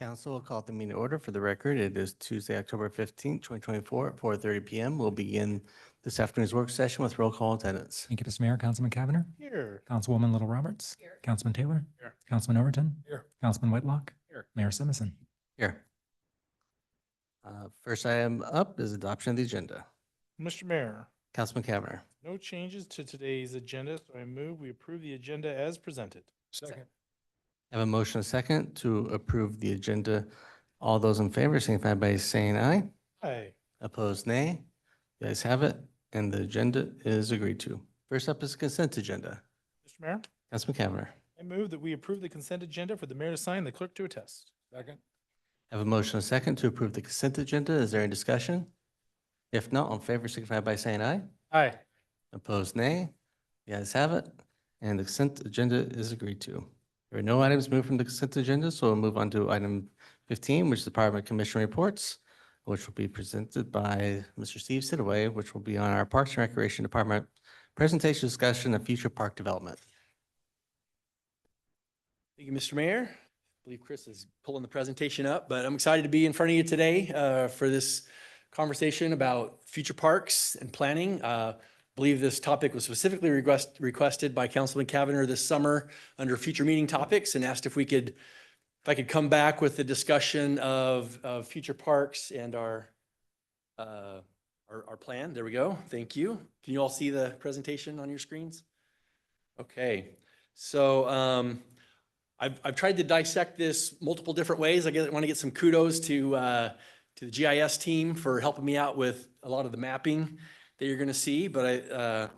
Council will call the meeting to order. For the record, it is Tuesday, October 15th, 2024 at 4:30 PM. We'll begin this afternoon's work session with roll call attendance. Thank you, Mr. Mayor. Councilman Cavanagh. Here. Councilwoman Little Roberts. Here. Councilman Taylor. Here. Councilman Overton. Here. Councilman Whitlock. Here. Mayor Simison. Here. First item up is adoption of the agenda. Mr. Mayor, Councilman Cavanagh. no changes to today's agenda, so I move we approve the agenda as presented. Second. I have a motion and a second to approve the agenda. All those in favor signify by saying aye. Aye. Opposed, nay. The ayes have it, and the agenda is agreed to. First up is consent agenda. Mr. Mayor, Councilman Cavanagh. I move that we approve the consent agenda for the mayor to sign and the clerk to attest. Second. I have a motion and a second to approve the consent agenda. Is there any discussion? If not, all in favor signify by saying aye. Aye. Opposed, nay. The ayes have it, and the consent agenda is agreed to. There are no items moved from the consent agenda, so we'll move on to item 15, which is Department Commission reports, which will be presented by Mr. Steve Sidaway, which will be on our Parks and Recreation Department presentation discussion of future park development. Thank you, Mr. Mayor. I believe Chris is pulling the presentation up, but I'm excited to be in front of you today for this conversation about future parks and planning. I believe this topic was specifically requested by Councilman Cavanagh this summer under future meeting topics and asked if I could come back with the discussion of future parks and our plan. There we go. Thank you. Can you all see the presentation on your screens? Okay. So I've tried to dissect this multiple different ways. I want to get some kudos to the GIS team for helping me out with a lot of the mapping that you're going to see, but I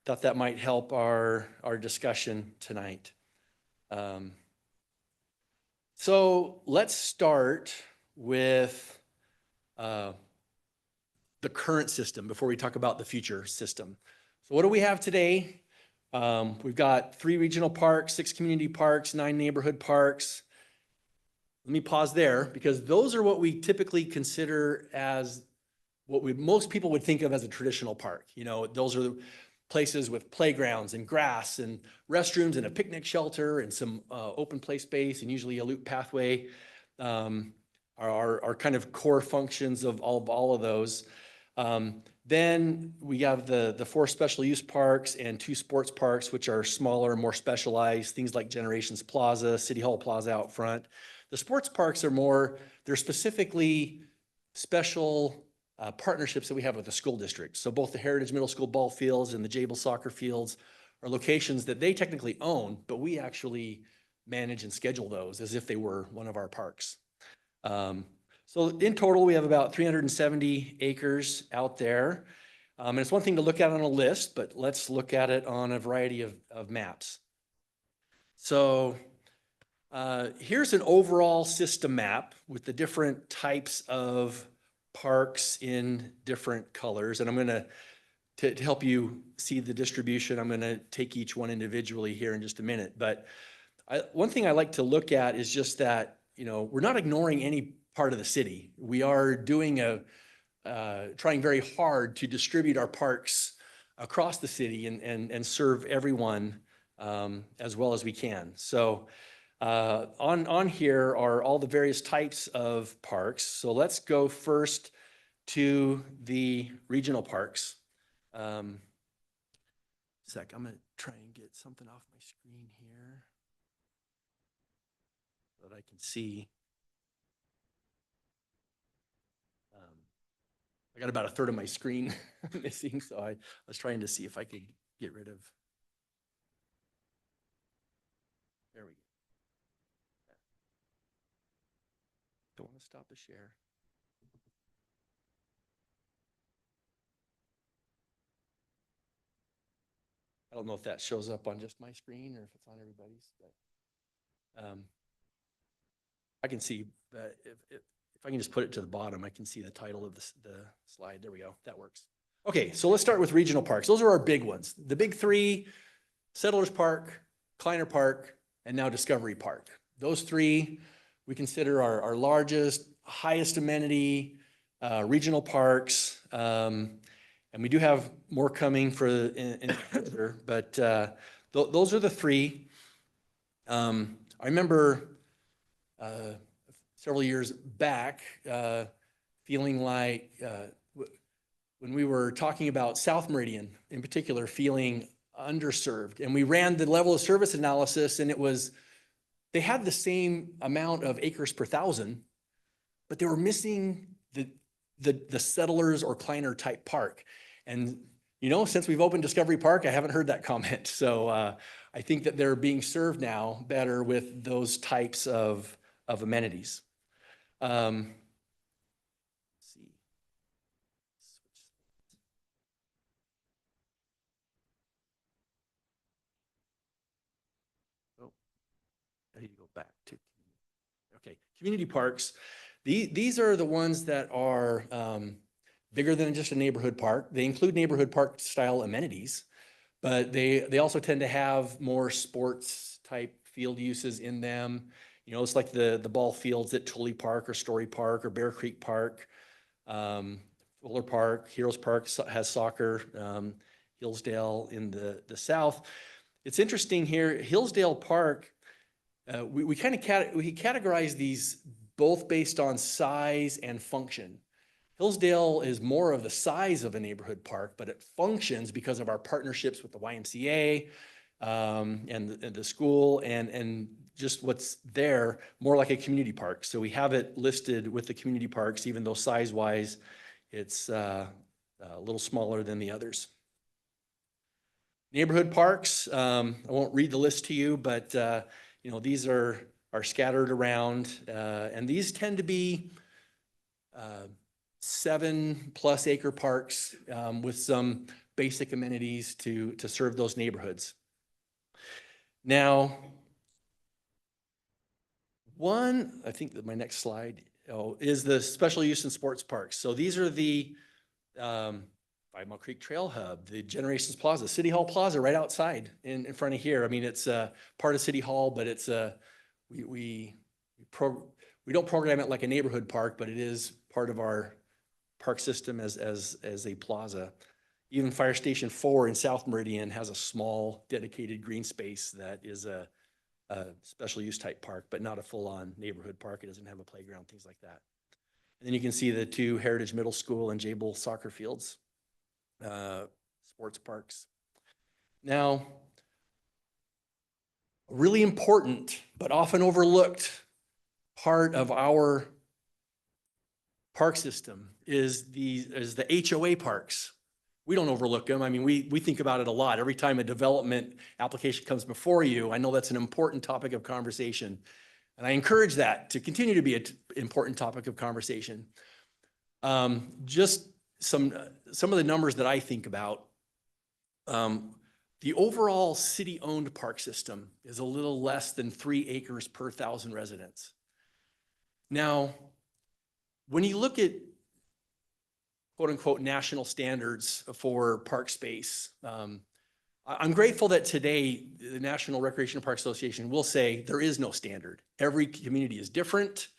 thought that might help our discussion tonight. So let's start with the current system before we talk about the future system. So what do we have today? We've got 3 regional parks, 6 community parks, 9 neighborhood parks. Let me pause there because those are what we typically consider as what most people would think of as a traditional park. You know, those are the places with playgrounds and grass and restrooms and a picnic shelter and some open play space and usually a loop pathway are kind of core functions of all of those. Then we have the 4 special use parks and 2 sports parks, which are smaller, more specialized, things like Generations Plaza, City Hall Plaza out front. The sports parks are they're specifically special partnerships that we have with the school district. So both the Heritage Middle School ball fields and the Jable soccer fields are locations that they technically own, but we actually manage and schedule those as if they were one of our parks. So in total, we have about 370 acres out there. And it's one thing to look at on a list, but let's look at it on a variety of maps. So here's an overall system map with the different types of parks in different colors. And I'm going to help you see the distribution, I'm going to take each one individually here in just a minute. But one thing I like to look at is just that, you know, we're not ignoring any part of the city. We are doing trying very hard to distribute our parks across the city and serve everyone as well as we can. So on here are all the various types of parks. So let's go first to the regional parks. I'm gonna try and get something off my screen here so that I can see. I got about a third of my screen missing, so I was trying to see if I could get rid of. There we go. Don't want to stop the share. I don't know if that shows up on just my screen or if it's on everybody's, but I can see that if I can just put it to the bottom, I can see the title of the slide. There we go. That works. Okay, so let's start with regional parks. Those are our big ones. The big 3, Settlers Park, Kleiner Park, and now Discovery Park. Those 3 we consider our largest, highest amenity regional parks. And we do have more coming in the future, but those are the 3. I remember several years back, feeling like when we were talking about South Meridian in particular, feeling underserved. And we ran the level of service analysis, and they had the same amount of acres per thousand, but they were missing the settlers or Kleiner type park. And, since we've opened Discovery Park, I haven't heard that comment. So I think that they're being served now better with those types of amenities. Let's see. Oh, I need to go back to, okay, community parks. These are the ones that are bigger than just a neighborhood park. They include neighborhood park style amenities, but they also tend to have more sports type field uses in them. It's like the ball fields at Tully Park or Story Park or Bear Creek Park. Fuller Park, Heroes Park has soccer, Hillsdale in the south. It's interesting here, Hillsdale Park, we categorize these both based on size and function. Hillsdale is more of the size of a neighborhood park, but it functions because of our partnerships with the YMCA and the school and just what's there, more like a community park. So we have it listed with the community parks, even though size-wise, it's a little smaller than the others. Neighborhood parks, I won't read the list to you, but these are scattered around, and these tend to be 7+ acre parks with some basic amenities to serve those neighborhoods. Now, I think that my next slide is the special use and sports parks. So these are the 5 Mile Creek Trail Hub, the Generations Plaza, City Hall Plaza right outside in front of here. I mean, it's part of City Hall, but it's we don't program it like a neighborhood park, but it is part of our park system as a plaza. Even Fire Station 4 in South Meridian has a small dedicated green space that is a special use type park, but not a full-on neighborhood park. It doesn't have a playground, things like that. And then you can see the 2 Heritage Middle School and Jable soccer fields, sports parks. Now, a really important but often overlooked part of our park system is the HOA parks. We don't overlook them. I mean, we think about it a lot. Every time a development application comes before you, I know that's an important topic of conversation. And I encourage that to continue to be an important topic of conversation. Just some of the numbers that I think about. The overall city-owned park system is a little less than 3 acres per 1,000 residents. Now, when you look at quote unquote national standards for park space, I'm grateful that today the National Recreation Park Association will say there is no standard. Every community is different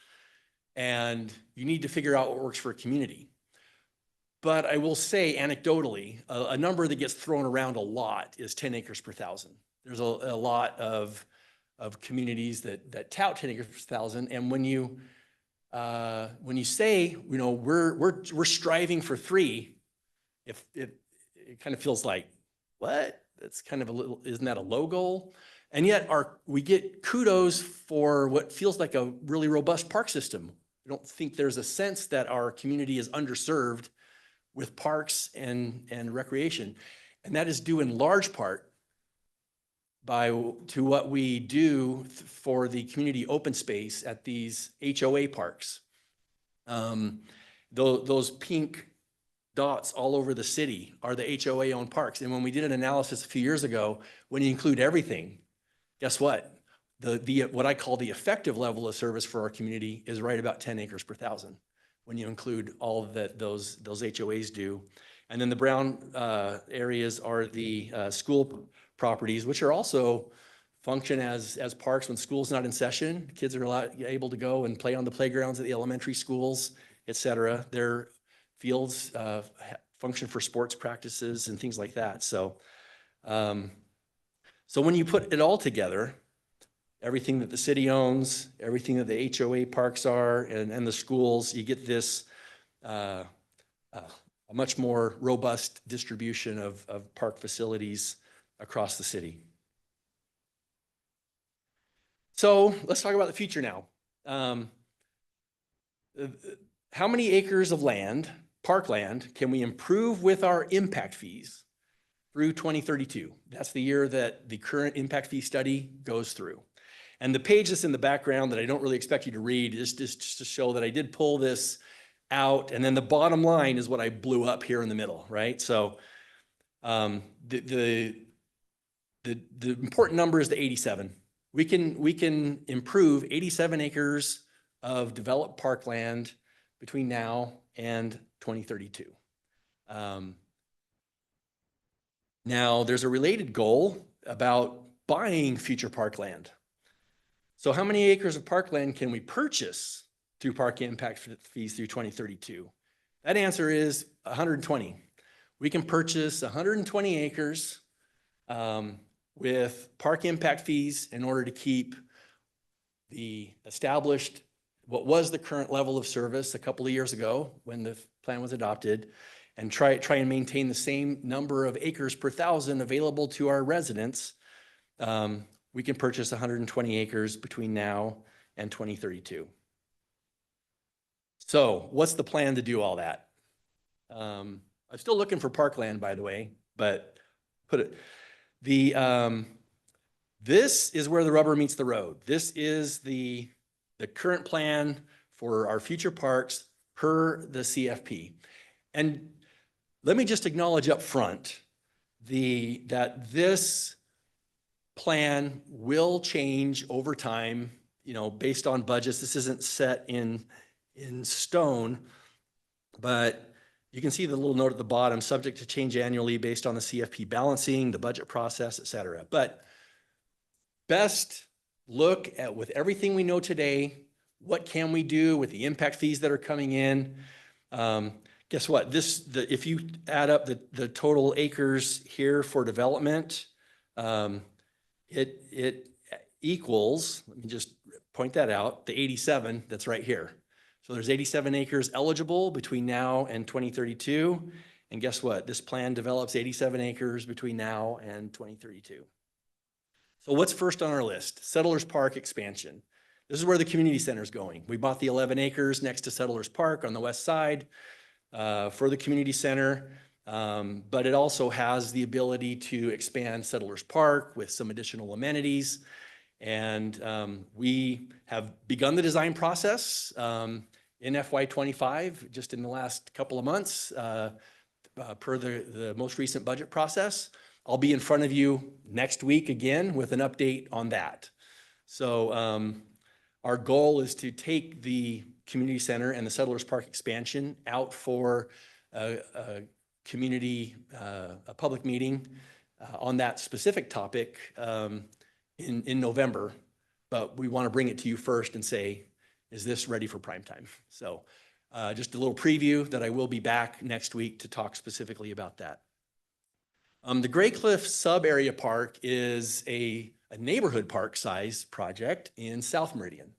and you need to figure out what works for a community. But I will say anecdotally, a number that gets thrown around a lot is 10 acres per 1,000. There's a lot of communities that tout 10 acres per 1,000. And when you say, we're striving for 3, if it kind of feels like, what? That's kind of isn't that a low goal? And yet we get kudos for what feels like a really robust park system. I don't think there's a sense that our community is underserved with parks and recreation. And that is due in large part to what we do for the community open space at these HOA parks. Those pink dots all over the city are the HOA owned parks. And when we did an analysis a few years ago, when you include everything, guess what? What I call the effective level of service for our community is right about 10 acres per 1,000 when you include all that those HOAs do. And then the brown areas are the school properties, which are also function as parks when school's not in session. Kids are able to go and play on the playgrounds at the elementary schools, et cetera. Their fields function for sports practices and things like that. So when you put it all together, everything that the city owns, everything that the HOA parks are, and the schools. You get this a much more robust distribution of park facilities across the city. So let's talk about the future now. How many acres of land, parkland, can we improve with our impact fees through 2032? That's the year that the current impact fee study goes through. And the page that's in the background that I don't really expect you to read is just to show that I did pull this out. And then the bottom line is what I blew up here in the middle, right? So the important number is the 87. We can improve 87 acres of developed parkland between now and 2032. Now, there's a related goal about buying future parkland. So how many acres of parkland can we purchase through park impact fees through 2032? That answer is 120. We can purchase 120 acres with park impact fees in order to keep the established, what was the current level of service a couple of years ago when the plan was adopted, and try and maintain the same number of acres per thousand available to our residents. We can purchase 120 acres between now and 2032. So what's the plan to do all that? I'm still looking for parkland, by the way, but this is where the rubber meets the road. This is the current plan for our future parks per the CFP. And let me just acknowledge up front that this plan will change over time, based on budgets. This isn't set in stone, but you can see the little note at the bottom, subject to change annually based on the CFP balancing, the budget process, et cetera. But best look at, with everything we know today, what can we do with the impact fees that are coming in? Guess what? If you add up the total acres here for development, it equals, let me just point that out, the 87 that's right here. So there's 87 acres eligible between now and 2032. And guess what? This plan develops 87 acres between now and 2032. So what's first on our list? Settlers Park expansion. This is where the community center is going. We bought the 11 acres next to Settlers Park on the west side for the community center. But it also has the ability to expand Settlers Park with some additional amenities. And we have begun the design process in FY25, just in the last couple of months, per the most recent budget process. I'll be in front of you next week again with an update on that. So our goal is to take the community center and the Settlers Park expansion out for a public meeting on that specific topic in November, but we want to bring it to you first and say, is this ready for prime time? So just a little preview that I will be back next week to talk specifically about that. The Gray Cliff Sub-Area Park is a neighborhood park size project in South Meridian.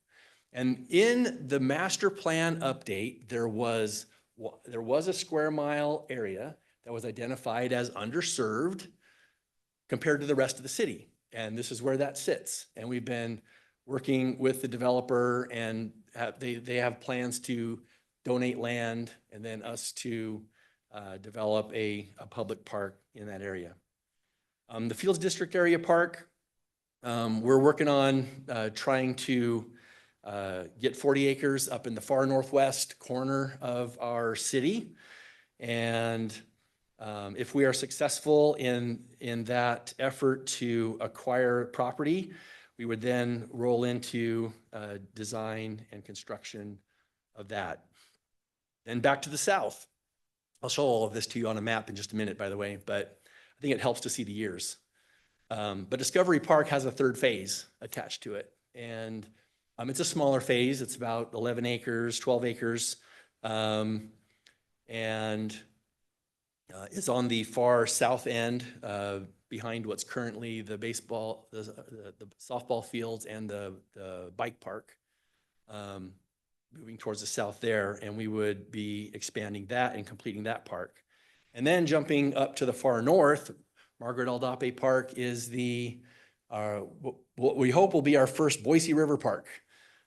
And in the master plan update, there was a square mile area that was identified as underserved compared to the rest of the city. And this is where that sits. And we've been working with the developer, and they have plans to donate land and then us to develop a public park in that area. The Fields District Area Park, we're working on trying to get 40 acres up in the far northwest corner of our city. And if we are successful in that effort to acquire property, we would then roll into design and construction of that. Then back to the south. I'll show all of this to you on a map in just a minute, by the way, but I think it helps to see the years. But Discovery Park has a third phase attached to it. And it's a smaller phase. It's about 11 acres, 12 acres. And it's on the far south end, behind what's currently the baseball, the softball fields and the bike park. Moving towards the south there, and we would be expanding that and completing that park. And then jumping up to the far north, Margaret Aldape Park is what we hope will be our first Boise River Park.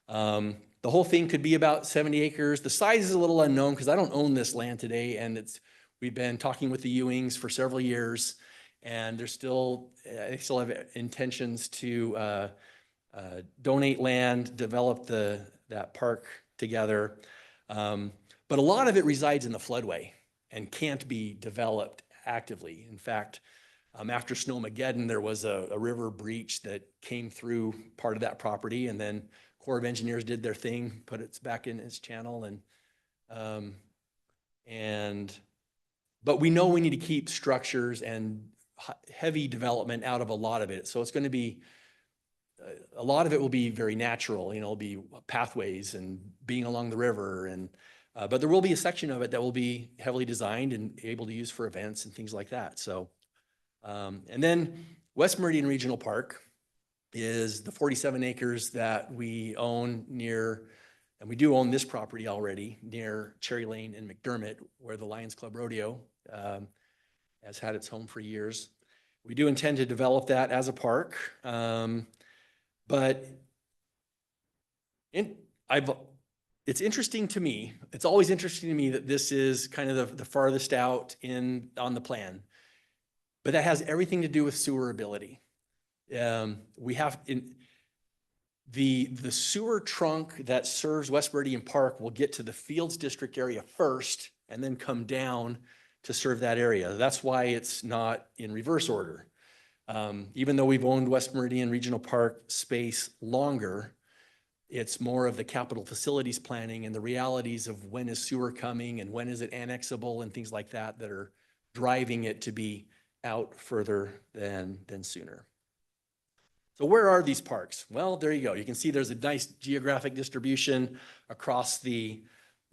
The whole thing could be about 70 acres. The size is a little unknown because I don't own this land today, and we've been talking with the Ewings for several years, and they still have intentions to donate land, develop that park together. But a lot of it resides in the floodway and can't be developed actively. In fact, after Snowmageddon, there was a river breach that came through part of that property, and then Corps of Engineers did their thing, put it back in its channel, but we know we need to keep structures and heavy development out of a lot of it. So it's going to be a lot of it will be very natural, it'll be pathways and being along the river, but there will be a section of it that will be heavily designed and able to use for events and things like that. So, and then West Meridian Regional Park is the 47 acres that we own near, and we do own this property already, near Cherry Lane in McDermott, where the Lions Club Rodeo has had its home for years. We do intend to develop that as a park. But it's interesting to me, it's always interesting to me that this is kind of the farthest out on the plan, but that has everything to do with sewerability. We have the sewer trunk that serves West Meridian Park will get to the Fields District area first and then come down to serve that area. That's why it's not in reverse order. Even though we've owned West Meridian Regional Park space longer, it's more of the capital facilities planning and the realities of when is sewer coming and when is it annexable and things like that that are driving it to be out further than sooner. So where are these parks? Well, there you go. You can see there's a nice geographic distribution across the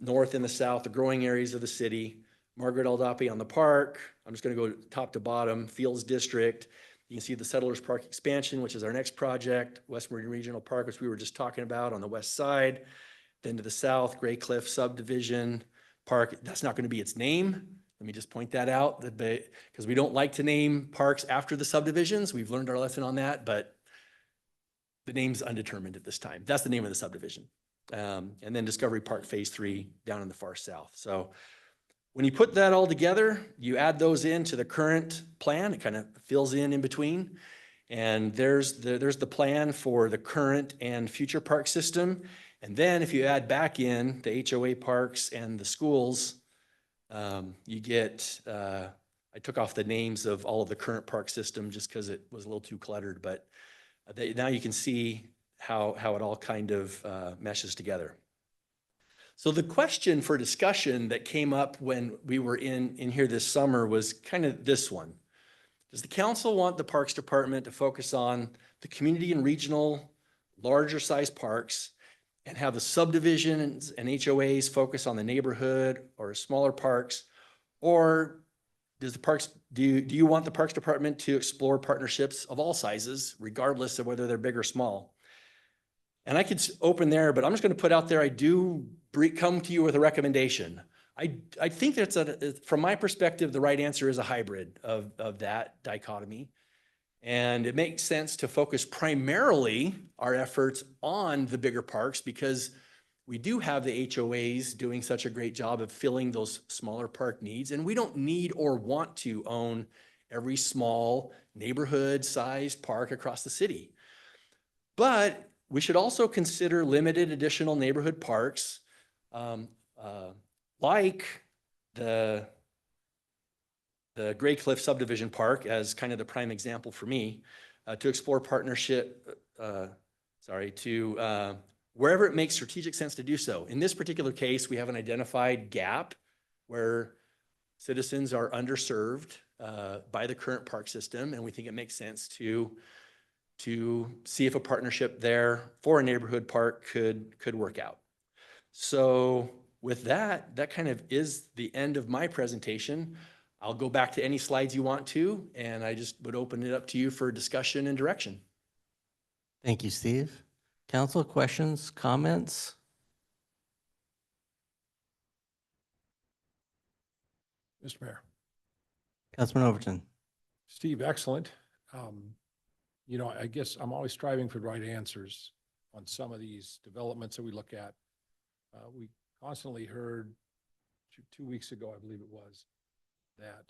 north and the south, the growing areas of the city. Margaret Aldape on the park. I'm just going to go top to bottom. Fields District. You can see the Settlers Park expansion, which is our next project. West Meridian Regional Park, which we were just talking about on the west side. Then to the south, Gray Cliff Subdivision Park. That's not going to be its name. Let me just point that out, because we don't like to name parks after the subdivisions. We've learned our lesson on that, but the name's undetermined at this time. That's the name of the subdivision. And then Discovery Park Phase 3 down in the far south. So when you put that all together, you add those into the current plan. It kind of fills in between. And there's the plan for the current and future park system. And then if you add back in the HOA parks and the schools, you get, I took off the names of all of the current park system just because it was a little too cluttered, but now you can see how it all kind of meshes together. So the question for discussion that came up when we were in here this summer was kind of this one. Does the council want the Parks Department to focus on the community and regional larger size parks and have the subdivisions and HOAs focus on the neighborhood or smaller parks? Or do you want the Parks Department to explore partnerships of all sizes, regardless of whether they're big or small? And I could open there, but I'm just going to put out there, I do come to you with a recommendation. I think that's from my perspective, the right answer is a hybrid of that dichotomy. And it makes sense to focus primarily our efforts on the bigger parks because we do have the HOAs doing such a great job of filling those smaller park needs. And we don't need or want to own every small neighborhood-sized park across the city. But we should also consider limited additional neighborhood parks like the Gray Cliff Subdivision Park as kind of the prime example for me to explore partnership, wherever it makes strategic sense to do so. In this particular case, we have an identified gap where citizens are underserved by the current park system, and we think it makes sense to see if a partnership there for a neighborhood park could work out. So with that kind of is the end of my presentation. I'll go back to any slides you want to, and I just would open it up to you for discussion and direction. Thank you, Steve. Council, questions, comments? Mr. Mayor. Councilman Overton. Steve, excellent. You know, I guess I'm always striving for the right answers on some of these developments that we look at. We constantly heard 2 weeks ago, I believe it was, that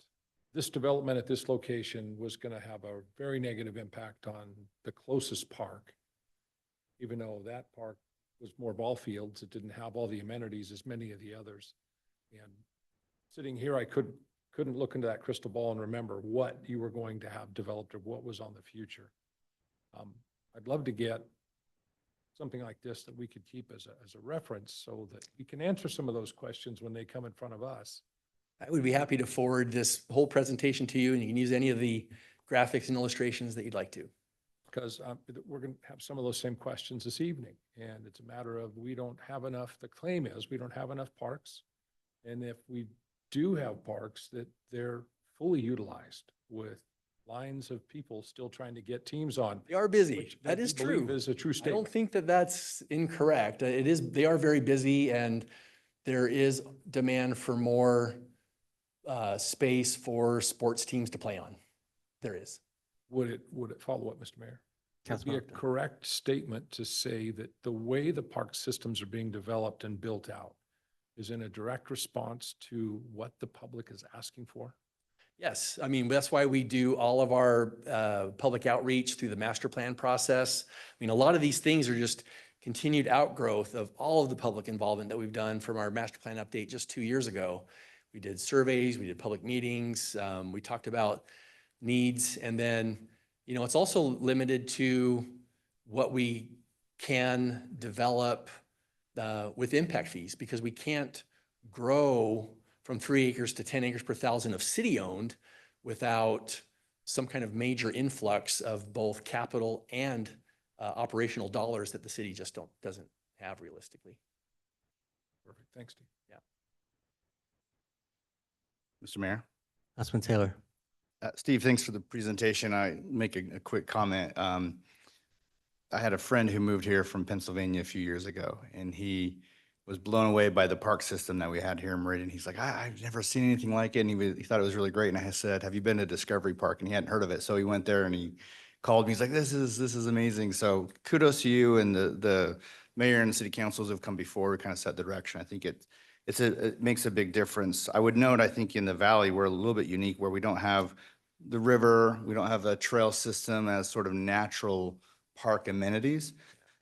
this development at this location was going to have a very negative impact on the closest park, even though that park was more ball fields. It didn't have all the amenities as many of the others. And sitting here, I couldn't look into that crystal ball and remember what you were going to have developed or what was on the future. I'd love to get something like this that we could keep as a reference so that we can answer some of those questions when they come in front of us. I would be happy to forward this whole presentation to you, and you can use any of the graphics and illustrations that you'd like to. Because we're going to have some of those same questions this evening. And it's a matter of, we don't have enough, the claim is we don't have enough parks. And if we do have parks, that they're fully utilized with lines of people still trying to get teams on. They are busy. Which That I is believe true. Is a true I don't statement. think that that's incorrect. It is, they are very busy, and there is demand for more space for sports teams to play on. There is. Would it follow up, Mr. Mayor? Would it be a Councilman Overton. correct statement to say that the way the park systems are being developed and built out is in a direct response to what the public is asking for? Yes, I mean, that's why we do all of our public outreach through the master plan process. I mean, a lot of these things are just continued outgrowth of all of the public involvement that we've done from our master plan update just 2 years ago. We did surveys, we did public meetings, we talked about needs, and then, you know, it's also limited to what we can develop with impact fees, because we can't grow from 3 acres to 10 acres per thousand of city-owned without some kind of major influx of both capital and operational dollars that the city just doesn't have realistically. Perfect. Thanks, Steve. Mr. Mayor. Councilman Taylor. Steve, thanks for the presentation. I make a quick comment. I had a friend who moved here from Pennsylvania a few years ago, and he was blown away by the park system that we had here in Meridian. He's like, I've never seen anything like it. And he thought it was really great. And I said, have you been to Discovery Park? And he hadn't heard of it. So he went there and he called me. He's like, this is amazing. So kudos to you and the mayor and the city councils have come before to kind of set the direction. I think it makes a big difference. I would note, I think in the valley, we're a little bit unique where we don't have the river, we don't have the trail system as sort of natural park amenities.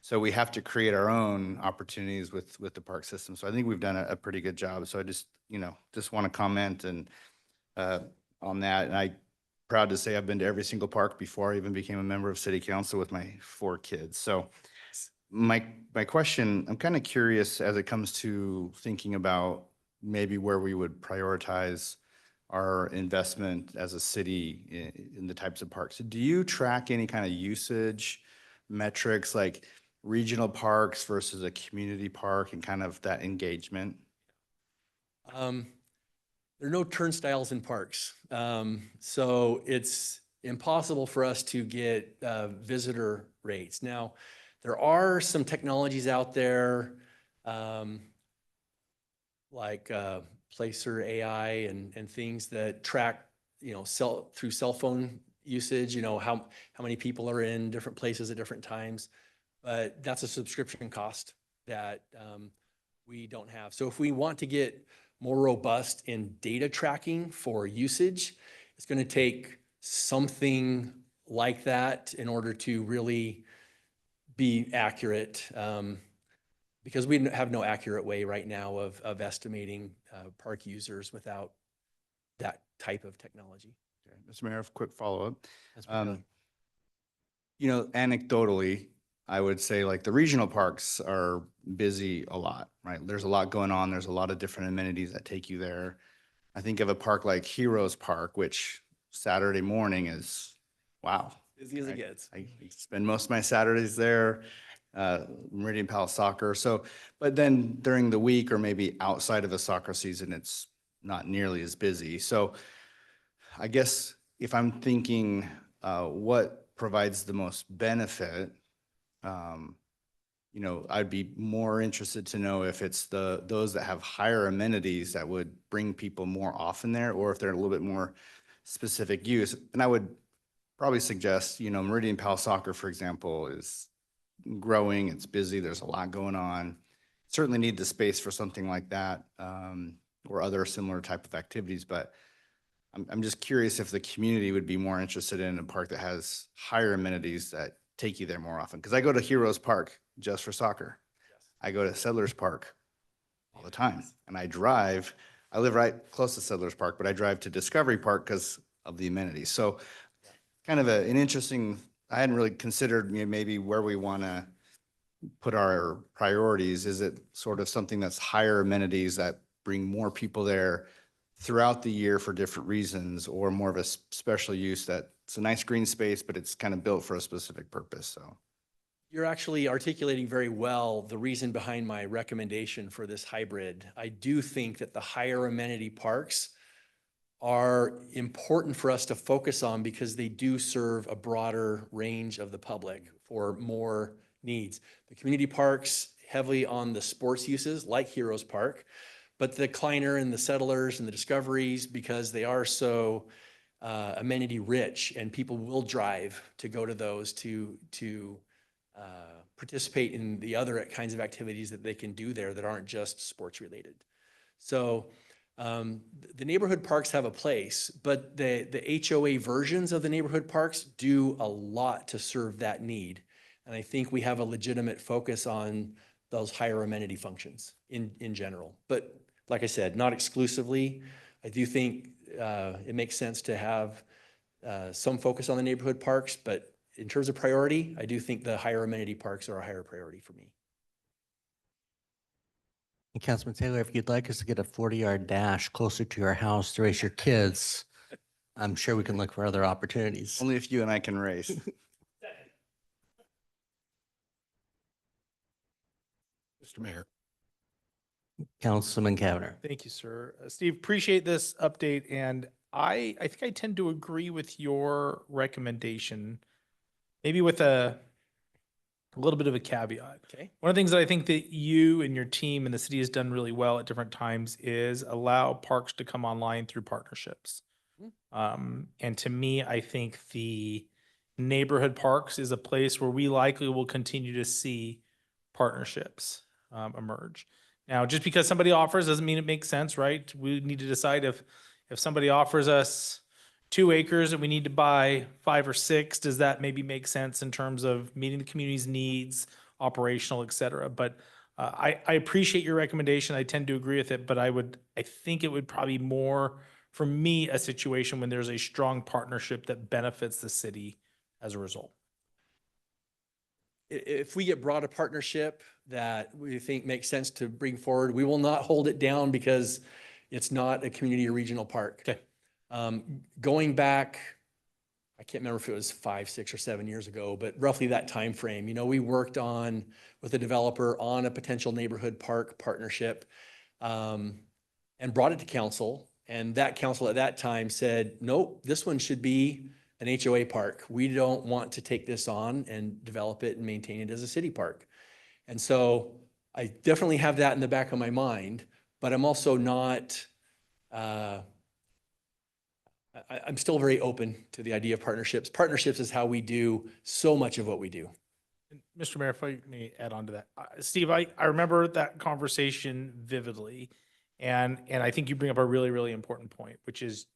So we have to create our own opportunities with the park system. So I think we've done a pretty good job. So I just want to comment and on that. And I'm proud to say I've been to every single park before I even became a member of city council with my 4 kids. So my question, I'm kind of curious as it comes to thinking about maybe where we would prioritize our investment as a city in the types of parks. Do you track any kind of usage metrics like regional parks versus a community park and kind of that engagement? There are no turnstiles in parks. So it's impossible for us to get visitor rates. Now, there are some technologies out there like Placer AI and things that track, through cell phone usage, how many people are in different places at different times. But that's a subscription cost that we don't have. So if we want to get more robust in data tracking for usage, it's going to take something like that in order to really be accurate, because we have no accurate way right now of estimating park users without that type of technology. Okay. Mr. Mayor, a quick follow-up. Councilman Anecdotally, I would say like the regional parks are busy a lot, right? There's a lot going on. There's a lot of different amenities that take you there. I think of a park like Heroes Park, which Saturday morning is, wow. Busy as it gets. I spend most of my Saturdays there, Meridian Palace Soccer. So, but then during the week or maybe outside of the soccer season, it's not nearly as busy. So I guess if I'm thinking, what provides the most benefit, you know, I'd be more interested to know if it's those that have higher amenities that would bring people more often there, or if they're a little bit more specific use. And I would probably suggest, you know, Meridian Pal Soccer, for example, is growing, it's busy, there's a lot going on. Certainly need the space for something like that, or other similar type of activities, but I'm just curious if the community would be more interested in a park that has higher amenities that take you there more often. Because I go to Heroes Park just for soccer. I go to Settlers Park all the time, and I live right close to Settlers Park, but I drive to Discovery Park because of the amenities. So kind of an interesting, I hadn't really considered, you know, maybe where we want to put our priorities. Is it sort of something that's higher amenities that bring more people there throughout the year for different reasons, or more of a special use that it's a nice green space, but it's kind of built for a specific purpose? So You're actually articulating very well the reason behind my recommendation for this hybrid. I do think that the higher amenity parks are important for us to focus on because they do serve a broader range of the public for more needs. The community parks heavily on the sports uses like Heroes Park, but the Kleiner and the Settlers and the Discoveries, because they are so amenity rich and people will drive to go to those to participate in the other kinds of activities that they can do there that aren't just sports related. So the neighborhood parks have a place, but the HOA versions of the neighborhood parks do a lot to serve that need. And I think we have a legitimate focus on those higher amenity functions in general. But like I said, not exclusively. I do think it makes sense to have some focus on the neighborhood parks, but in terms of priority, I do think the higher amenity parks are a higher priority for me. And Councilman Taylor, if you'd like us to get a 40-yard dash closer to your house to race your kids, I'm sure we can look for other opportunities. only if you and I can race. Mr. Mayor. Councilman Cavanagh. Thank you, sir. Steve, appreciate this update, and I think I tend to agree with your recommendation, maybe with a little bit of a caveat. Okay. One of the things that I think that you and your team and the city has done really well at different times is allow parks to come online through partnerships. And to me, I think the neighborhood parks is a place where we likely will continue to see partnerships emerge. Now, just because somebody offers doesn't mean it makes sense, right? We need to decide if somebody offers us 2 acres and we need to buy 5 or 6, does that maybe make sense in terms of meeting the community's needs, operational, et cetera? But I appreciate your recommendation. I tend to agree with it, but I think it would probably more, for me, a situation when there's a strong partnership that benefits the city as a result. If we get brought a partnership that we think makes sense to bring forward, we will not hold it down because it's not a community or regional park. Okay. Going back, I can't remember if it was 5, 6, or 7 years ago, but roughly that time frame. You know, we worked with a developer on a potential neighborhood park partnership, and brought it to council. And that council at that time said, nope, this one should be an HOA park. We don't want to take this on and develop it and maintain it as a city park. And so I definitely have that in the back of my mind, but I'm also not, I'm still very open to the idea of partnerships. Partnerships is how we do so much of what we do. And Mr. Mayor, if I may add on to that. Steve, I remember that conversation vividly. And I think you bring up a really, really important point, which is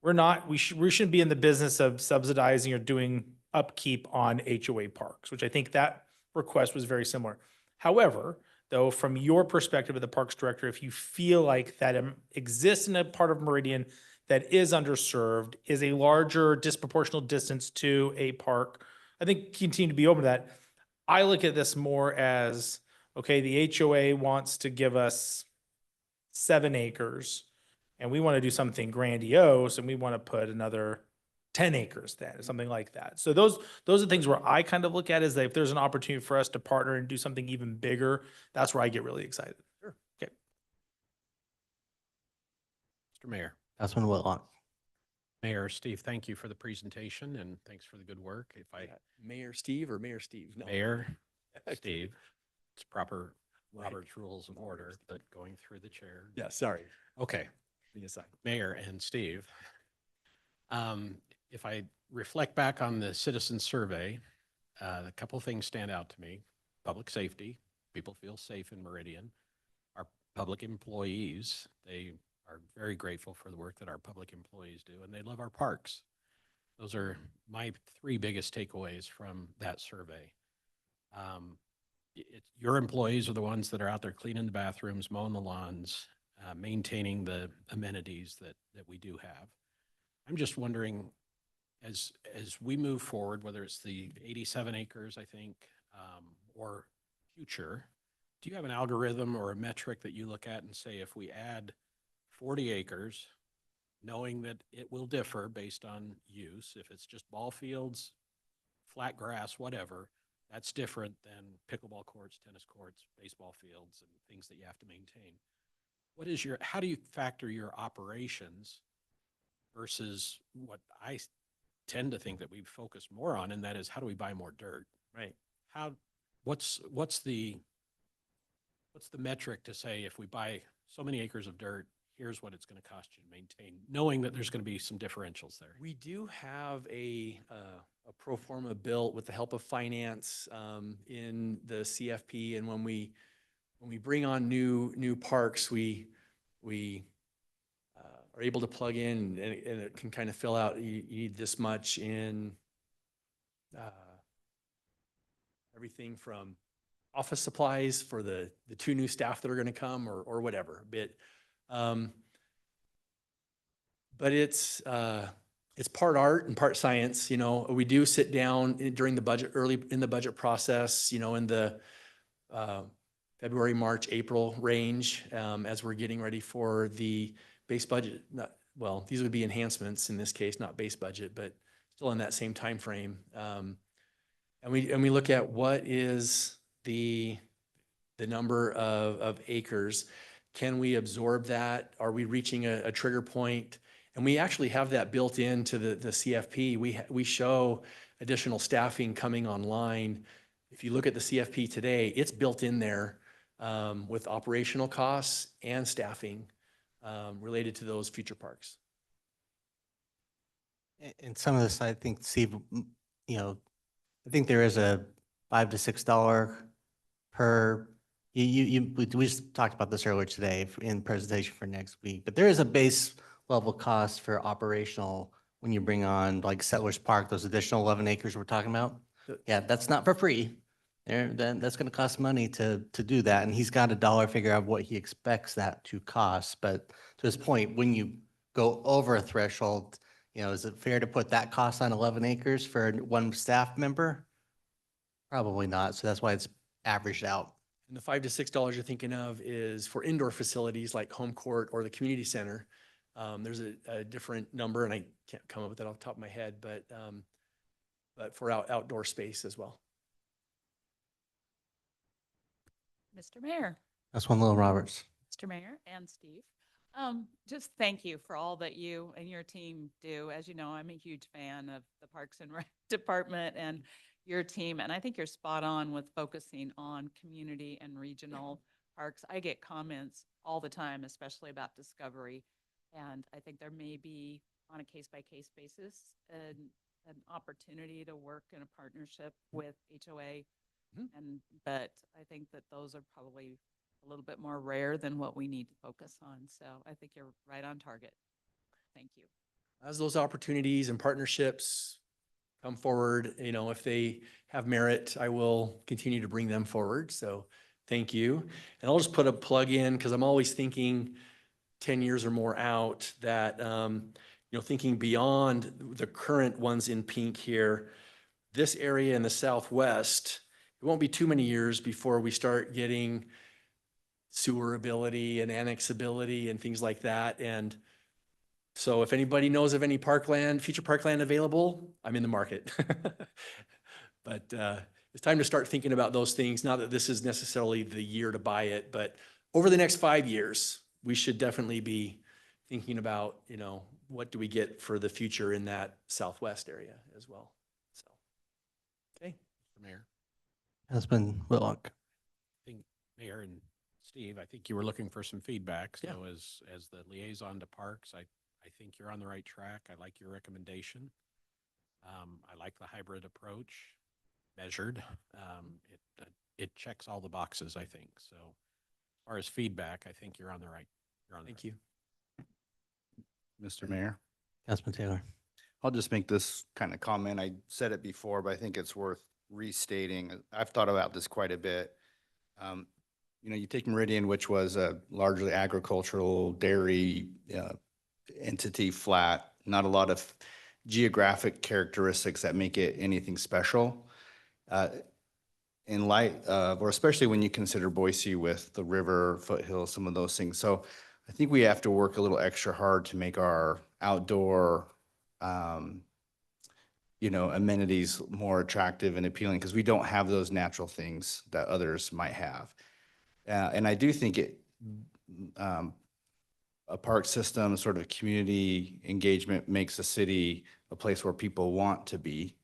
we shouldn't be in the business of subsidizing or doing upkeep on HOA parks, which I think that request was very similar. However, though, from your perspective of the Parks Director, if you feel like that exists in a part of Meridian that is underserved, is a larger disproportional distance to a park, I think continue to be open to that. I look at this more as, okay, the HOA wants to give us 7 acres and we want to do something grandiose and we want to put another 10 acres then, something like that. So those are things where I kind of look at is that if there's an opportunity for us to partner and do something even bigger, that's where I get really excited. Sure. Okay. Mr. Mayor. Councilman Whitlock. Mayor Steve, thank you for the presentation and thanks for the good work. If I, Mayor Steve or Mayor Steve? No. Mayor Okay. Steve, it's proper Right. Robert's Rules of Order, but going through the chair. Yeah, sorry. Okay, Yes, Mayor and Steve. If I reflect back on the citizen survey, a couple things stand out to me. Public safety, people feel safe in Meridian. Our public employees, they are very grateful for the work that our public employees do, and they love our parks. Those are my three biggest takeaways from that survey. Your employees are the ones that are out there cleaning the bathrooms, mowing the lawns, maintaining the amenities that we do have. I'm just wondering, as we move forward, whether it's the 87 acres, I think, or future, do you have an algorithm or a metric that you look at and say, if we add 40 acres, knowing that it will differ based on use, if it's just ball fields, flat grass, whatever, that's different than pickleball courts, tennis courts, baseball fields, and things that you have to maintain. How do you factor your operations versus what I tend to think that we focus more on, and that is how do we buy more dirt? Right. What's the metric to say if we buy so many acres of dirt, here's what it's going to cost you to maintain, knowing that there's going to be some differentials there? We do have a pro forma built with the help of finance in the CFP, and when we bring on new parks, we are able to plug in, and it can kind of fill out. You need this much in everything from office supplies for the two new staff that are going to come, or whatever. But it's part art and part science. You know, we do sit down during the budget, early in the budget process, you know, in the February, March, April range, as we're getting ready for the base budget. Well, these would be enhancements in this case, not base budget, but still in that same time frame. And we look at what is the number of acres. Can we absorb that? Are we reaching a trigger point? And we actually have that built into the CFP. We show additional staffing coming online. If you look at the CFP today, it's built in there with operational costs and staffing related to those future parks. And some of this, I think, Steve, you know, I think there is a $5 to $6 per, we just talked about this earlier today in presentation for next week, but there is a base level cost for operational when you bring on like Settlers Park, those additional 11 acres we're talking about. Yeah, that's not for free. Then that's going to cost money to do that. And he's got a dollar figure of what he expects that to cost. But to his point, when you go over a threshold, you know, is it fair to put that cost on 11 acres for one staff member? Probably not. So that's why it's averaged out. And the $5 to $6 you're thinking of is for indoor facilities like home court or the community center. There's a different number, and I can't come up with that off the top of my head, but for outdoor space as well. Mr. Mayor, That's one little Roberts. Mr. Mayor and Steve, just thank you for all that you and your team do. As you know, I'm a huge fan of the Parks and Rec Department and your team, and I think you're spot on with focusing on community and regional parks. I get comments all the time, especially about Discovery, and I think there may be, on a case-by-case basis, an opportunity to work in a partnership with HOA. But I think that those are probably a little bit more rare than what we need to focus on. So I think you're right on target. Thank you. As those opportunities and partnerships come forward, you know, if they have merit, I will continue to bring them forward. So thank you. And I'll just put a plug in because I'm always thinking 10 years or more out that, you know, thinking beyond the current ones in pink here, this area in the Southwest, it won't be too many years before we start getting sewer ability and annexability and things like that. And so if anybody knows of any parkland, future parkland available, I'm in the market. But it's time to start thinking about those things. Not that this is necessarily the year to buy it, but over the next 5 years, we should definitely be thinking about, you know, what do we get for the future in that southwest area as well? So, okay. Mr. Mayor, Councilman Whitlock. I think Mayor and Steve, I think you were looking for some feedback. Yeah. So as the liaison to parks, I think you're on the right track. I like your recommendation. I like the hybrid approach, measured. It checks all the boxes, I think. So as far as feedback, I think you're on the right. Thank you. Mr. Mayor. Councilman Taylor. I'll just make this kind of comment. I said it before, but I think it's worth restating. I've thought about this quite a bit. You know, you take Meridian, which was a largely agricultural dairy entity, flat, not a lot of geographic characteristics that make it anything special. In light of, or especially when you consider Boise with the river, foothills, some of those things. So I think we have to work a little extra hard to make our outdoor, you know, amenities more attractive and appealing because we don't have those natural things that others might have. And I do think a park system, sort of community engagement makes a city a place where people want to be,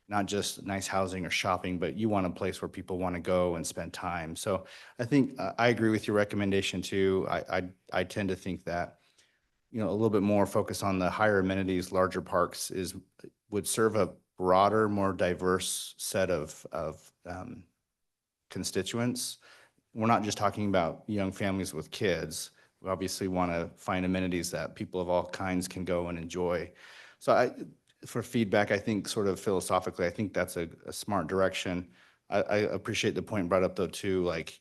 not just nice housing or shopping, but you want a place where people want to go and spend time. So I think I agree with your recommendation too. I tend to think that, you know, a little bit more focus on the higher amenities, larger parks would serve a broader, more diverse set of constituents. We're not just talking about young families with kids. We obviously want to find amenities that people of all kinds can go and enjoy. So for feedback, I think sort of philosophically, I think that's a smart direction. I appreciate the point brought up though too, like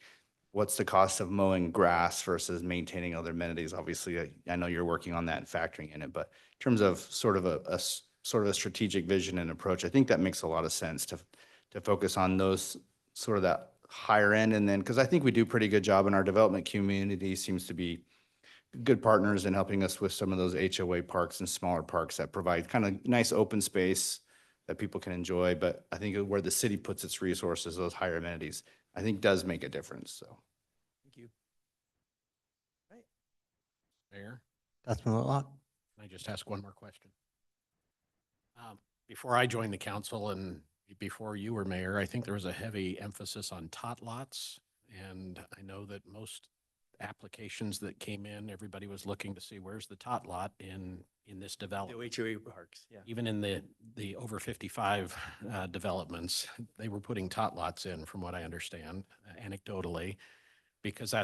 what's the cost of mowing grass versus maintaining other amenities? Obviously, I know you're working on that and factoring in it, but in terms of sort of a strategic vision and approach, I think that makes a lot of sense to focus on those sort of that higher end. And then, because I think we do a pretty good job in our development community seems to be good partners in helping us with some of those HOA parks and smaller parks that provide kind of nice open space that people can enjoy. But I think where the city puts its resources, those higher amenities, I think does make a difference. So. Thank you. Mayor, Councilman Whitlock. can I just ask one more question? Before I joined the council and before you were mayor, I think there was a heavy emphasis on tot lots. And I know that most applications that came in, everybody was looking to see where's the tot lot in this development. The HOA parks, yeah. Even in the over 55 developments, they were putting tot lots in, from what I understand, anecdotally, because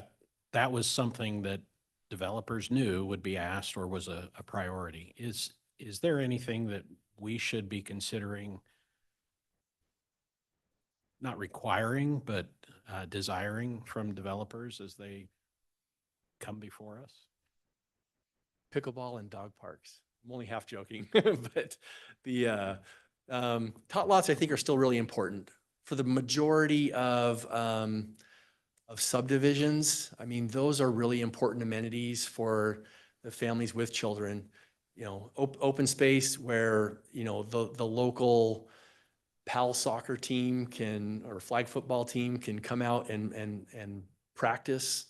that was something that developers knew would be asked or was a priority. Is there anything that we should be considering, not requiring, but desiring from developers as they come before us? Pickleball and dog parks. I'm only half joking, but the tot lots I think are still really important for the majority of subdivisions. I mean, those are really important amenities for the families with children. You know, open space where, you know, the local PAL soccer team or flag football team can come out and practice.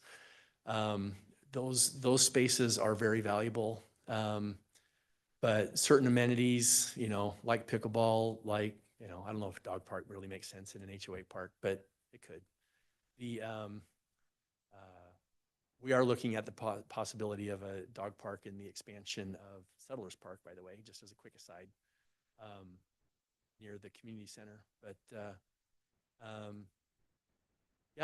Those spaces are very valuable. But certain amenities, you know, like pickleball, like, you know, I don't know if a dog park really makes sense in an HOA park, but it could. We are looking at the possibility of a dog park in the expansion of Settlers Park, by the way, just as a quick aside, near the community center. But I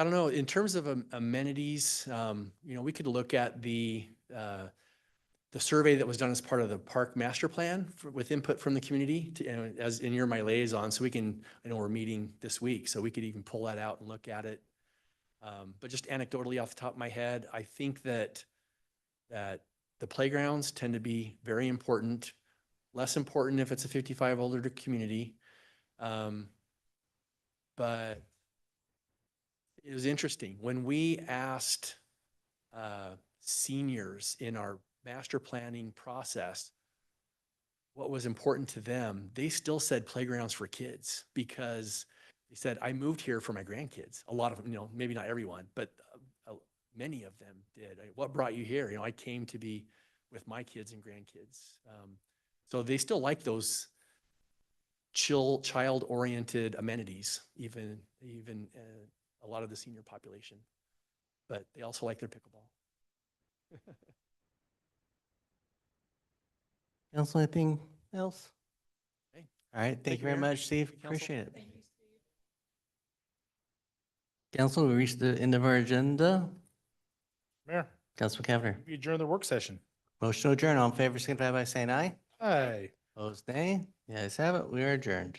don't know, in terms of amenities, you know, we could look at the survey that was done as part of the park master plan with input from the community as in you're my liaison. So we can, I know we're meeting this week, so we could even pull that out and look at it. But just anecdotally off the top of my head, I think that the playgrounds tend to be very important, less important if it's a 55 older community. But it was interesting when we asked seniors in our master planning process what was important to them, they still said playgrounds for kids, because they said, I moved here for my grandkids. A lot of them, you know, maybe not everyone, but many of them did. What brought you here? You know, I came to be with my kids and grandkids. So they still like those child-oriented amenities, even a lot of the senior population. But they also like their pickleball. Council, anything else? Okay. All right, thank you very Mayor. much, Steve. Thank you, Council. Appreciate it. Council, we reached the end of our agenda. Mayor, Councilman Cavanagh. we adjourn the work session. Motion to adjourn. All in favor, signify by saying aye. Aye. Opposed, nay. The ayes have it. We are adjourned.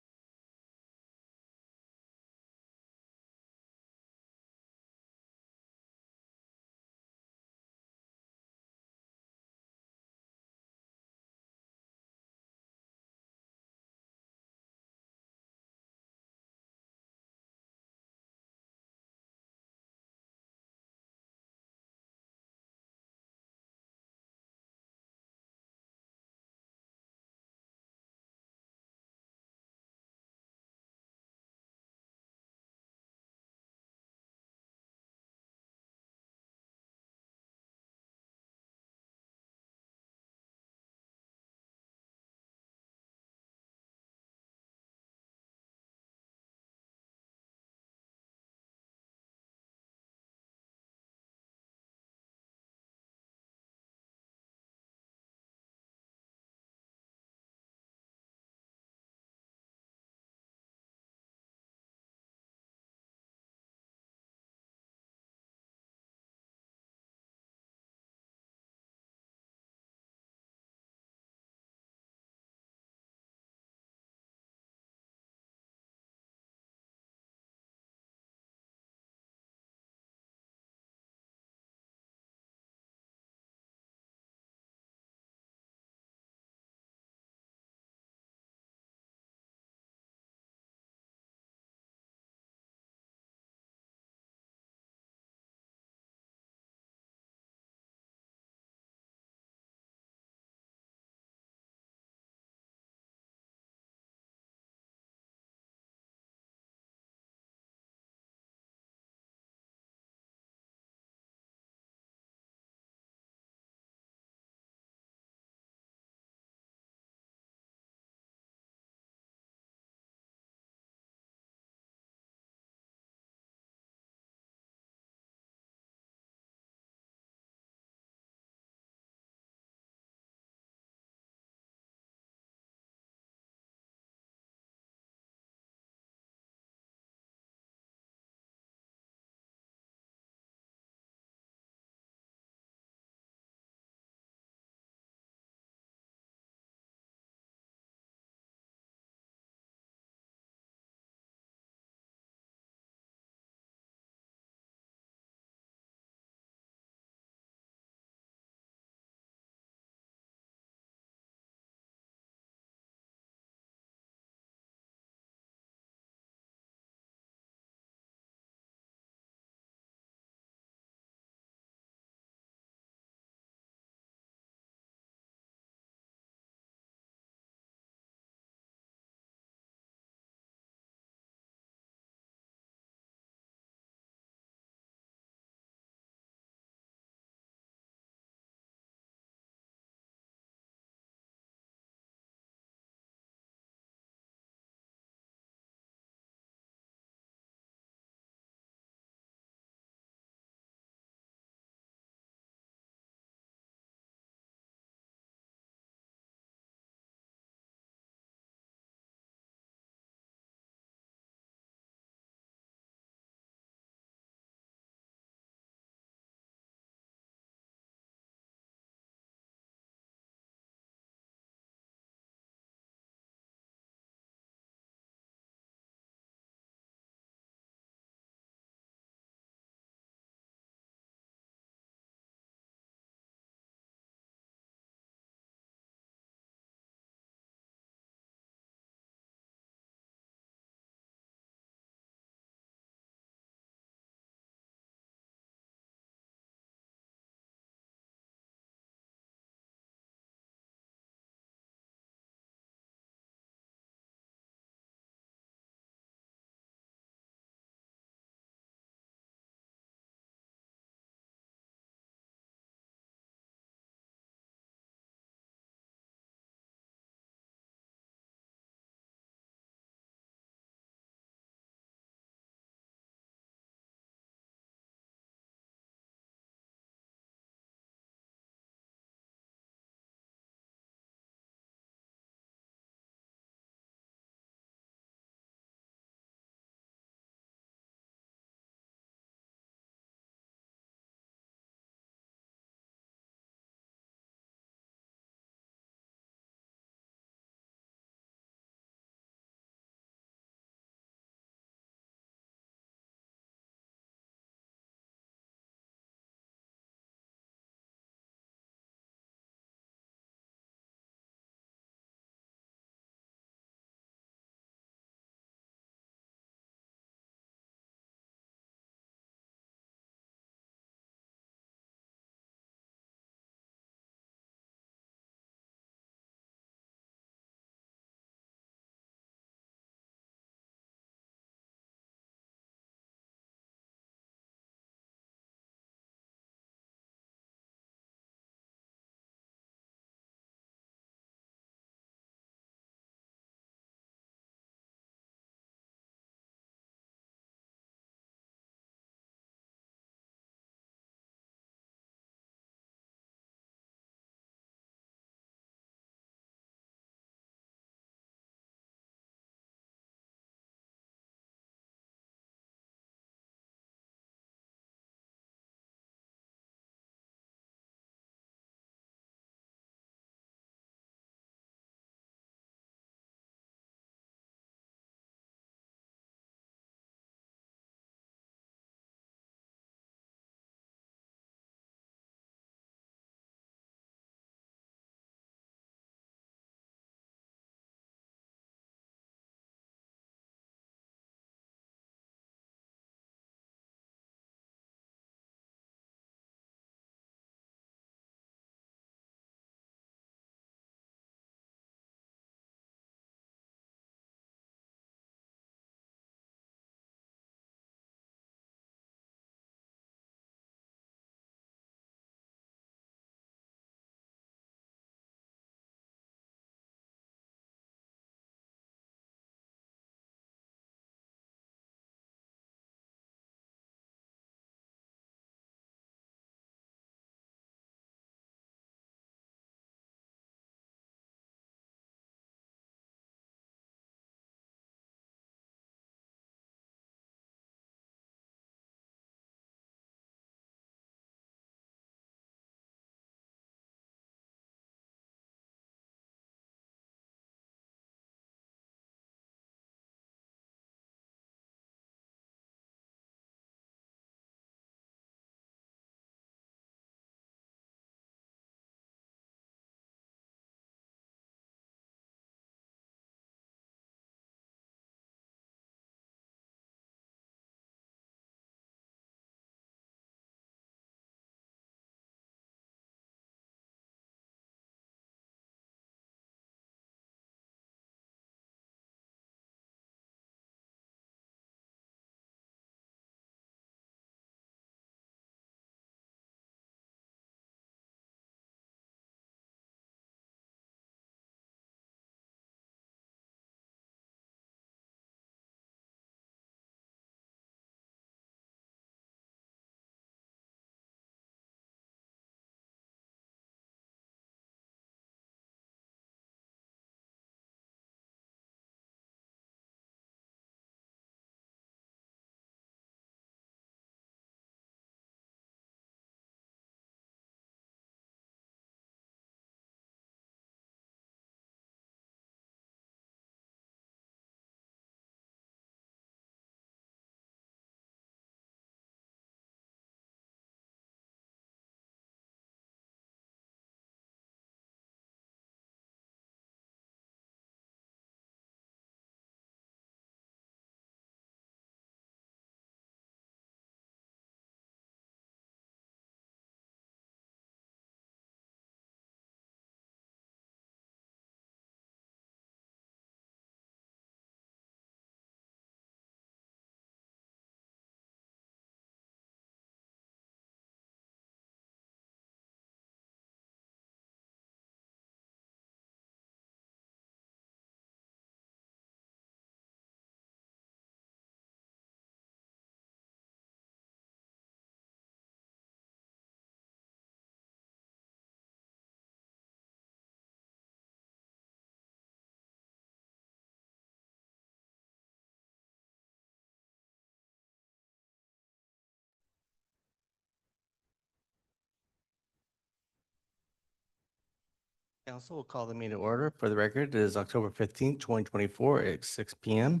Council will call the meeting to order. For the record, it is October 15th, 2024 at 6 PM.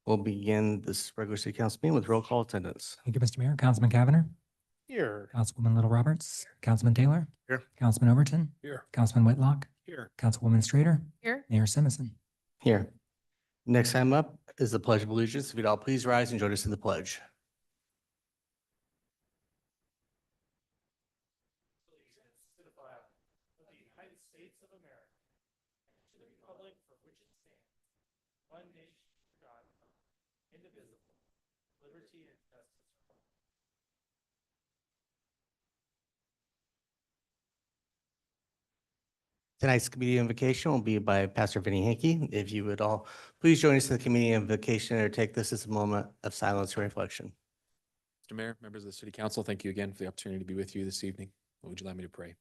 We'll begin this regular city council meeting with roll call attendance. Thank you, Mr. Mayor. Councilman Cavanagh, Here. Councilwoman Little Roberts, Councilman Taylor. Here. Councilman Overton, Here. Councilman Whitlock, Here. Councilwoman Strader, Here. Mayor Simison. Here. Next time up is the Pledge of Allegiance. If you'd all please rise and join us in the pledge. To the flag of the United States of America, and to the republic for which it stands, one nation, under God, indivisible, liberty and justice for all. Tonight's committee invocation will be by Pastor Vinnie Hankey. If you would all please join us in the committee invocation or take this as a moment of silence and reflection. Mr. Mayor, members of the City Council, thank you again for the opportunity to be with you this evening. Would you allow me to pray?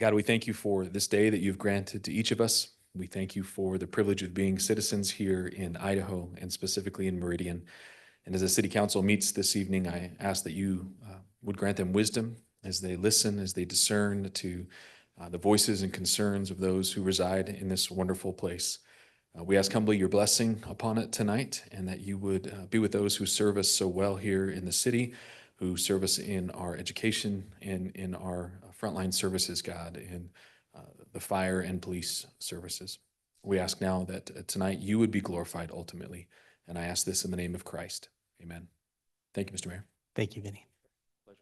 God, we thank you for this day that you've granted to each of us. We thank you for the privilege of being citizens here in Idaho and specifically in Meridian. And as the City Council meets this evening, I ask that you would grant them wisdom as they listen, as they discern to the voices and concerns of those who reside in this wonderful place. We ask humbly your blessing upon it tonight, and that you would be with those who serve us so well here in the city, who serve us in our education and in our frontline services, God, in the fire and police services. We ask now that tonight you would be glorified ultimately, and I ask this in the name of Christ. Amen. Thank you, Mr. Mayor. Thank you, Vinnie. Pleasure.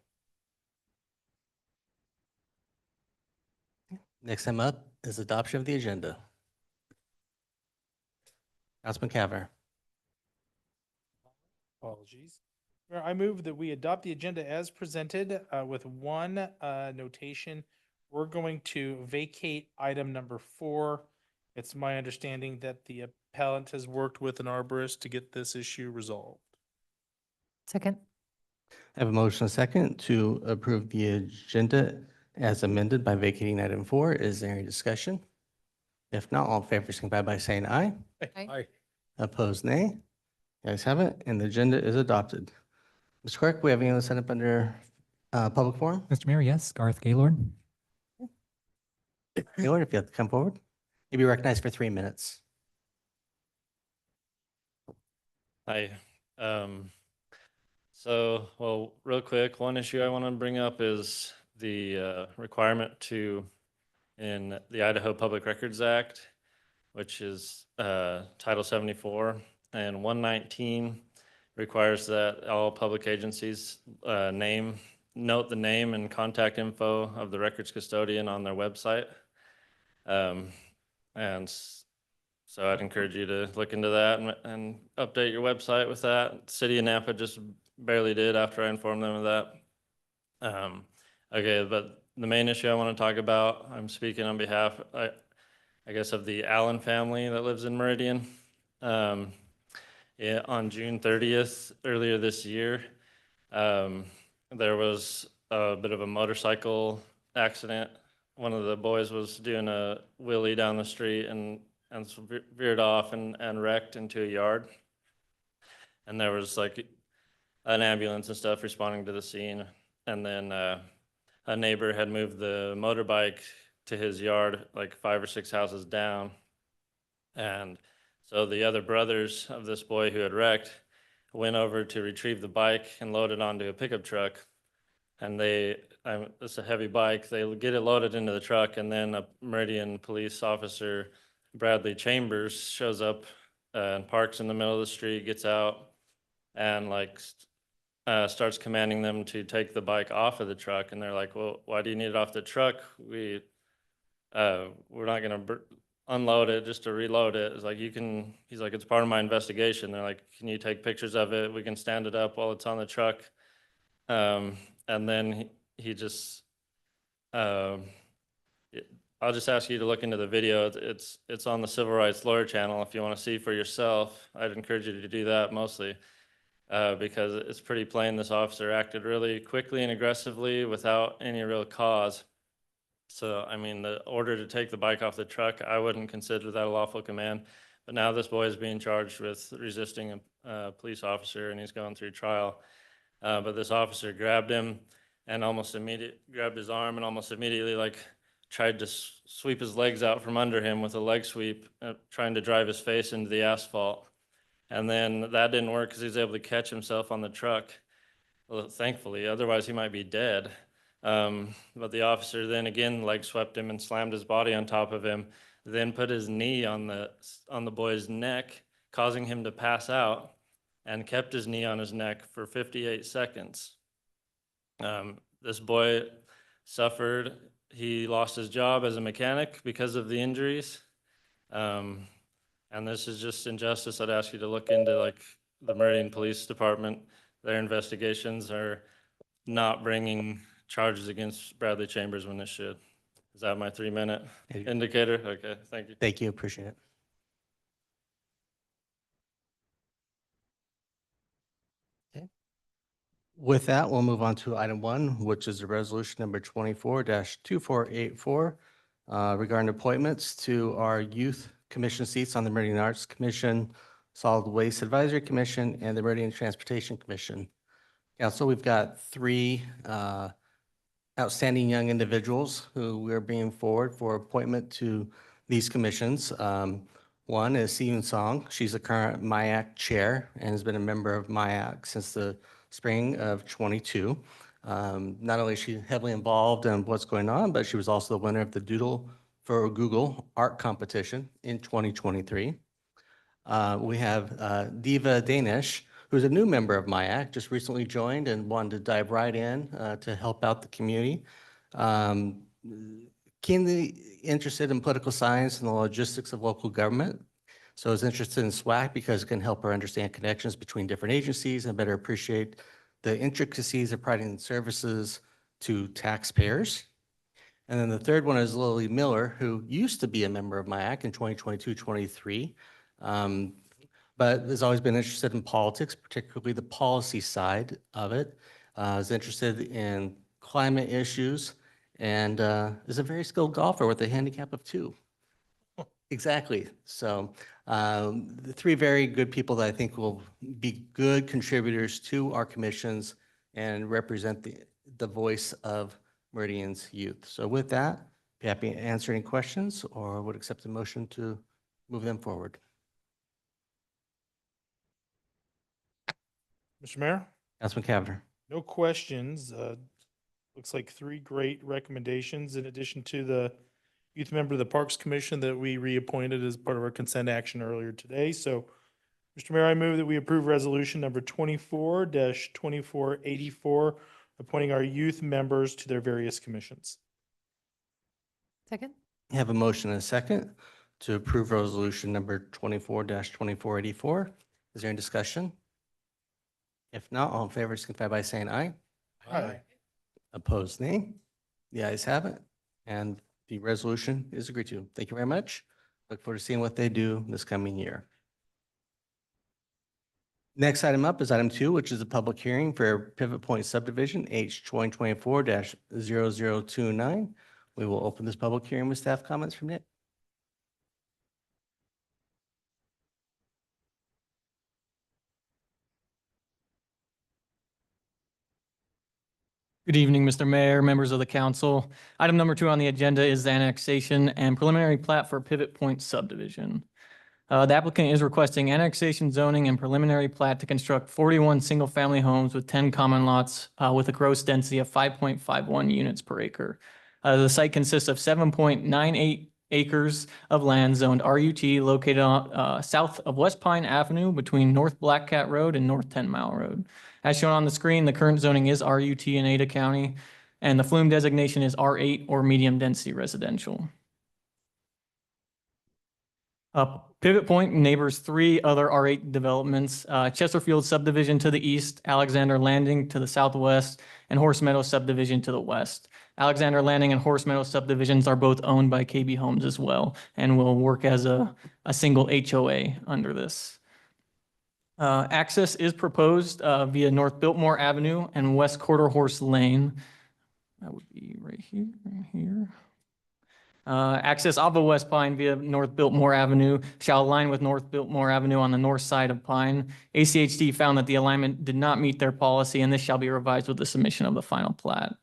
Next time up is adoption of the agenda. Councilman Cavanagh. Apologies. Mayor, I move that we adopt the agenda as presented with one notation. We're going to vacate item number 4. It's my understanding that the appellant has worked with an arborist to get this issue resolved. Second. I have a motion and a second to approve the agenda as amended by vacating item 4. Is there any discussion? If not, all in favor, signify by saying aye. Aye. Opposed, nay. The ayes have it, and the agenda is adopted. Mr. Clerk, we have anyone set up under public forum? Mr. Mayor, yes, Garth Gaylord. Taylor, if you have to come forward, you'll be recognized for 3 minutes. Hi. Well, real quick, one issue I want to bring up is the requirement in the Idaho Public Records Act, which is Title 74, and 119 requires that all public agencies note the name and contact info of the records custodian on their website. So I'd encourage you to look into that and update your website with that. City of Napa just barely did after I informed them of that. Okay, but the main issue I want to talk about, I'm speaking on behalf, I guess, of the Allen family that lives in Meridian. On June 30th, earlier this year, there was a bit of a motorcycle accident. One of the boys was doing a wheelie down the street and veered off and wrecked into a yard. And there was like an ambulance and stuff responding to the scene. And then a neighbor had moved the motorbike to his yard like 5 or 6 houses down. And so the other brothers of this boy who had wrecked went over to retrieve the bike and load it onto a pickup truck. And it's a heavy bike. They get it loaded into the truck, and then a Meridian police officer, Bradley Chambers, shows up and parks in the middle of the street, gets out, and starts commanding them to take the bike off of the truck. And they're like, "Well, why do you need it off the truck? We're not gonna unload it just to reload it." It's like, he's like, "It's part of my investigation." They're like, "Can you take pictures of it? We can stand it up while it's on the truck." And then he just, I'll just ask you to look into the video. It's on the Civil Rights Lawyer channel if you want to see for yourself. I'd encourage you to do that mostly because it's pretty plain this officer acted really quickly and aggressively without any real cause. So, I mean, the order to take the bike off the truck, I wouldn't consider that a lawful command. But now this boy is being charged with resisting a police officer, and he's going through trial. But this officer grabbed him and grabbed his arm and almost immediately tried to sweep his legs out from under him with a leg sweep, trying to drive his face into the asphalt. And then that didn't work because he was able to catch himself on the truck. Well, thankfully, otherwise he might be dead. But the officer then again leg swept him and slammed his body on top of him, then put his knee on the boy's neck, causing him to pass out, and kept his knee on his neck for 58 seconds. This boy suffered, he lost his job as a mechanic because of the injuries. And this is just injustice. I'd ask you to look into like the Meridian Police Department. Their investigations are not bringing charges against Bradley Chambers when it should. Is that my 3-minute indicator? Okay, thank you. Thank you, appreciate it. Okay. With that, we'll move on to item 1, which is a resolution number 24-2484 regarding appointments to our youth commission seats on the Meridian Arts Commission, Solid Waste Advisory Commission, and the Meridian Transportation Commission. Council, we've got 3 outstanding young individuals who we're bringing forward for appointment to these commissions. One is Si-Yoon Song. She's the current MIAC chair and has been a member of MIAC since the spring of 22. Not only is she heavily involved in what's going on, but she was also the winner of the Doodle for Google art competition in 2023. We have Diva Danish, who's a new member of MIAC, just recently joined and wanted to dive right in to help out the community. Keenly interested in political science and the logistics of local government. So is interested in SWAC because it can help her understand connections between different agencies and better appreciate the intricacies of providing services to taxpayers. And then the third one is Lily Miller, who used to be a member of MIAC in 2022-23, but has always been interested in politics, particularly the policy side of it. Is interested in climate issues and is a very skilled golfer with a handicap of 2. Exactly. So the 3 very good people that I think will be good contributors to our commissions and represent the voice of Meridian's youth. So with that, be happy to answer any questions or would accept the motion to move them forward. Mr. Mayor, Councilman Cavanagh. no questions. Looks like 3 great recommendations in addition to the youth member of the Parks Commission that we reappointed as part of our consent action earlier today. So, Mr. Mayor, I move that we approve resolution number 24-2484, appointing our youth members to their various commissions. Second. I have a motion and a second to approve resolution number 24-2484. Is there any discussion? If not, all in favor signify by saying aye. Aye. Opposed, nay. The ayes have it, and the resolution is agreed to. Thank you very much. Look forward to seeing what they do this coming year. Next item up is item 2, which is a public hearing for Pivot Point subdivision H 2024-0029. We will open this public hearing with staff comments from Nick. Good evening, Mr. Mayor, members of the council. Item number 2 on the agenda is the annexation and preliminary plat for Pivot Point subdivision. The applicant is requesting annexation zoning and preliminary plat to construct 41 single-family homes with 10 common lots with a gross density of 5.51 units per acre. The site consists of 7.98 acres of land zoned RUT located on, south of West Pine Avenue between North Black Cat Road and North 10 Mile Road. As shown on the screen, the current zoning is RUT in Ada County, and the flume designation is R8 or medium density residential. Pivot Point neighbors 3 other R8 developments, Chesterfield subdivision to the east, Alexander Landing to the southwest, and Horse Meadow subdivision to the west. Alexander Landing and Horse Meadow subdivisions are both owned by KB Homes as well, and will work as a single HOA under this. Access is proposed via North Biltmore Avenue and West Quarter Horse Lane. That would be right here, right here. Access off of West Pine via North Biltmore Avenue shall align with North Biltmore Avenue on the north side of Pine. ACHD found that the alignment did not meet their policy, and this shall be revised with the submission of the final plat.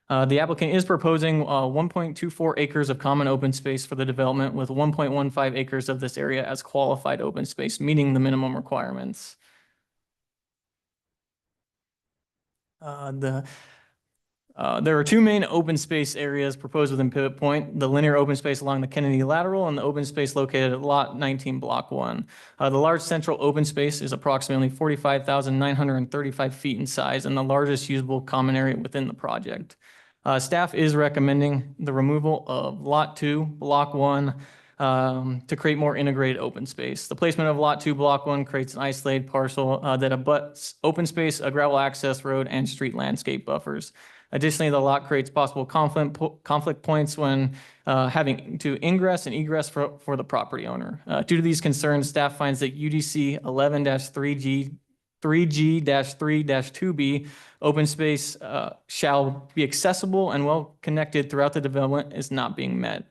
The applicant is proposing 1.24 acres of common open space for the development, with 1.15 acres of this area as qualified open space, meeting the minimum requirements. There are two main open space areas proposed within Pivot Point: the linear open space along the Kennedy Lateral and the open space located at Lot 19, Block 1. The large central open space is approximately 45,935 feet in size and the largest usable common area within the project. Staff is recommending the removal of Lot 2, Block 1, to create more integrated open space. The placement of Lot 2, Block 1 creates an isolated parcel that abuts open space, a gravel access road, and street landscape buffers. Additionally, the lot creates possible conflict points when having to ingress and egress for the property owner. Due to these concerns, staff finds that UDC 3G-3-2B open space shall be accessible and well connected throughout the development is not being met.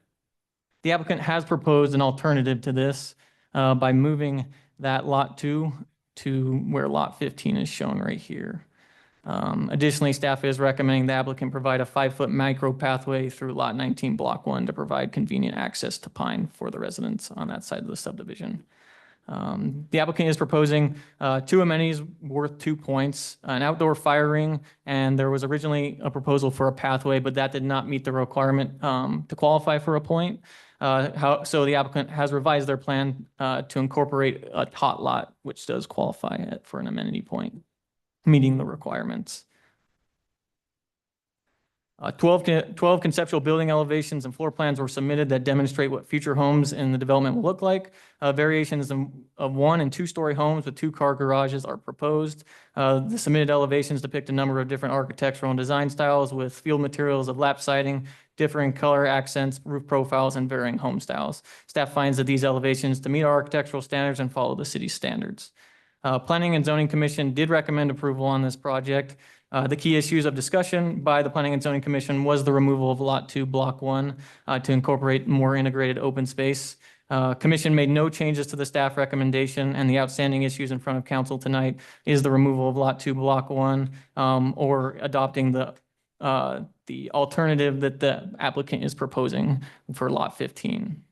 The applicant has proposed an alternative to this by moving that Lot 2 to where Lot 15 is shown right here. Additionally, staff is recommending the applicant provide a 5-foot micro pathway through Lot 19, Block 1 to provide convenient access to Pine for the residents on that side of the subdivision. The applicant is proposing 2 amenities worth 2 points: an outdoor fire ring, and there was originally a proposal for a pathway, but that did not meet the requirement to qualify for a point. So the applicant has revised their plan to incorporate a tot lot, which does qualify for an amenity point, meeting the requirements. 12 conceptual building elevations and floor plans were submitted that demonstrate what future homes in the development will look like. Variations of 1- and 2-story homes with 2-car garages are proposed. The submitted elevations depict a number of different architectural and design styles with field materials of lap siding, differing color accents, roof profiles, and varying home styles. Staff finds that these elevations to meet our architectural standards and follow the city's standards. Planning and Zoning Commission did recommend approval on this project. The key issues of discussion by the Planning and Zoning Commission was the removal of Lot 2, Block 1 to incorporate more integrated open space. Commission made no changes to the staff recommendation, and the outstanding issues in front of council tonight is the removal of Lot 2, Block 1, or adopting the alternative that the applicant is proposing for Lot 15.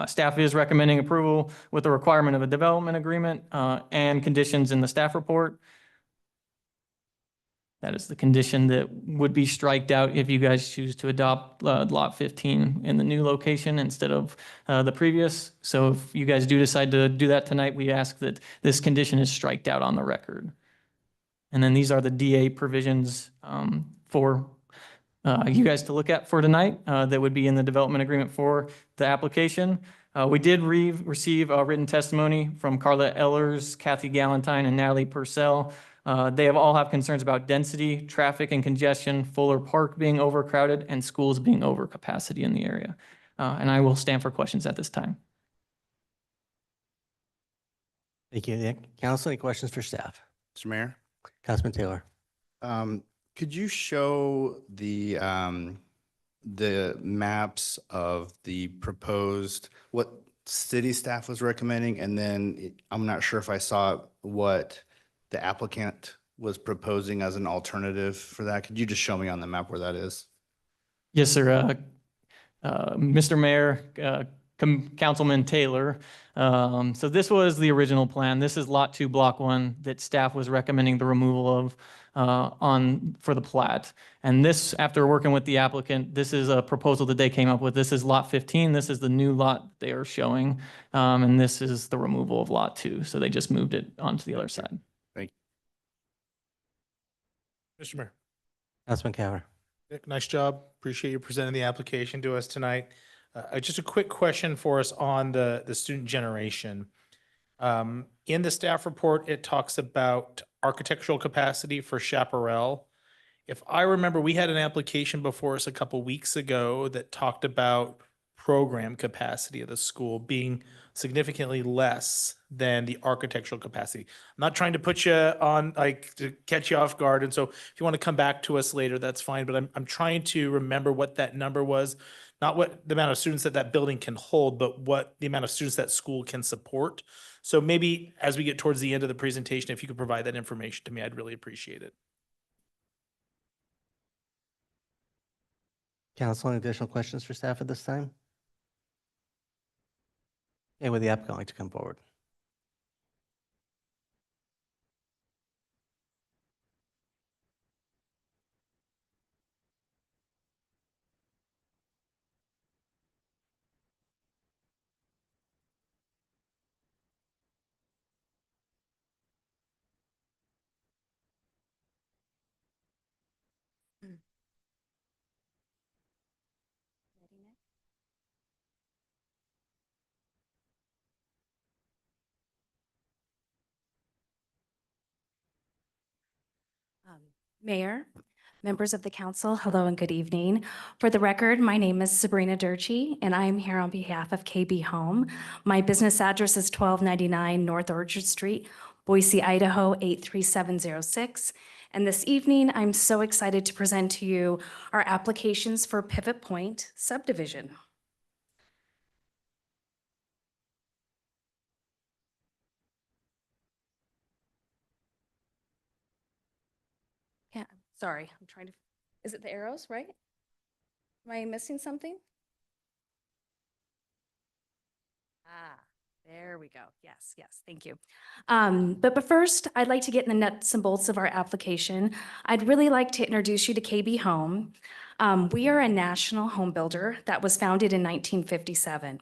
Staff is recommending approval with the requirement of a development agreement and conditions in the staff report. That is the condition that would be striked out if you guys choose to adopt Lot 15 in the new location instead of the previous. So if you guys do decide to do that tonight, we ask that this condition is striked out on the record. And then these are the DA provisions for you guys to look at for tonight that would be in the development agreement for the application. We did receive a written testimony from Carla Ellers, Kathy Galantine, and Natalie Purcell. They all have concerns about density, traffic and congestion, Fuller Park being overcrowded, and schools being over capacity in the area. And I will stand for questions at this time. Thank you, Nick. Council, any questions for staff? Mr. Mayor, Councilman Taylor. could you show the maps of the proposed, what city staff was recommending? And then I'm not sure if I saw what the applicant was proposing as an alternative for that. Could you just show me on the map where that is? Yes, sir. Mr. Mayor, Councilman Taylor. So this was the original plan. This is Lot 2, Block 1 that staff was recommending the removal of for the plat. And this, after working with the applicant, this is a proposal that they came up with. This is Lot 15. This is the new lot they are showing. And this is the removal of Lot 2. So they just moved it onto the other side. Mr. Mayor. Councilman Cower. Nick, nice job. Appreciate you presenting the application to us tonight. Just a quick question for us on the student generation. In the staff report, it talks about architectural capacity for Chaparral. If I remember, we had an application before us a couple weeks ago that talked about program capacity of the school being significantly less than the architectural capacity. I'm not trying to put you on, like, to catch you off guard. And so if you want to come back to us later, that's fine. But I'm trying to remember what that number was, not what the amount of students that building can hold, but what the amount of students that school can support. So maybe as we get towards the end of the presentation, if you could provide that information to me, I'd really appreciate it. Council, any additional questions for staff at this time? Okay, would the applicant like to come forward? Mayor, members of the council, hello and good evening. For the record, my name is Sabrina Durkee, and I am here on behalf of KB Home. My business address is 1299 North Orchard Street, Boise, Idaho 83706. And this evening, I'm so excited to present to you our applications for Pivot Point subdivision. Yeah, sorry, I'm trying to, is it the arrows, right? Am I missing something? Ah, there we go. Yes, yes, thank you. But first, I'd like to get in the nuts and bolts of our application. I'd really like to introduce you to KB Home. We are a national home builder that was founded in 1957.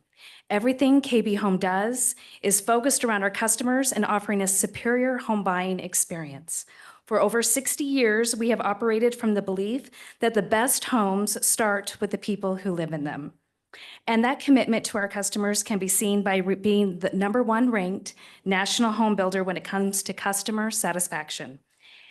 Everything KB Home does is focused around our customers and offering a superior home buying experience. For over 60 years, we have operated from the belief that the best homes start with the people who live in them. And that commitment to our customers can be seen by being the #1 ranked national home builder when it comes to customer satisfaction.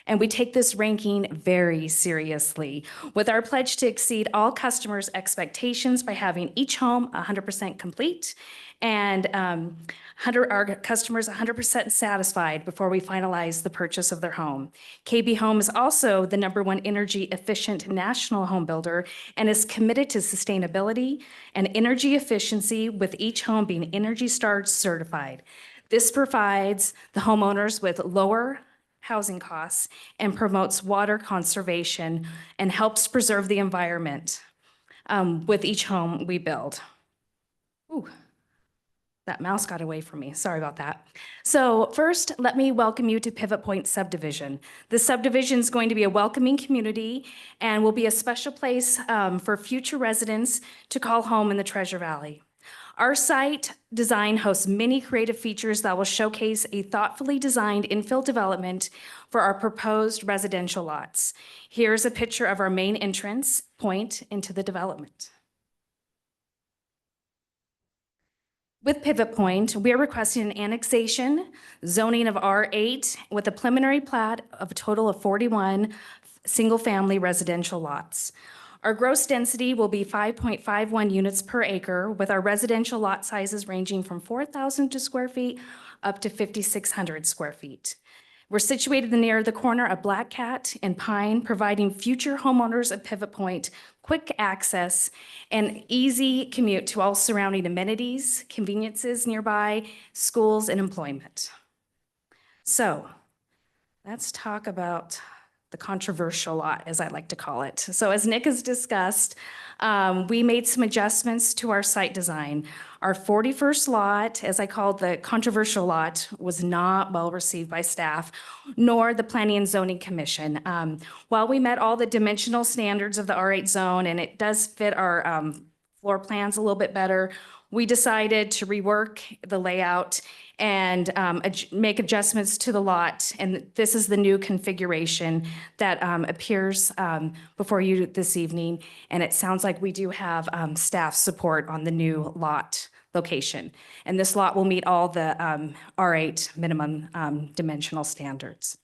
And we take this ranking very seriously, with our pledge to exceed all customers' expectations by having each home 100% complete and our customers 100% satisfied before we finalize the purchase of their home. KB Home is also the #1 energy efficient national home builder and is committed to sustainability and energy efficiency, with each home being Energy Star certified. This provides the homeowners with lower housing costs and promotes water conservation and helps preserve the environment with each home we build. Ooh, that mouse got away from me. Sorry about that. So first, let me welcome you to Pivot Point Subdivision. This subdivision is going to be a welcoming community and will be a special place for future residents to call home in the Treasure Valley. Our site design hosts many creative features that will showcase a thoughtfully designed infill development for our proposed residential lots. Here's a picture of our main entrance point into the development. With Pivot Point, we are requesting an annexation zoning of R8 with a preliminary plat of a total of 41 single-family residential lots. Our gross density will be 5.51 units per acre, with our residential lot sizes ranging from 4,000 square feet up to 5,600 square feet. We're situated near the corner of Black Cat and Pine, providing future homeowners of Pivot Point quick access and easy commute to all surrounding amenities, conveniences nearby, schools, and employment. So let's talk about the controversial lot, as I like to call it. So as Nick has discussed, we made some adjustments to our site design. Our 41st lot, as I called the controversial lot, was not well received by staff, nor the Planning and Zoning Commission. While we met all the dimensional standards of the R8 zone, and it does fit our floor plans a little bit better, we decided to rework the layout and make adjustments to the lot. And this is the new configuration that appears before you this evening. And it sounds like we do have staff support on the new lot location. And this lot will meet all the R8 minimum dimensional standards.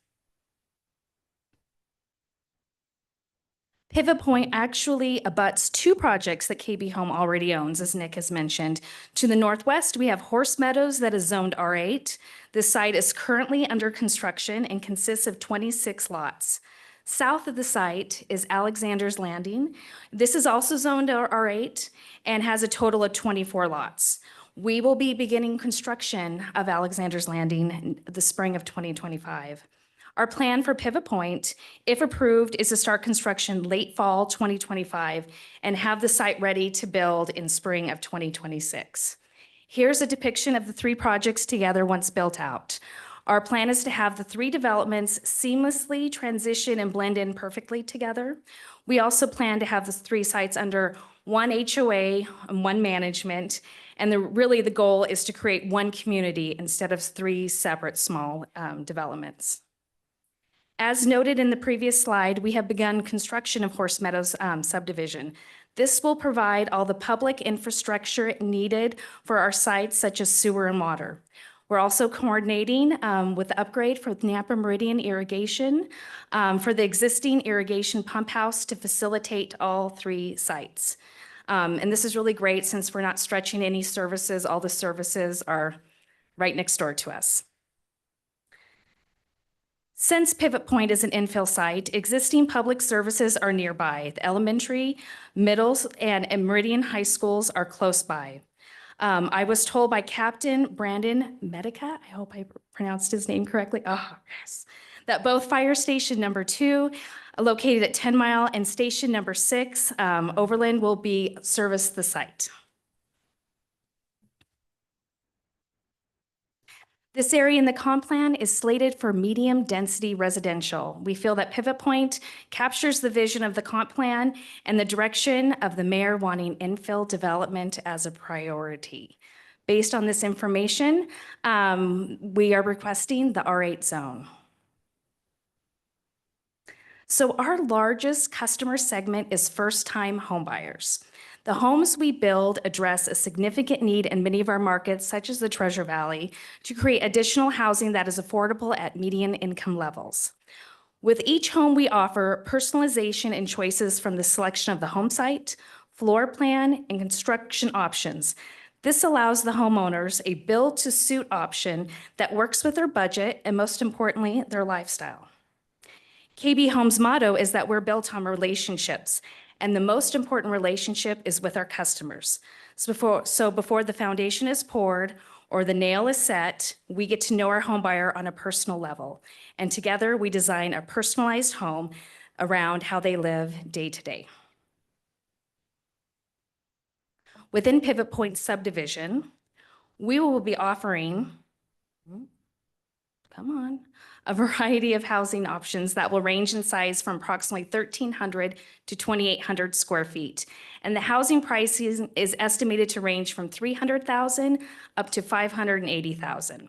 Pivot Point actually abuts 2 projects that KB Home already owns, as Nick has mentioned. To the northwest, we have Horse Meadows that is zoned R8. This site is currently under construction and consists of 26 lots. South of the site is Alexander's Landing. This is also zoned R8 and has a total of 24 lots. We will be beginning construction of Alexander's Landing in the spring of 2025. Our plan for Pivot Point, if approved, is to start construction late fall 2025 and have the site ready to build in spring of 2026. Here's a depiction of the three projects together once built out. Our plan is to have the three developments seamlessly transition and blend in perfectly together. We also plan to have the three sites under one HOA and one management. And really the goal is to create one community instead of three separate small developments. As noted in the previous slide, we have begun construction of Horse Meadows subdivision. This will provide all the public infrastructure needed for our sites such as sewer and water. We're also coordinating with the upgrade for Nampa Meridian irrigation for the existing irrigation pump house to facilitate all three sites. And this is really great since we're not stretching any services. All the services are right next door to us. Since Pivot Point is an infill site, existing public services are nearby. The elementary, middles, and Meridian high schools are close by. I was told by Captain Brandon Medica, I hope I pronounced his name correctly, yes, that both Fire Station number 2, located at 10 Mile, and Station number 6, Overland, will be service the site. This area in the comp plan is slated for medium density residential. We feel that Pivot Point captures the vision of the comp plan and the direction of the mayor wanting infill development as a priority. Based on this information, we are requesting the R8 zone. So our largest customer segment is first-time homebuyers. The homes we build address a significant need in many of our markets, such as the Treasure Valley, to create additional housing that is affordable at median income levels. With each home, we offer personalization and choices from the selection of the home site, floor plan, and construction options. This allows the homeowners a build-to-suit option that works with their budget and, most importantly, their lifestyle. KB Home's motto is that we're built on relationships, and the most important relationship is with our customers. So before the foundation is poured or the nail is set, we get to know our home buyer on a personal level. And together we design a personalized home around how they live day to day. Within Pivot Point subdivision, we will be offering, a variety of housing options that will range in size from approximately 1,300 to 2,800 square feet. And the housing price is estimated to range from $300,000 up to $580,000.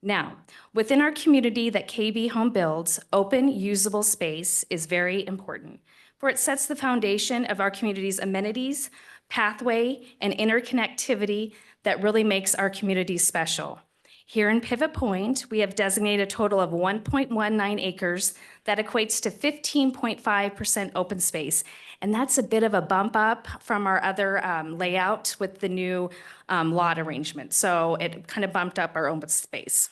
Now, within our community that KB Home builds, open, usable space is very important, for it sets the foundation of our community's amenities, pathway, and interconnectivity that really makes our community special. Here in Pivot Point, we have designated a total of 1.19 acres that equates to 15.5% open space. And that's a bit of a bump up from our other layout with the new lot arrangement. So it kind of bumped up our open space.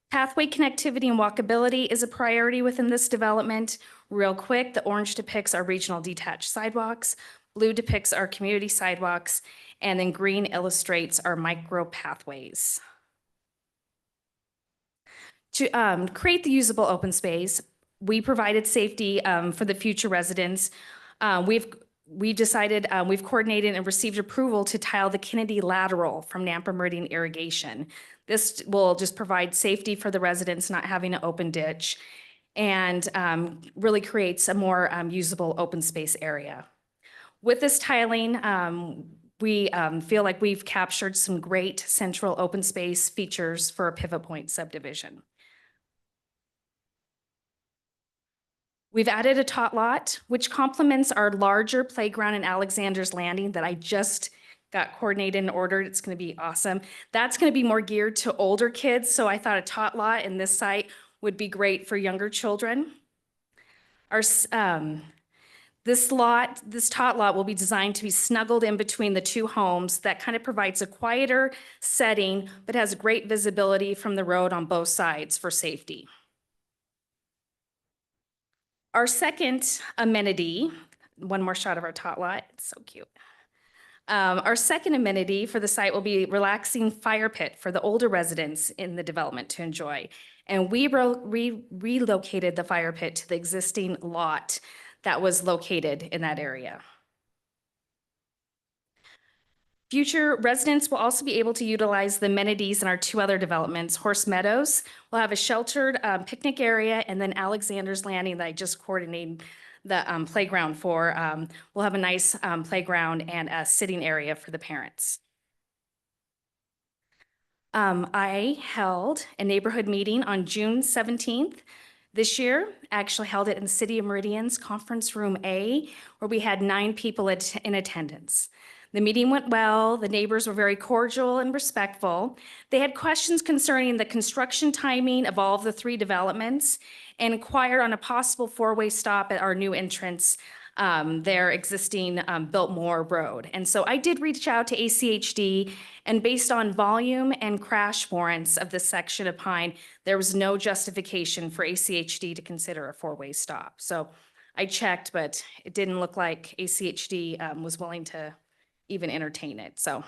Pathway connectivity and walkability is a priority within this development. Real quick, the orange depicts our regional detached sidewalks, blue depicts our community sidewalks, and then green illustrates our micro pathways. To create the usable open space, we provided safety for the future residents. We've coordinated and received approval to tile the Kennedy lateral from Nampa Meridian irrigation. This will just provide safety for the residents not having an open ditch and really creates a more usable open space area. With this tiling, we feel like we've captured some great central open space features for a Pivot Point subdivision. We've added a tot lot, which complements our larger playground in Alexander's Landing that I just got coordinated and ordered. It's going to be awesome. That's going to be more geared to older kids, so I thought a tot lot in this site would be great for younger children. This tot lot will be designed to be snuggled in between the two homes. That kind of provides a quieter setting, but has great visibility from the road on both sides for safety. Our second amenity, one more shot of our tot lot, it's so cute. Our second amenity for the site will be relaxing fire pit for the older residents in the development to enjoy. And we relocated the fire pit to the existing lot that was located in that area. Future residents will also be able to utilize the amenities in our two other developments. Horse Meadows will have a sheltered picnic area, and then Alexander's Landing that I just coordinated the playground for. We'll have a nice playground and a sitting area for the parents. I held a neighborhood meeting on June 17th this year. Actually held it in the City of Meridian's Conference Room A, where we had 9 people in attendance. The meeting went well. The neighbors were very cordial and respectful. They had questions concerning the construction timing of all of the 3 developments and inquired on a possible 4-way stop at our new entrance, their existing Biltmore Road. And so I did reach out to ACHD, and based on volume and crash warrants of this section of Pine, there was no justification for ACHD to consider a 4-way stop. So I checked, but it didn't look like ACHD was willing to even entertain it. So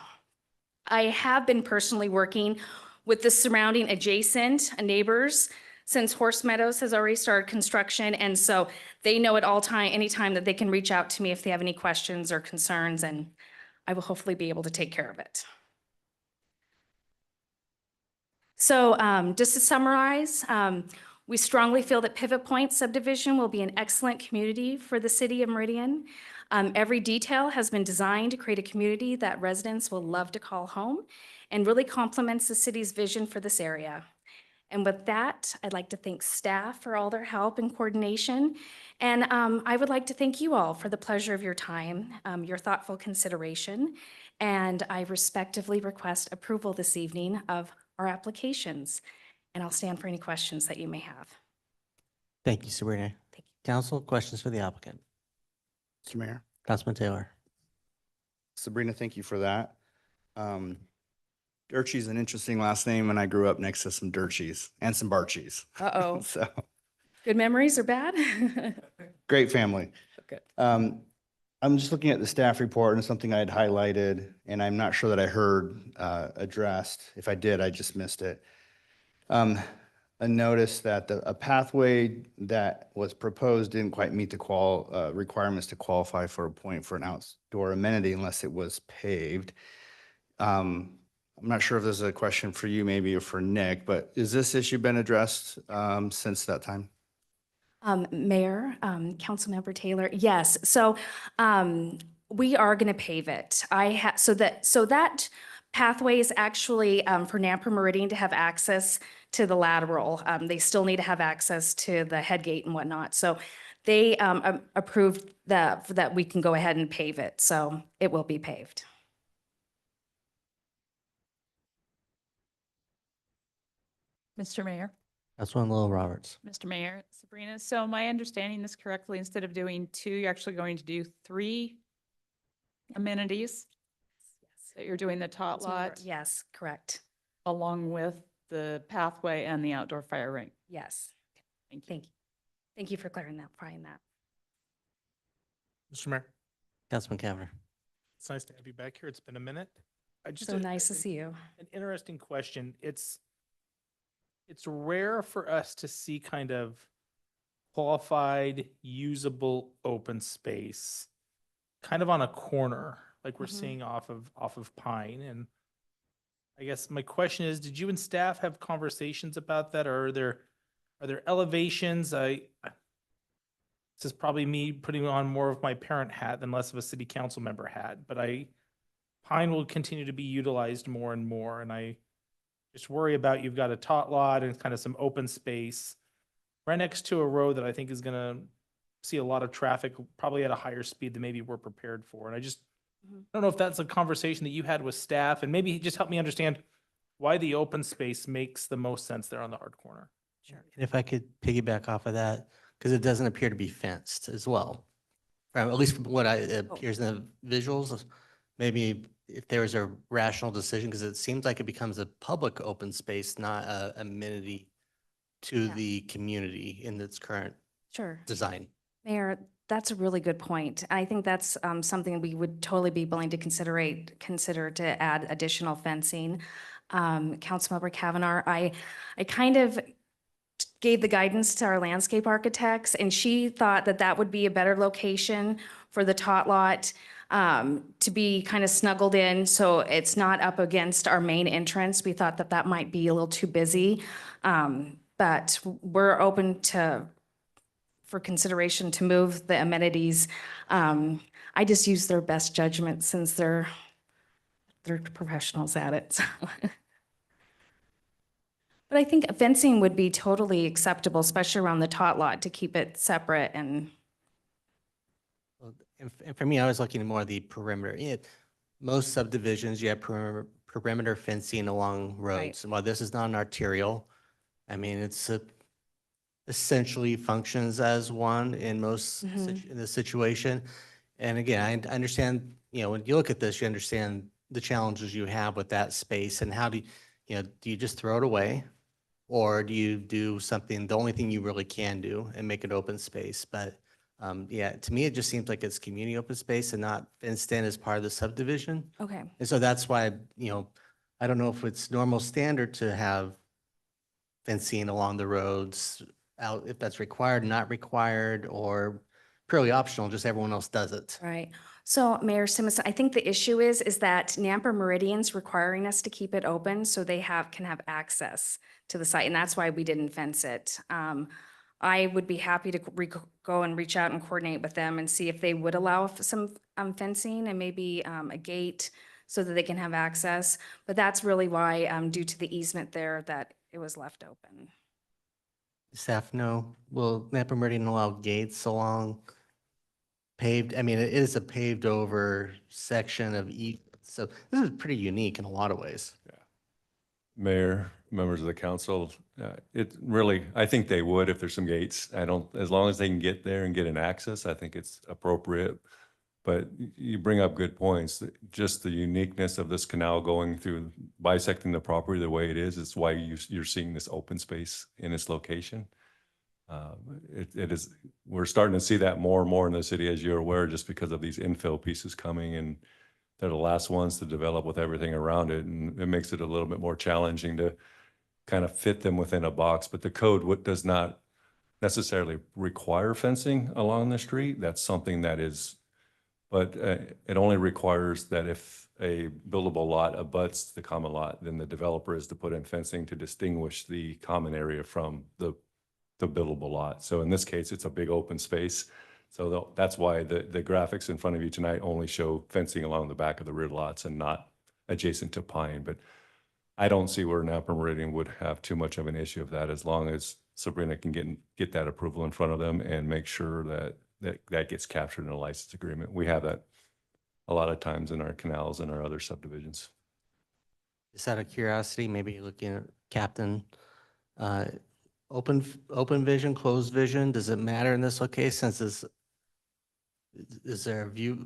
I have been personally working with the surrounding adjacent neighbors since Horse Meadows has already started construction. And so they know at any time that they can reach out to me if they have any questions or concerns, and I will hopefully be able to take care of it. So just to summarize, we strongly feel that Pivot Point subdivision will be an excellent community for the City of Meridian. Every detail has been designed to create a community that residents will love to call home and really complements the city's vision for this area. And with that, I'd like to thank staff for all their help and coordination. And I would like to thank you all for the pleasure of your time, your thoughtful consideration. And I respectively request approval this evening of our applications. And I'll stand for any questions that you may have. Thank you, Sabrina. Thank you. Council, questions for the applicant? Mr. Mayor. Councilman Taylor. Sabrina, thank you for that. Durchee's an interesting last name, and I grew up next to some Durchees and some Barchees. Uh-oh. So, Good memories or bad? great family. Okay. I'm just looking at the staff report and something I had highlighted, and I'm not sure that I heard addressed. If I did, I just missed it. I noticed that a pathway that was proposed didn't quite meet the requirements to qualify for a point for an outdoor amenity unless it was paved. I'm not sure if this is a question for you maybe or for Nick, but has this issue been addressed since that time? Mayor, Councilmember Taylor, yes. So we are going to pave it. So that pathway is actually for Nampa Meridian to have access to the lateral. They still need to have access to the head gate and whatnot. So they approved that we can go ahead and pave it. So it will be paved. Mr. Mayor, Councilman Lowell Roberts. Mr. Mayor, Sabrina, so am I understanding this correctly? Instead of doing 2, you're actually going to do 3 amenities? That you're doing the tot lot Yes, correct. along with the pathway and the outdoor fire rink? Yes. Thank you. Thank you. Thank you for clarifying that. Mr. Mayor, Councilman Cavanagh. it's nice to have you back here. It's been a minute. I just So nice to see you. An interesting question. It's rare for us to see kind of qualified, usable open space kind of on a corner, like we're Mhm. seeing off of Pine. And I guess my question is, did you and staff have conversations about that? Or are there elevations? This is probably me putting on more of my parent hat than less of a city council member hat, but Pine will continue to be utilized more and more, and I just worry about you've got a tot lot and kind of some open space right next to a road that I think is gonna see a lot of traffic, probably at a higher speed than maybe we're prepared for. And I just Mhm. don't know if that's a conversation that you had with staff, and maybe just help me understand why the open space makes the most sense there on the hard corner. Sure. And if I could piggyback off of that, because it doesn't appear to be fenced as well. At least from what it appears in the visuals, maybe if there was a rational decision, because it seems like it becomes a public open space, not a amenity to Yeah. the community in its current Sure. design. Mayor, That's a really good point. I think that's something we would totally be willing to consider to add additional fencing. Councilmember Kavanaugh, I kind of gave the guidance to our landscape architects, and she thought that that would be a better location for the tot lot to be kind of snuggled in, so it's not up against our main entrance. We thought that that might be a little too busy, but we're open for consideration to move the amenities. I just use their best judgment since they're professionals at it. So. But I think fencing would be totally acceptable, especially around the tot lot, to keep it separate and. Well, and for me, I was looking at more of the perimeter. Most subdivisions, you have perimeter fencing along roads. And while this is not an arterial, I mean, it's essentially functions as one in most in this situation. And again, I understand, when you look at this, you understand the challenges you have with that space and how do you just throw it away? Or do you do something, the only thing you really can do and make it open space? But yeah, to me, it just seems like it's community open space and not fenced in as part of the subdivision. Okay. And so that's why, I don't know if it's normal standard to have fencing along the roads out, if that's required, not required, or purely optional, just everyone else does it. Right. So Mayor Simmons, I think the issue is that Nampa Meridian's requiring us to keep it open so they can have access to the site, and that's why we didn't fence it. I would be happy to go and reach out and coordinate with them and see if they would allow some fencing and maybe a gate so that they can have access. But that's really why, due to the easement there, that it was left open. Staff, no, will Nampa Meridian allow gates along paved? I mean, it is a paved over section of each, so this is pretty unique in a lot of ways. Mayor, members of the council, it really, I think they would if there's some gates. As long as they can get there and get an access, I think it's appropriate. But you bring up good points. Just the uniqueness of this canal going through, bisecting the property the way it is, it's why you're seeing this open space in its location. It is, we're starting to see that more and more in the city, as you're aware, just because of these infill pieces coming, and they're the last ones to develop with everything around it. And it makes it a little bit more challenging to kind of fit them within a box. But the code does not necessarily require fencing along the street. That's something that is, but it only requires that if a buildable lot abuts the common lot, then the developer is to put in fencing to distinguish the common area from the buildable lot. So in this case, it's a big open space. So that's why the graphics in front of you tonight only show fencing along the back of the rear lots and not adjacent to Pine. But I don't see where Nampa Meridian would have too much of an issue of that, as long as Sabrina can get that approval in front of them and make sure that gets captured in a license agreement. We have that a lot of times in our canals and our other subdivisions. Just out of curiosity, maybe looking at Captain, open vision, closed vision, does it matter in this case? Since is there a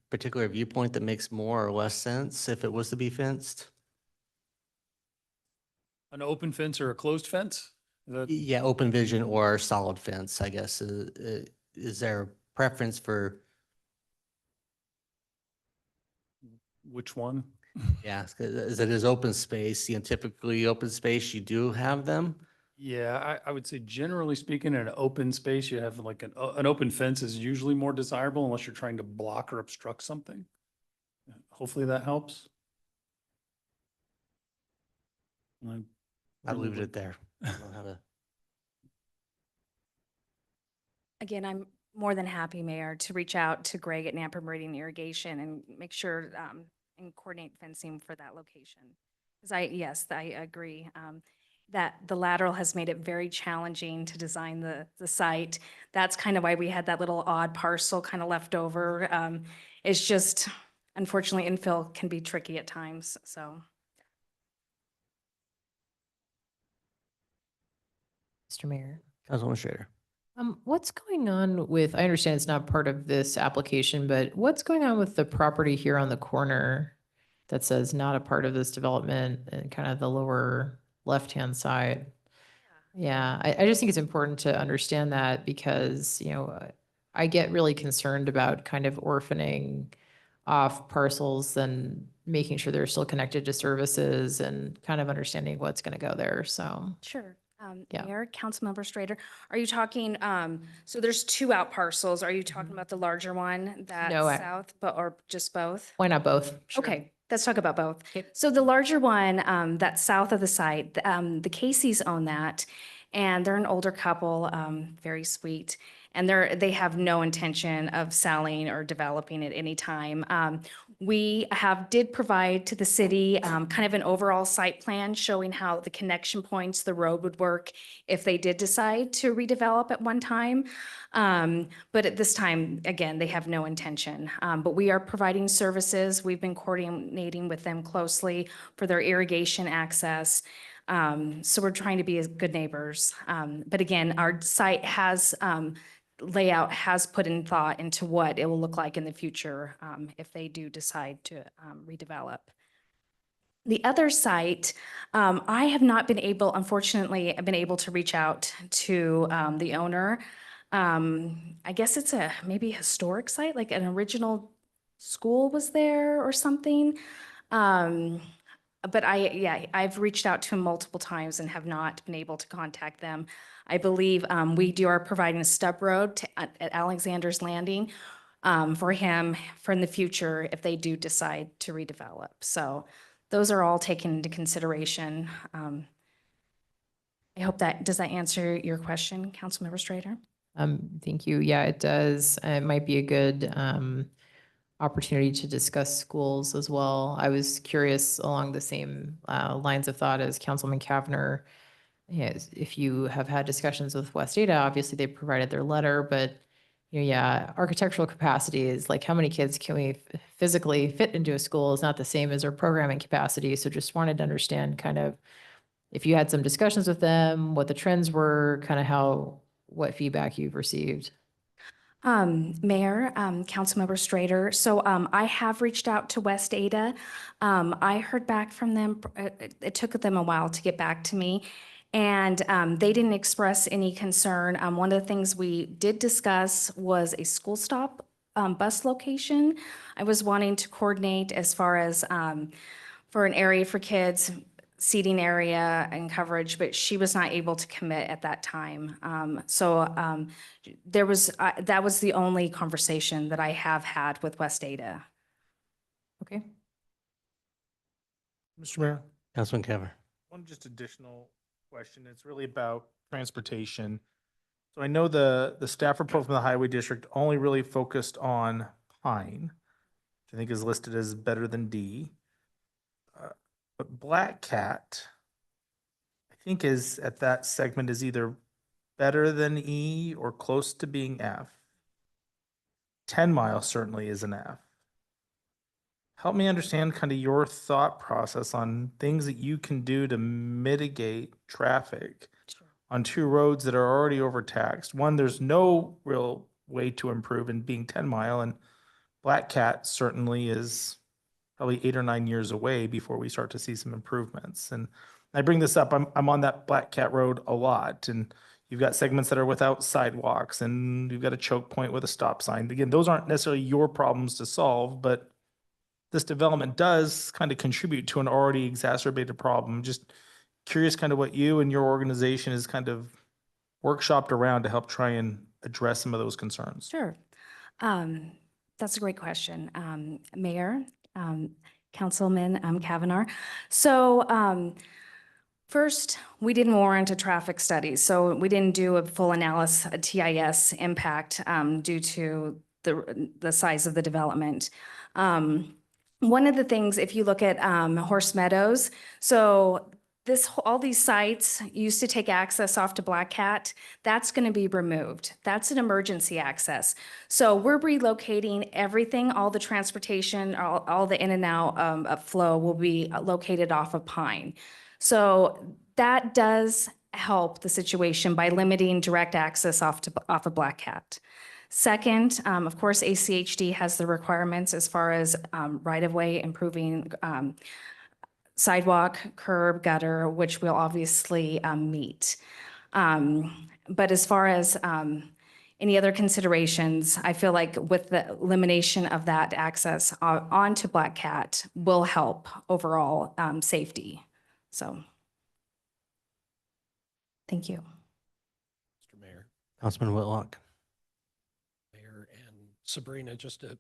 particular viewpoint that makes more or less sense if it was to be fenced? An open fence or a closed fence? Yeah, open vision or solid fence, I guess. Is there a preference for? Which one? Yeah, as it is open space, typically open space, you do have them. Yeah, I would say generally speaking, in an open space, you have like an open fence is usually more desirable unless you're trying to block or obstruct something. Hopefully that helps. I'll leave it there. I don't have a. Again, I'm more than happy, Mayor, to reach out to Greg at Nampa Meridian Irrigation and make sure and coordinate fencing for that location. Because yes, I agree that the lateral has made it very challenging to design the site. That's kind of why we had that little odd parcel kind of left over. It's just, unfortunately, infill can be tricky at times, so. Mr. Mayor. Councilwoman Schrader. What's going on with, I understand it's not part of this application, but what's going on with the property here on the corner that says not a part of this development and kind of the lower left-hand side? Yeah, I just think it's important to understand that because, I get really concerned about kind of orphaning off parcels and making sure they're still connected to services and kind of understanding what's going to go there. So, Sure. Yeah. Mayor, Councilmember Strader, are you talking, so there's two out parcels. Are you talking about the larger one that's No, south, but, or just both? why not both? Sure. Okay, let's talk about both. Okay. So the larger one, that's south of the site, the Caseys own that, and they're an older couple, very sweet. And they have no intention of selling or developing at any time. We did provide to the city, kind of an overall site plan showing how the connection points, the road would work if they did decide to redevelop at one time. But at this time, again, they have no intention. But we are providing services. We've been coordinating with them closely for their irrigation access. So we're trying to be as good neighbors. But again, our site layout has put in thought into what it will look like in the future if they do decide to redevelop. The other site, I have not been able, unfortunately, I've been able to reach out to the owner. I guess it's maybe a historic site, like an original school was there or something. But I've reached out to him multiple times and have not been able to contact them. I believe we are providing a stub road at Alexander's Landing for him for in the future if they do decide to redevelop. So those are all taken into consideration. I hope does that answer your question, Councilmember Strader? Thank you. Yeah, it does. It might be a good opportunity to discuss schools as well. I was curious along the same lines of thought as Councilman Kavner. Yes, if you have had discussions with West Ada, obviously they provided their letter, but yeah, architectural capacity is like how many kids can we physically fit into a school is not the same as our programming capacity. So just wanted to understand kind of if you had some discussions with them, what the trends were, kind of what feedback you've received. Mayor, Councilmember Strader. So I have reached out to West Ada. I heard back from them. It took them a while to get back to me. And they didn't express any concern. One of the things we did discuss was a school stop bus location. I was wanting to coordinate as far as for an area for kids, seating area and coverage, but she was not able to commit at that time. That was the only conversation that I have had with West Ada. Okay. Mr. Mayor, Councilman Caver. one just additional question. It's really about transportation. So I know the staff report from the Highway District only really focused on Pine, which I think is listed as better than D. But Black Cat, I think is at that segment is either better than E or close to being F. 10 Mile certainly is an F. Help me understand kind of your thought process on things that you can do to mitigate traffic on two roads that are already overtaxed. One, there's no real way to improve in being 10 Mile, and Black Cat certainly is probably 8 or 9 years away before we start to see some improvements. And I bring this up, I'm on that Black Cat Road a lot, and you've got segments that are without sidewalks, and you've got a choke point with a stop sign. Again, those aren't necessarily your problems to solve, but this development does kind of contribute to an already exacerbated problem. Just curious kind of what you and your organization is kind of workshopped around to help try and address some of those concerns. Sure. That's a great question. Mayor, Councilman Kavanaugh. So first, we didn't warrant a traffic study. So we didn't do a full analysis, a TIS impact due to the size of the development. One of the things, if you look at Horse Meadows, so all these sites used to take access off to Black Cat. That's going to be removed. That's an emergency access. So we're relocating everything, all the transportation, all the in and out flow will be located off of Pine. So that does help the situation by limiting direct access off of Black Cat. Second, of course, ACHD has the requirements as far as right-of-way, improving sidewalk, curb, gutter, which we'll obviously meet. But as far as any other considerations, I feel like with the elimination of that access onto Black Cat will help overall safety. So, thank you. Mr. Mayor. Councilman Whitlock. Mayor and Sabrina, just a,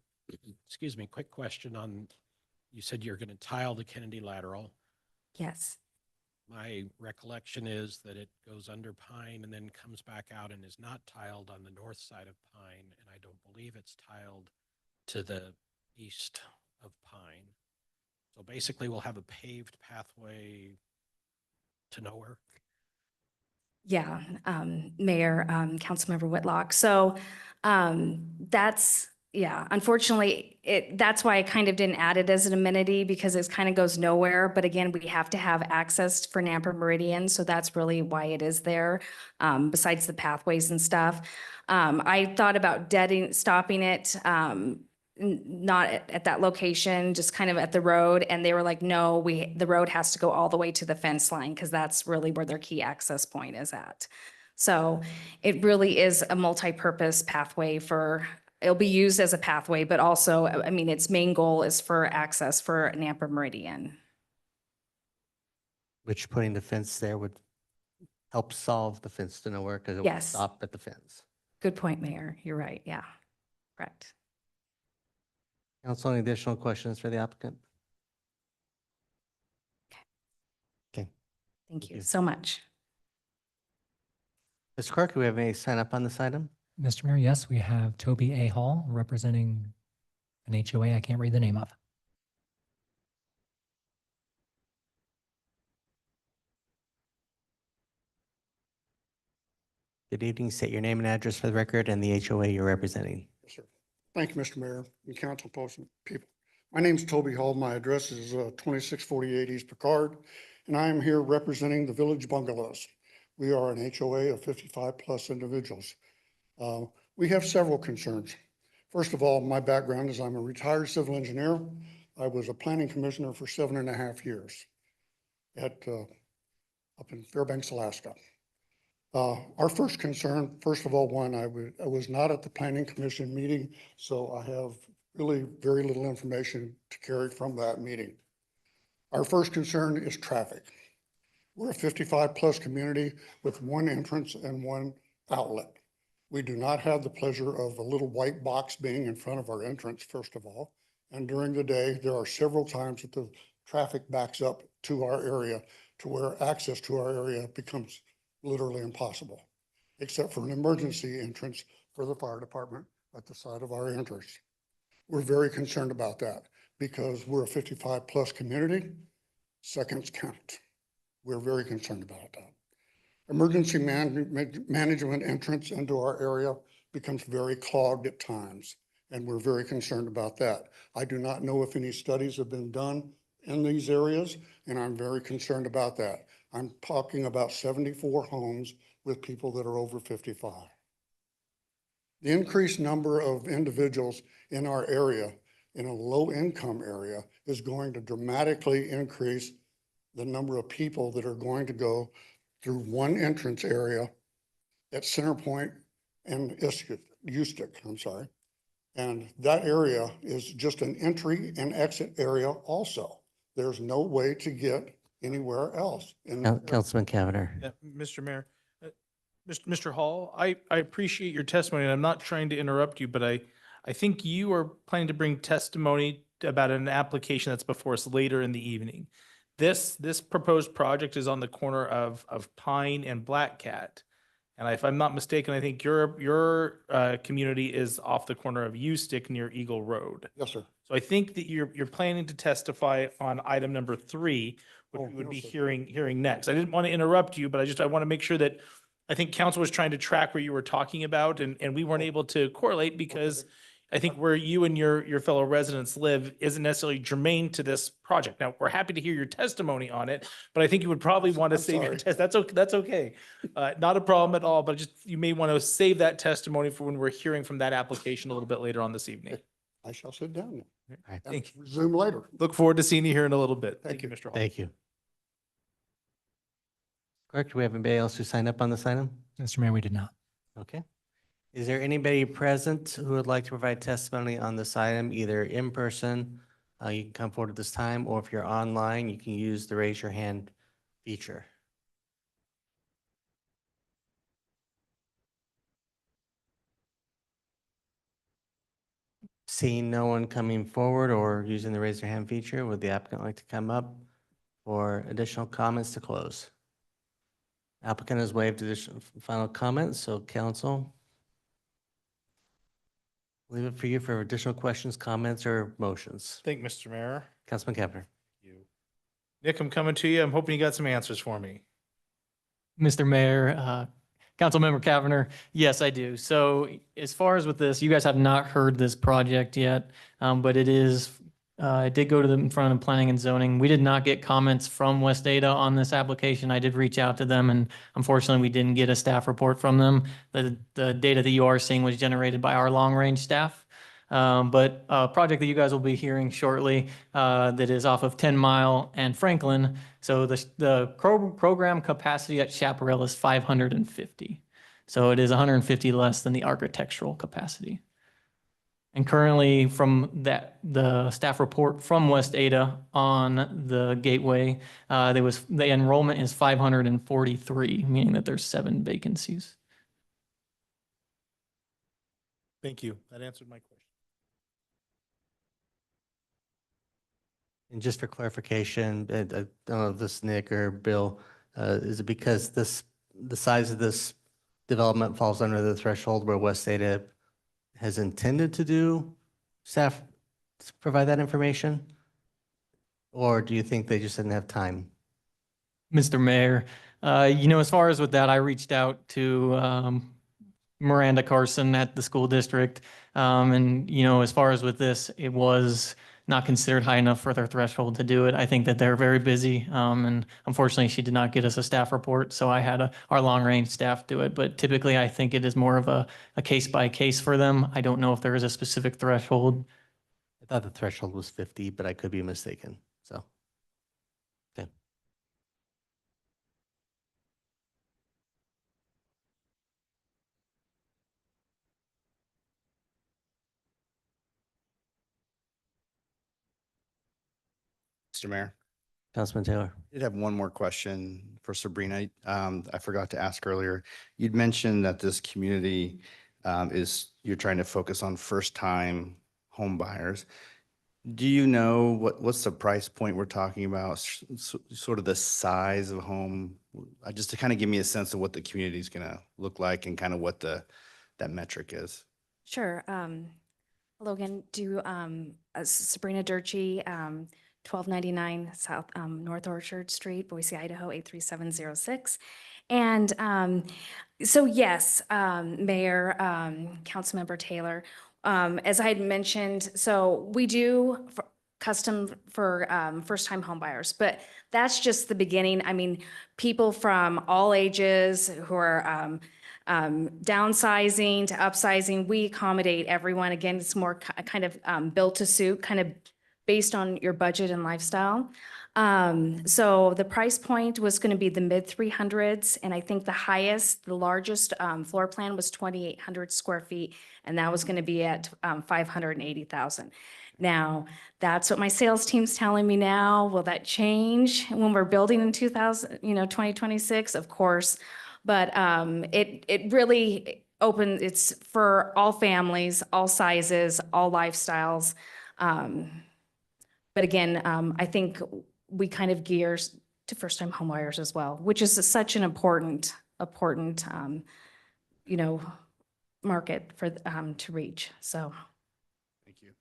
excuse me, quick question on, you said you're going to tile the Kennedy lateral. Yes. My recollection is that it goes under Pine and then comes back out and is not tiled on the north side of Pine. And I don't believe it's tiled to the east of Pine. So basically we'll have a paved pathway to nowhere. Yeah, Mayor, Councilmember Whitlock. So yeah, unfortunately, that's why I kind of didn't add it as an amenity because it kind of goes nowhere. But again, we have to have access for Nampa Meridian. So that's really why it is there, besides the pathways and stuff. I thought about stopping it, not at that location, just kind of at the road. And they were like, no, the road has to go all the way to the fence line because that's really where their key access point is at. So it really is a multi-purpose pathway it'll be used as a pathway, but also, I mean, its main goal is for access for Nampa Meridian. Which putting the fence there would help solve the fence to nowhere because it would Yes. stop at the fence. Good point, Mayor. You're right. Yeah, correct. Council, any additional questions for the applicant? Okay. Thank you you. so much. Mr. Clerk, do we have any sign up on this item? Mr. Mayor, yes, we have Toby A. Hall representing an HOA I can't read the name of. Good evening. State your name and address for the record and the HOA you're representing. Yes, sir. Thank you, Mr. Mayor and council person people. My name is Toby Hall. My address is 2648 East Picard, and I am here representing the Village Bungalows. We are an HOA of 55+ individuals. We have several concerns. First of all, my background is I'm a retired civil engineer. I was a planning commissioner for 7.5 years up in Fairbanks, Alaska. Our first concern, first of all, I was not at the planning commission meeting, so I have really very little information to carry from that meeting. Our first concern is traffic. We're a 55+ community with one entrance and one outlet. We do not have the pleasure of a little white box being in front of our entrance, first of all. And during the day, there are several times that the traffic backs up to our area to where access to our area becomes literally impossible, except for an emergency entrance for the fire department at the side of our entrance. We're very concerned about that because we're a 55+ community. Seconds count. We're very concerned about that. Emergency management entrance into our area becomes very clogged at times, and we're very concerned about that. I do not know if any studies have been done in these areas, and I'm very concerned about that. I'm talking about 74 homes with people that are over 55. The increased number of individuals in our area, in a low-income area, is going to dramatically increase the number of people that are going to go through one entrance area at Centerpoint and Eustic, I'm sorry. And that area is just an entry and exit area also. There's no way to get anywhere else. Councilman Cavanagh. Yeah, Mr. Mayor, Mr. Hall, I appreciate your testimony, and I'm not trying to interrupt you, but I think you are planning to bring testimony about an application that's before us later in the evening. This proposed project is on the corner of Pine and Black Cat. And if I'm not mistaken, I think your community is off the corner of Eustic near Eagle Road. Yes, sir. So I think that you're planning to testify on item number 3, which Oh, we would no, be sir. hearing next. I didn't want to interrupt you, but I want to make sure that I think council was trying to track what you were talking about, and we weren't able to correlate because I think where you and your fellow residents live isn't necessarily germane to this project. Now, we're happy to hear your testimony on it, but I think you would probably want to I'm save your sorry. That's okay. That's okay. Not a problem at all, but you may want to save that testimony for when we're hearing from that application a little bit later on this evening. I shall sit down now. All right. and Thank you. resume later. Look forward to seeing you here in a little bit. Thank you. Mr. Hall. Thank you. Clerk, do we have anybody else who signed up on this item? Mr. Mayor, we did not. Okay. Is there anybody present who would like to provide testimony on this item, either in person, you can come forward at this time, or if you're online, you can use the raise your hand feature. Seeing no one coming forward or using the raise your hand feature, would the applicant like to come up for additional comments to close? Applicant has waived additional final comments, so council, leave it for you for additional questions, comments, or motions. Thank you, Mr. Mayor. Councilman Kepner. You. Nick, I'm coming to you. I'm hoping you got some answers for me. Mr. Mayor, Councilmember Cavanagh, yes, I do. So as far as with this, you guys have not heard this project yet, but it did go to the in front of planning and zoning. We did not get comments from West Ada on this application. I did reach out to them, and unfortunately, we didn't get a staff report from them. The data that you are seeing was generated by our long-range staff. But a project that you guys will be hearing shortly that is off of 10 Mile and Franklin. So the program capacity at Chaparral is 550. So it is 150 less than the architectural capacity. And currently from the staff report from West Ada on the gateway, the enrollment is 543, meaning that there's 7 vacancies. Thank you. That answered my question. And just for clarification, I don't know if this is Nick or Bill, is it because the size of this development falls under the threshold where West Ada has intended to do staff to provide that information? Or do you think they just didn't have time? Mr. Mayor, as far as with that, I reached out to Miranda Carson at the school district. And, as far as with this, it was not considered high enough for their threshold to do it. I think that they're very busy. And unfortunately, she did not get us a staff report. So I had our long range staff do it. But typically, I think it is more of a case by case for them. I don't know if there is a specific threshold. I thought the threshold was 50, but I could be mistaken. So, okay. Mr. Mayor, Councilman Taylor. I did have one more question for Sabrina. I forgot to ask earlier. You'd mentioned that this community you're trying to focus on first-time home buyers. Do you know what's the price point we're talking about? Sort of the size of home, just to kind of give me a sense of what the community is going to look like and kind of what that metric is. Sure. Hello again. Sabrina Durkee, 1299 South North Orchard Street, Boise, Idaho 83706. And so yes, Mayor, Councilmember Taylor, as I had mentioned, so we do custom for first-time home buyers, but that's just the beginning. I mean, people from all ages who are downsizing to upsizing, we accommodate everyone. Again, it's more kind of built to suit, kind of based on your budget and lifestyle. So the price point was going to be the mid 300s, and I think the largest floor plan was 2,800 square feet, and that was going to be at 580,000. Now, that's what my sales team's telling me now. Will that change when we're building in 2026? Of course, but it really it's for all families, all sizes, all lifestyles. But again, I think we kind of gear to first-time homebuyers as well, which is such an important market for to reach. So. Thank you.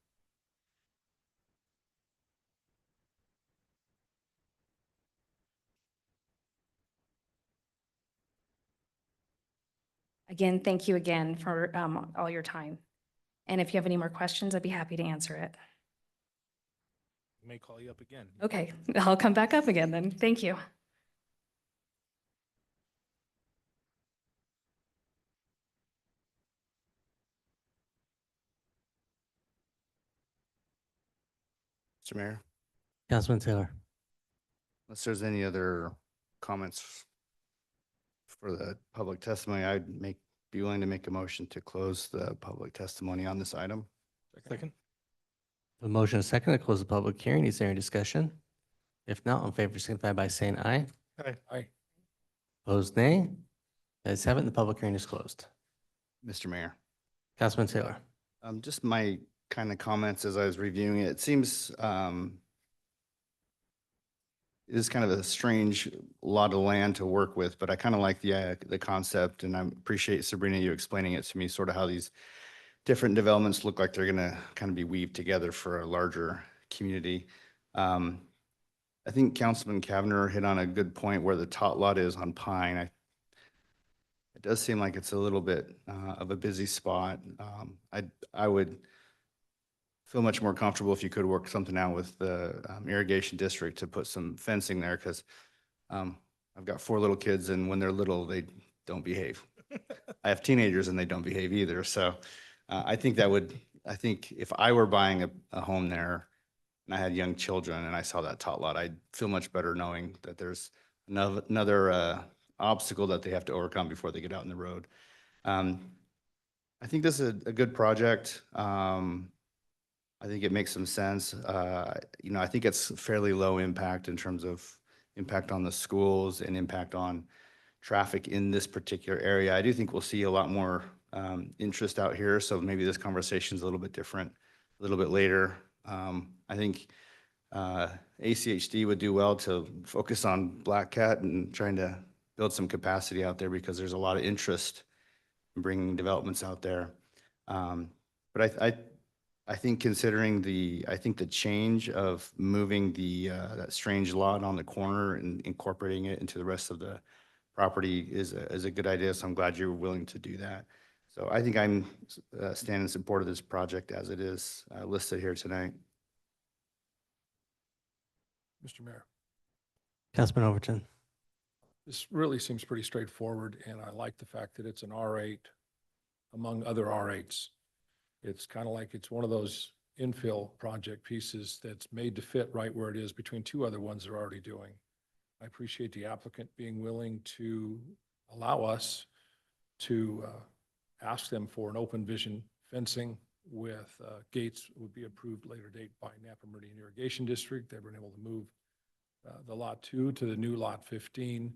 Again, thank you again for all your time. And if you have any more questions, I'd be happy to answer it. I may call you up again. Okay, I'll come back up again then. Thank you. Mr. Mayor, Councilman Taylor. unless there's any other comments for the public testimony, I'd make be willing to make a motion to close the public testimony on this item. Second. A motion and a second to close the public hearing. Is there any discussion? If not, all in favor, signify by saying aye. Aye. Opposed, nay. The ayes have it, and the public hearing is closed. Mr. Mayor. Councilman Taylor. Just my kind of comments as I was reviewing it. It seems it is kind of a strange lot of land to work with, but I kind of like the concept, and I appreciate Sabrina you explaining it to me, sort of how these different developments look like they're going to kind of be weaved together for a larger community. I think Councilman Kavner hit on a good point where the tot lot is on Pine. It does seem like it's a little bit of a busy spot. I would feel much more comfortable if you could work something out with the irrigation district to put some fencing there, because I've got 4 little kids, and when they're little, they don't behave. I have teenagers and they don't behave either. So I think if I were buying a home there and I had young children and I saw that tot lot, I'd feel much better knowing that there's another obstacle that they have to overcome before they get out in the road. I think this is a good project. I think it makes some sense. I think it's fairly low impact in terms of impact on the schools and impact on traffic in this particular area. I do think we'll see a lot more interest out here, so maybe this conversation is a little bit different a little bit later. I think ACHD would do well to focus on Black Cat and trying to build some capacity out there, because there's a lot of interest in bringing developments out there. But I think considering the change of moving that strange lot on the corner and incorporating it into the rest of the property is a good idea. So I'm glad you're willing to do that. So I think I'm standing in support of this project as it is listed here tonight. Mr. Mayor, Councilman Overton. this really seems pretty straightforward, and I like the fact that it's an R8 among other R8s. It's kind of like it's one of those infill project pieces that's made to fit right where it is between 2 other ones they're already doing. I appreciate the applicant being willing to allow us to ask them for an open vision fencing with gates would be approved later date by Napa Meridian Irrigation District. They've been able to move the lot 2 to the new lot 15.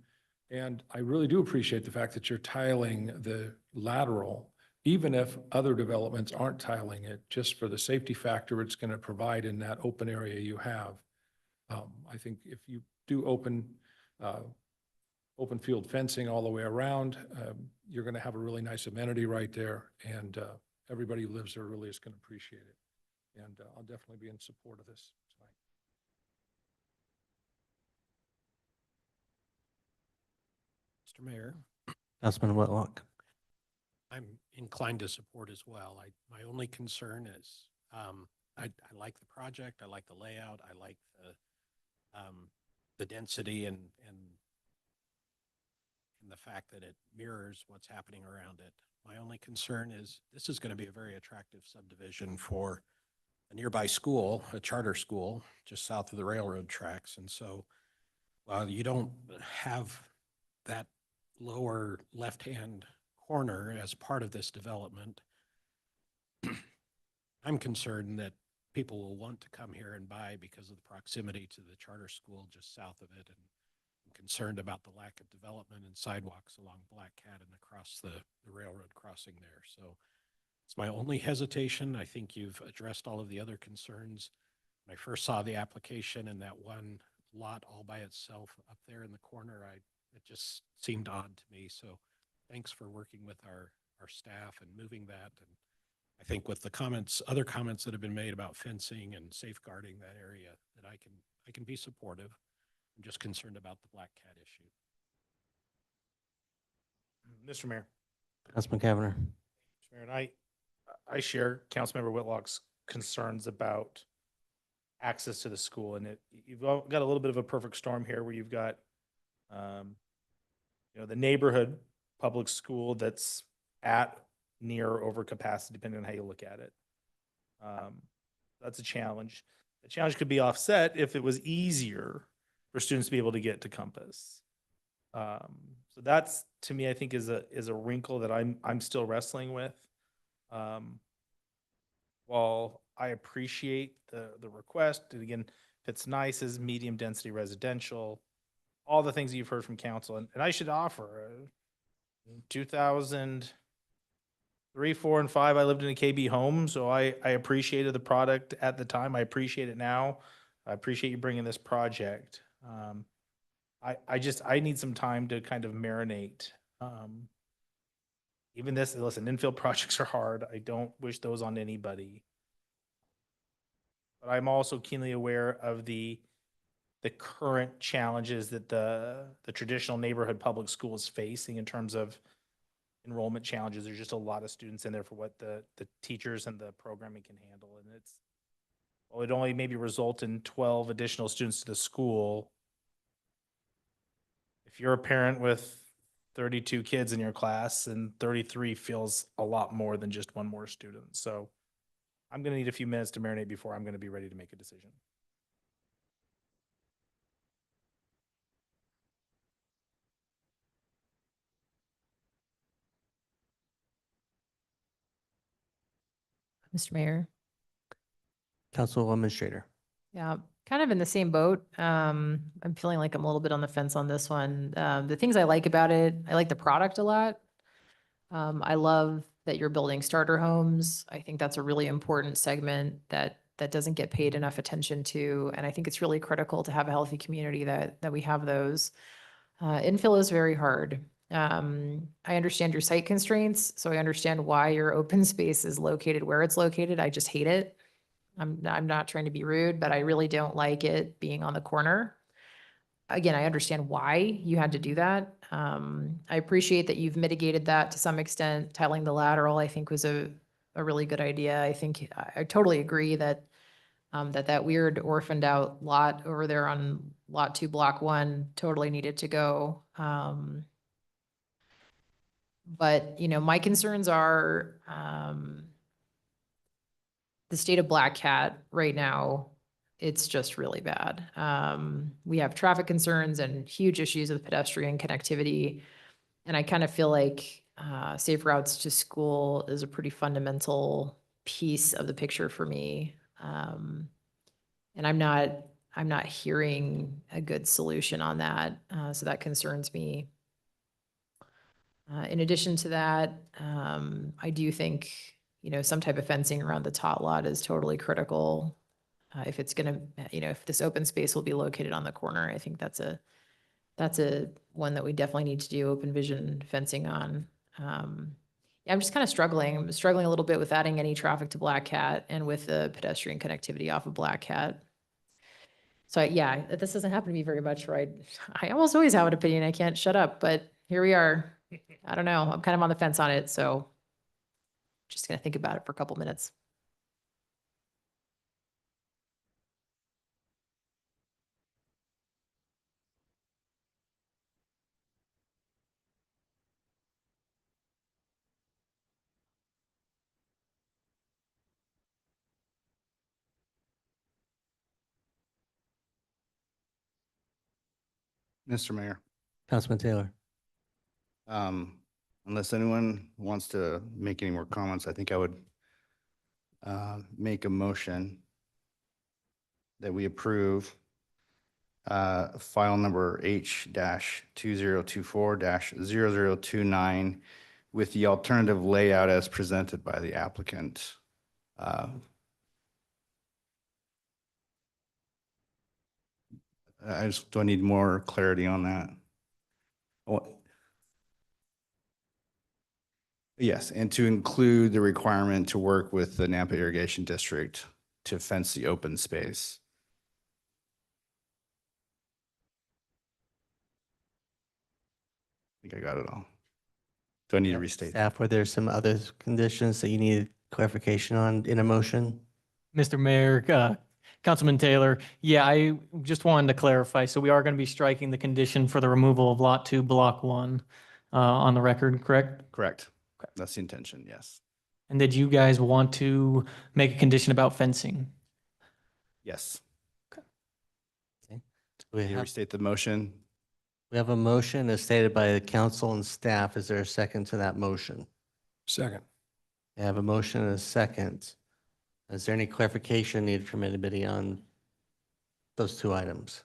And I really do appreciate the fact that you're tiling the lateral, even if other developments aren't tiling it, just for the safety factor it's going to provide in that open area you have. I think if you do open field fencing all the way around, you're going to have a really nice amenity right there, and everybody who lives there really is going to appreciate it. And I'll definitely be in support of this tonight. Mr. Mayor, Councilman Whitlock. I'm inclined to support as well. My only concern is, I like the project, I like the layout, I like the density and the fact that it mirrors what's happening around it. My only concern is this is going to be a very attractive subdivision for a nearby school, a charter school, just south of the railroad tracks. And so while you don't have that lower left-hand corner as part of this development, I'm concerned that people will want to come here and buy because of the proximity to the charter school just south of it. And I'm concerned about the lack of development and sidewalks along Black Cat and across the railroad crossing there. So it's my only hesitation. I think you've addressed all of the other concerns. When I first saw the application and that one lot all by itself up there in the corner, it just seemed odd to me. So thanks for working with our staff and moving that. And I think with the other comments that have been made about fencing and safeguarding that area, that I can be supportive. I'm just concerned about the Black Cat issue. Mr. Mayor. Councilman Kavner. Mr. Mayor, and I share Councilmember Whitlock's concerns about access to the school, and you've got a little bit of a perfect storm here where you've got, the neighborhood public school that's at near over capacity, depending on how you look at it. That's a challenge. The challenge could be offset if it was easier for students to be able to get to Compass. So that's, to me, I think is a wrinkle that I'm still wrestling with. While I appreciate the request, and again, if it's nice as medium density residential, all the things that you've heard from council, and I should offer, 2003, 4, and 5, I lived in a KB home, so I appreciated the product at the time. I appreciate it now. I appreciate you bringing this project. I need some time to kind of marinate. Even this, listen, infill projects are hard. I don't wish those on anybody. But I'm also keenly aware of the current challenges that the traditional neighborhood public school is facing in terms of enrollment challenges. There's just a lot of students in there for what the teachers and the programming can handle. And it only maybe result in 12 additional students to the school. If you're a parent with 32 kids in your class, and 33 feels a lot more than just one more student. So I'm going to need a few minutes to marinate before I'm going to be ready to make a decision. Mr. Mayor. Councilwoman Schrader. Yeah, kind of in the same boat. I'm feeling like I'm a little bit on the fence on this one. The things I like about it, I like the product a lot. I love that you're building starter homes. I think that's a really important segment that doesn't get paid enough attention to. And I think it's really critical to have a healthy community that we have those. Infill is very hard. I understand your site constraints, so I understand why your open space is located where it's located. I just hate it. I'm not trying to be rude, but I really don't like it being on the corner. Again, I understand why you had to do that. I appreciate that you've mitigated that to some extent. Tiling the lateral, I think, was a really good idea. I think I totally agree that that weird orphaned out lot over there on Lot 2, Block 1 totally needed to go. But, my concerns are the state of Black Cat right now. It's just really bad. We have traffic concerns and huge issues with pedestrian connectivity. And I kind of feel like safe routes to school is a pretty fundamental piece of the picture for me. And I'm not hearing a good solution on that. So that concerns me. In addition to that, I do think, some type of fencing around the tot lot is totally critical. If it's gonna, if this open space will be located on the corner, I think that's a one that we definitely need to do open vision fencing on. Yeah, I'm just kind of struggling. I'm struggling a little bit with adding any traffic to Black Cat and with the pedestrian connectivity off of Black Cat. So yeah, this doesn't happen to me very much, right? I almost always have an opinion. I can't shut up, but here we are. I don't know. I'm kind of on the fence on it, so just gonna think about it for a couple minutes. Mr. Mayor, Councilman Taylor. unless anyone wants to make any more comments, I think I would make a motion that we approve file number H-2024-0029 with the alternative layout as presented by the applicant. Do I need more clarity on that? Yes, and to include the requirement to work with the Nampa Irrigation District to fence the open space. I think I got it all. Do I need to restate? Staff, were there some other conditions that you needed clarification on in a motion? Mr. Mayor, Councilman Taylor, yeah, I just wanted to clarify. So we are going to be striking the condition for the removal of Lot 2, Block 1 on the record, correct? Correct. That's the intention, yes. And did you guys want to make a condition about fencing? Yes. Okay. Do we Can you have, restate the motion? We have a motion as stated by the council and staff. Is there a second to that motion? Second. I have a motion and a second. Is there any clarification needed from anybody on those two items?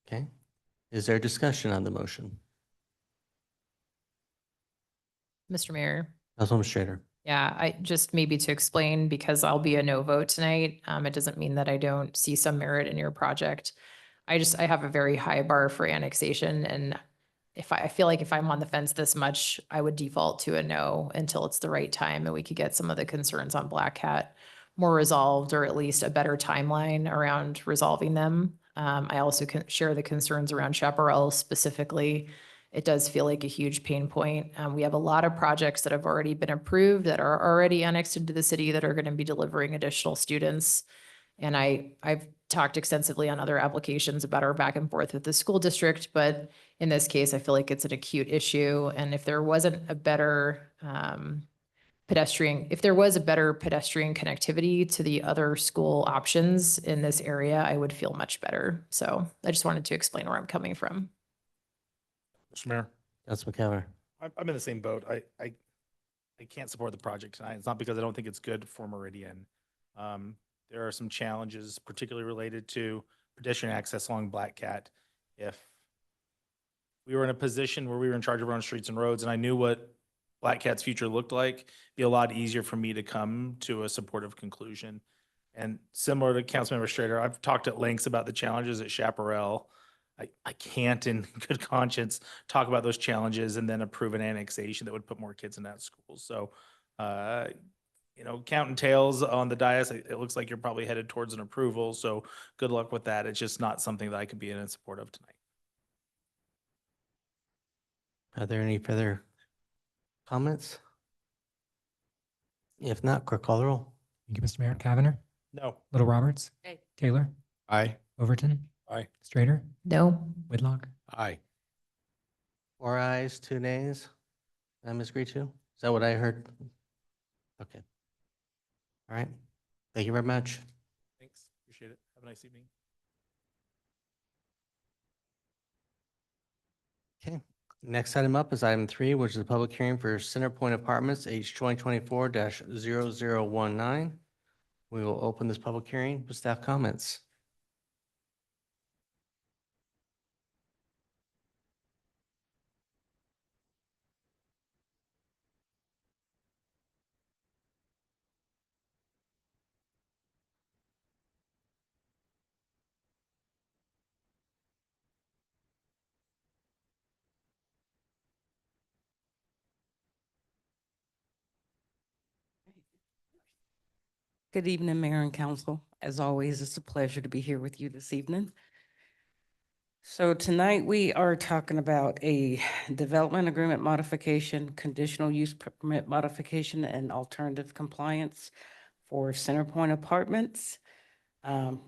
Okay. Is there discussion on the motion? Mr. Mayor. Councilwoman Strader. Yeah, I just maybe to explain, because I'll be a no vote tonight. It doesn't mean that I don't see some merit in your project. I have a very high bar for annexation, and if I feel like if I'm on the fence this much, I would default to a no until it's the right time and we could get some of the concerns on Black Cat more resolved, or at least a better timeline around resolving them. I also can share the concerns around Chaparral specifically. It does feel like a huge pain point. We have a lot of projects that have already been approved that are already annexed into the city that are going to be delivering additional students. And I've talked extensively on other applications about our back and forth with the school district, but in this case, I feel like it's an acute issue. And if there wasn't a better if there was a better pedestrian connectivity to the other school options in this area, I would feel much better. So I just wanted to explain where I'm coming from. Mr. Mayor, Councilman Cavanagh. I'm in the same boat. I can't support the project tonight. It's not because I don't think it's good for Meridian. There are some challenges, particularly related to pedestrian access along Black Cat. If we were in a position where we were in charge of our own streets and roads, and I knew what Black Cat's future looked like, it'd be a lot easier for me to come to a supportive conclusion. And similar to Councilmember Strader, I've talked at lengths about the challenges at Chaparral. I can't in good conscience talk about those challenges and then approve an annexation that would put more kids in that school. So, counting tails on the dais, it looks like you're probably headed towards an approval. So good luck with that. It's just not something that I could be in support of tonight. Are there any further comments? If not, clerk call the roll. Thank you, Mr. Mayor. Cavanagh, No. Little Roberts, Aye. Taylor, Aye. Overton, Aye. Strader, No. Whitlock. Aye. 4 ayes, 2 nays. Ms. Agreed to? Is that what I heard? Okay. All right. Thank you very much. Thanks. Appreciate it. Have a nice evening. Okay. Next item up is item 3, which is a public hearing for Center Point Apartments, H 2024-0019. We will open this public hearing with staff comments. Good evening, Mayor and Council. As always, it's a pleasure to be here with you this evening. So tonight we are talking about a development agreement modification, conditional use permit modification, and alternative compliance for Centerpoint Apartments.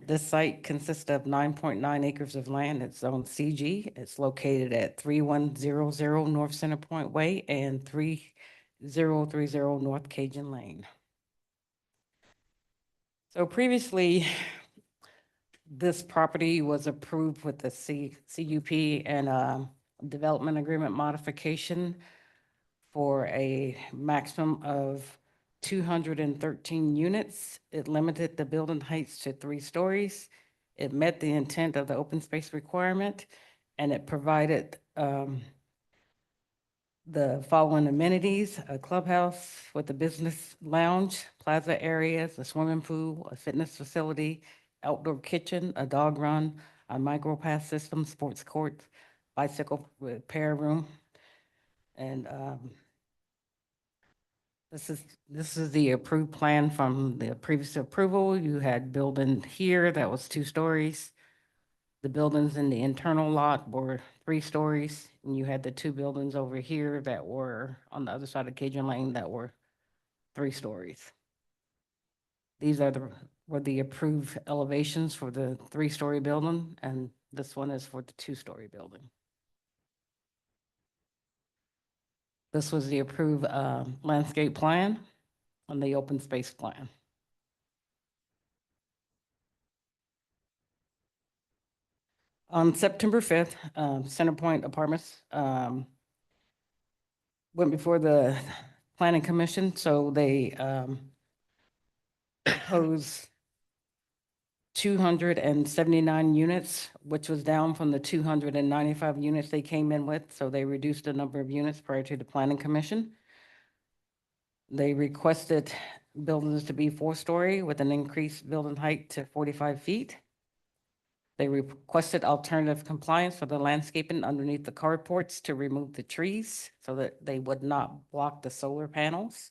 This site consists of 9.9 acres of land. It's zoned CG. It's located at 3100 North Centerpoint Way and 3030 North Cajun Lane. So previously, this property was approved with the CUP and development agreement modification for a maximum of 213 units. It limited the building heights to 3 stories. It met the intent of the open space requirement, and it provided the following amenities: a clubhouse with a business lounge, plaza areas, a swimming pool, a fitness facility, outdoor kitchen, a dog run, a micropass system, sports court, bicycle repair room. And this is the approved plan from the previous approval. You had building here that was 2 stories. The buildings in the internal lot were 3 stories, and you had the 2 buildings over here that were on the other side of Cajun Lane that were 3 stories. These were the approved elevations for the 3-story building, and this one is for the 2-story building. This was the approved landscape plan and the open space plan. On September 5th, Centerpoint Apartments went before the Planning Commission, so they proposed 279 units, which was down from the 295 units they came in with, so they reduced the number of units prior to the Planning Commission. They requested buildings to be 4-story with an increased building height to 45 feet. They requested alternative compliance for the landscaping underneath the carports to remove the trees so that they would not block the solar panels.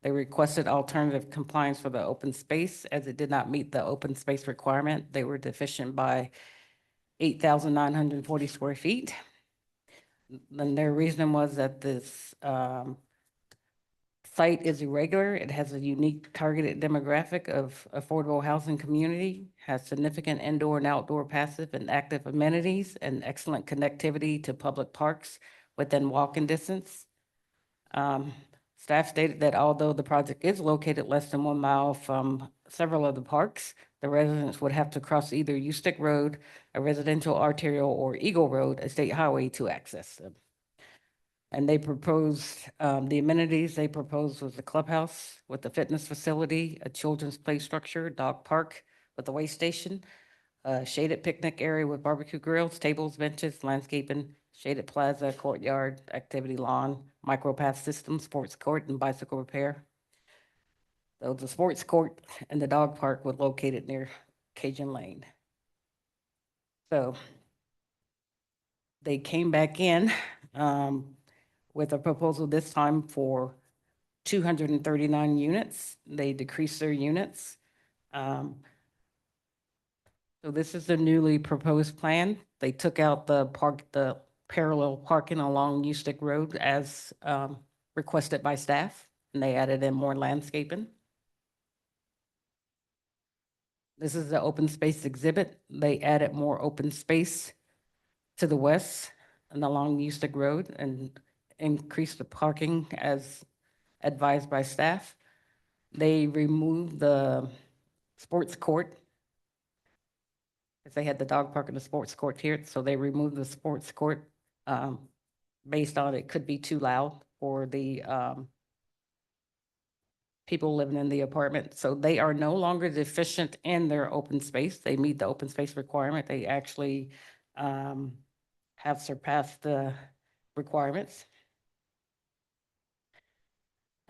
They requested alternative compliance for the open space as it did not meet the open space requirement. They were deficient by 8,940 square feet. And their reason was that this site is irregular. It has a unique targeted demographic of affordable housing community, has significant indoor and outdoor passive and active amenities, and excellent connectivity to public parks within walking distance. Staff stated that although the project is located less than 1 mile from several of the parks, the residents would have to cross either Ustick Road, a residential arterial, or Eagle Road, a state highway, to access them. And they proposed, the amenities they proposed was a clubhouse with a fitness facility, a children's play structure, dog park with a way station, a shaded picnic area with barbecue grills, tables, benches, landscaping, shaded plaza, courtyard, activity lawn, micropath system, sports court, and bicycle repair. So the sports court and the dog park were located near Cajun Lane. So they came back in with a proposal this time for 239 units. They decreased their units. So this is the newly proposed plan. They took out the parallel parking along Ustick Road as requested by staff, and they added in more landscaping. This is the open space exhibit. They added more open space to the west and along Ustick Road and increased the parking as advised by staff. They removed the sports court, because they had the dog park and the sports court here, so they removed the sports court based on it could be too loud for the people living in the apartment. So they are no longer deficient in their open space. They meet the open space requirement. They actually have surpassed the requirements.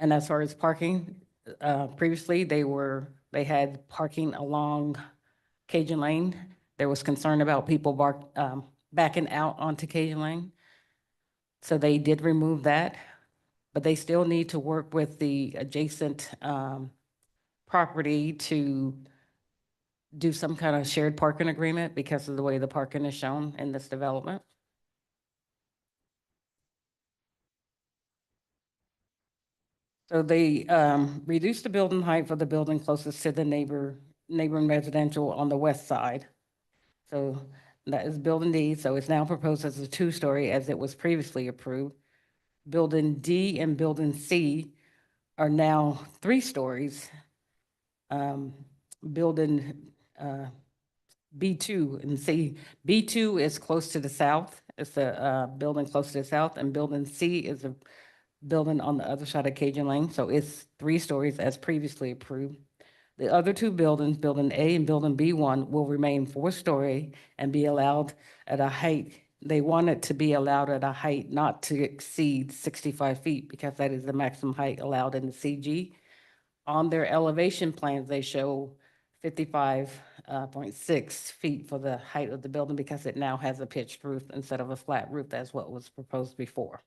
And as far as parking, previously they had parking along Cajun Lane. There was concern about people backing out onto Cajun Lane. So they did remove that, but they still need to work with the adjacent property to do some kind of shared parking agreement because of the way the parking is shown in this development. So they reduced the building height for the building closest to the neighboring residential on the west side. So that is building D, so it's now proposed as a 2-story as it was previously approved. Building D and building C are now 3 stories. Building B2 and C, B2 is close to the south. It's a building close to the south, and building C is a building on the other side of Cajun Lane, so it's 3 stories as previously approved. The other 2 buildings, building A and building B1, will remain 4-story and be allowed at a height. They want it to be allowed at a height not to exceed 65 feet because that is the maximum height allowed in the CG. On their elevation plans, they show 55.6 feet for the height of the building because it now has a pitched roof instead of a flat roof. That's what was proposed before.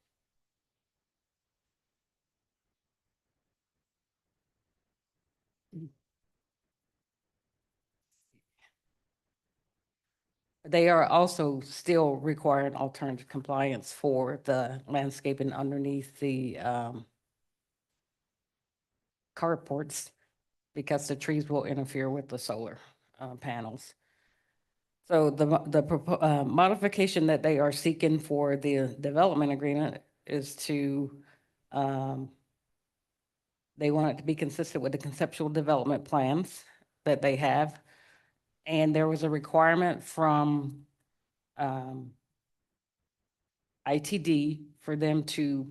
They are also still requiring alternative compliance for the landscaping underneath the carports because the trees will interfere with the solar panels. So the modification that they are seeking for the development agreement is to, they want it to be consistent with the conceptual development plans that they have. And there was a requirement from ITD for them to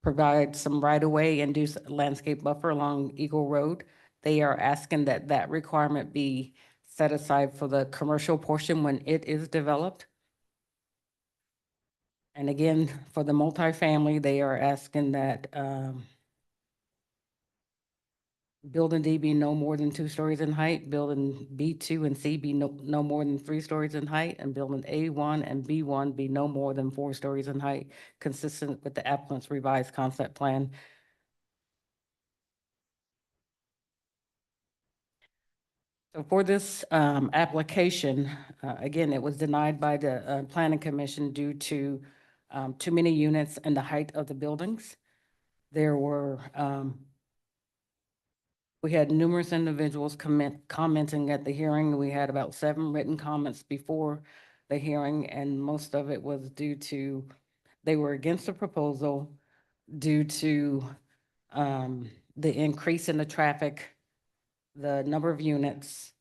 provide some right of way and do landscape buffer along Eagle Road. They are asking that that requirement be set aside for the commercial portion when it is developed. And again, for the multifamily, they are asking that building D be no more than 2 stories in height, building B2 and C be no more than 3 stories in height, and building A1 and B1 be no more than 4 stories in height, consistent with the applicant's revised concept plan. So for this application, again, it was denied by the Planning Commission due to too many units and the height of the buildings. There were, we had numerous individuals commenting at the hearing. We had about 7 written comments before the hearing, and most of it was due to, they were against the proposal due to the increase in the traffic, the number of units,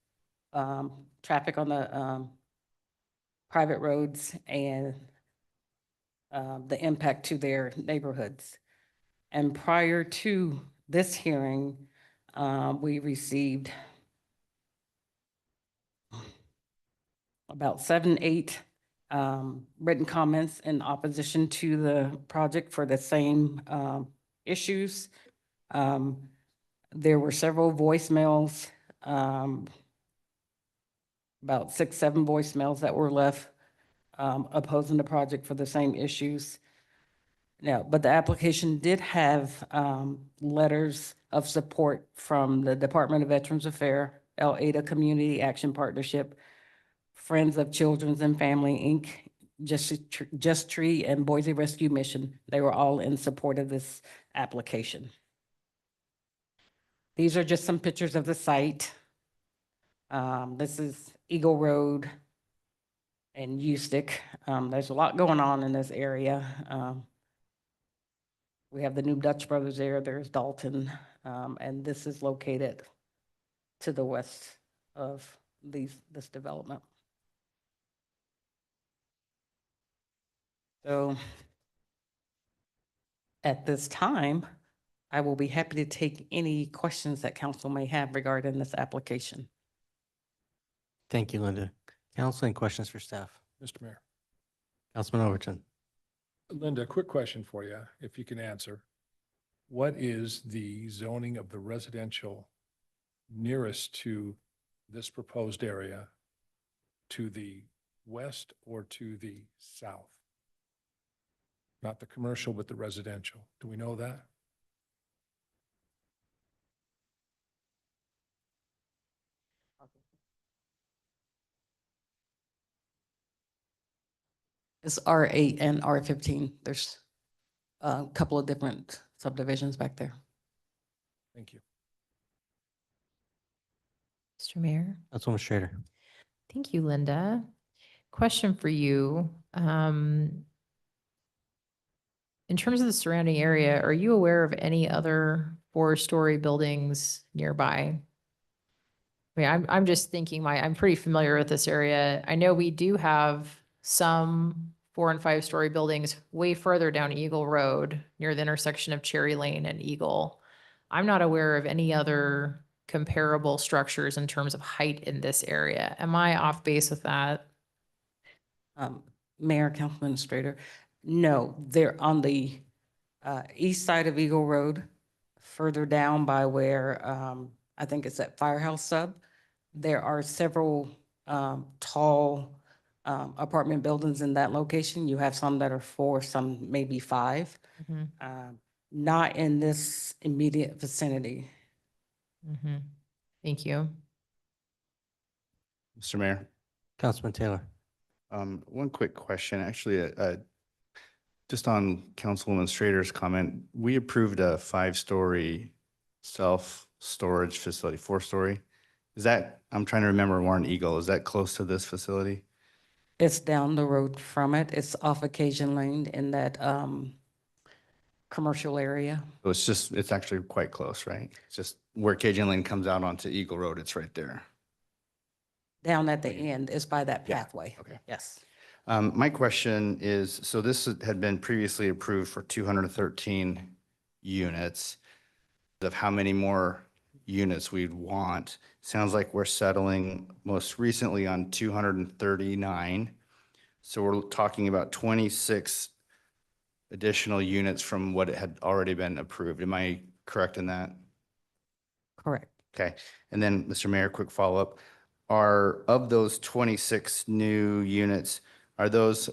traffic on the private roads, and the impact to their neighborhoods. And prior to this hearing, we received about 7, 8 written comments in opposition to the project for the same issues. There were several voicemails, about 6, 7 voicemails that were left opposing the project for the same issues. Now, but the application did have letters of support from the Department of Veterans Affairs, El Ada Community Action Partnership, Friends of Children's and Family, Inc., Just Tree, and Boise Rescue Mission. They were all in support of this application. These are just some pictures of the site. This is Eagle Road and Ustick. There's a lot going on in this area. We have the new Dutch Brothers there, there's Dalton, and this is located to the west of this development. So at this time, I will be happy to take any questions that council may have regarding this application. Thank you, Linda. Council, any questions for staff? Mr. Mayor. Councilman Overton. Linda, quick question for you, if you can answer. What is the zoning of the residential nearest to this proposed area, to the west or to the south? Not the commercial, but the residential. Do we know that? It's R8 and R15. There's a couple of different subdivisions back there. Thank you. Mr. Mayor. Councilwoman Schrader. Thank you, Linda. Question for you. In terms of the surrounding area, are you aware of any other 4-story buildings nearby? I mean, I'm just thinking I'm pretty familiar with this area. I know we do have some 4- and 5-story buildings way further down Eagle Road near the intersection of Cherry Lane and Eagle. I'm not aware of any other comparable structures in terms of height in this area. Am I off base with that? Mayor, Council Administrator, no, they're on the east side of Eagle Road, further down by where I think it's at Firehouse Sub. There are several tall apartment buildings in that location. You have some that are 4, some maybe 5. Not in this immediate vicinity. Thank you. Mr. Mayor, Councilman Taylor. one quick question, actually, just on Councilwoman Strader's comment, we approved a 5-story self-storage facility, 4-story. Is that, I'm trying to remember Warren Eagle, is that close to this facility? It's down the road from it. It's off Occasion Lane in that commercial area. So it's actually quite close, right? It's just where Cajun Lane comes out onto Eagle Road, it's right there. down at the end is by that Yeah, pathway. okay. Yes. My question is, so this had been previously approved for 213 units. Of how many more units we'd want. Sounds like we're settling most recently on 239. So we're talking about 26 additional units from what had already been approved. Am I correct in that? Correct. Okay. And then, Mr. Mayor, quick follow-up. Are, of those 26 new units, are those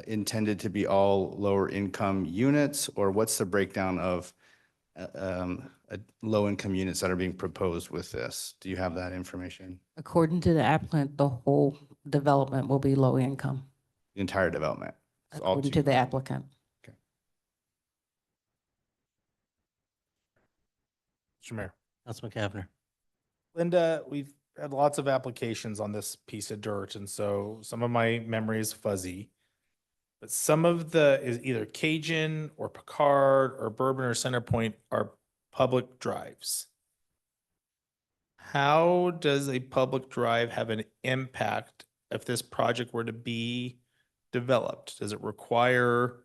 intended to be all lower income units, or what's the breakdown of low-income units that are being proposed with this? Do you have that information? According to the applicant, the whole development will be low income, The entire development? So all according to two. the applicant. Mr. Mayor. Councilman Cavanagh. Linda, we've had lots of applications on this piece of dirt, and so some of my memory is fuzzy. But some of the is either Cajun or Picard or Bourbon or Centerpoint are public drives. How does a public drive have an impact if this project were to be developed? Does it require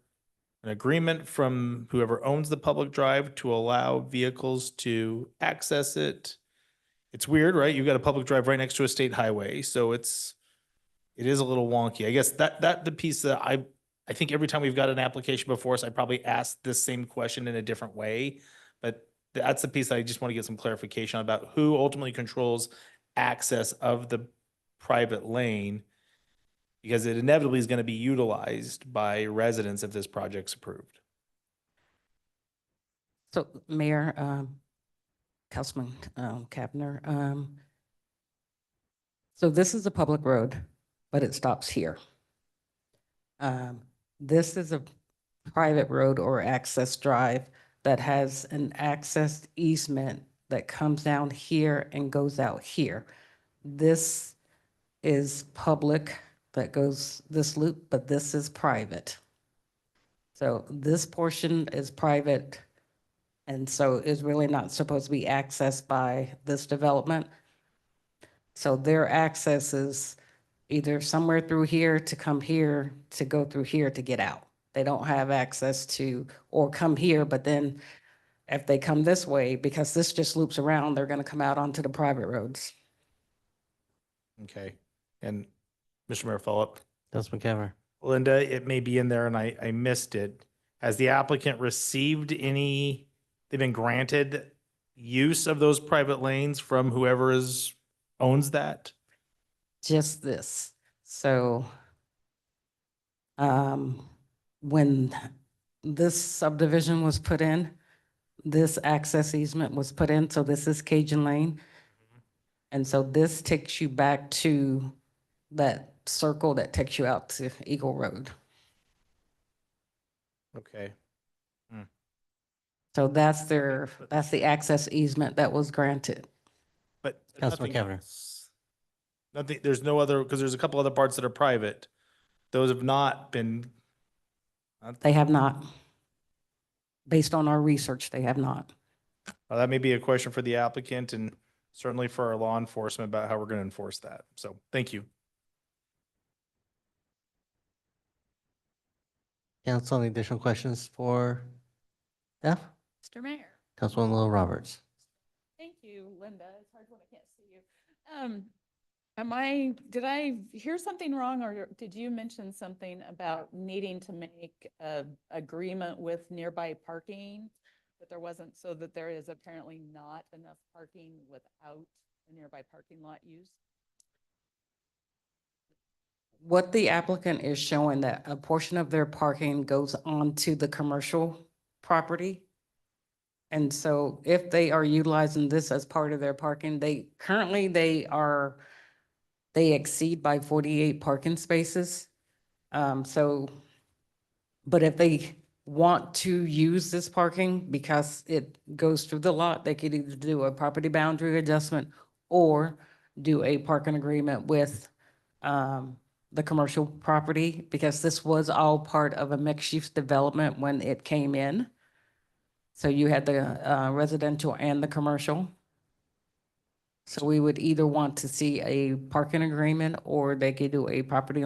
an agreement from whoever owns the public drive to allow vehicles to access it? It's weird, right? You've got a public drive right next to a state highway, so it is a little wonky. I guess that the piece that I think every time we've got an application before us, I probably asked this same question in a different way, but that's the piece that I just want to get some clarification on about who ultimately controls access of the private lane, because it inevitably is going to be utilized by residents if this project's approved. So Mayor, Councilman Kavner, so this is a public road, but it stops here. This is a private road or access drive that has an access easement that comes down here and goes out here. This is public that goes this loop, but this is private. So this portion is private, and so is really not supposed to be accessed by this development. So their access is either somewhere through here to come here, to go through here to get out. They don't have access to, or come here, but then if they come this way, because this just loops around, they're gonna come out onto the private roads. Okay. And Mr. Mayor, follow up. Councilman Cavanagh. Linda, it may be in there and I missed it. Has the applicant received any, they've been granted use of those private lanes from whoever owns that? Just this. So when this subdivision was put in, this access easement was put in, so this is Cajun Lane. And so this takes you back to that circle that takes you out to Eagle Road. Okay. So that's the access easement that was granted. But Councilman nothing Cavanagh. else. Nothing, there's no other, because there's a couple other parts that are private. Those have not been. They have not. Based on our research, they have not. Well, that may be a question for the applicant and certainly for our law enforcement about how we're going to enforce that. So thank you. Council, any additional questions for staff? Mr. Mayor. Councilwoman Lil Roberts. Thank you, Linda. It's hard when I can't see you. Did I hear something wrong, or did you mention something about needing to make a agreement with nearby parking? That there wasn't, so that there is apparently not enough parking without a nearby parking lot used? What the applicant is showing that a portion of their parking goes onto the commercial property. And so if they are utilizing this as part of their parking, they exceed by 48 parking spaces. But if they want to use this parking because it goes through the lot, they could either do a property boundary adjustment or do a parking agreement with the commercial property, because this was all part of a mixed-use development when it came in. So you had the residential and the commercial. So we would either want to see a parking agreement or they could do a property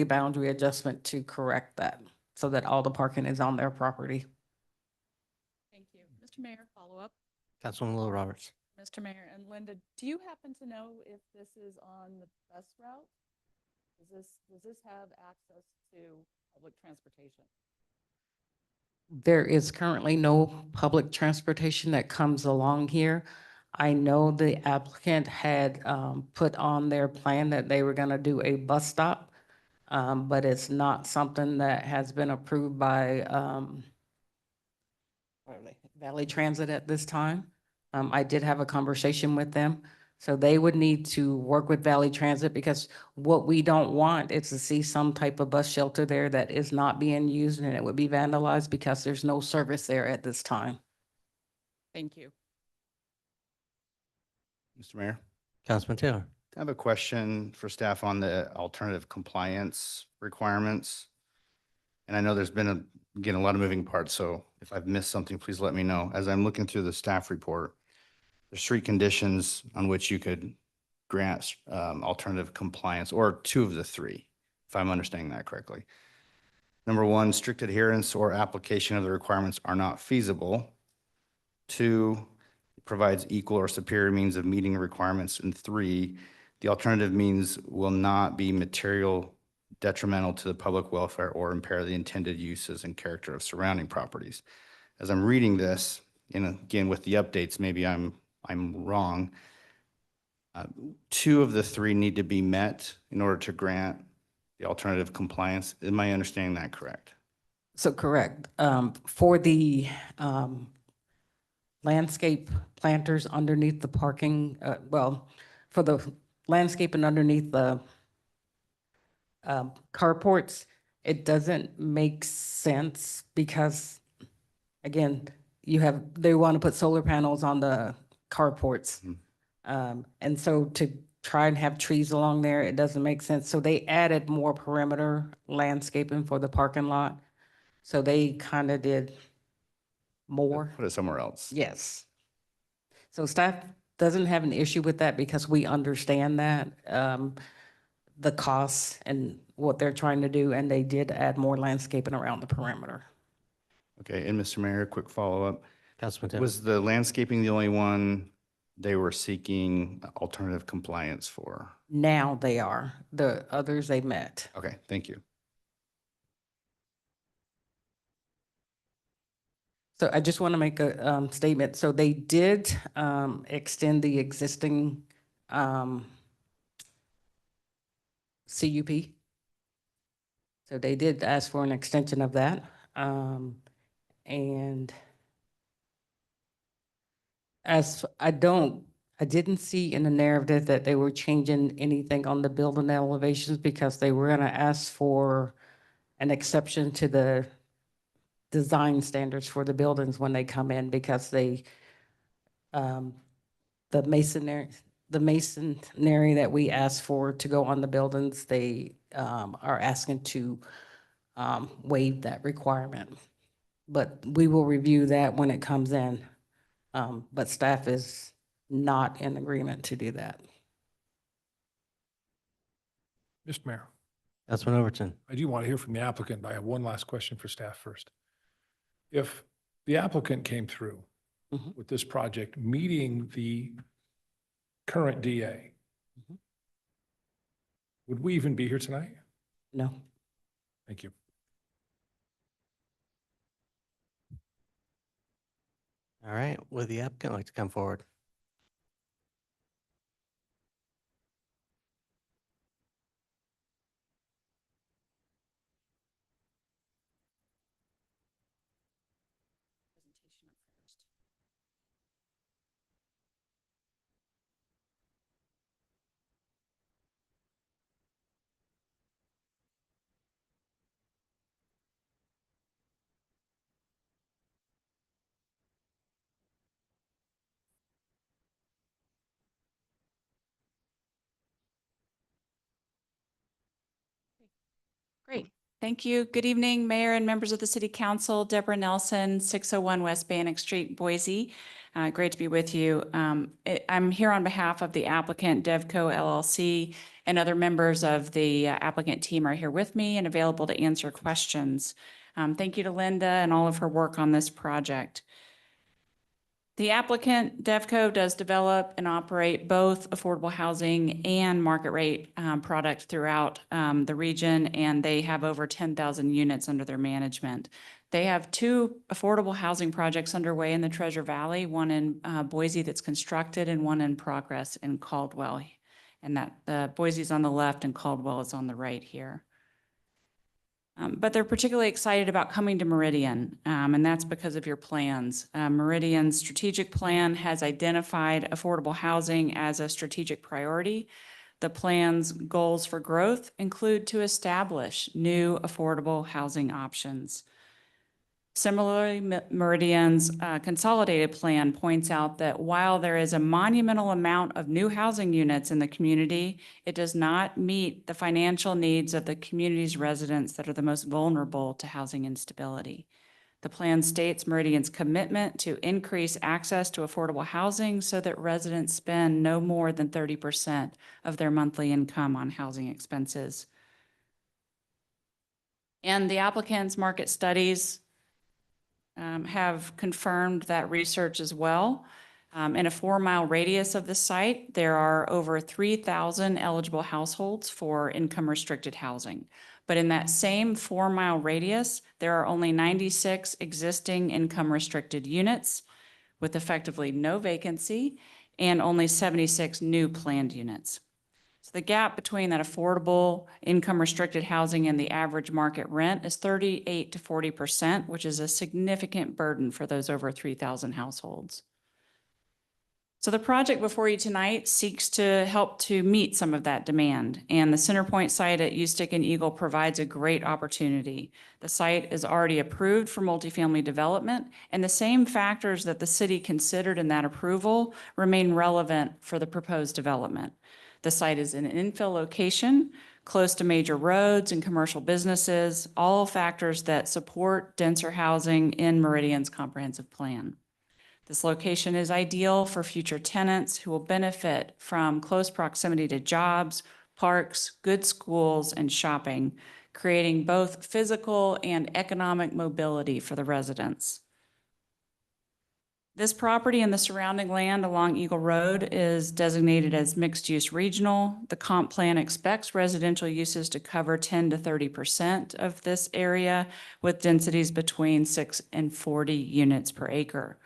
boundary adjustment to correct that so that all the parking is on their property. Thank you. Mr. Mayor, follow up. Councilwoman Little Roberts. Mr. Mayor and Linda, do you happen to know if this is on the bus route? Does this have access to public transportation? There is currently no public transportation that comes along here. I know the applicant had put on their plan that they were going to do a bus stop, but it's not something that has been approved by what are they, Valley Transit at this time. I did have a conversation with them. So they would need to work with Valley Transit because what we don't want is to see some type of bus shelter there that is not being used and it would be vandalized because there's no service there at this time. Thank you. Mr. Mayor, Councilman Taylor. I have a question for staff on the alternative compliance requirements. And I know there's been again, a lot of moving parts, so if I've missed something, please let me know. As I'm looking through the staff report, there's 3 conditions on which you could grant alternative compliance, or 2 of the 3, if I'm understanding that correctly. Number 1, strict adherence or application of the requirements are not feasible. 2, it provides equal or superior means of meeting requirements. And 3, the alternative means will not be material detrimental to the public welfare or impair the intended uses and character of surrounding properties. As I'm reading this, and again, with the updates, maybe I'm wrong. 2 of the 3 need to be met in order to grant the alternative compliance. Am I understanding that correct? So correct. For the landscape planters underneath the parking, for the landscaping underneath the carports, it doesn't make sense because, again, they want to put solar panels on the carports. And so to try and have trees along there, it doesn't make sense. So they added more perimeter landscaping for the parking lot. So they kind of did more. Put it somewhere else. Yes. So staff doesn't have an issue with that because we understand that, the costs and what they're trying to do, and they did add more landscaping around the perimeter. Okay, and Mr. Mayor, quick follow-up. Councilman Taylor. Was the landscaping the only one they were seeking alternative compliance for? Now they are. The others they met. Okay, thank you. So I just want to make a statement. So they did extend the existing CUP. So they did ask for an extension of that. And I didn't see in the narrative that they were changing anything on the building elevations because they were going to ask for an exception to the design standards for the buildings when they come in because the masonry that we asked for to go on the buildings, they are asking to waive that requirement. But we will review that when it comes in. But staff is not in agreement to do that. Mr. Mayor, Councilman Overton. I do want to hear from the applicant, but I have one last question for staff first. If the applicant came through Mhm. with this project meeting the current DA, would we even be here tonight? No. Thank you. All right, would the applicant like to come forward? Great. Thank you. Good evening, Mayor and members of the City Council. Deborah Nelson, 601 West Bannock Street, Boise. Great to be with you. I'm here on behalf of the applicant, Devco LLC, and other members of the applicant team are here with me and available to answer questions. Thank you to Linda and all of her work on this project. The applicant, Devco, does develop and operate both affordable housing and market rate product throughout the region, and they have over 10,000 units under their management. They have two affordable housing projects underway in the Treasure Valley, one in Boise that's constructed and one in progress in Caldwell. And that Boise's on the left and Caldwell is on the right here. But they're particularly excited about coming to Meridian, and that's because of your plans. Meridian's strategic plan has identified affordable housing as a strategic priority. The plan's goals for growth include to establish new affordable housing options. Similarly, Meridian's consolidated plan points out that while there is a monumental amount of new housing units in the community, it does not meet the financial needs of the community's residents that are the most vulnerable to housing instability. The plan states Meridian's commitment to increase access to affordable housing so that residents spend no more than 30% of their monthly income on housing expenses. And the applicant's market studies have confirmed that research as well. In a 4-mile radius of the site, there are over 3,000 eligible households for income-restricted housing. But in that same 4-mile radius, there are only 96 existing income-restricted units with effectively no vacancy and only 76 new planned units. So the gap between that affordable income-restricted housing and the average market rent is 38 to 40%, which is a significant burden for those over 3,000 households. So the project before you tonight seeks to help to meet some of that demand, and the Centerpoint site at Ustick and Eagle provides a great opportunity. The site is already approved for multifamily development, and the same factors that the city considered in that approval remain relevant for the proposed development. The site is in an infill location, close to major roads and commercial businesses, all factors that support denser housing in Meridian's comprehensive plan. This location is ideal for future tenants who will benefit from close proximity to jobs, parks, good schools, and shopping, creating both physical and economic mobility for the residents. This property and the surrounding land along Eagle Road is designated as mixed-use regional. The comp plan expects residential uses to cover 10 to 30% of this area with densities between 6 and 40 units per acre.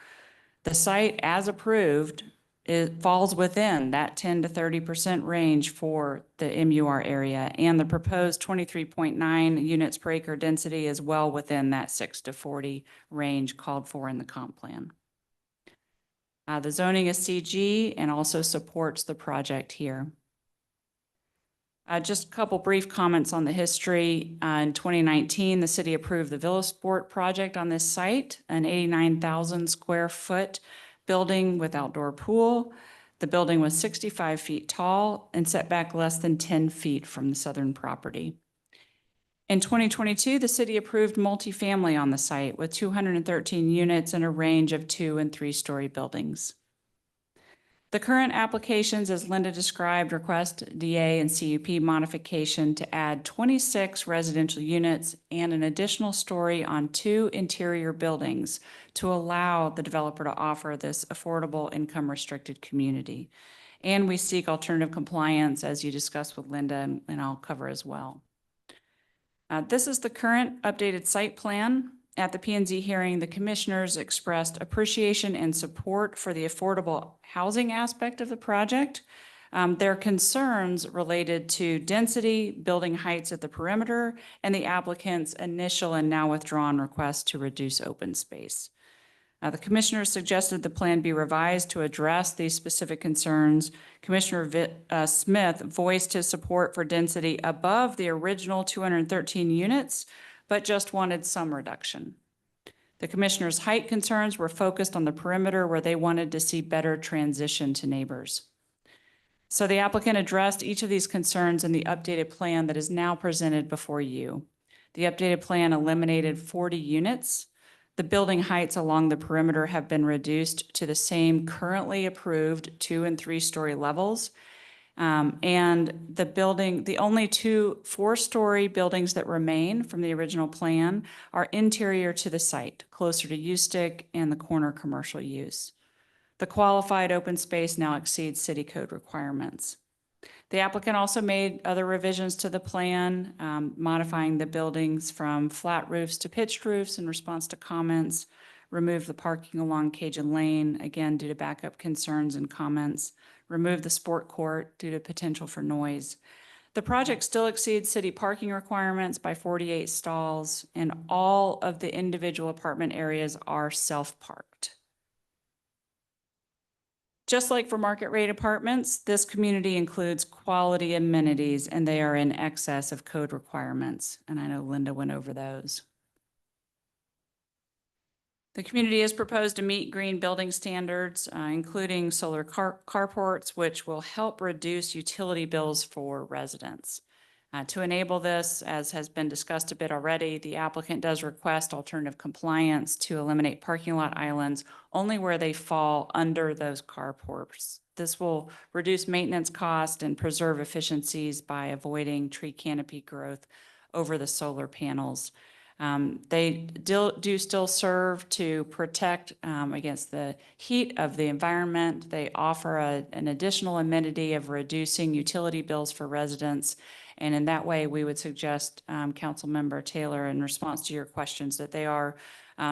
The site, as approved, it falls within that 10 to 30% range for the MUR area, and the proposed 23.9 units per acre density is well within that 6 to 40 range called for in the comp plan. The zoning is CG and also supports the project here. Just a couple brief comments on the history. In 2019, the city approved the Villa Sport project on this site, an 89,000 square foot building with outdoor pool. The building was 65 feet tall and set back less than 10 feet from the southern property. In 2022, the city approved multifamily on the site with 213 units and a range of 2- and 3-story buildings. The current applications, as Linda described, request DA and CUP modification to add 26 residential units and an additional story on 2 interior buildings to allow the developer to offer this affordable income-restricted community. And we seek alternative compliance, as you discussed with Linda, and I'll cover as well. This is the current updated site plan. At the P&Z hearing, the commissioners expressed appreciation and support for the affordable housing aspect of the project. Their concerns related to density, building heights at the perimeter, and the applicant's initial and now withdrawn request to reduce open space. The commissioners suggested the plan be revised to address these specific concerns. Commissioner Smith voiced his support for density above the original 213 units, but just wanted some reduction. The commissioners' height concerns were focused on the perimeter where they wanted to see better transition to neighbors. So the applicant addressed each of these concerns in the updated plan that is now presented before you. The updated plan eliminated 40 units. The building heights along the perimeter have been reduced to the same currently approved 2- and 3-story levels. And the only 2 4-story buildings that remain from the original plan are interior to the site, closer to USTIC and the corner commercial use. The qualified open space now exceeds city code requirements. The applicant also made other revisions to the plan, modifying the buildings from flat roofs to pitched roofs in response to comments, removed the parking along Cajun Lane, again, due to backup concerns and comments, removed the sport court due to potential for noise. The project still exceeds city parking requirements by 48 stalls, and all of the individual apartment areas are self-parked. Just like for market rate apartments, this community includes quality amenities, and they are in excess of code requirements. And I know Linda went over those. The community is proposed to meet green building standards, including solar carports, which will help reduce utility bills for residents. To enable this, as has been discussed a bit already, the applicant does request alternative compliance to eliminate parking lot islands only where they fall under those carports. This will reduce maintenance cost and preserve efficiencies by avoiding tree canopy growth over the solar panels. They do still serve to protect against the heat of the environment. They offer an additional amenity of reducing utility bills for residents. And in that way, we would suggest, Councilmember Taylor, in response to your questions, that they are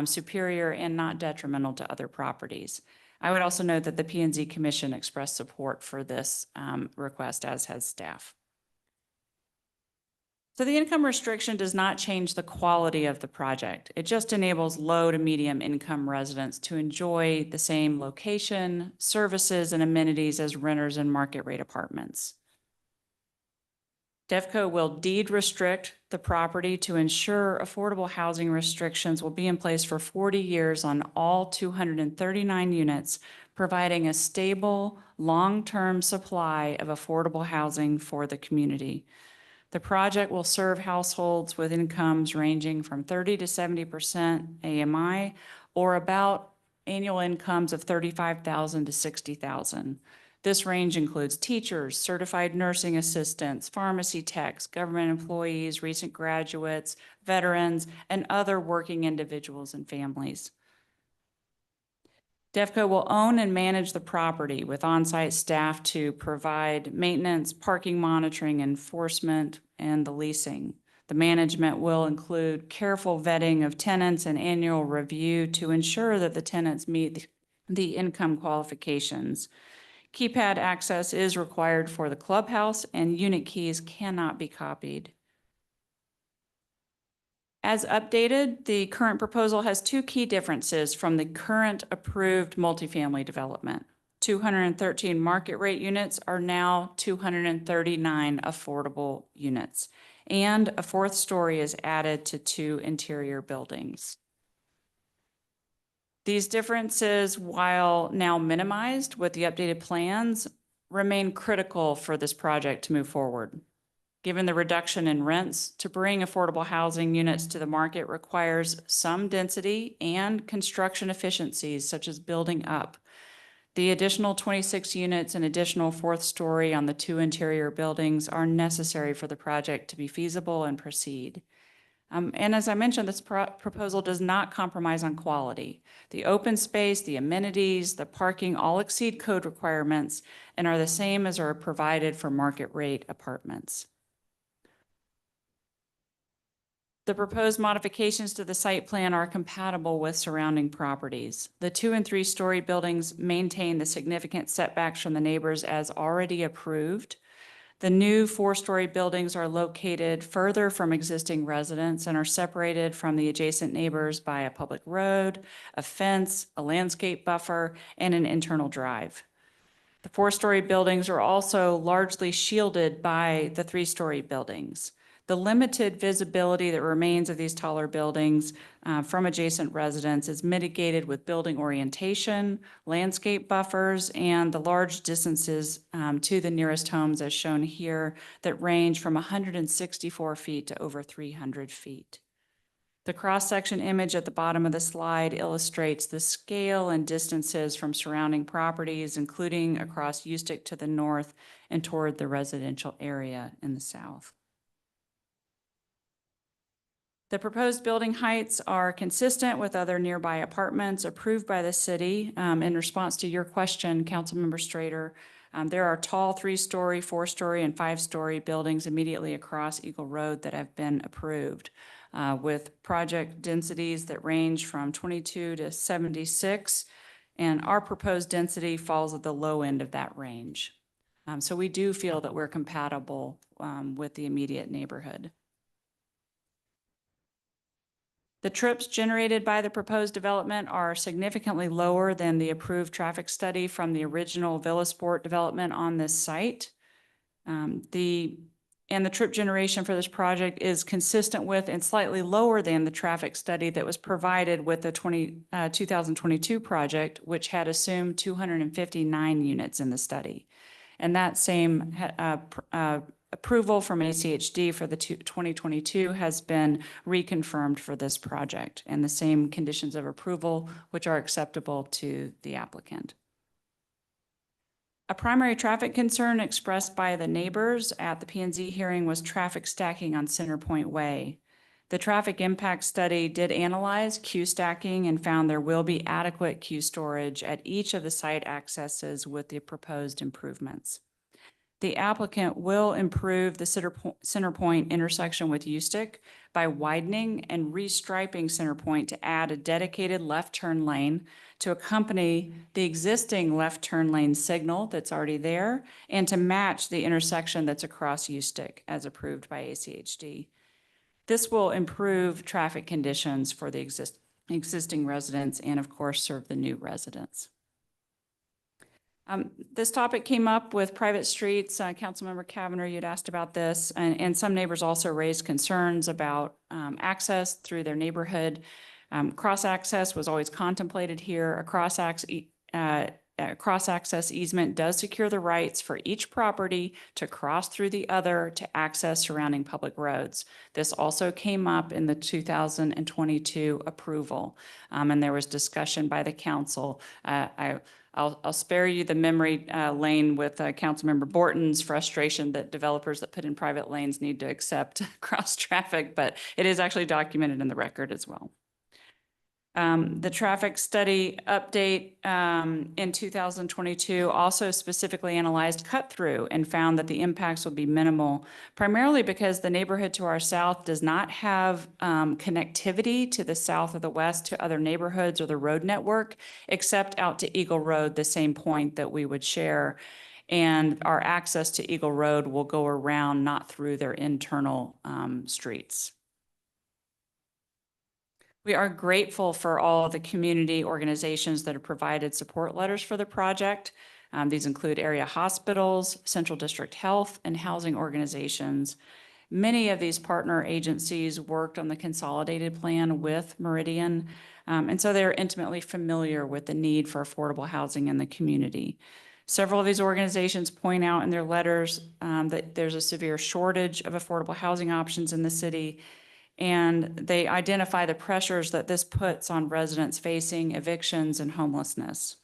superior and not detrimental to other properties. I would also note that the P&Z Commission expressed support for this request, as has staff. So the income restriction does not change the quality of the project. It just enables low to medium income residents to enjoy the same location, services, and amenities as renters in market rate apartments. DevCo will deed restrict the property to ensure affordable housing restrictions will be in place for 40 years on all 239 units, providing a stable, long-term supply of affordable housing for the community. The project will serve households with incomes ranging from 30 to 70% AMI, or about annual incomes of $35,000 to $60,000. This range includes teachers, certified nursing assistants, pharmacy techs, government employees, recent graduates, veterans, and other working individuals and families. DevCo will own and manage the property with on-site staff to provide maintenance, parking monitoring, enforcement, and the leasing. The management will include careful vetting of tenants and annual review to ensure that the tenants meet the income qualifications. Keypad access is required for the clubhouse, and unit keys cannot be copied. As updated, the current proposal has 2 key differences from the current approved multifamily development. 213 market rate units are now 239 affordable units, and a 4th story is added to 2 interior buildings. These differences, while now minimized with the updated plans, remain critical for this project to move forward. Given the reduction in rents, to bring affordable housing units to the market requires some density and construction efficiencies, such as building up. The additional 26 units and additional 4th story on the 2 interior buildings are necessary for the project to be feasible and proceed. And as I mentioned, this proposal does not compromise on quality. The open space, the amenities, the parking all exceed code requirements and are the same as are provided for market rate apartments. The proposed modifications to the site plan are compatible with surrounding properties. The 2- and 3-story buildings maintain the significant setbacks from the neighbors as already approved. The new 4-story buildings are located further from existing residents and are separated from the adjacent neighbors by a public road, a fence, a landscape buffer, and an internal drive. The 4-story buildings are also largely shielded by the 3-story buildings. The limited visibility that remains of these taller buildings from adjacent residents is mitigated with building orientation, landscape buffers, and the large distances to the nearest homes as shown here that range from 164 feet to over 300 feet. The cross-section image at the bottom of the slide illustrates the scale and distances from surrounding properties, including across Ustick to the north and toward the residential area in the south. The proposed building heights are consistent with other nearby apartments approved by the city. In response to your question, Councilmember Strader, there are tall 3-story, 4-story, and 5-story buildings immediately across Eagle Road that have been approved, with project densities that range from 22 to 76, and our proposed density falls at the low end of that range. So we do feel that we're compatible with the immediate neighborhood. The trips generated by the proposed development are significantly lower than the approved traffic study from the original Villasport development on this site. The trip generation for this project is consistent with and slightly lower than the traffic study that was provided with the 2022 project, which had assumed 259 units in the study. And that same approval from ACHD for the 2022 has been reconfirmed for this project, and the same conditions of approval which are acceptable to the applicant. A primary traffic concern expressed by the neighbors at the P&Z hearing was traffic stacking on Centerpoint Way. The traffic impact study did analyze queue stacking and found there will be adequate queue storage at each of the site accesses with the proposed improvements. The applicant will improve the Centerpoint intersection with Ustick by widening and restriping Centerpoint to add a dedicated left turn lane to accompany the existing left turn lane signal that's already there and to match the intersection that's across Ustick as approved by ACHD. This will improve traffic conditions for the existing residents and of course serve the new residents. This topic came up with private streets. Councilmember Cavanagh, you'd asked about this, and some neighbors also raised concerns about access through their neighborhood. Cross-access was always contemplated here. A cross-access easement does secure the rights for each property to cross through the other to access surrounding public roads. This also came up in the 2022 approval, and there was discussion by the council. I'll spare you the memory lane with Councilmember Borton's frustration that developers that put in private lanes need to accept cross traffic, but it is actually documented in the record as well. The traffic study update in 2022 also specifically analyzed cut-through and found that the impacts would be minimal, primarily because the neighborhood to our south does not have connectivity to the south or the west to other neighborhoods or the road network, except out to Eagle Road, the same point that we would share. And our access to Eagle Road will go around, not through their internal streets. We are grateful for all of the community organizations that have provided support letters for the project. These include area hospitals, Central District Health, and housing organizations. Many of these partner agencies worked on the consolidated plan with Meridian, and so they're intimately familiar with the need for affordable housing in the community. Several of these organizations point out in their letters that there's a severe shortage of affordable housing options in the city, and they identify the pressures that this puts on residents facing evictions and homelessness.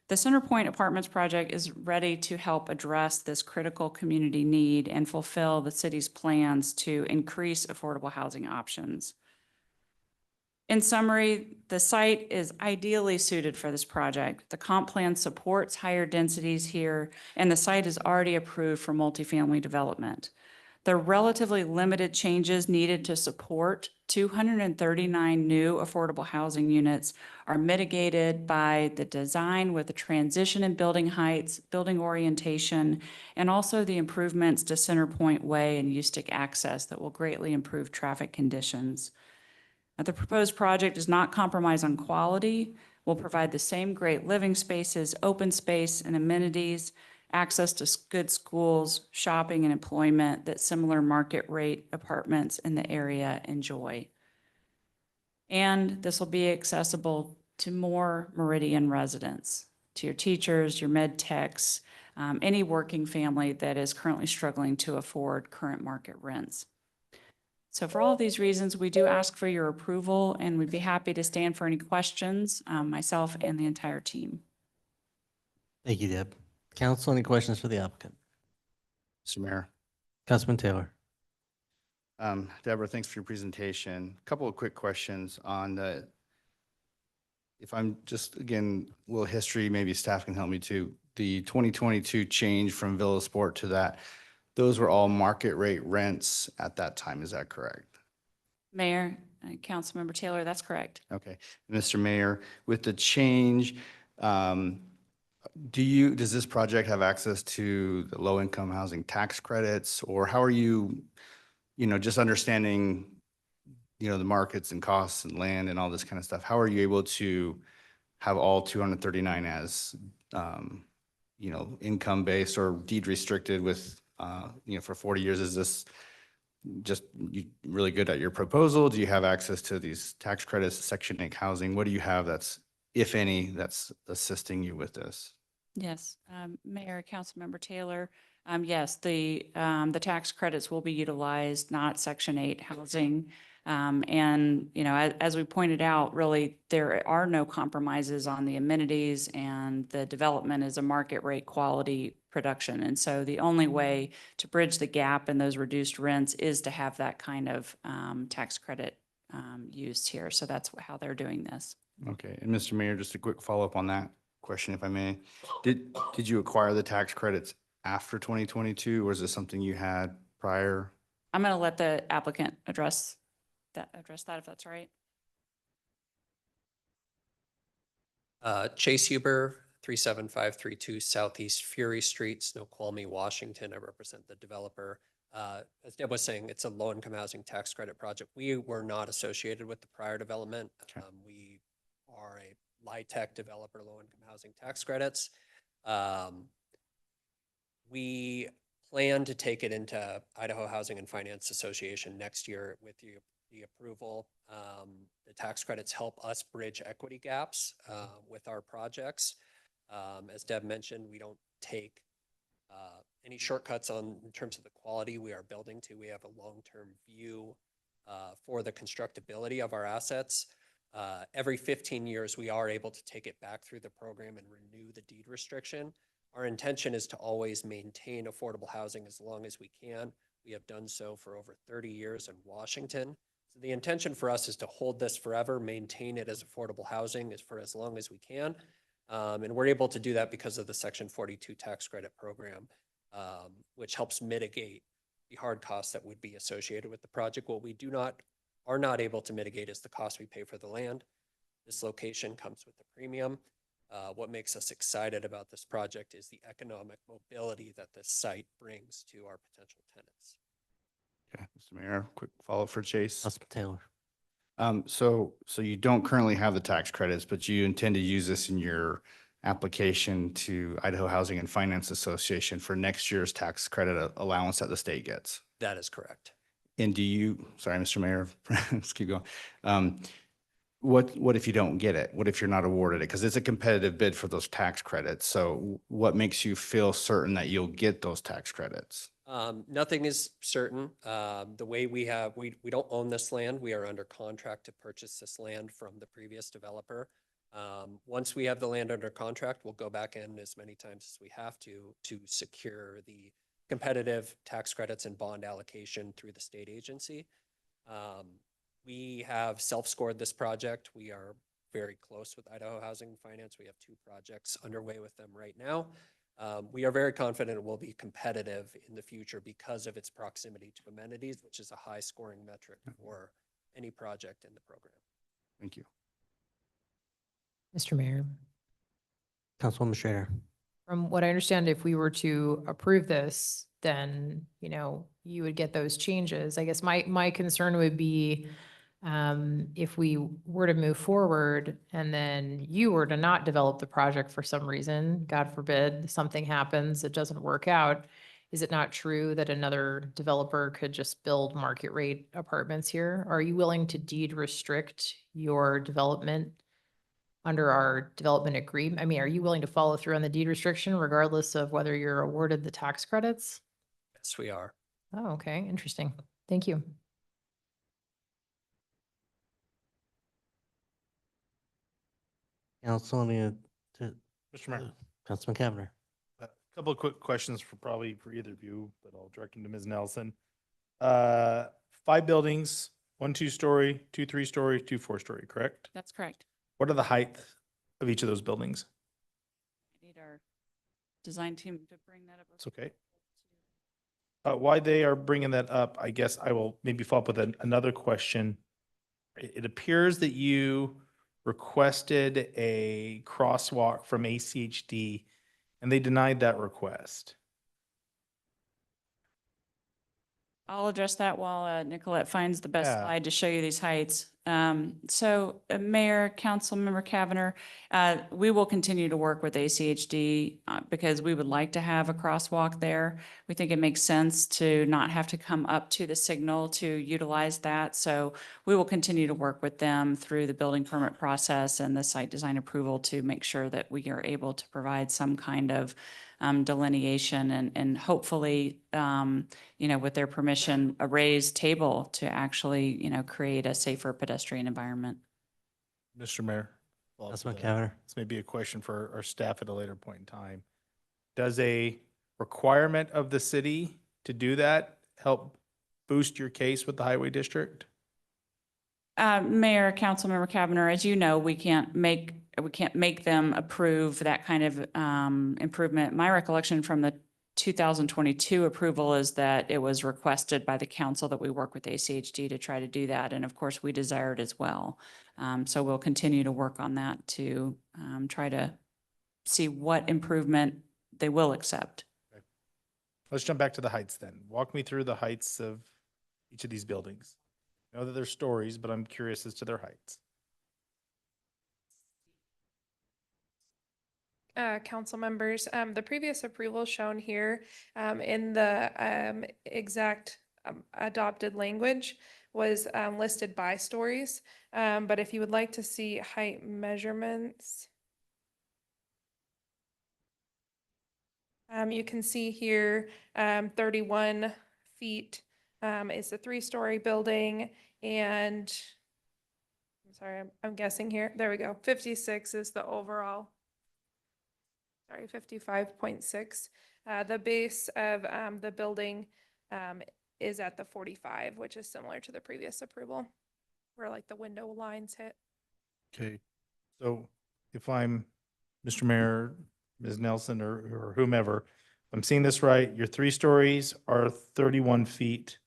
The Centerpoint Apartments project is ready to help address this critical community need and fulfill the city's plans to increase affordable housing options. In summary, the site is ideally suited for this project. The comp plan supports higher densities here, and the site is already approved for multifamily development. The relatively limited changes needed to support 239 new affordable housing units are mitigated by the design with the transition in building heights, building orientation, and also the improvements to Centerpoint Way and Ustick access that will greatly improve traffic conditions. The proposed project does not compromise on quality will provide the same great living spaces, open space and amenities, access to good schools, shopping and employment that similar market rate apartments in the area enjoy. And this will be accessible to more Meridian residents, to your teachers, your med techs, any working family that is currently struggling to afford current market rents. So for all of these reasons, we do ask for your approval, and we'd be happy to stand for any questions, myself and the entire team. Thank you, Deb. Council, any questions for the applicant? Mr. Mayor. Councilman Taylor. Deborah, thanks for your presentation. A couple of quick questions on the, if I'm just, again, a little history, maybe staff can help me too. The 2022 change from Villa Sport to that, those were all market rate rents at that time, is that correct? Mayor, Councilmember Taylor, that's correct. Okay. Mr. Mayor, with the change, does this project have access to the low-income housing tax credits, or how are you, just understanding, the markets and costs and land and all this kind of stuff, how are you able to have all 239 as, income-based or deed restricted with, for 40 years? Is this just really good at your proposal? Do you have access to these tax credits, Section 8 housing? What do you have that's, if any, that's assisting you with this? Yes, Mayor, Councilmember Taylor, yes, the tax credits will be utilized, not Section 8 housing. And, as we pointed out, really, there are no compromises on the amenities, and the development is a market rate quality production. And so the only way to bridge the gap in those reduced rents is to have that kind of tax credit used here. So that's how they're doing this. Okay. And Mr. Mayor, just a quick follow-up on that question, if I may. Did you acquire the tax credits after 2022, or is this something you had prior? I'm going to let the applicant address that, if that's right. Chase Huber, 37532 Southeast Fury Street, Snoqualmie, Washington. I represent the developer. As Deb was saying, it's a low-income housing tax credit project. We were not associated with the prior development. Okay. We are a LIHTC developer, low-income housing tax credits. We plan to take it into Idaho Housing and Finance Association next year with the approval. The tax credits help us bridge equity gaps with our projects. As Deb mentioned, we don't take any shortcuts in terms of the quality we are building to. We have a long-term view for the constructability of our assets. Every 15 years, we are able to take it back through the program and renew the deed restriction. Our intention is to always maintain affordable housing as long as we can. We have done so for over 30 years in Washington. So the intention for us is to hold this forever, maintain it as affordable housing for as long as we can. And we're able to do that because of the Section 42 tax credit program, which helps mitigate the hard costs that would be associated with the project. What we are not able to mitigate is the cost we pay for the land. This location comes with a premium. What makes us excited about this project is the economic mobility that this site brings to our potential tenants. Okay, Mr. Mayor, quick follow-up for Chase. Councilman Taylor. So you don't currently have the tax credits, but you intend to use this in your application to Idaho Housing and Finance Association for next year's tax credit allowance that the state gets? That is correct. And sorry, Mr. Mayor, let's keep going. What if you don't get it? What if you're not awarded it? Because it's a competitive bid for those tax credits. So what makes you feel certain that you'll get those tax credits? Nothing is certain. The way we don't own this land. We are under contract to purchase this land from the previous developer. Once we have the land under contract, we'll go back in as many times as we have to secure the competitive tax credits and bond allocation through the state agency. We have self-scored this project. We are very close with Idaho Housing and Finance. We have 2 projects underway with them right now. We are very confident it will be competitive in the future because of its proximity to amenities, which is a high scoring metric for any project in the program. Thank you. Mr. Mayor, Councilwoman Schrader. from what I understand, if we were to approve this, then, you would get those changes. I guess my concern would be If we were to move forward and then you were to not develop the project for some reason, God forbid, something happens, it doesn't work out, is it not true that another developer could just build market rate apartments here? Are you willing to deed restrict your development under our development agreement? I mean, are you willing to follow through on the deed restriction regardless of whether you're awarded the tax credits? Yes, we are. Oh, okay, interesting. Thank you. Council, any, Mr. Mayor. Councilman Cavanagh. A couple of quick questions for probably for either of you, but I'll direct them to Ms. Nelson. 5 buildings, 1 2-story, 2 3-story, 2 4-story, correct? That's correct. What are the height of each of those buildings? I need our design team to bring that up. It's okay. Why they are bringing that up, I guess I will maybe follow up with another question. It appears that you requested a crosswalk from ACHD and they denied that request. I'll address that while Nicolette finds the best Yeah. slide to show you these heights. Mayor, Councilmember Cavanagh, we will continue to work with ACHD because we would like to have a crosswalk there. We think it makes sense to not have to come up to the signal to utilize that. So we will continue to work with them through the building permit process and the site design approval to make sure that we are able to provide some kind of delineation and hopefully, with their permission, a raised table to actually, create a safer pedestrian environment. Mr. Mayor. follow up Councilman with that. Cavanagh. This may be a question for our staff at a later point in time. Does a requirement of the city to do that help boost your case with the highway district? Mayor, Councilmember Cavanagh, as you know, we can't make them approve that kind of improvement. My recollection from the 2022 approval is that it was requested by the council that we work with ACHD to try to do that. And of course, we desire it as well. So we'll continue to work on that to try to see what improvement they will accept. Let's jump back to the heights then. Walk me through the heights of each of these buildings. I know that they're stories, but I'm curious as to their heights. Council members, the previous approval shown here in the exact adopted language was listed by stories. But if you would like to see height measurements, you can see here 31 feet is the 3-story building, and I'm sorry, I'm guessing here. There we go. 56 is the overall. Sorry, 55.6. The base of the building is at the 45, which is similar to the previous approval, where like the window lines hit. Okay. So if I'm Mr. Mayor, Ms. Nelson, or whomever, if I'm seeing this right, your 3 stories are 31 feet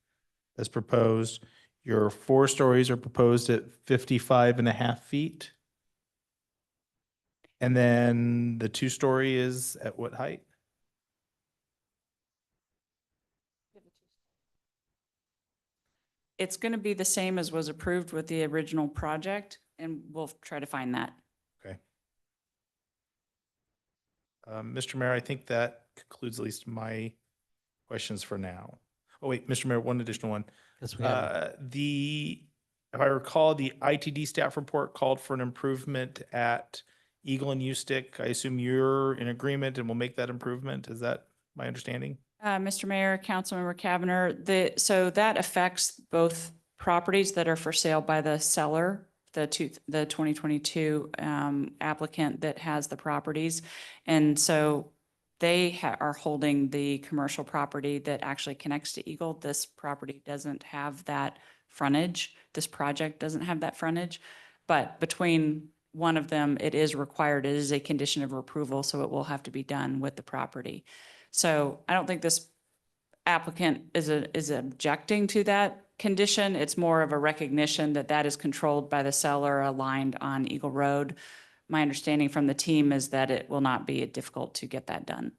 as proposed. Your 4 stories are proposed at 55.5 feet. And then the 2-story is at what height? It's going to be the same as was approved with the original project, and we'll try to find that. Okay. Mr. Mayor, I think that concludes at least my questions for now. Oh, wait, Mr. Mayor, one additional one. Councilman Cavanagh. If I recall, the ITD staff report called for an improvement at Eagle and U-Stick. I assume you're in agreement and will make that improvement. Is that my understanding? Mr. Mayor, Councilmember Cavanagh, so that affects both properties that are for sale by the seller, the 2022 applicant that has the properties. And so they are holding the commercial property that actually connects to Eagle. This property doesn't have that frontage. This project doesn't have that frontage. But between one of them, it is required. It is a condition of approval, so it will have to be done with the property. So I don't think this applicant is objecting to that condition. It's more of a recognition that that is controlled by the seller aligned on Eagle Road. My understanding from the team is that it will not be difficult to get that done.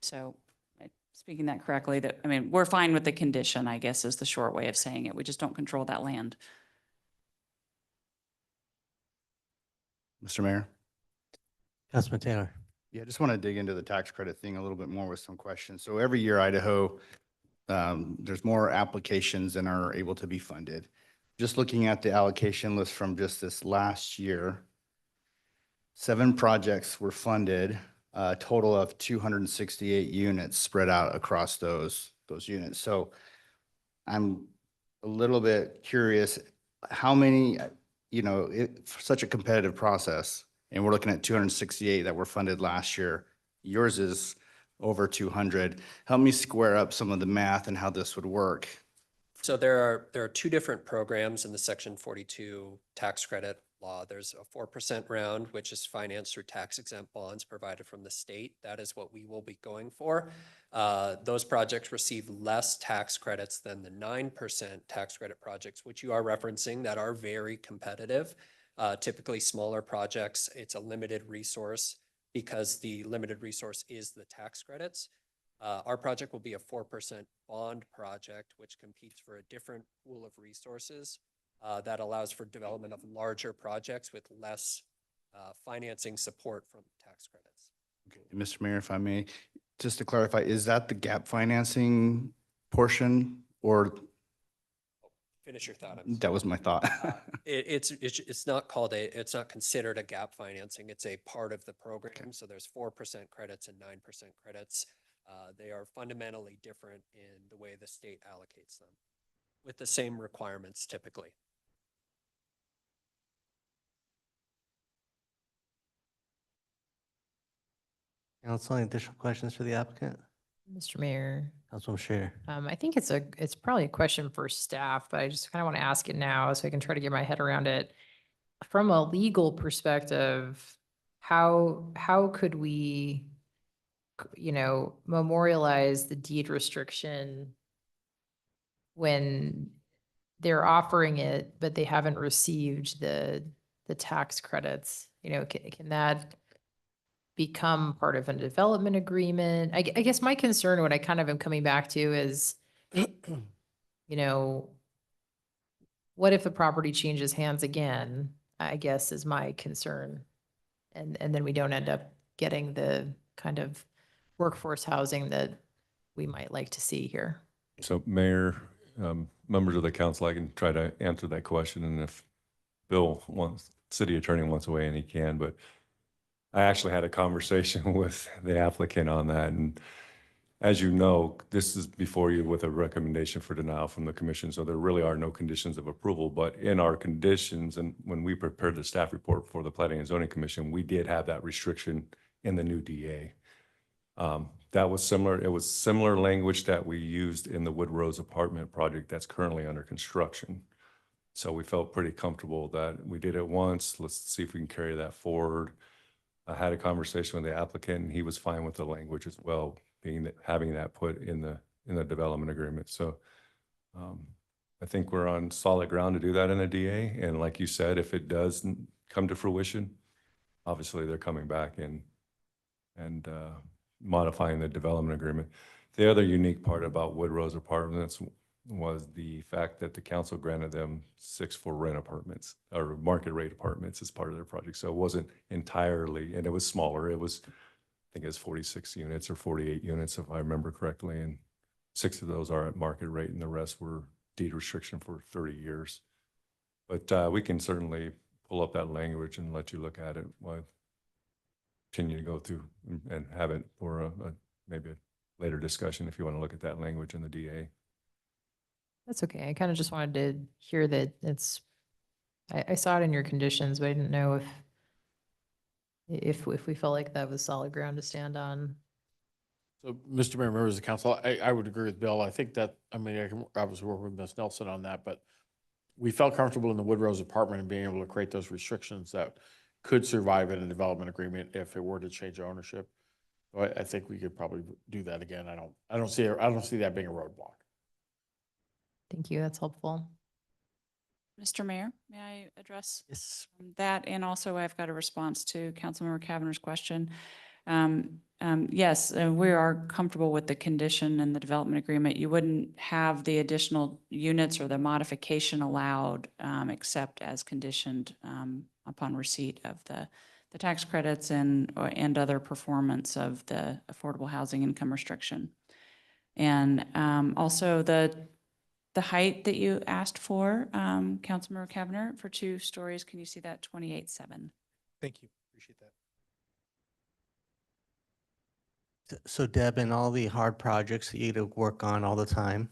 So speaking that correctly, we're fine with the condition, I guess, is the short way of saying it. We just don't control that land. Mr. Mayor? Councilman Taylor. Yeah, I just want to dig into the tax credit thing a little bit more with some questions. So every year Idaho, there's more applications than are able to be funded. Just looking at the allocation list from just this last year, 7 projects were funded, a total of 268 units spread out across those units. So I'm a little bit curious, how many, for such a competitive process, and we're looking at 268 that were funded last year. Yours is over 200. Help me square up some of the math and how this would work. So there are 2 different programs in the Section 42 tax credit law. There's a 4% round, which is financed through tax exempt bonds provided from the state. That is what we will be going for. Those projects receive less tax credits than the 9% tax credit projects, which you are referencing, that are very competitive. Typically smaller projects, it's a limited resource because the limited resource is the tax credits. Our project will be a 4% bond project, which competes for a different pool of resources that allows for development of larger projects with less financing support from tax credits. Okay. Mr. Mayor, if I may, just to clarify, is that the gap financing portion, or? Finish your thought. That was my thought. It's not called it's not considered a gap financing. It's a part of the program. Okay. So there's 4% credits and 9% credits. They are fundamentally different in the way the state allocates them, with the same requirements typically. Council, any additional questions for the applicant? Mr. Mayor, Councilwoman Scher. I think it's probably a question for staff, but I just kind of want to ask it now so I can try to get my head around it. From a legal perspective, how could we, memorialize the deed restriction when they're offering it, but they haven't received the tax credits? Can that become part of a development agreement? I guess my concern, what I kind of am coming back to is, what if the property changes hands again, I guess is my concern. And then we don't end up getting the kind of workforce housing that we might like to see here. So Mayor, members of the council, I can try to answer that question. And if Bill wants, city attorney wants to weigh in, he can, but I actually had a conversation with the applicant on that. And as you know, this is before you with a recommendation for denial from the commission. So there really are no conditions of approval, but in our conditions, and when we prepared the staff report for the Planning and Zoning Commission, we did have that restriction in the new DA. That was similar. It was similar language that we used in the Wood Rose apartment project that's currently under construction. So we felt pretty comfortable that we did it once. Let's see if we can carry that forward. I had a conversation with the applicant and he was fine with the language as well, being that having that put in the development agreement. So I think we're on solid ground to do that in a DA. And like you said, if it does come to fruition, obviously they're coming back and modifying the development agreement. The other unique part about Wood Rose Apartments was the fact that the council granted them 6 for rent apartments or market rate apartments as part of their project. So it wasn't entirely, and it was smaller. It was, I think it was 46 units or 48 units, if I remember correctly. And 6 of those are at market rate and the rest were deed restriction for 30 years. But we can certainly pull up that language and let you look at it while continue to go through and have it for maybe a later discussion if you want to look at that language in the DA. That's okay. I kind of just wanted to hear that I saw it in your conditions, but I didn't know if we felt like that was solid ground to stand on. So, Mr. Mayor, members of the council, I would agree with Bill. I think that, I can obviously work with Ms. Nelson on that, but we felt comfortable in the Wood Rose apartment and being able to create those restrictions that could survive in a development agreement if it were to change ownership. So I think we could probably do that again. I don't see that being a roadblock. Thank you. That's helpful. Mr. Mayor, may I address Yes. that? And also I've got a response to Councilmember Cavanaugh's question. Yes, we are comfortable with the condition and the development agreement. You wouldn't have the additional units or the modification allowed except as conditioned upon receipt of the tax credits and other performance of the affordable housing income restriction. And also the height that you asked for, Councilmember Cavanagh, for 2 stories, can you see that 28.7? Thank you. Appreciate that. So Deb, in all the hard projects that you to work on all the time,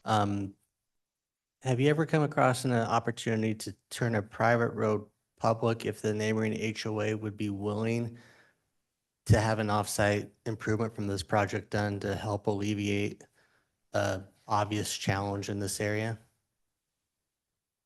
have you ever come across an opportunity to turn a private road public if the neighboring HOA would be willing to have an offsite improvement from this project done to help alleviate a obvious challenge in this area?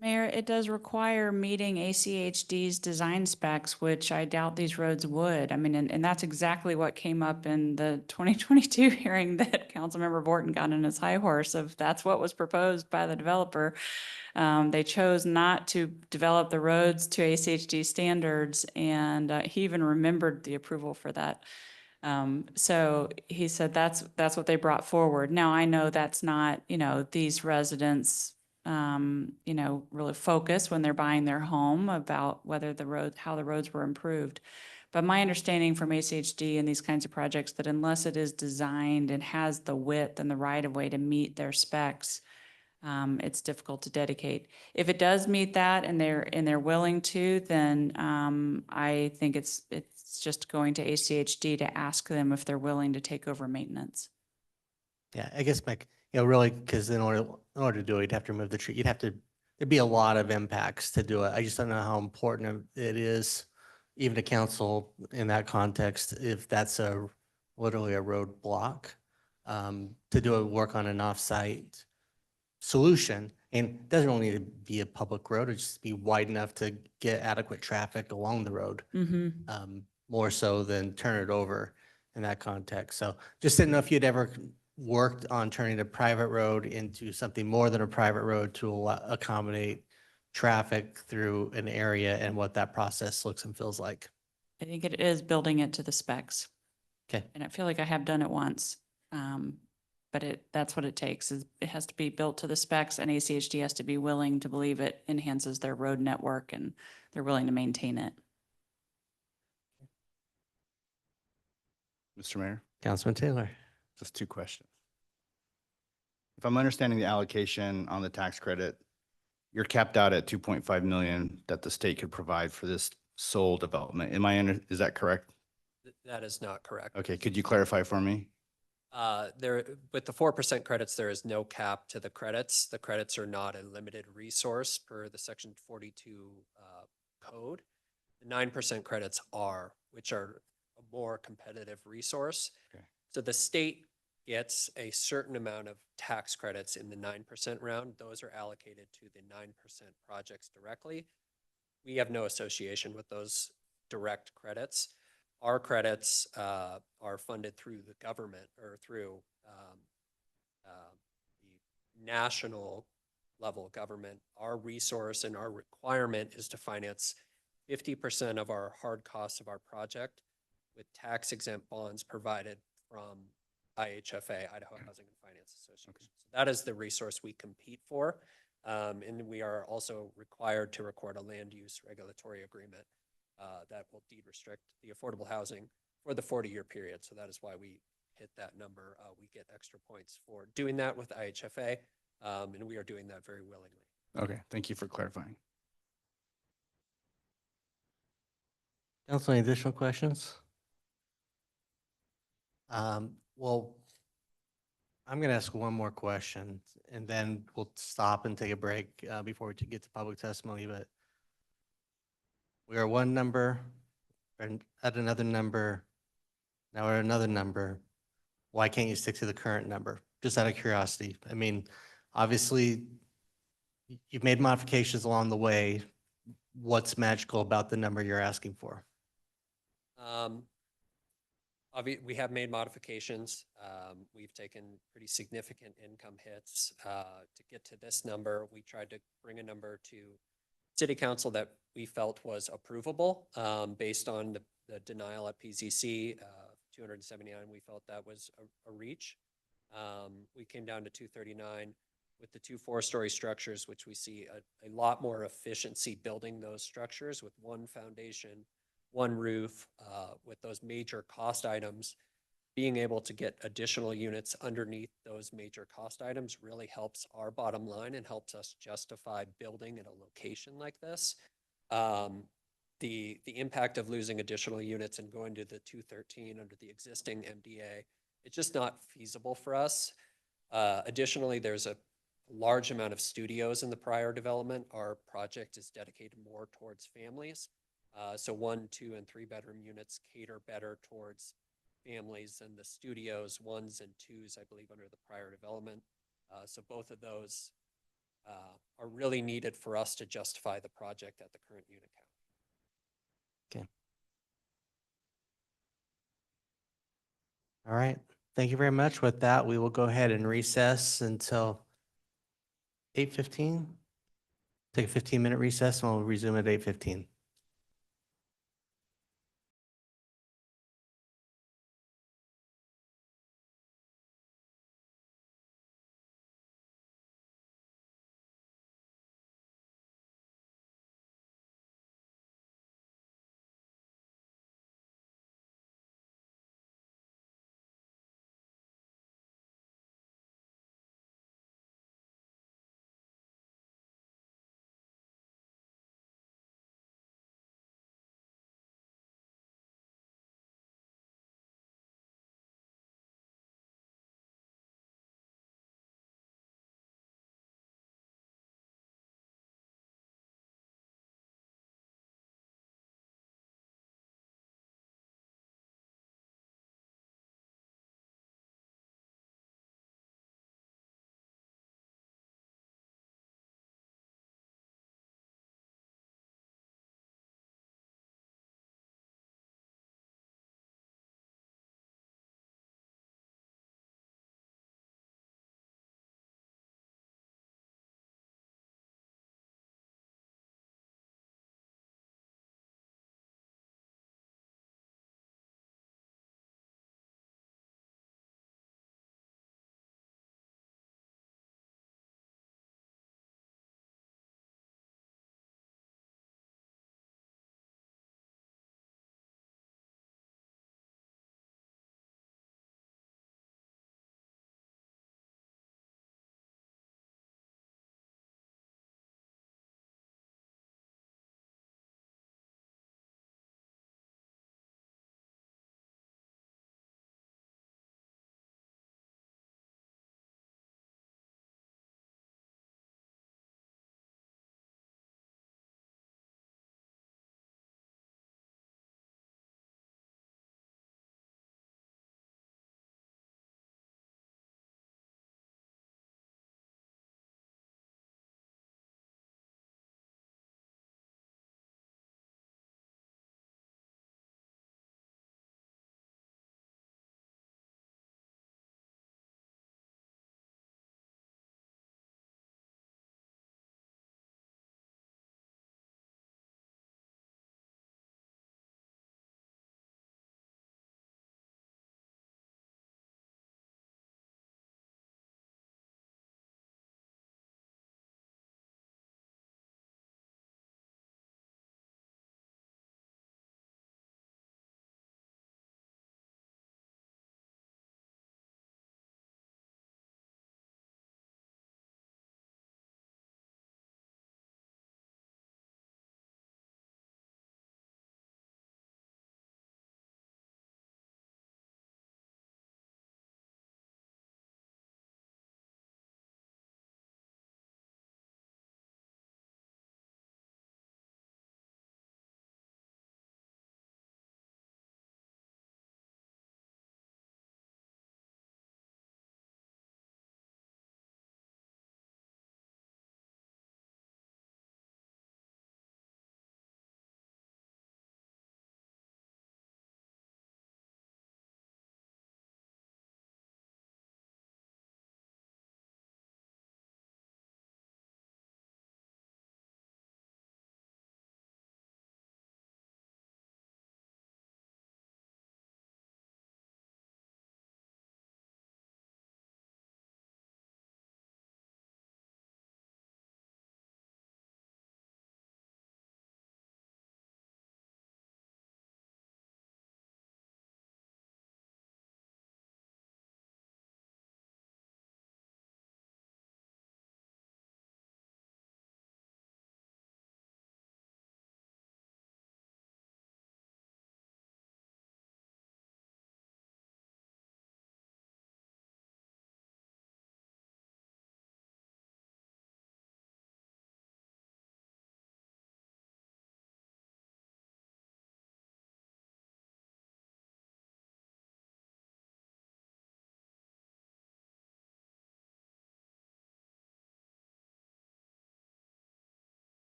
Mayor, it does require meeting ACHD's design specs, which I doubt these roads would. I mean, and that's exactly what came up in the 2022 hearing that Councilmember Borton got in his high horse of that's what was proposed by the developer. They chose not to develop the roads to ACHD standards, and he even remembered the approval for that. So he said that's what they brought forward. Now, I know that's not, these residents really focus when they're buying their home about whether how the roads were improved. But my understanding from ACHD and these kinds of projects that unless it is designed and has the width and the right of way to meet their specs, it's difficult to dedicate. If it does meet that and they're willing to, then I think it's just going to ACHD to ask them if they're willing to take over maintenance. Yeah, I guess really, because in order to do it, you'd have to remove the tree. There'd be a lot of impacts to do it. I just don't know how important it is, even to council in that context, if that's literally a roadblock, to do a work on an offsite solution. And it doesn't really need to be a public road. It just be wide enough to get adequate traffic along the road. More so than turn it over in that context. So just didn't know if you'd ever worked on turning a private road into something more than a private road to accommodate traffic through an area and what that process looks and feels like. I think it is building it to the specs. Okay. And I feel like I have done it once. But that's what it takes, is it has to be built to the specs, and ACHD has to be willing to believe it enhances their road network and they're willing to maintain it. Mr. Mayor, Councilman Taylor. just 2 questions. If I'm understanding the allocation on the tax credit, you're capped out at 2.5 million that the state could provide for this sole development. Is that correct? That is not correct. Okay, could you clarify for me? With the 4% credits, there is no cap to the credits. The credits are not a limited resource per the Section 42 code. The 9% credits are, which are a more competitive resource. Okay. So the state gets a certain amount of tax credits in the 9% round. Those are allocated to the 9% projects directly. We have no association with those direct credits. Our credits are funded through the government or through the national level government. Our resource and our requirement is to finance 50% of our hard costs of our project with tax exempt bonds provided from IHFA, Idaho Housing and Finance Association. So that is the resource we compete for. And we are also required to record a land use regulatory agreement that will deed restrict the affordable housing for the 40-year period. So that is why we hit that number. We get extra points for doing that with IHFA, and we are doing that very willingly. Okay, thank you for clarifying. Council, any additional questions? Well, I'm going to ask one more question, and then we'll stop and take a break before we get to public testimony. But we are one number, and at another number, now we're at another number. Why can't you stick to the current number? Just out of curiosity. I mean, obviously, you've made modifications along the way. What's magical about the number you're asking for? We have made modifications. We've taken pretty significant income hits to get to this number. We tried to bring a number to City Council that we felt was approvable based on the denial at PZC, 279. We felt that was a reach. We came down to 239. with the two 4-story structures, which we see a lot more efficiency building those structures with one foundation, one roof, with those major cost items. Being able to get additional units underneath those major cost items really helps our bottom line and helps us justify building in a location like this. The impact of losing additional units and going to the 213 under the existing MDA, it's just not feasible for us. Additionally, there's a large amount of studios in the prior development. Our project is dedicated more towards families. So 1, 2, and 3 bedroom units cater better towards families than the studios, 1s and 2s, I believe, under the prior development. So both of those are really needed for us to justify the project at the current unit count. Okay. All right. Thank you very much. With that, we will go ahead and recess until 8:15. Take a 15-minute recess and we'll resume at 8:15.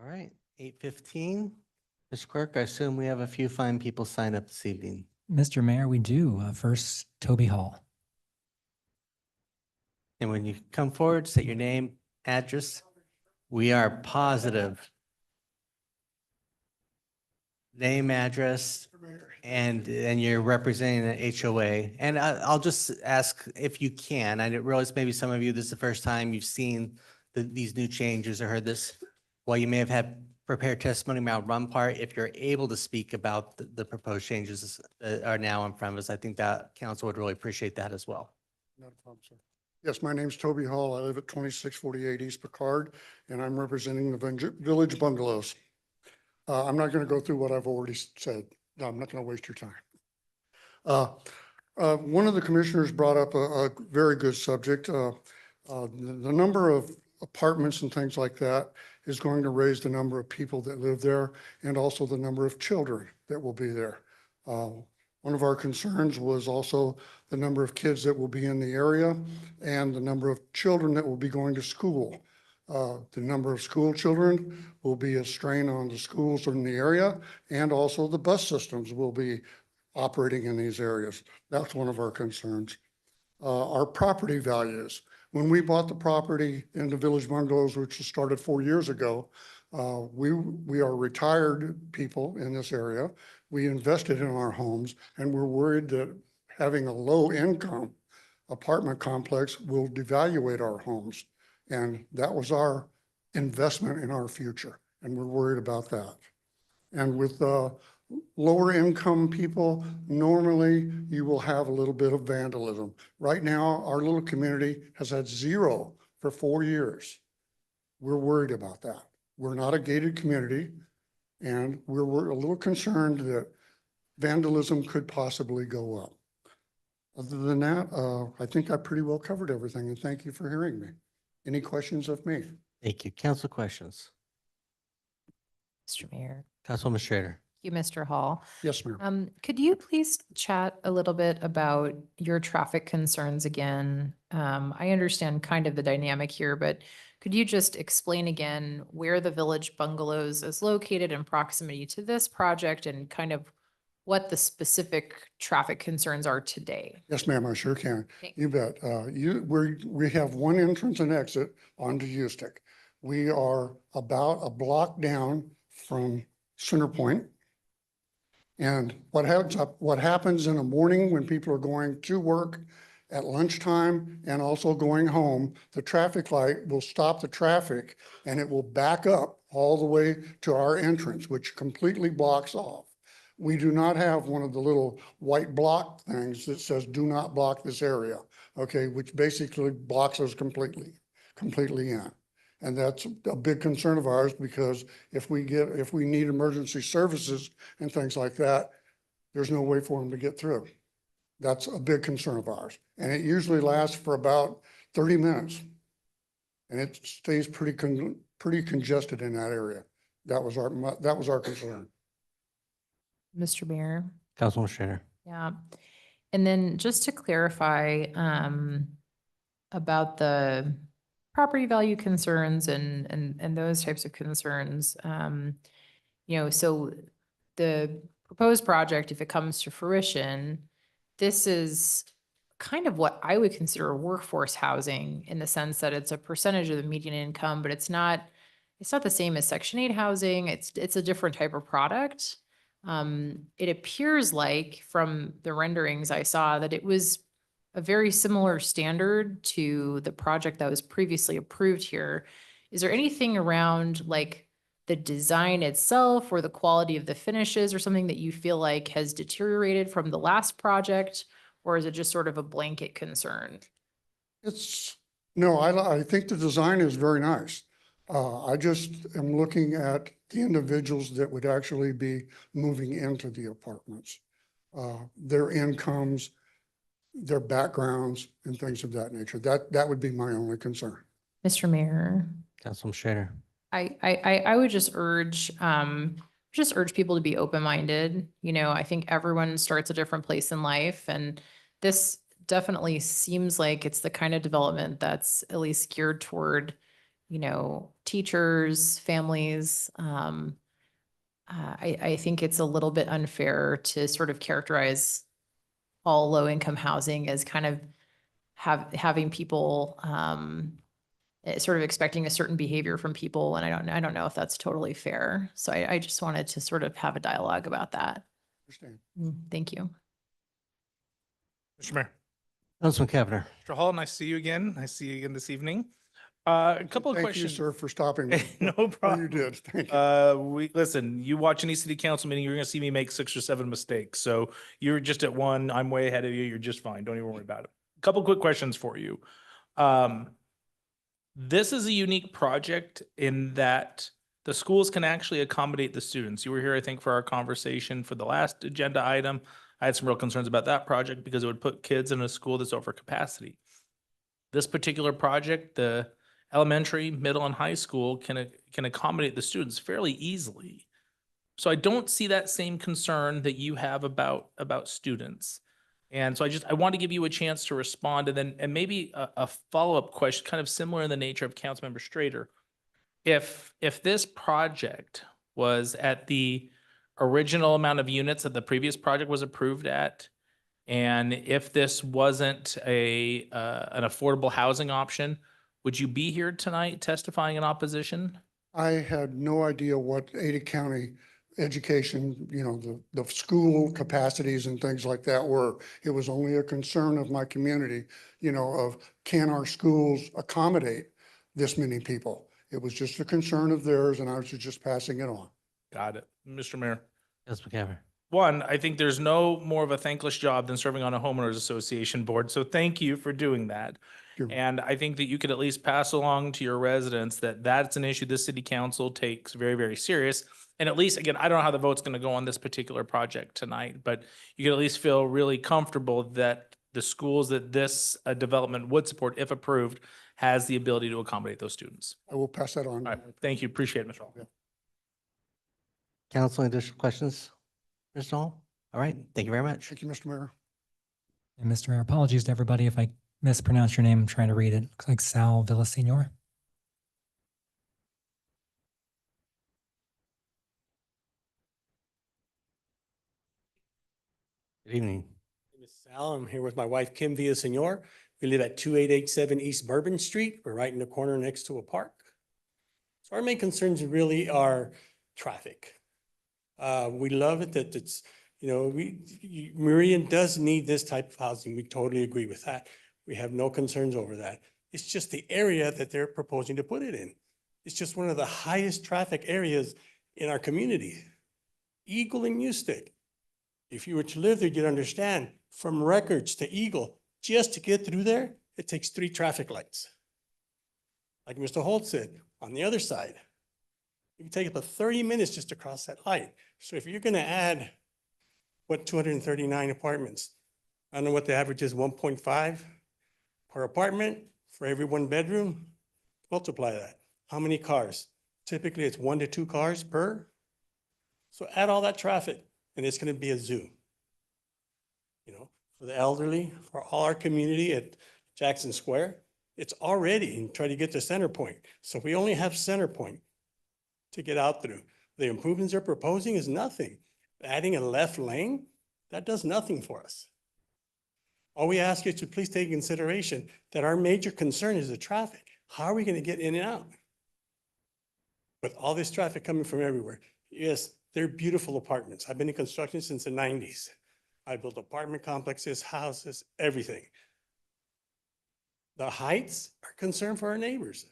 All right, 8:15. Mr. Clerk, I assume we have a few fine people signed up this evening. Mr. Mayor, we do. First, Toby Hall. And when you come forward, state your name, address. We are positive. Name, address, and you're representing the HOA. And I'll just ask if you can, I didn't realize maybe some of you, this is the first time you've seen these new changes or heard this. While you may have had prepared testimony around one part, if you're able to speak about the proposed changes that are now in front of us, I think that council would really appreciate that as well. Not a problem, sir. Yes, my name's Toby Hall. I live at 2648 East Picard, and I'm representing the Village Bungalows. I'm not going to go through what I've already said. No, I'm not going to waste your time. One of the commissioners brought up a very good subject. The number of apartments and things like that is going to raise the number of people that live there and also the number of children that will be there. One of our concerns was also the number of kids that will be in the area and the number of children that will be going to school. The number of school children will be a strain on the schools in the area, and also the bus systems will be operating in these areas. That's one of our concerns. Our property values. When we bought the property in the Village Bungalows, which was started 4 years ago, we are retired people in this area. We invested in our homes, and we're worried that having a low income apartment complex will devaluate our homes. And that was our investment in our future, and we're worried about that. And with lower income people, normally you will have a little bit of vandalism. Right now, our little community has had 0 for 4 years. We're worried about that. We're not a gated community, and we're a little concerned that vandalism could possibly go up. Other than that, I think I pretty well covered everything, and thank you for hearing me. Any questions of me? Thank you. Council questions. Mr. Mayor. Councilwoman Schrader. Thank you, Mr. Hall. Yes, ma'am. Could you please chat a little bit about your traffic concerns again? I understand kind of the dynamic here, but could you just explain again where the Village Bungalows is located in proximity to this project and kind of what the specific traffic concerns are today? Yes, ma'am, I sure can. Thank You bet. We have one entrance and exit onto Ustick. We are about a block down from Center Point. And what happens in the morning when people are going to work, at lunchtime, and also going home, the traffic light will stop the traffic and it will back up all the way to our entrance, which completely blocks off. We do not have one of the little white block things that says do not block this area, okay, which basically blocks us completely in. And that's a big concern of ours, because if we need emergency services and things like that, there's no way for them to get through. That's a big concern of ours. And it usually lasts for about 30 minutes. And it stays pretty congested in that area. That was our concern. Mr. Mayor. Councilwoman Schrader. Yeah. And then just to clarify, about the property value concerns and those types of concerns, so the proposed project, if it comes to fruition, this is kind of what I would consider workforce housing, in the sense that it's a percentage of the median income, but it's not the same as Section 8 housing. It's a different type of product. It appears like from the renderings I saw that it was a very similar standard to the project that was previously approved here. Is there anything around like the design itself or the quality of the finishes or something that you feel like has deteriorated from the last project? Or is it just sort of a blanket concern? No, I think the design is very nice. I just am looking at the individuals that would actually be moving into the apartments, their incomes, their backgrounds, and things of that nature. That would be my only concern. Mr. Mayor. Councilwoman Schrader. I would just urge people to be open-minded. I think everyone starts a different place in life, and this definitely seems like it's the kind of development that's at least geared toward teachers, families. I think it's a little bit unfair to sort of characterize all low-income housing as kind of having people sort of expecting a certain behavior from people, and I don't know if that's totally fair. So I just wanted to sort of have a dialogue about that. Understand. Thank you. Mr. Mayor. Councilman Cavanagh. Mr. Hall, nice to see you again. Nice to see you again this evening. A couple of Thank you, questions. sir, for stopping me. No Oh, problem. you did. Thank you. Listen, you watch any city council meeting, you're gonna see me make 6 or 7 mistakes. So you're just at one, I'm way ahead of you. You're just fine. Don't even worry about it. Couple quick questions for you. This is a unique project in that the schools can actually accommodate the students. You were here, I think, for our conversation for the last agenda item. I had some real concerns about that project because it would put kids in a school that's over capacity. This particular project, the elementary, middle, and high school can accommodate the students fairly easily. So I don't see that same concern that you have about students. And so I want to give you a chance to respond, and maybe a follow-up question, kind of similar in the nature of Councilmember Strader. If this project was at the original amount of units that the previous project was approved at, and if this wasn't an affordable housing option, would you be here tonight testifying in opposition? I had no idea what Ada County education, the school capacities and things like that were. It was only a concern of my community, of can our schools accommodate this many people? It was just a concern of theirs, and I was just passing it on. Got it. Mr. Mayor. Councilman Cavanagh. One, I think there's no more of a thankless job than serving on a homeowners association board. So thank you for doing that. Sure. And I think that you could at least pass along to your residents that that's an issue the city council takes very, very serious. And at least, again, I don't know how the vote's going to go on this particular project tonight, but you can at least feel really comfortable that the schools that this development would support, if approved, has the ability to accommodate those students. I will pass that on. All right. Thank you. Appreciate it, Mr. Hall. Council, additional questions? Mr. Hall? All right, thank you very much. Thank you, Mr. Mayor. And Mr. Mayor, apologies to everybody if I mispronounce your name. I'm trying to read it. Looks like Sal Villasenor. Good evening. My name is Sal. I'm here with my wife, Kim Villasenor. We live at 2887 East Bourbon Street. We're right in the corner next to a park. So our main concerns really are traffic. We love it that it's, Meridian does need this type of housing. We totally agree with that. We have no concerns over that. It's just the area that they're proposing to put it in. It's just one of the highest traffic areas in our community. Eagle and Ustick. If you were to live there, you'd understand from Records to Eagle, just to get through there, it takes 3 traffic lights. Like Mr. Holt said, on the other side, it can take about 30 minutes just to cross that light. So if you're going to add, 239 apartments, I don't know what the average is, 1.5 per apartment for every 1 bedroom, multiply that. How many cars? Typically, it's 1 to 2 cars per. So add all that traffic, and it's going to be a zoo. For the elderly, for all our community at Jackson Square, it's already, and try to get to Center Point. So we only have Center Point to get out through. The improvements they're proposing is nothing. Adding a left lane, that does nothing for us. All we ask is to please take into consideration that our major concern is the traffic. How are we going to get in and out? With all this traffic coming from everywhere. Yes, they're beautiful apartments. I've been in construction since the 90s. I built apartment complexes, houses, everything. The heights are a concern for our neighbors.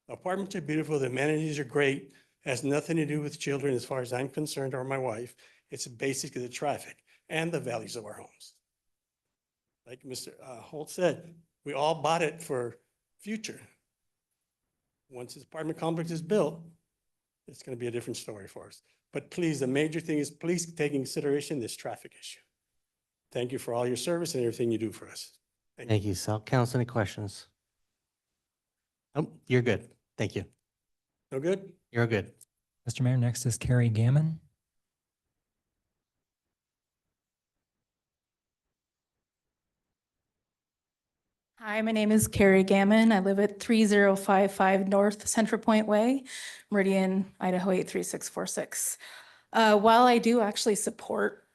The apartments are beautiful, the amenities are great. It has nothing to do with children as far as I'm concerned or my wife. It's basically the traffic and the values of our homes. Like Mr. Holt said, we all bought it for future. Once this apartment complex is built, it's going to be a different story for us. But please, the major thing is please take into consideration this traffic issue. Thank you for all your service and everything you do for us. Thank you, Sal. Council, any questions? Oh, you're good. Thank you. No good? You're good. Mr. Mayor, next is Carrie Gammon. Hi, my name is Carrie Gammon. I live at 3055 North Central Point Way, Meridian, Idaho 83646. While I do actually support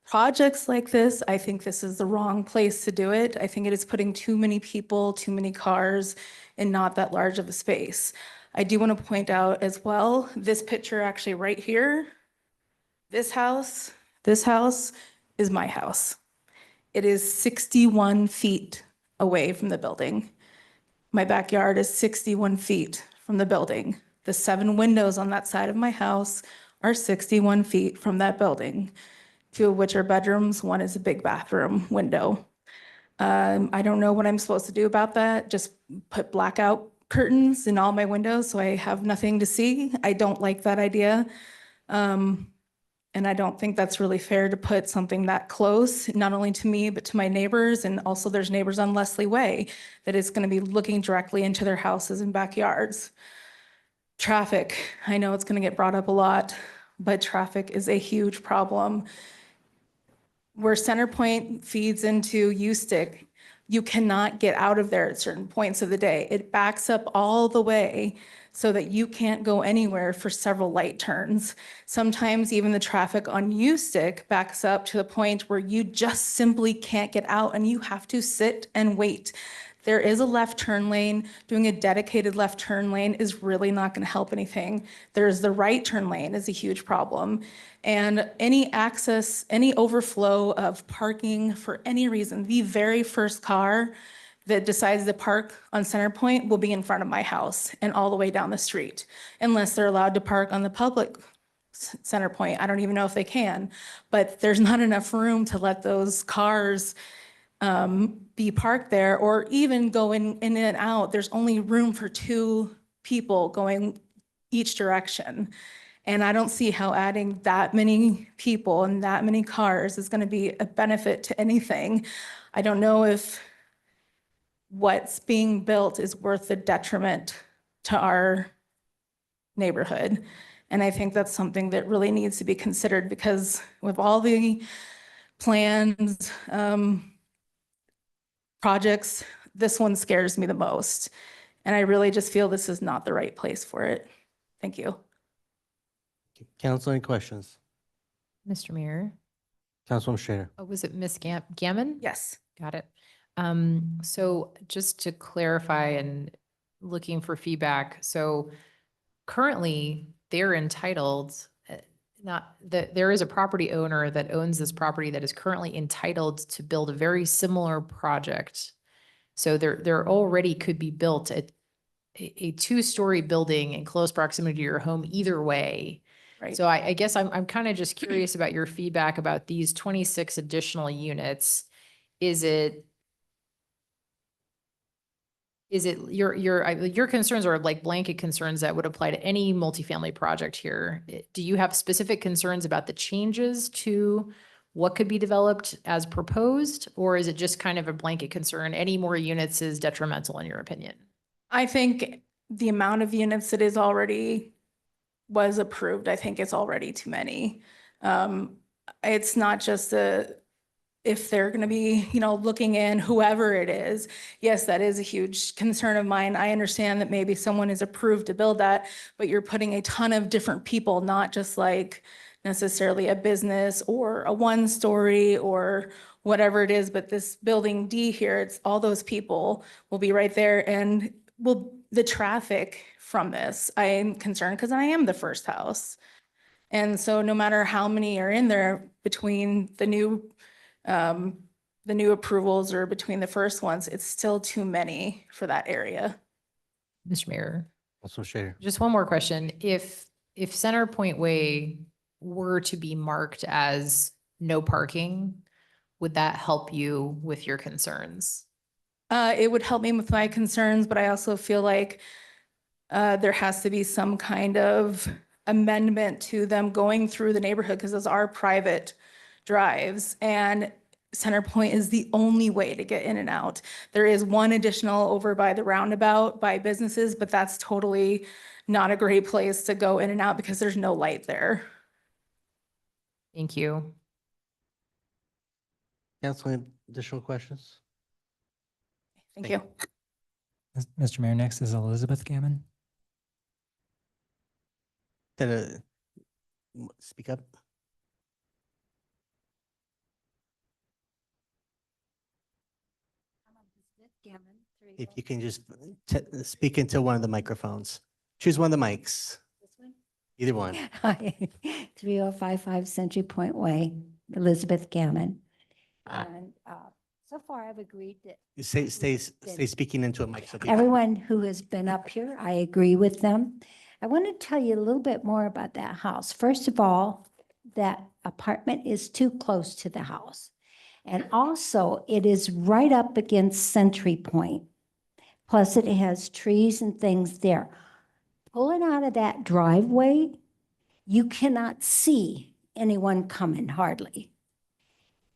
projects like this, I think this is the wrong place to do it. I think it is putting too many people, too many cars in not that large of a space. I do want to point out as well, this picture actually right here, this house is my house. It is 61 feet away from the building. My backyard is 61 feet from the building. The 7 windows on that side of my house are 61 feet from that building, 2 of which are bedrooms, 1 is a big bathroom window. I don't know what I'm supposed to do about that. Just put blackout curtains in all my windows so I have nothing to see. I don't like that idea. And I don't think that's really fair to put something that close, not only to me, but to my neighbors. And also there's neighbors on Leslie Way that is going to be looking directly into their houses and backyards. Traffic, I know it's going to get brought up a lot, but traffic is a huge problem. Where Centerpoint feeds into U-Stick, you cannot get out of there at certain points of the day. It backs up all the way so that you can't go anywhere for several light turns. Sometimes even the traffic on U-Stick backs up to the point where you just simply can't get out and you have to sit and wait. There is a left turn lane. Doing a dedicated left turn lane is really not going to help anything. There's the right turn lane is a huge problem. And any access, any overflow of parking for any reason, the very first car that decides to park on Centerpoint will be in front of my house and all the way down the street, unless they're allowed to park on the public Centerpoint. I don't even know if they can, but there's not enough room to let those cars be parked there or even going in and out. There's only room for 2 people going each direction. And I don't see how adding that many people and that many cars is going to be a benefit to anything. I don't know if what's being built is worth the detriment to our neighborhood. And I think that's something that really needs to be considered because with all the plans, projects, this one scares me the most. And I really just feel this is not the right place for it. Thank you. Council, any questions? Mr. Mayor? Councilwoman Schrader. Oh, was it Miss Gammon? Yes. Got it. So just to clarify and looking for feedback, so currently they're entitled, not that there is a property owner that owns this property that is currently entitled to build a very similar project. So there already could be built a 2-story building in close proximity to your home either way. Right. So I guess I'm kind of just curious about your feedback about these 26 additional units. Is it your concerns are like blanket concerns that would apply to any multifamily project here? Do you have specific concerns about the changes to what could be developed as proposed? Or is it just kind of a blanket concern? Any more units is detrimental in your opinion? I think the amount of units that is already was approved, I think it's already too many. It's not just if they're going to be, looking in whoever it is. Yes, that is a huge concern of mine. I understand that maybe someone is approved to build that, but you're putting a ton of different people, not just like necessarily a business or a 1-story or whatever it is, but this building D here, it's all those people will be right there. And the traffic from this, I am concerned because I am the first house. And so no matter how many are in there between the new approvals or between the first ones, it's still too many for that area. Mr. Mayor, Councilwoman Schrader. just one more question. If Centerpoint Way were to be marked as no parking, would that help you with your concerns? It would help me with my concerns, but I also feel like there has to be some kind of amendment to them going through the neighborhood because those are private drives and Centerpoint is the only way to get in and out. There is one additional over by the roundabout by businesses, but that's totally not a great place to go in and out because there's no light there. Thank you. Council, any additional questions? Thank Thank you. Mr. Mayor, next is Elizabeth Gammon. Speak up. If you can just speak into one of the microphones. Choose one of the mics. Either one. Hi, 3055 Century Point Way, Elizabeth Gammon. And so far I've agreed that You stay speaking into a mic. So people- everyone who has been up here, I agree with them. I want to tell you a little bit more about that house. First of all, that apartment is too close to the house. And also it is right up against Century Point. Plus it has trees and things there. Pulling out of that driveway, you cannot see anyone coming hardly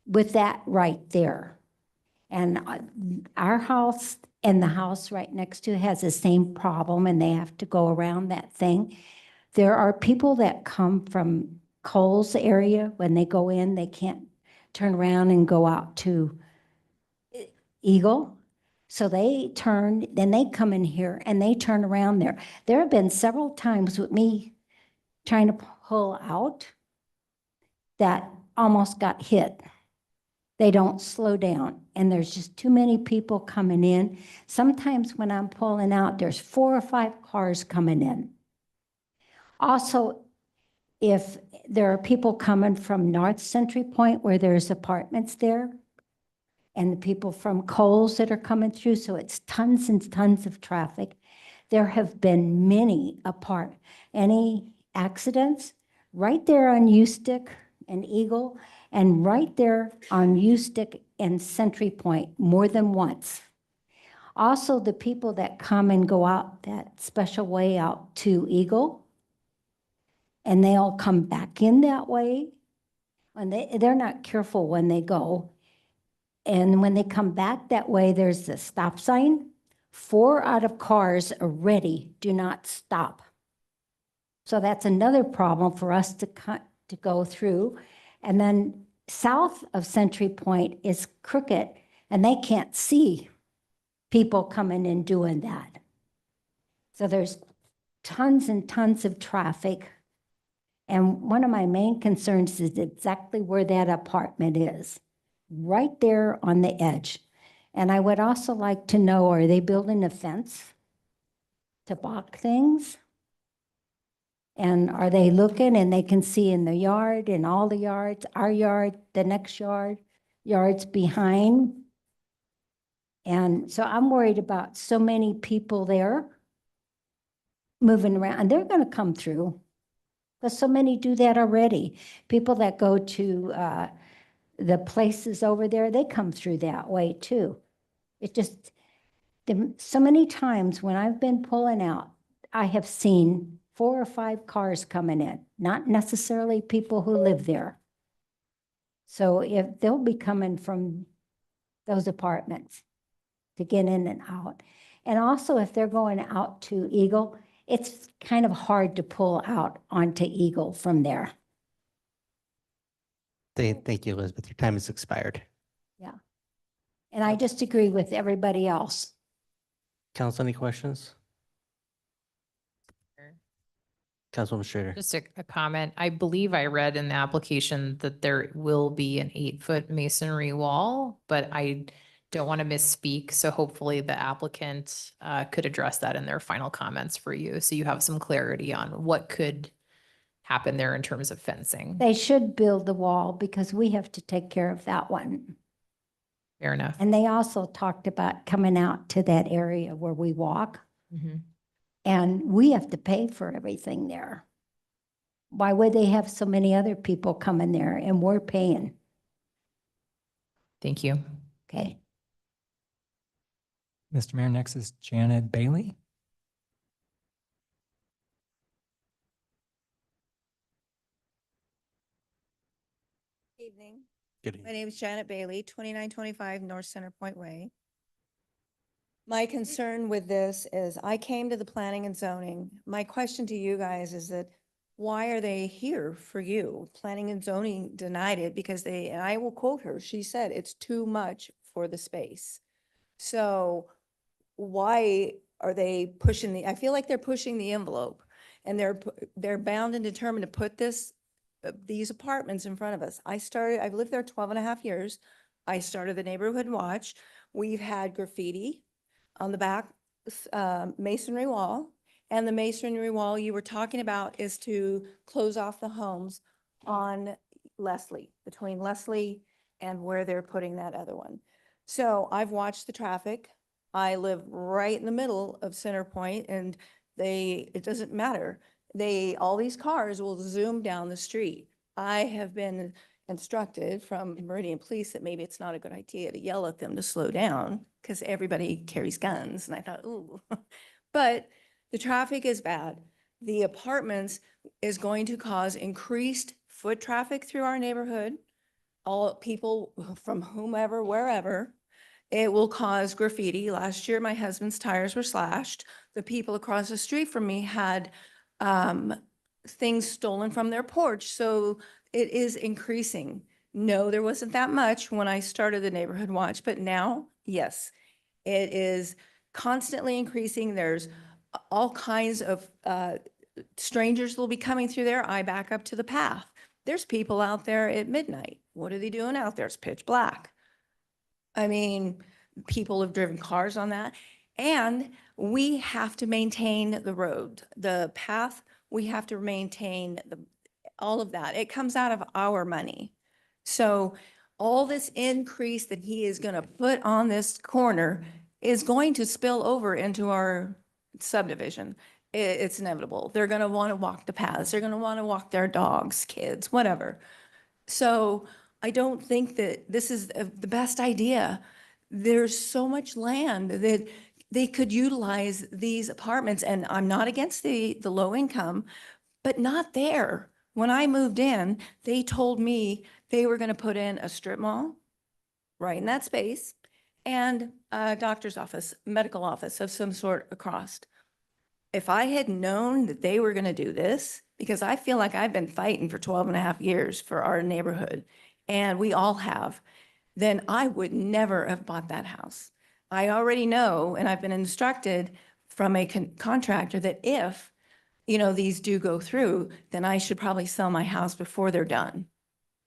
with that right there. And our house and the house right next to it has the same problem, and they have to go around that thing. There are people that come from Coles area. When they go in, they can't turn around and go out to Eagle. So they turn, then they come in here and they turn around there. There have been several times with me trying to pull out that almost got hit. They don't slow down, and there's just too many people coming in. Sometimes when I'm pulling out, there's 4 or 5 cars coming in. Also, if there are people coming from North Century Point where there's apartments there, and the people from Coles that are coming through, so it's tons and tons of traffic. There have been any accidents right there on U-Stick and Eagle, and right there on U-Stick and Century Point more than once. Also, the people that come and go out that special way out to Eagle, and they all come back in that way, and they're not careful when they go. And when they come back that way, there's a stop sign. 4 out of cars already do not stop. So that's another problem for us to go through. And then south of Century Point is crooked, and they can't see people coming and doing that. So there's tons and tons of traffic. And one of my main concerns is exactly where that apartment is, right there on the edge. And I would also like to know, are they building a fence to block things? And are they looking and they can see in the yard, in all the yards, our yard, the next yard, yards behind? And so I'm worried about so many people there moving around, and they're going to come through because so many do that already. People that go to the places over there, they come through that way too. It just, so many times when I've been pulling out, I have seen 4 or 5 cars coming in, not necessarily people who live there. So if they'll be coming from those apartments to get in and out. And also if they're going out to Eagle, it's kind of hard to pull out onto Eagle from there. Thank you, Elizabeth. Your time has expired. Yeah. And I just agree with everybody else. Council, any questions? Councilwoman Schrader. Just a comment. I believe I read in the application that there will be an 8-foot masonry wall, but I don't want to misspeak. So hopefully the applicant could address that in their final comments for you. So you have some clarity on what could happen there in terms of fencing. They should build the wall because we have to take care of that one. Fair enough. And they also talked about coming out to that area where we walk. Mhm. And we have to pay for everything there. Why would they have so many other people coming there and we're paying? Thank you. Okay. Mr. Mayor, next is Janet Bailey. Evening. Good My name is Janet Bailey, 2925 North Center Point Way. My concern with this is I came to the planning and zoning. My question to you guys is that why are they here for you? Planning and zoning denied it because and I will quote her, she said it's too much for the space. So why are they pushing I feel like they're pushing the envelope and they're bound and determined to put these apartments in front of us. I've lived there 12 and a half years. I started the neighborhood watch. We've had graffiti on the back masonry wall. And the masonry wall you were talking about is to close off the homes on Leslie, between Leslie and where they're putting that other one. So I've watched the traffic. I live right in the middle of Center Point, and it doesn't matter. All these cars will zoom down the street. I have been instructed from Meridian Police that maybe it's not a good idea to yell at them to slow down because everybody carries guns. And I thought, ooh, but the traffic is bad. The apartments is going to cause increased foot traffic through our neighborhood. All people from whomever, wherever. It will cause graffiti. Last year, my husband's tires were slashed. The people across the street from me had things stolen from their porch. So it is increasing. No, there wasn't that much when I started the neighborhood watch, but now, yes, it is constantly increasing. There's all kinds of strangers will be coming through there. I back up to the path. There's people out there at midnight. What are they doing out there? It's pitch black. I mean, people have driven cars on that. And we have to maintain the road, the path. We have to maintain all of that. It comes out of our money. So all this increase that he is going to put on this corner is going to spill over into our subdivision. It's inevitable. They're going to want to walk the paths. They're going to want to walk their dogs, kids, whatever. So I don't think that this is the best idea. There's so much land that they could utilize these apartments, and I'm not against the low income, but not there. When I moved in, they told me they were going to put in a strip mall right in that space and a doctor's office, medical office of some sort across. If I had known that they were going to do this, because I feel like I've been fighting for 12 and a half years for our neighborhood, and we all have, then I would never have bought that house. I already know, and I've been instructed from a contractor that if, these do go through, then I should probably sell my house before they're done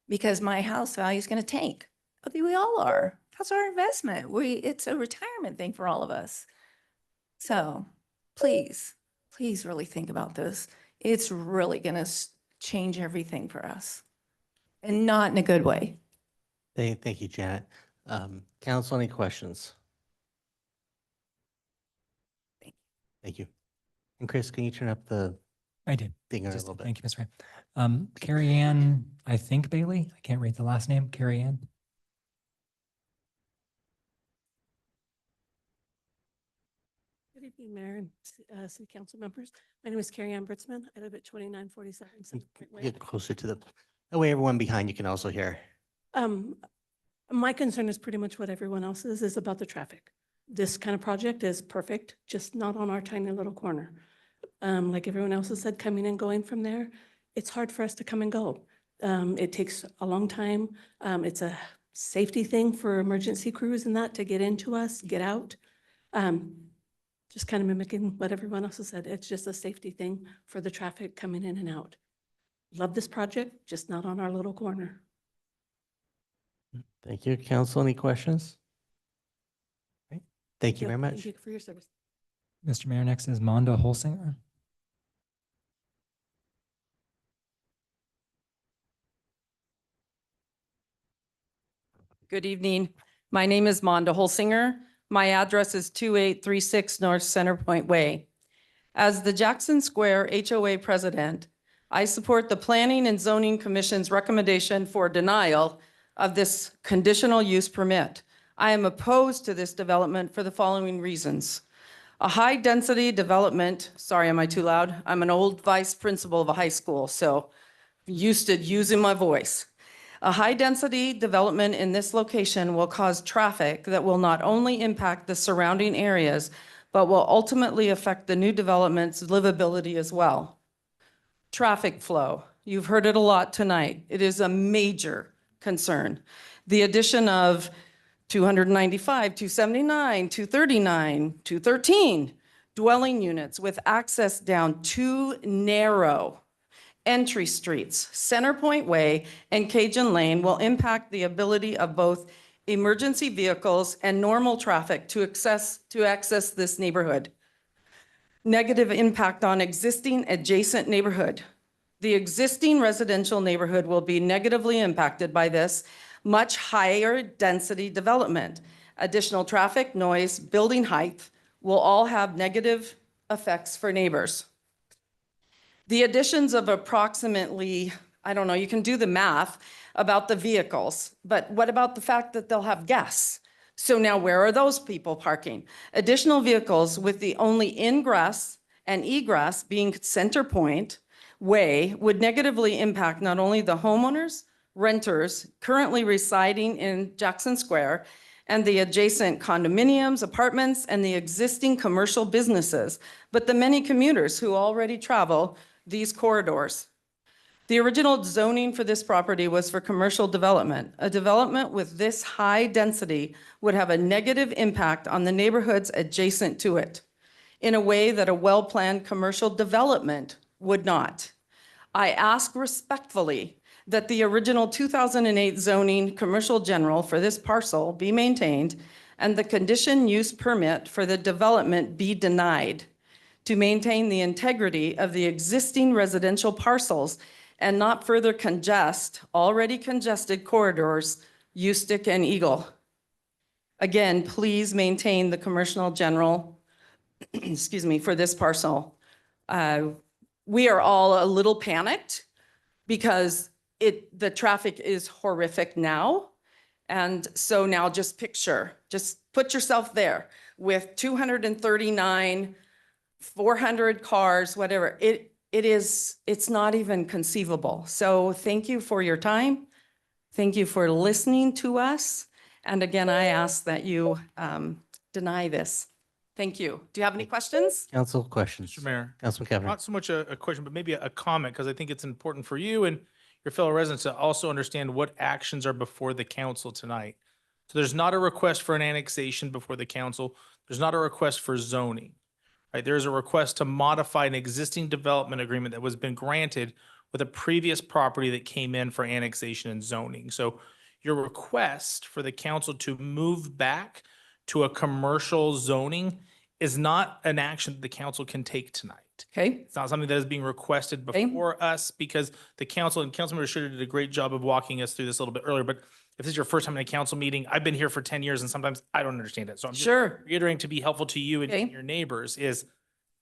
because my house value is going to tank. We all are. That's our investment. It's a retirement thing for all of us. So please really think about this. It's really going to change everything for us and not in a good way. Thank you, Janet. Council, any questions? Thank you. And Chris, can you turn up the I did. thing a Just- little bit? Thank you, Mr. Mayor. Carrie Ann, I think Bailey, I can't read the last name, Carrie Ann. Good evening, Mayor and City Council members. My name is Carrie Ann Britzman. I live at 2947 Center Point Way. Get closer to that way everyone behind you can also hear. My concern is pretty much what everyone else's is about the traffic. This kind of project is perfect, just not on our tiny little corner. Like everyone else has said, coming and going from there, it's hard for us to come and go. It takes a long time. It's a safety thing for emergency crews and that to get into us, get out. Just kind of mimicking what everyone else has said. It's just a safety thing for the traffic coming in and out. Love this project, just not on our little corner. Thank you. Council, any questions? Right. Thank you very much. Thank you for your service. Mr. Mayor, next is Monda Holsinger. Good evening. My name is Monda Holsinger. My address is 2836 North Center Point Way. As the Jackson Square HOA president, I support the Planning and Zoning Commission's recommendation for denial of this conditional use permit. I am opposed to this development for the following reasons. A high-density development, sorry, am I too loud? I'm an old vice principal of a high school, so used to using my voice. A high-density development in this location will cause traffic that will not only impact the surrounding areas, but will ultimately affect the new development's livability as well. Traffic flow. You've heard it a lot tonight. It is a major concern. The addition of 295, 279, 239, 213 dwelling units with access down too narrow entry streets, Centerpoint Way and Cajun Lane will impact the ability of both emergency vehicles and normal traffic to access this neighborhood. Negative impact on existing adjacent neighborhood. The existing residential neighborhood will be negatively impacted by this much higher density development. Additional traffic, noise, building height will all have negative effects for neighbors. The additions of approximately, I don't know, you can do the math about the vehicles, but what about the fact that they'll have guests? So now where are those people parking? Additional vehicles with the only ingress and egress being Centerpoint Way would negatively impact not only the homeowners, renters currently residing in Jackson Square and the adjacent condominiums, apartments, and the existing commercial businesses, but the many commuters who already travel these corridors. The original zoning for this property was for commercial development. A development with this high density would have a negative impact on the neighborhoods adjacent to it in a way that a well-planned commercial development would not. I ask respectfully that the original 2008 zoning commercial general for this parcel be maintained and the condition use permit for the development be denied to maintain the integrity of the existing residential parcels and not further congest already congested corridors, Ustick and Eagle. Again, please maintain the commercial general, excuse me, for this parcel. We are all a little panicked because the traffic is horrific now. And so now just put yourself there with 239, 400 cars, whatever. It's not even conceivable. So thank you for your time. Thank you for listening to us. And again, I ask that you deny this. Thank you. Do you have any questions? Council questions? Mr. Mayor. Councilman Cavanagh. Not so much a question, but maybe a comment, because I think it's important for you and your fellow residents to also understand what actions are before the council tonight. So there's not a request for an annexation before the council. There's not a request for zoning, right? There's a request to modify an existing development agreement that was been granted with a previous property that came in for annexation and zoning. So your request for the council to move back to a commercial zoning is not an action that the council can take tonight. Okay. It's not something that is being requested Okay. before us because the council and Councilmember Schroeder did a great job of walking us through this a little bit earlier. But if this is your first time in a council meeting, I've been here for 10 years and sometimes I don't understand it. So I'm just Sure. reiterating to be helpful to you and Okay. your neighbors is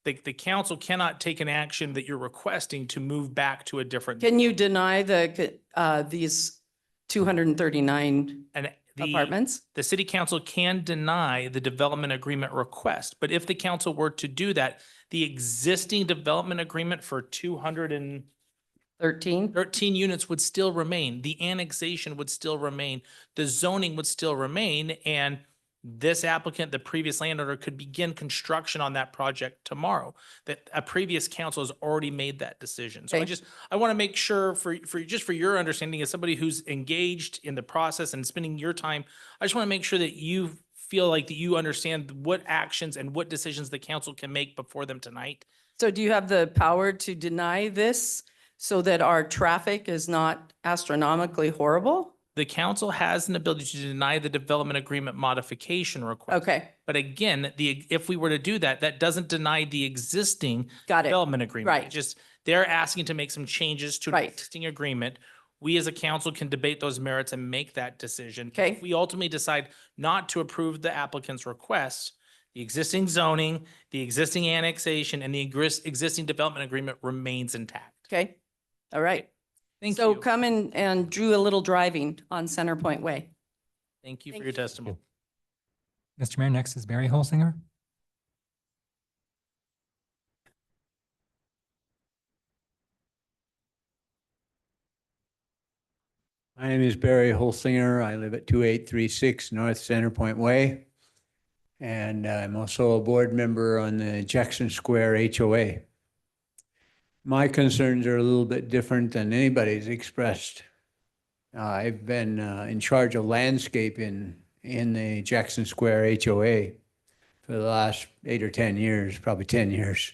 the council cannot take an action that you're requesting to move back to a different. Can you deny these 239 And apartments? the city council can deny the development agreement request, but if the council were to do that, the existing development agreement for 213 units would still remain. The annexation would still remain. The zoning would still remain. And this applicant, the previous landowner, could begin construction on that project tomorrow. That a previous council has already made that decision. So Okay. I want to make sure for your understanding as somebody who's engaged in the process and spending your time, I just want to make sure that you feel like that you understand what actions and what decisions the council can make before them tonight. So do you have the power to deny this so that our traffic is not astronomically horrible? The council has an ability to deny the development agreement modification request. Okay, But again, if we were to do that, that doesn't deny the existing got it. development agreement. Right. It just, they're asking to make some changes to an Right. existing agreement. We as a council can debate those merits and make that decision. Okay. If we ultimately decide not to approve the applicant's request, the existing zoning, the existing annexation, and the existing development agreement remains intact. Okay, all right. Thank So you. come in and do a little driving on Centerpoint Way. Thank you for Thank your you. testimony. Mr. Mayor, next is Barry Holsinger. My name is Barry Holsinger. I live at 2836 North Centerpoint Way. And I'm also a board member on the Jackson Square HOA. My concerns are a little bit different than anybody's expressed. I've been in charge of landscape in in the Jackson Square HOA for the last 8 or 10 years, probably 10 years.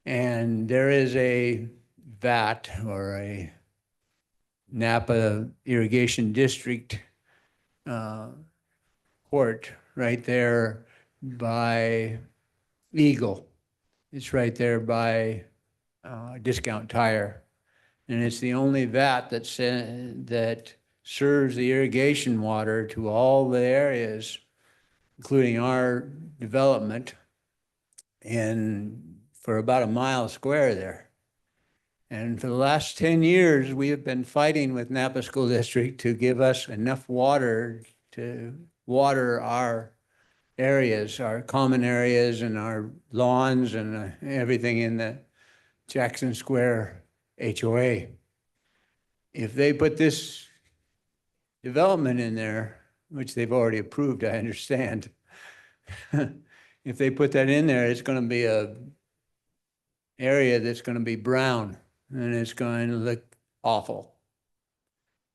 And there is a VAT or a Napa Irrigation District court right there by Eagle. It's right there by Discount Tire. And it's the only VAT that serves the irrigation water to all the areas, including our development, and for about a mile square there. And for the last 10 years, we have been fighting with Napa School District to give us enough water to water our areas, our common areas and our lawns and everything in the Jackson Square HOA. If they put this development in there, which they've already approved, I understand, if they put that in there, it's going to be a area that's going to be brown and it's going to look awful.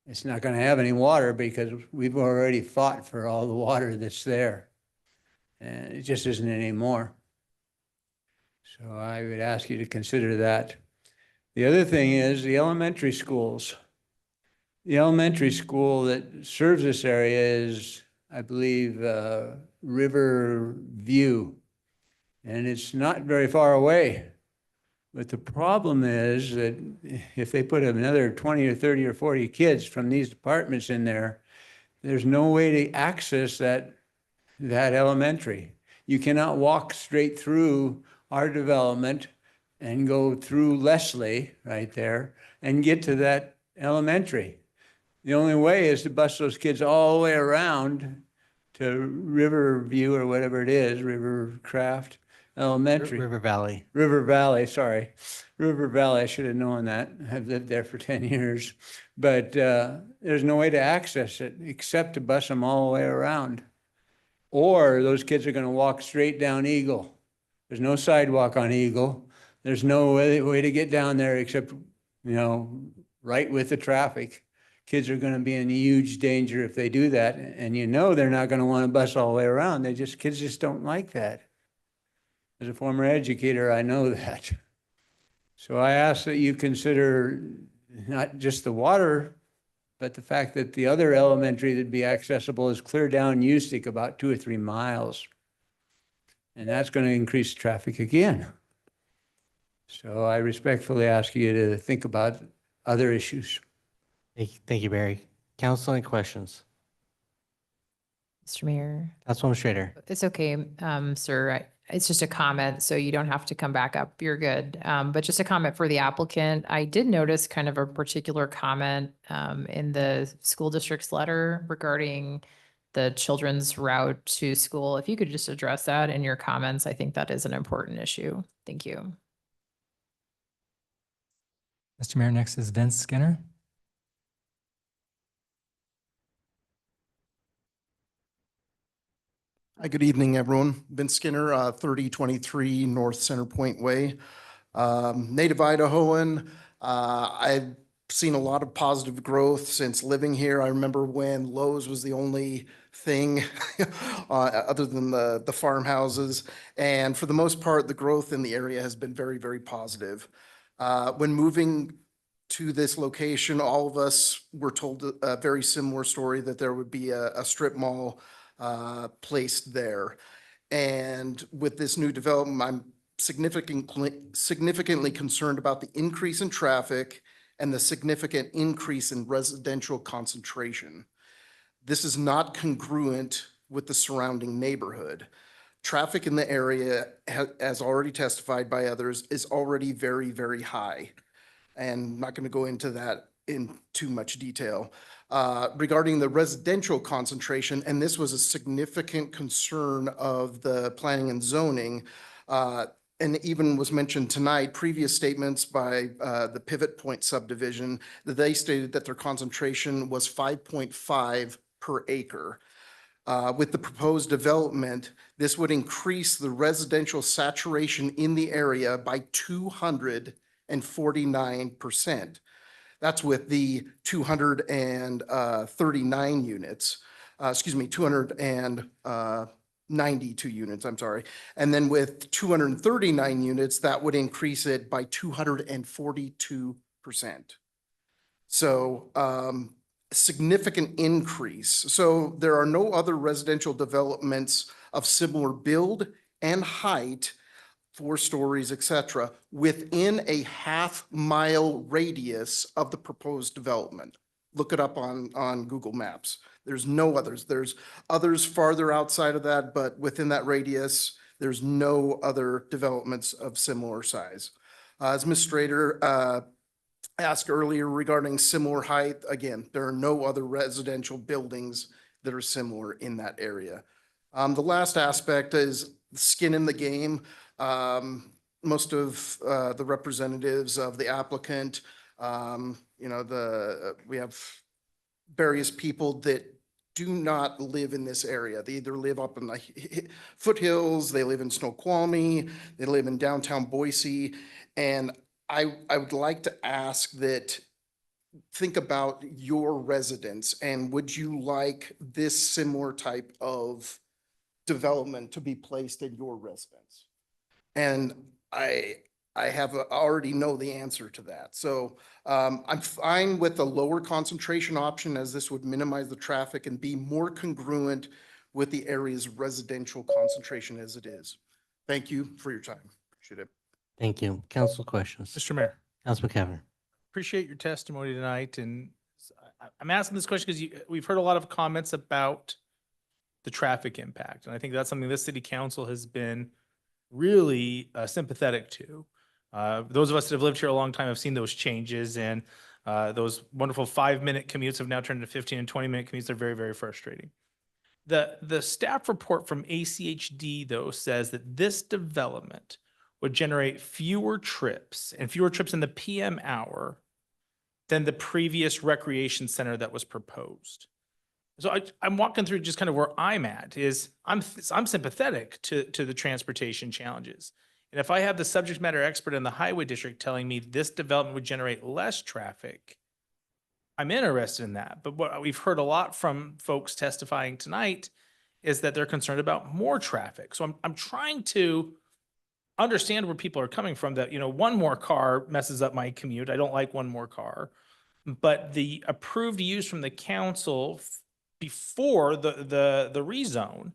It's not going to have any water because we've already fought for all the water that's there. And it just isn't anymore. So I would ask you to consider that. The other thing is the elementary schools. The elementary school that serves this area is, I believe, River View. And it's not very far away. But the problem is that if they put another 20 or 30 or 40 kids from these departments in there, there's no way to access that elementary. You cannot walk straight through our development and go through Leslie right there and get to that elementary. The only way is to bus those kids all the way around to Riverview or whatever it is, Rivercraft Elementary. River Valley. River Valley, sorry. River Valley, I should have known that. I've lived there for 10 years. But there's no way to access it except to bus them all the way around. Or those kids are going to walk straight down Eagle. There's no sidewalk on Eagle. There's no way to get down there except, right with the traffic. Kids are going to be in huge danger if they do that. And they're not going to want to bus all the way around. Kids just don't like that. As a former educator, I know that. So I ask that you consider not just the water, but the fact that the other elementary that'd be accessible is clear down Ustick about 2 or 3 miles. And that's going to increase traffic again. So I respectfully ask you to think about other issues. Thank you, Barry. Council, any questions? Mr. Mayor, Councilwoman Schrader. it's okay, sir. It's just a comment, so you don't have to come back up. You're good. But just a comment for the applicant. I did notice kind of a particular comment in the school district's letter regarding the children's route to school. If you could just address that in your comments, I think that is an important issue. Thank you. Mr. Mayor, next is Vince Skinner. Hi, good evening, everyone. Vince Skinner, 3023 North Center Point Way. Native Idahoan. I've seen a lot of positive growth since living here. I remember when Lowe's was the only thing other than the farmhouses. And for the most part, the growth in the area has been very, very positive. When moving to this location, all of us were told a very similar story, that there would be a strip mall placed there. And with this new development, I'm significantly concerned about the increase in traffic and the significant increase in residential concentration. This is not congruent with the surrounding neighborhood. Traffic in the area, as already testified by others, is already very, very high. And I'm not going to go into that in too much detail. Regarding the residential concentration, and this was a significant concern of the planning and zoning, and even was mentioned tonight, previous statements by the Pivot Point subdivision, that they stated that their concentration was 5.5 per acre. With the proposed development, this would increase the residential saturation in the area by 249%. That's with the 239 units. 292 units, I'm sorry. And then with 239 units, that would increase it by 242%. So significant increase. So there are no other residential developments of similar build and height, 4 stories, et cetera, within a half-mile radius of the proposed development. Look it up on Google Maps. There's no others. There's others farther outside of that, but within that radius, there's no other developments of similar size. As Ms. Strader asked earlier regarding similar height, again, there are no other residential buildings that are similar in that area. The last aspect is skin in the game. Most of the representatives of the applicant, we have various people that do not live in this area. They either live up in the foothills, they live in Snoqualmie, they live in downtown Boise. And I would like to ask that think about your residents, and would you like this similar type of development to be placed in your residence? And I already know the answer to that. So I'm fine with the lower concentration option, as this would minimize the traffic and be more congruent with the area's residential concentration as it is. Thank you for your time. Appreciate it. Thank you. Council questions. Mr. Mayor, Councilman Cavanagh. appreciate your testimony tonight. And I'm asking this question because we've heard a lot of comments about the traffic impact. And I think that's something this city council has been really sympathetic to. Those of us that have lived here a long time have seen those changes, and those wonderful 5-minute commutes have now turned into 15 and 20-minute commutes. They're very, very frustrating. The staff report from ACHD, though, says that this development would generate fewer trips in the PM hour than the previous recreation center that was proposed. So I'm walking through just kind of where I'm at is I'm sympathetic to the transportation challenges. And if I have the subject matter expert in the highway district telling me this development would generate less traffic, I'm interested in that. But what we've heard a lot from folks testifying tonight is that they're concerned about more traffic. So I'm trying to understand where people are coming from, that, one more car messes up my commute. I don't like one more car. But the approved use from the council before the rezone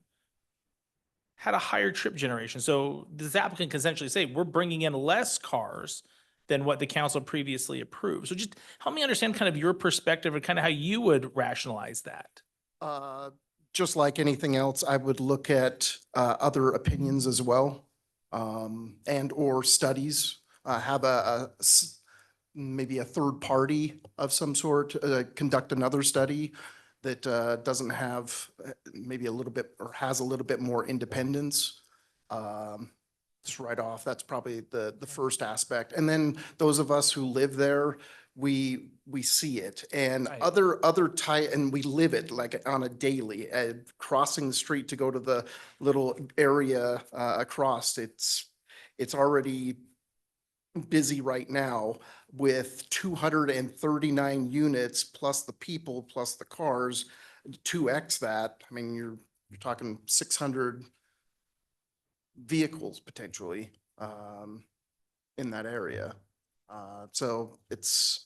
had a higher trip generation. So this applicant can essentially say, we're bringing in less cars than what the council previously approved. So just help me understand kind of your perspective and kind of how you would rationalize that. Just like anything else, I would look at other opinions as well, and or studies. Have maybe a third party of some sort conduct another study that doesn't have maybe a little bit or has a little bit more independence. Just right off, that's probably the first aspect. And then those of us who live there, we see it, and Right. and we live it like on a daily, crossing the street to go to the little area across. It's already busy right now with 239 units plus the people plus the cars, 2x that. I mean, you're talking 600 vehicles potentially in that area. So it's,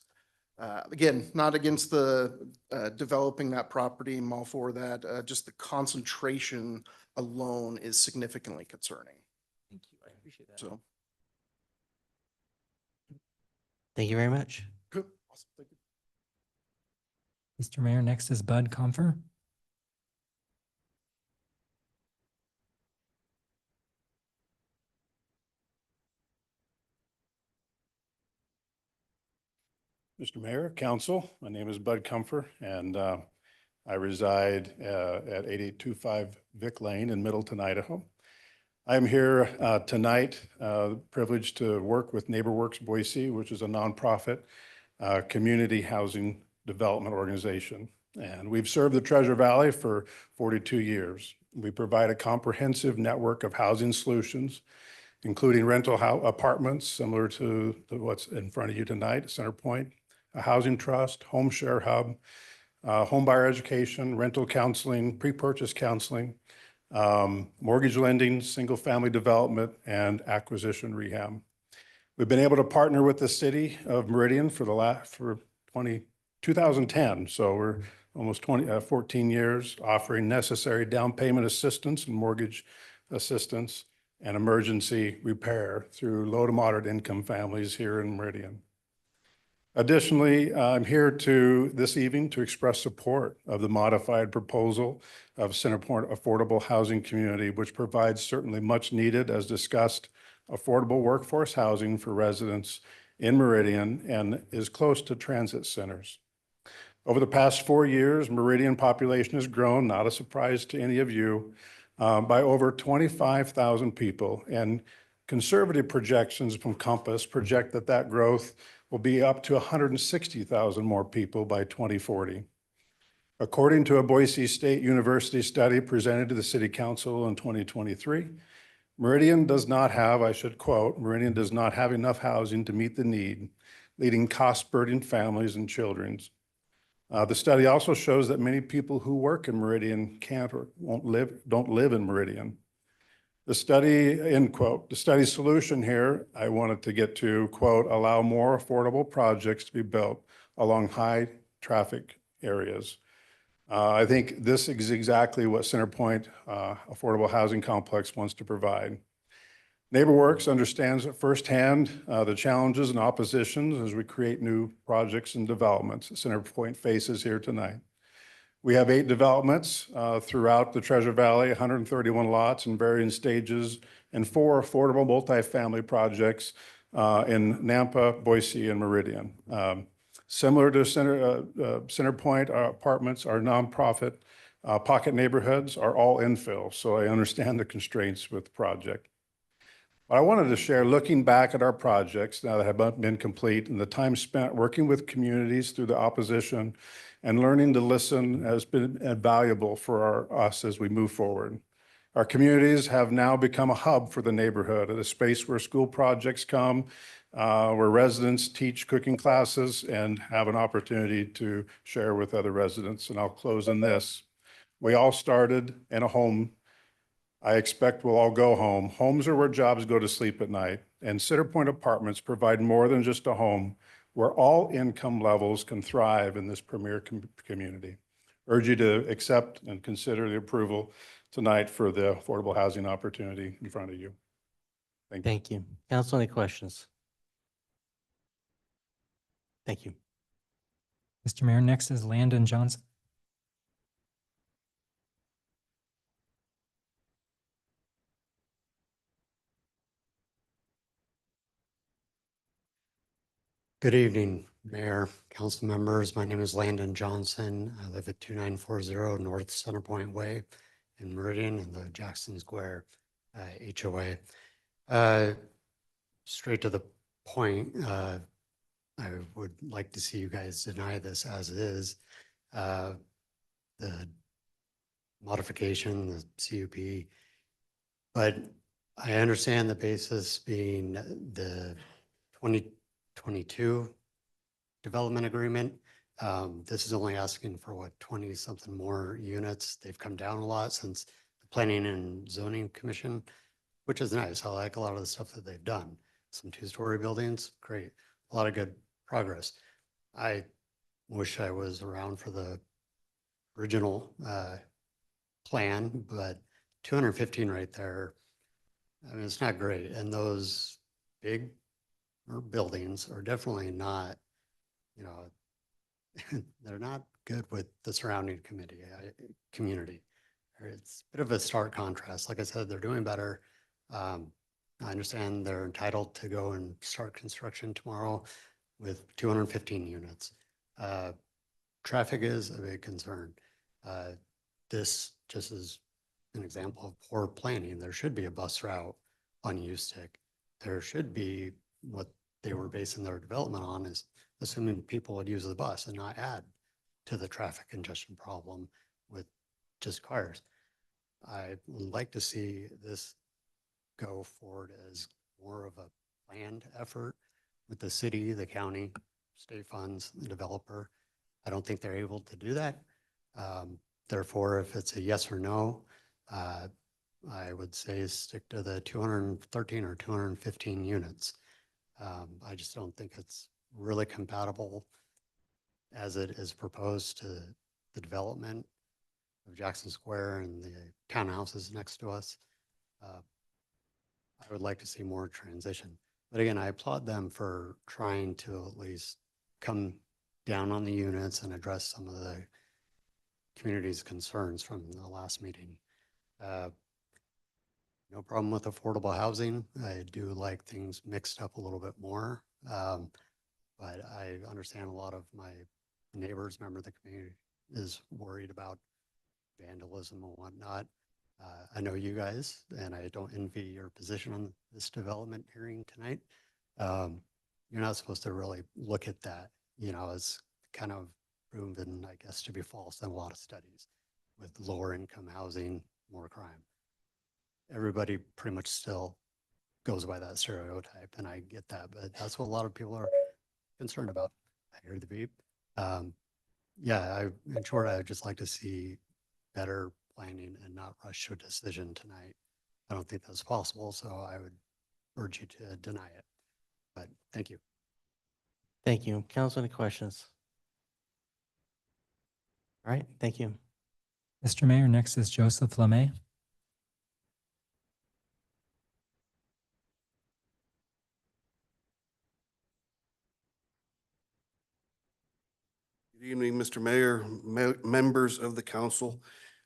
again, not against the developing that property. I'm all for that. Just the concentration alone is significantly concerning. Thank you. I appreciate that. So. Thank you very much. Good. Awesome. Thank you. Mr. Mayor, next is Bud Comfer. Mr. Mayor, Council, my name is Bud Comfer, and I reside at 8825 Vic Lane in Middleton, Idaho. I'm here tonight, privileged to work with NeighborWorks Boise, which is a nonprofit community housing development organization. And we've served the Treasure Valley for 42 years. We provide a comprehensive network of housing solutions, including rental apartments, similar to what's in front of you tonight, CenterPoint, a housing trust, home share hub, home buyer education, rental counseling, pre-purchase counseling, mortgage lending, single-family development, and acquisition rehab. We've been able to partner with the city of Meridian for 2010, so we're almost 14 years, offering necessary down payment assistance and mortgage assistance and emergency repair through low to moderate income families here in Meridian. Additionally, I'm here this evening to express support of the modified proposal of Centerpoint Affordable Housing Community, which provides certainly much needed, as discussed, affordable workforce housing for residents in Meridian and is close to transit centers. Over the past 4 years, Meridian population has grown, not a surprise to any of you, by over 25,000 people, and conservative projections from Compass project that growth will be up to 160,000 more people by 2040. According to a Boise State University study presented to the City Council in 2023, Meridian does not have, I should quote, Meridian does not have enough housing to meet the need, leading cost-burdened families and children. The study also shows that many people who work in Meridian can't or don't live in Meridian. The study, end quote, the study solution here, I wanted to get to, quote, allow more affordable projects to be built along high traffic areas. I think this is exactly what Centerpoint Affordable Housing Complex wants to provide. NeighborWorks understands firsthand the challenges and oppositions as we create new projects and developments that Centerpoint faces here tonight. We have 8 developments throughout the Treasure Valley, 131 lots in varying stages, and 4 affordable multifamily projects in Nampa, Boise, and Meridian. Similar to Centerpoint Apartments, our nonprofit pocket neighborhoods are all infill, so I understand the constraints with the project. But I wanted to share, looking back at our projects now that have been complete and the time spent working with communities through the opposition and learning to listen has been valuable for us as we move forward. Our communities have now become a hub for the neighborhood, a space where school projects come, where residents teach cooking classes and have an opportunity to share with other residents. And I'll close on this. We all started in a home. I expect we'll all go home. Homes are where jobs go to sleep at night, and Centerpoint Apartments provide more than just a home where all income levels can thrive in this premier community. Urge you to accept and consider the approval tonight for the affordable housing opportunity in front of you. Thank you. Thank you. Council, any questions? Thank you. Mr. Mayor, next is Landon Johnson. Good evening, Mayor, council members. My name is Landon Johnson. I live at 2940 North Centerpoint Way in Meridian in the Jackson Square HOA. Straight to the point, I would like to see you guys deny this as is. The modification, the CUP, but I understand the basis being the 2022 development agreement. This is only asking for what, 20 something more units. They've come down a lot since the Planning and Zoning Commission, which is nice. I like a lot of the stuff that they've done. Some 2-story buildings, great. A lot of good progress. I wish I was around for the original plan, but 215 right there, I mean, it's not great. And those big buildings are definitely not, you know, they're not good with the surrounding community. It's a bit of a stark contrast. Like I said, they're doing better. I understand they're entitled to go and start construction tomorrow with 215 units. Traffic is a big concern. This just is an example of poor planning. There should be a bus route on U-Stick. There should be, what they were basing their development on is assuming people would use the bus and not add to the traffic congestion problem with just cars. I would like to see this go forward as more of a planned effort with the city, the county, state funds, the developer. I don't think they're able to do that. Therefore, if it's a yes or no, I would say stick to the 213 or 215 units. I just don't think it's really compatible as it is proposed to the development of Jackson Square and the townhouses next to us. I would like to see more transition. But again, I applaud them for trying to at least come down on the units and address some of the community's concerns from the last meeting. No problem with affordable housing. I do like things mixed up a little bit more. But I understand a lot of my neighbors, member of the community, is worried about vandalism and whatnot. I know you guys, and I don't envy your position on this development hearing tonight. You're not supposed to really look at that, it's kind of proven, I guess, to be false in a lot of studies with lower income housing, more crime. Everybody pretty much still goes by that stereotype, and I get that, but that's what a lot of people are concerned about. I hear the beep. Yeah, in short, I would just like to see better planning and not rush to a decision tonight. I don't think that's possible, so I would urge you to deny it. But thank you. Thank you. Council, any questions? All right, thank you. Mr. Mayor, next is Joseph Lemay. Good evening, Mr. Mayor, members of the council.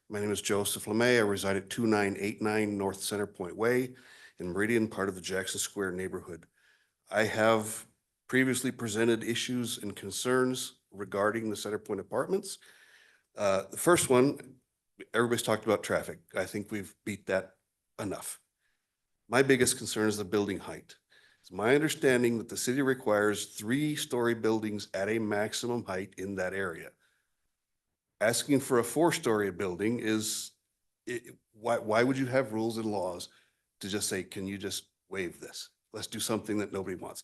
My name is Joseph Lemay. I reside at 2989 North Center Point Way in Meridian, part of the Jackson Square neighborhood. I have previously presented issues and concerns regarding the Center Point Apartments. The first one, everybody's talked about traffic. I think we've beat that enough. My biggest concern is the building height. It's my understanding that the city requires 3-story buildings at a maximum height in that area. Asking for a 4-story building is, why would you have rules and laws to just say, can you just waive this? Let's do something that nobody wants.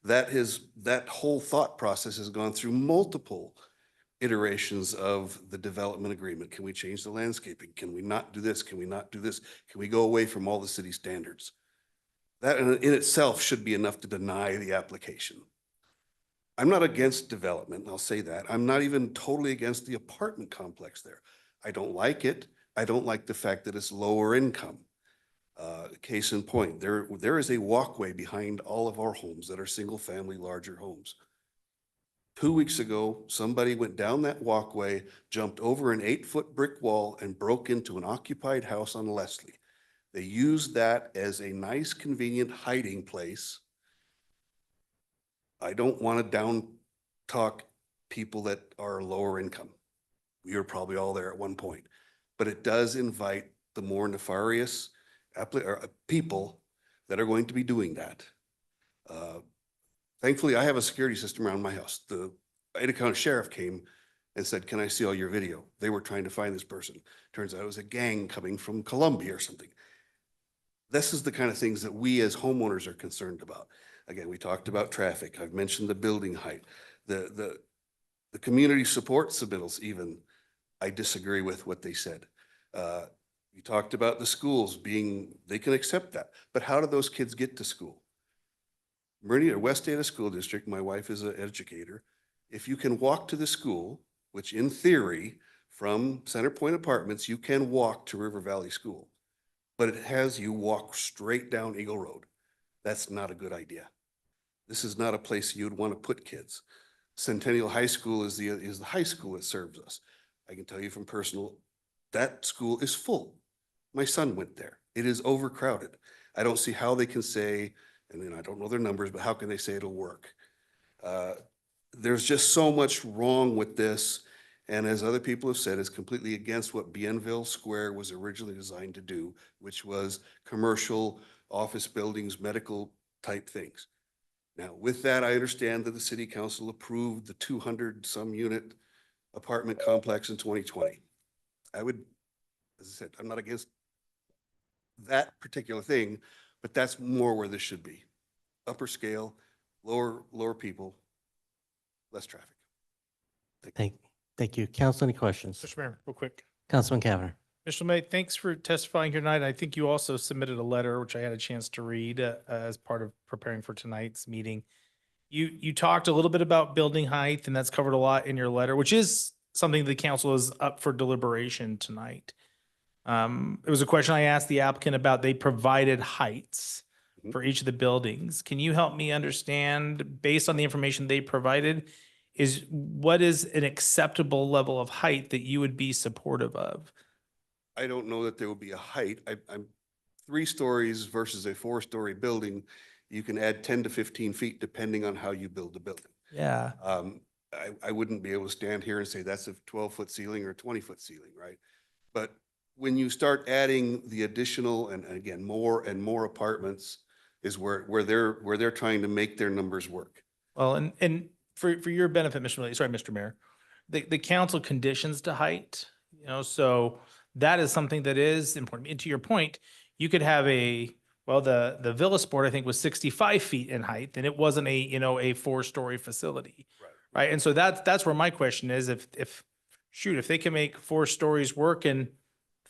That whole thought process has gone through multiple iterations of the development agreement. Can we change the landscaping? Can we not do this? Can we not do this? Can we go away from all the city standards? That in itself should be enough to deny the application. I'm not against development, I'll say that. I'm not even totally against the apartment complex there. I don't like it. I don't like the fact that it's lower income. Case in point, there is a walkway behind all of our homes that are single family, larger homes. 2 weeks ago, somebody went down that walkway, jumped over an 8-foot brick wall and broke into an occupied house on Leslie. They used that as a nice, convenient hiding place. I don't want to down talk people that are lower income. We were probably all there at one point, but it does invite the more nefarious people that are going to be doing that. Thankfully, I have a security system around my house. The Ada County Sheriff came and said, can I see all your video? They were trying to find this person. Turns out it was a gang coming from Colombia or something. This is the kind of things that we as homeowners are concerned about. Again, we talked about traffic. I've mentioned the building height, the community support submittals even. I disagree with what they said. You talked about the schools they can accept that, but how do those kids get to school? Meridian or West Ada School District, my wife is an educator. If you can walk to the school, which in theory, from Center Point Apartments, you can walk to River Valley School, but it has you walk straight down Eagle Road. That's not a good idea. This is not a place you'd want to put kids. Centennial High School is the high school that serves us. I can tell you from personal, that school is full. My son went there. It is overcrowded. I don't see how they can say, and then I don't know their numbers, but how can they say it'll work? There's just so much wrong with this. And as other people have said, it's completely against what Bienville Square was originally designed to do, which was commercial office buildings, medical type things. Now, with that, I understand that the city council approved the 200-some unit apartment complex in 2020. I would, as I said, I'm not against that particular thing, but that's more where this should be. Upper scale, lower people, less traffic. Thank you. Council, any questions? Mr. Mayor, real quick. Councilman Cavanagh. Mr. May, thanks for testifying here tonight. I think you also submitted a letter, which I had a chance to read as part of preparing for tonight's meeting. You talked a little bit about building height, and that's covered a lot in your letter, which is something the council is up for deliberation tonight. It was a question I asked the applicant about. They provided heights for each of the buildings. Can you help me understand, based on the information they provided, what is an acceptable level of height that you would be supportive of? I don't know that there will be a height. I'm 3 stories versus a 4-story building. You can add 10 to 15 feet depending on how you build the building. Yeah. I wouldn't be able to stand here and say that's a 12-foot ceiling or a 20-foot ceiling, right? But when you start adding the additional and again, more and more apartments is where they're trying to make their numbers work. Well, and for your benefit, Mr. Mayor, the council conditions to height, so that is something that is important. And to your point, you could have the Villa Sport, I think, was 65 feet in height, and it wasn't a 4-story facility. Right. And so that's where my question is, if they can make 4 stories work in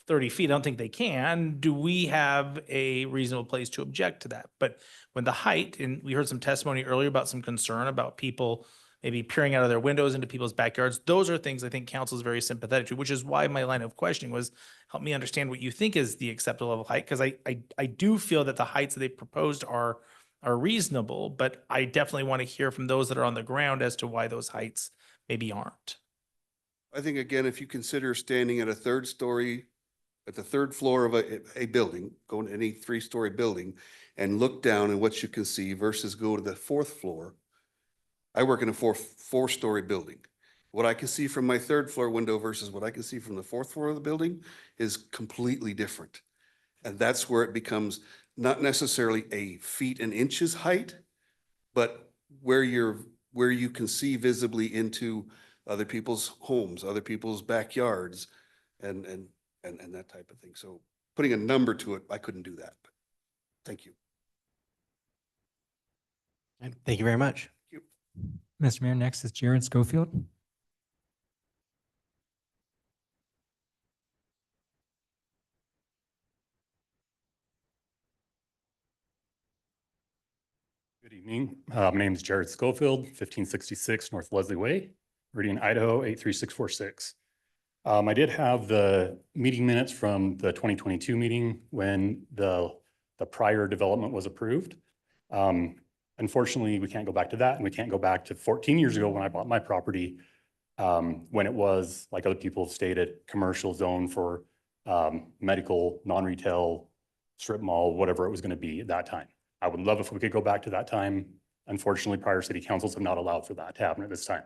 30 feet, I don't think they can. Do we have a reasonable place to object to that? But when the height, and we heard some testimony earlier about some concern about people maybe peering out of their windows into people's backyards, those are things I think council is very sympathetic to, which is why my line of questioning was, help me understand what you think is the acceptable level of height, because I do feel that the heights that they proposed are reasonable, but I definitely want to hear from those that are on the ground as to why those heights maybe aren't. I think, again, if you consider standing at a 3rd story, at the 3rd floor of a building, go to any 3-story building and look down and what you can see versus go to the 4th floor. I work in a 4-story building. What I can see from my 3rd floor window versus what I can see from the 4th floor of the building is completely different. And that's where it becomes not necessarily a feet and inches height, but where you can see visibly into other people's homes, other people's backyards, and that type of thing. So putting a number to it, I couldn't do that. But thank you. Thank you very much. Mr. Mayor, next is Jared Schofield. Good evening. My name is Jared Schofield, 1566 North Leslie Way, Meridian, Idaho, 83646. I did have the meeting minutes from the 2022 meeting when the prior development was approved. Unfortunately, we can't go back to that, and we can't go back to 14 years ago when I bought my property, when it was, like other people have stated, commercial zone for medical, non-retail, strip mall, whatever it was going to be at that time. I would love if we could go back to that time. Unfortunately, prior city councils have not allowed for that to happen at this time.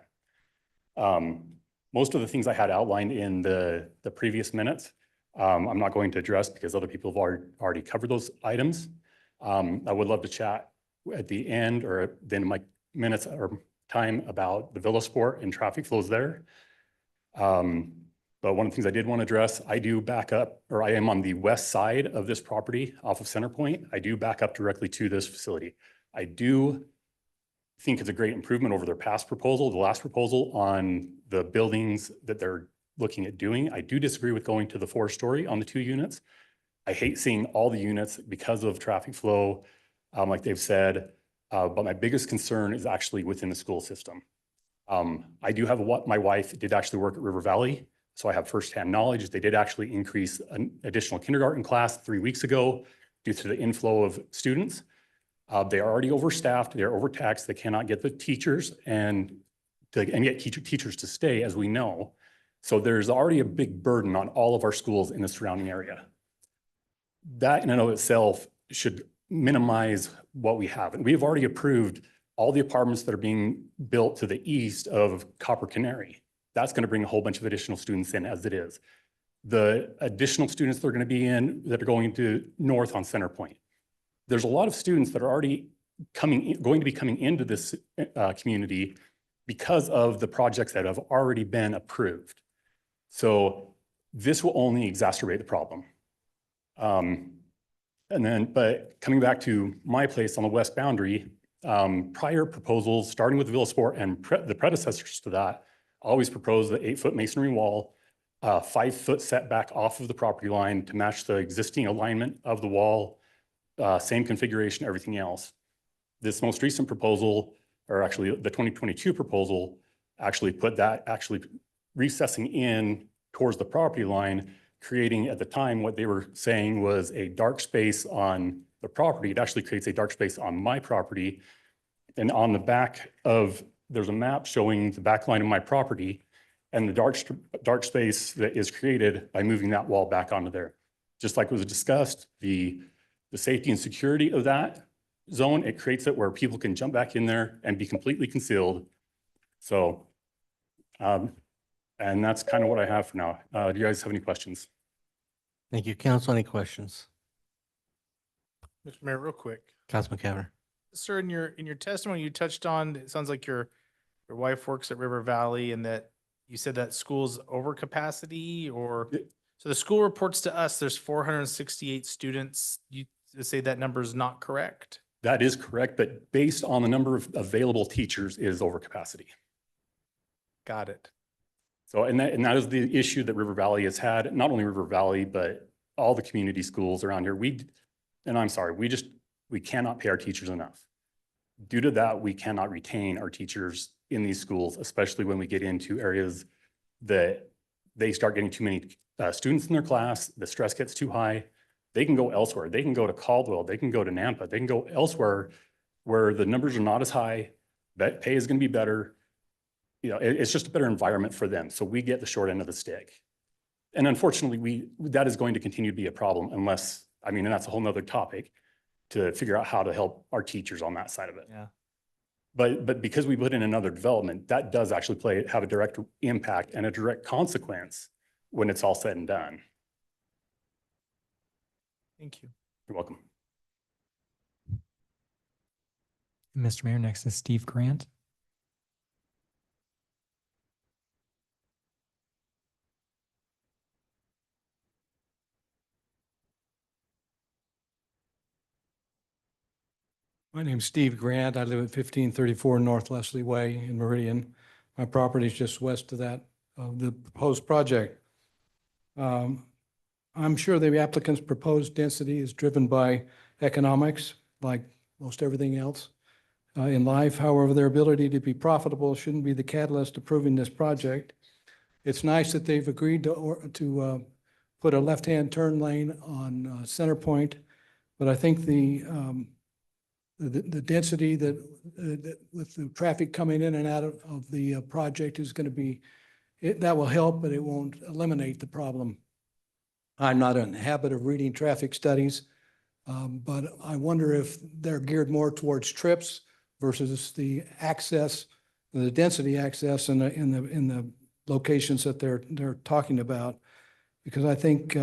Most of the things I had outlined in the previous minutes, I'm not going to address because other people have already covered those items. I would love to chat at the end or then my minutes or time about the Villa Sport and traffic flows there. But one of the things I did want to address, I do back up, or I am on the west side of this property off of Center Point. I do back up directly to this facility. I do think it's a great improvement over their past proposal, the last proposal on the buildings that they're looking at doing. I do disagree with going to the 4-story on the 2 units. I hate seeing all the units because of traffic flow, like they've said, but my biggest concern is actually within the school system. I do have my wife did actually work at River Valley, so I have firsthand knowledge. They did actually increase an additional kindergarten class 3 weeks ago due to the inflow of students. They are already overstaffed, they're overtaxed, they cannot get the teachers and get teachers to stay, as we know. So there's already a big burden on all of our schools in the surrounding area. That in and of itself should minimize what we have. And we have already approved all the apartments that are being built to the east of Copper Canary. That's going to bring a whole bunch of additional students in as it is. The additional students that are going to going to north on Center Point. There's a lot of students that are already going to be coming into this community because of the projects that have already been approved. So this will only exacerbate the problem. But coming back to my place on the west boundary, prior proposals, starting with Villa Sport and the predecessors to that, always proposed the 8-foot masonry wall, 5-foot setback off of the property line to match the existing alignment of the wall, same configuration, everything else. This most recent proposal, or actually the 2022 proposal, actually put that recessing in towards the property line, creating at the time what they were saying was a dark space on the property. It actually creates a dark space on my property. And on the back of, there's a map showing the back line of my property and the dark space that is created by moving that wall back onto there. Just like was discussed, the safety and security of that zone, it creates it where people can jump back in there and be completely concealed. So, and that's kind of what I have for now. Do you guys have any questions? Thank you. Council, any questions? Mr. Mayor, real quick. Councilman Cavanagh. Sir, in your testimony, you touched on, it sounds like your wife works at River Valley and that you said that school's over capacity or, so the school reports to us, there's 468 students. You say that number is not correct? That is correct, but based on the number of available teachers is over capacity. Got it. So, and that is the issue that River Valley has had, not only River Valley, but all the community schools around here. And I'm sorry, we cannot pay our teachers enough. Due to that, we cannot retain our teachers in these schools, especially when we get into areas that they start getting too many students in their class, the stress gets too high. They can go elsewhere. They can go to Caldwell, they can go to Nampa, they can go elsewhere where the numbers are not as high, that pay is going to be better. You know, it's just a better environment for them. So we get the short end of the stick. And unfortunately, that is going to continue to be a problem unless, I mean, and that's a whole nother topic to figure out how to help our teachers on that side of it. Yeah. But because we put in another development, that does actually have a direct impact and a direct consequence when it's all said and done. Thank you. You're welcome. Mr. Mayor, next is Steve Grant. My name's Steve Grant. I live at 1534 North Leslie Way in Meridian. My property is just west of that, of the proposed project. I'm sure the applicant's proposed density is driven by economics, like most everything else in life. However, their ability to be profitable shouldn't be the catalyst approving this project. It's nice that they've agreed to put a left-hand turn lane on Center Point, but I think the density that with the traffic coming in and out of the project is going to be, that will help, but it won't eliminate the problem. I'm not in the habit of reading traffic studies, but I wonder if they're geared more towards trips versus the access, the density access in the locations that they're talking about. Because I think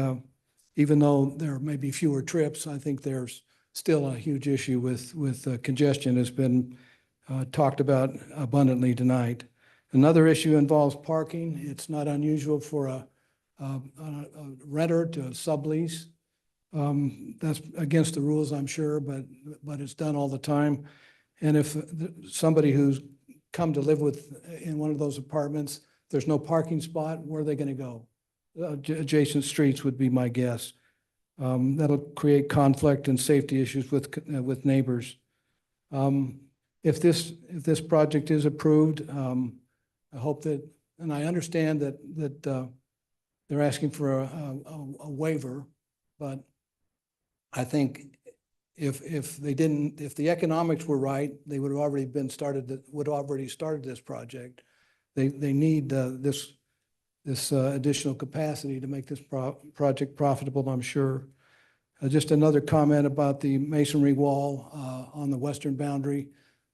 even though there may be fewer trips, I think there's still a huge issue with congestion has been talked about abundantly tonight. Another issue involves parking. It's not unusual for a renter to sublease. That's against the rules, I'm sure, but it's done all the time. And if somebody who's come to live in one of those apartments, there's no parking spot, where are they going to go? Adjacent streets would be my guess. That'll create conflict and safety issues with neighbors. If this project is approved, I hope that, and I understand that they're asking for a waiver, but I think if the economics were right, they would have already started this project. They need this additional capacity to make this project profitable, I'm sure. Just another comment about the masonry wall on the western boundary.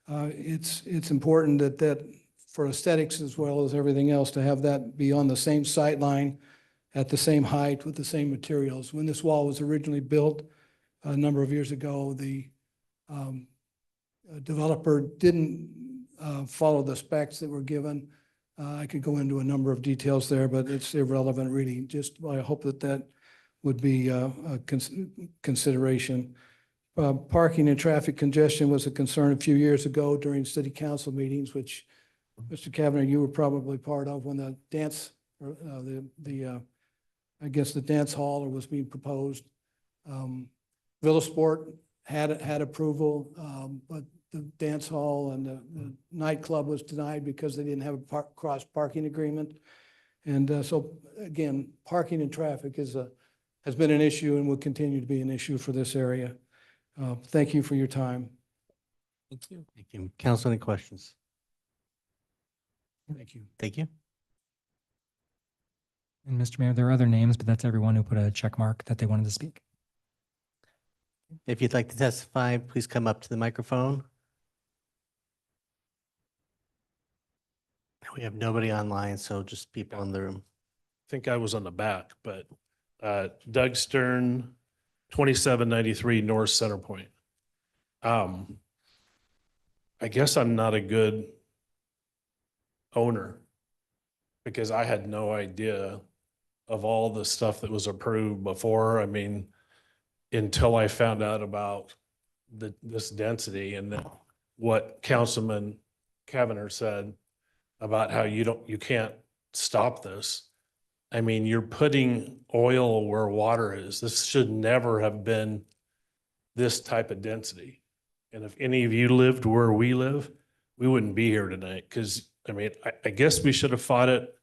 It's important that for aesthetics as well as everything else, to have that be on the same sight line at the same height with the same materials. When this wall was originally built a number of years ago, the developer didn't follow the specs that were given. I could go into a number of details there, but it's irrelevant really. Just I hope that would be a consideration. Parking and traffic congestion was a concern a few years ago during city council meetings, which Mr. Kavanaugh, you were probably part of when the dance, or I guess the dance hall was being proposed. Villa Sport had approval, but the dance hall and the nightclub was denied because they didn't have a cross parking agreement. And so again, parking and traffic has been an issue and will continue to be an issue for this area. Thank you for your time. Thank you. Thank you. Council, any questions? Thank you. Thank you. And Mr. Mayor, there are other names, but that's everyone who put a check mark that they wanted to speak. If you'd like to testify, please come up to the microphone. We have nobody online, so just people in the room. Think I was on the back, but Doug Stern, 2793 North Center Point. I guess I'm not a good owner because I had no idea of all the stuff that was approved before. I mean, until I found out about this density and then what Councilman Kavanagh said about how you can't stop this. I mean, you're putting oil where water is. This should never have been this type of density. And if any of you lived where we live, we wouldn't be here tonight. Because I mean, I guess we should have fought it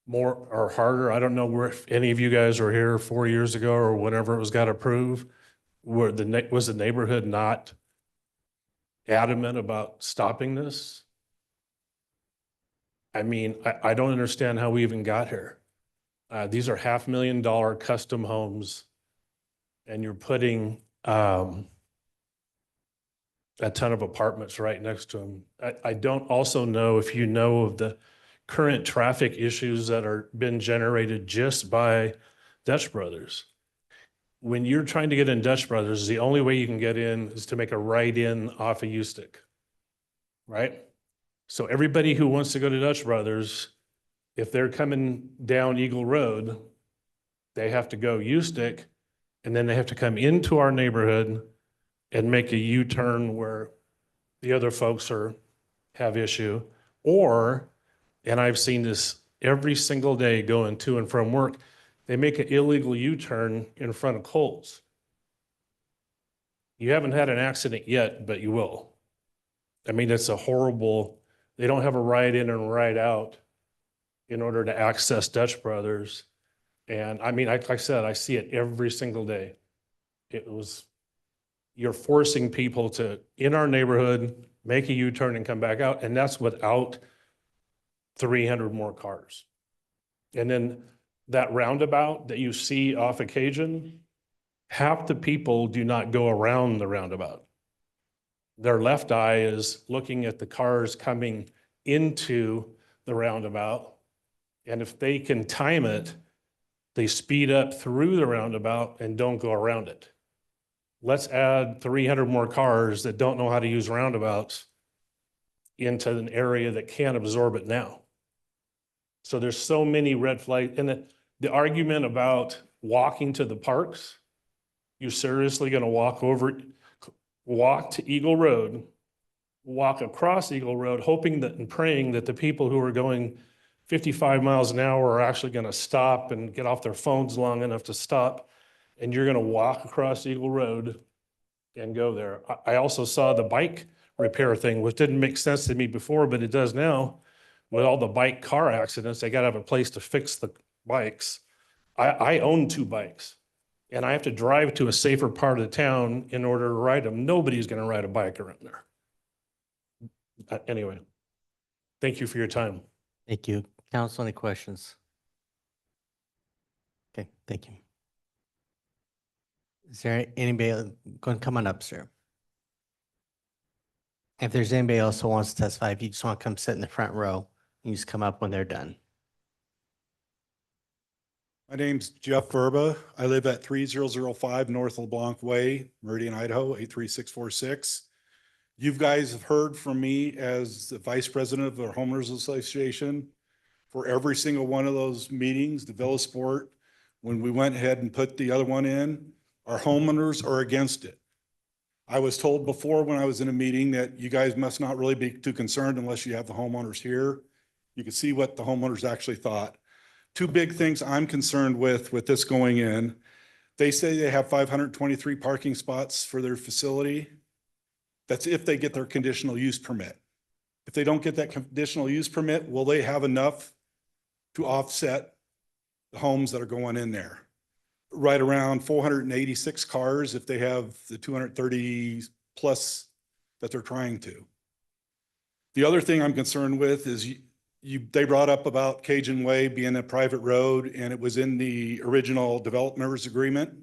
more or harder. I don't know where if any of you guys were here 4 years ago or whenever it was got approved. Where was the neighborhood not adamant about stopping this? I mean, I don't understand how we even got here. These are $500,000 custom homes, and you're putting a ton of apartments right next to them. I don't also know if you know of the current traffic issues that are been generated just by Dutch Brothers. When you're trying to get in Dutch Brothers, the only way you can get in is to make a right in off of Ustick, right? So everybody who wants to go to Dutch Brothers, if they're coming down Eagle Road, they have to go Ustick, and then they have to come into our neighborhood and make a U-turn where the other folks have issue. Or, and I've seen this every single day going to and from work, they make an illegal U-turn in front of Kohl's. You haven't had an accident yet, but you will. I mean, it's a horrible, they don't have a ride in and ride out in order to access Dutch Brothers. And I mean, like I said, I see it every single day. You're forcing people to, in our neighborhood, make a U-turn and come back out. And that's without 300 more cars. And then that roundabout that you see off occasion, half the people do not go around the roundabout. Their left eye is looking at the cars coming into the roundabout. And if they can time it, they speed up through the roundabout and don't go around it. Let's add 300 more cars that don't know how to use roundabouts into an area that can't absorb it now. So there's so many red flags. And the argument about walking to the parks, you're seriously going to walk to Eagle Road, walk across Eagle Road, hoping that and praying that the people who are going 55 miles an hour are actually going to stop and get off their phones long enough to stop. And you're going to walk across Eagle Road and go there. I also saw the bike repair thing, which didn't make sense to me before, but it does now. With all the bike car accidents, they got to have a place to fix the bikes. I own 2 bikes, and I have to drive to a safer part of the town in order to ride them. Nobody's going to ride a bike around there. Anyway, thank you for your time. Thank you. Council, any questions? Okay, thank you. Is there anybody, come on up, sir. If there's anybody else who wants to testify, if you just want to come sit in the front row, you just come up when they're done. My name's Jeff Verba. I live at 3005 North LeBlanc Way, Meridian, Idaho, 83646. You guys have heard from me as the vice president of the Homeowners Association for every single one of those meetings, the Villa Sport. When we went ahead and put the other one in, our homeowners are against it. I was told before when I was in a meeting that you guys must not really be too concerned unless you have the homeowners here. You can see what the homeowners actually thought. Two big things I'm concerned with this going in. They say they have 523 parking spots for their facility. That's if they get their conditional use permit. If they don't get that conditional use permit, will they have enough to offset the homes that are going in there? Right around 486 cars if they have the 230 plus that they're trying to. The other thing I'm concerned with is they brought up about Cajun Way being a private road, and it was in the original developers agreement.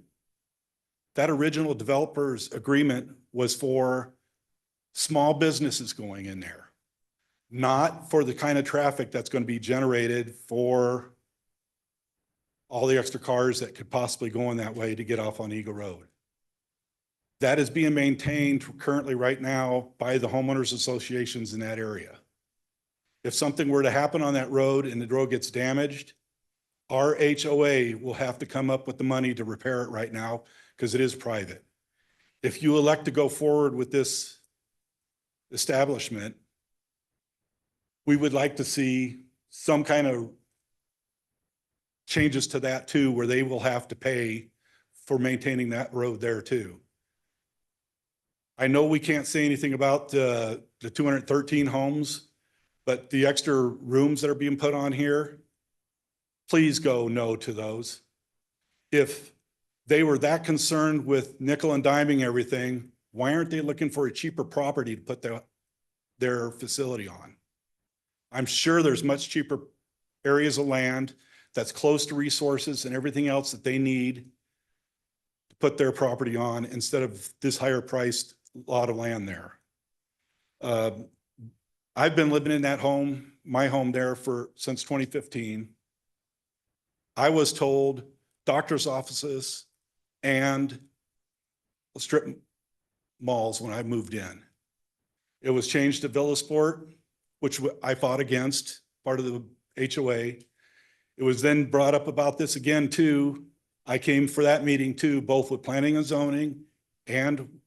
That original developers agreement was for small businesses going in there, not for the kind of traffic that's going to be generated for all the extra cars that could possibly go in that way to get off on Eagle Road. That is being maintained currently right now by the homeowners associations in that area. If something were to happen on that road and the road gets damaged, our HOA will have to come up with the money to repair it right now because it is private. If you elect to go forward with this establishment, we would like to see some kind of changes to that too, where they will have to pay for maintaining that road there too. I know we can't say anything about the 213 homes, but the extra rooms that are being put on here, please go no to those. If they were that concerned with nickel and diming everything, why aren't they looking for a cheaper property to put their facility on? I'm sure there's much cheaper areas of land that's close to resources and everything else that they need to put their property on instead of this higher priced lot of land there. I've been living in that home, my home there since 2015. I was told doctor's offices and strip malls when I moved in. It was changed to Villa Sport, which I fought against, part of the HOA. It was then brought up about this again too. I came for that meeting too, both with planning and zoning and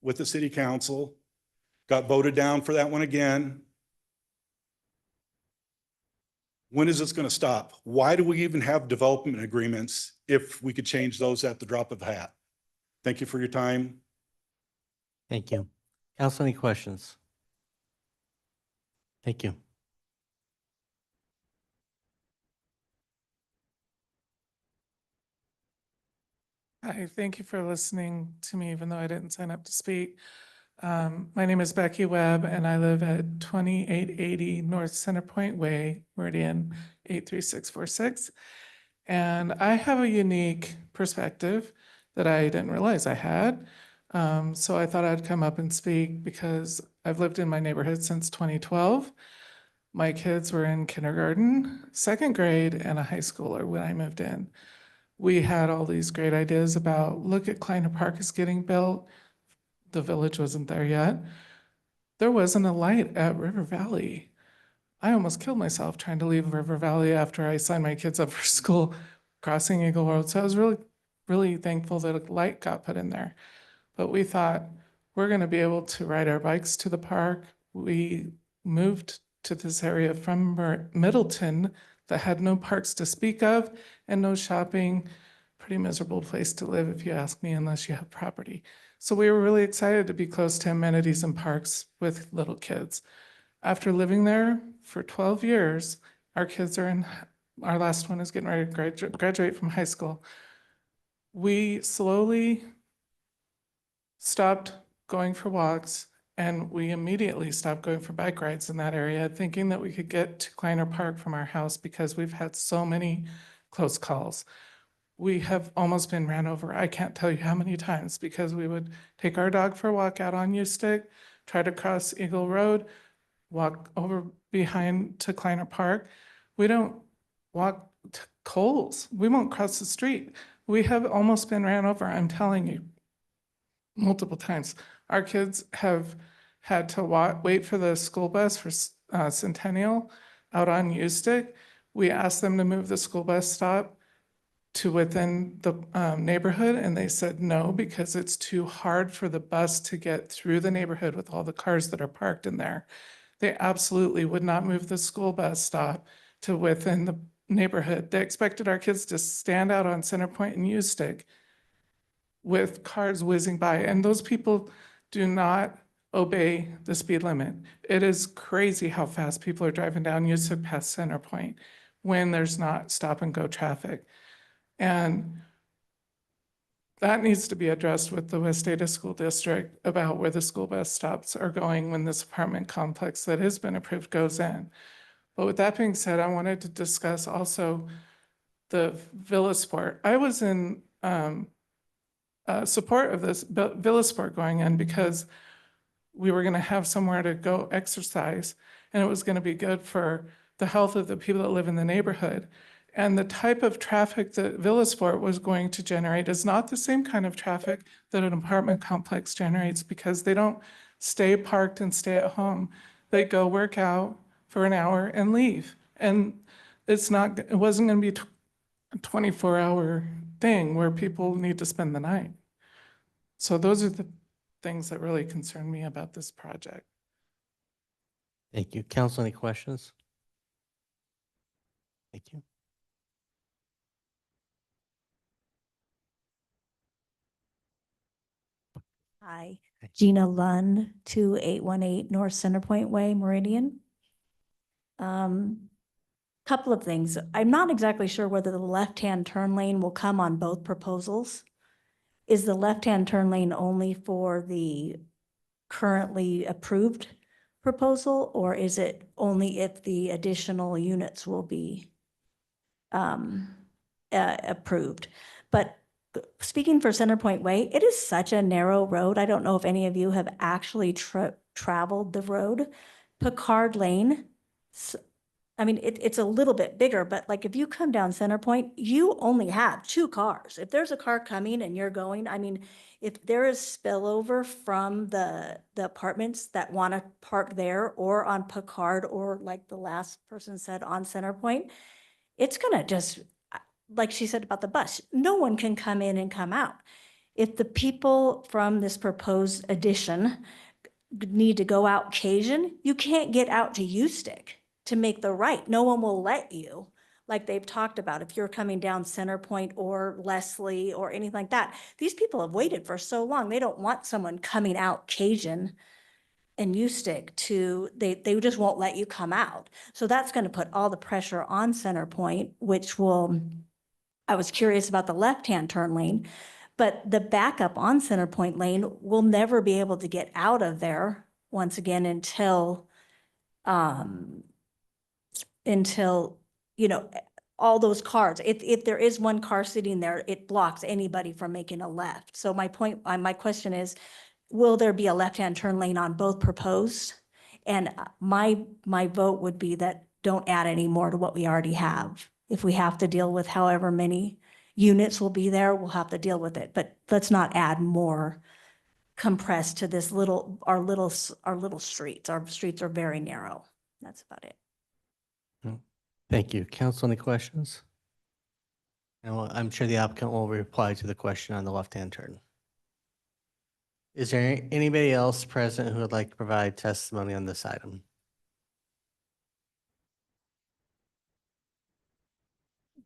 with the city council. Got voted down for that one again. When is this going to stop? Why do we even have development agreements if we could change those at the drop of a hat? Thank you for your time. Thank you. Council, any questions? Thank you. Hi, thank you for listening to me, even though I didn't sign up to speak. My name is Becky Webb, and I live at 2880 North Centerpoint Way, Meridian 83646. And I have a unique perspective that I didn't realize I had. So I thought I'd come up and speak because I've lived in my neighborhood since 2012. My kids were in kindergarten, second grade, and a high schooler when I moved in. We had all these great ideas about, look at Kleiner Park is getting built. The village wasn't there yet. There wasn't a light at River Valley. I almost killed myself trying to leave River Valley after I signed my kids up for school crossing Eagle Road. So I was really, really thankful that a light got put in there. But we thought we're going to be able to ride our bikes to the park. We moved to this area from Middleton that had no parks to speak of and no shopping. Pretty miserable place to live, if you ask me, unless you have property. So we were really excited to be close to amenities and parks with little kids. After living there for 12 years, our kids are our last one is getting ready to graduate from high school. We slowly stopped going for walks, and we immediately stopped going for bike rides in that area, thinking that we could get to Kleiner Park from our house because we've had so many close calls. We have almost been ran over. I can't tell you how many times because we would take our dog for a walk out on U-Stick, try to cross Eagle Road, walk over behind to Kleiner Park. We don't walk to Coles. We won't cross the street. We have almost been ran over, I'm telling you, multiple times. Our kids have had to wait for the school bus for Centennial out on U-Stick. We asked them to move the school bus stop to within the neighborhood, and they said no, because it's too hard for the bus to get through the neighborhood with all the cars that are parked in there. They absolutely would not move the school bus stop to within the neighborhood. They expected our kids to stand out on Center Point and Ustick with cars whizzing by, and those people do not obey the speed limit. It is crazy how fast people are driving down Ustick past Center Point when there's not stop and go traffic. And that needs to be addressed with the West Ada School District about where the school bus stops are going when this apartment complex that has been approved goes in. But with that being said, I wanted to discuss also the Villa Sport. I was in support of this Villa Sport going in because we were going to have somewhere to go exercise, and it was going to be good for the health of the people that live in the neighborhood. And the type of traffic that Villa Sport was going to generate is not the same kind of traffic that an apartment complex generates, because they don't stay parked and stay at home. They go work out for an hour and leave. And it wasn't going to be a 24-hour thing where people need to spend the night. So those are the things that really concern me about this project. Thank you. Council, any questions? Thank you. Hi, Gina Lund, 2818 North Centerpoint Way, Meridian. Couple of things. I'm not exactly sure whether the left-hand turn lane will come on both proposals. Is the left-hand turn lane only for the currently approved proposal, or is it only if the additional units will be approved? But speaking for Centerpoint Way, it is such a narrow road. I don't know if any of you have actually traveled the road. Picard Lane, I mean, it's a little bit bigger, but like if you come down Centerpoint, you only have 2 cars. If there's a car coming and you're going, I mean, if there is spillover from the apartments that want to park there or on Picard, or like the last person said on Centerpoint, it's gonna just, like she said about the bus, no one can come in and come out. If the people from this proposed addition need to go out Cajun, you can't get out to Ustick to make the right. No one will let you, like they've talked about, if you're coming down Centerpoint or Leslie or anything like that. These people have waited for so long. They don't want someone coming out Cajun and Ustick they just won't let you come out. So that's going to put all the pressure on Centerpoint, which will, I was curious about the left-hand turn lane, but the backup on Centerpoint Lane will never be able to get out of there once again until, you know, all those cars, if there is one car sitting there, it blocks anybody from making a left. So my question is, will there be a left-hand turn lane on both proposed? And my vote would be that don't add any more to what we already have. If we have to deal with however many units will be there, we'll have to deal with it. But let's not add more compressed to this our little streets. Our streets are very narrow. That's about it. Thank you. Council, any questions? And I'm sure the applicant will reply to the question on the left-hand turn. Is there anybody else present who would like to provide testimony on this item?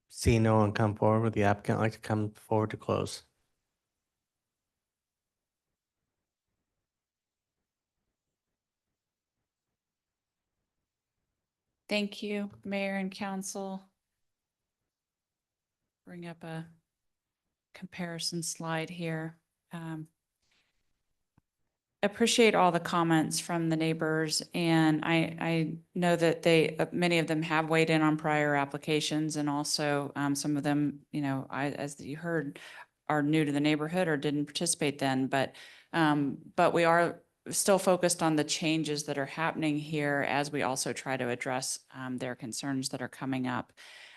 Seeing no one come forward, would the applicant like to come forward to close? Thank you, Mayor and Council. Bring up a comparison slide here. Appreciate all the comments from the neighbors, and I know that many of them have weighed in on prior applications, and also some of them, you know, as you heard, are new to the neighborhood or didn't participate then, but we are still focused on the changes that are happening here as we also try to address their concerns that are coming up.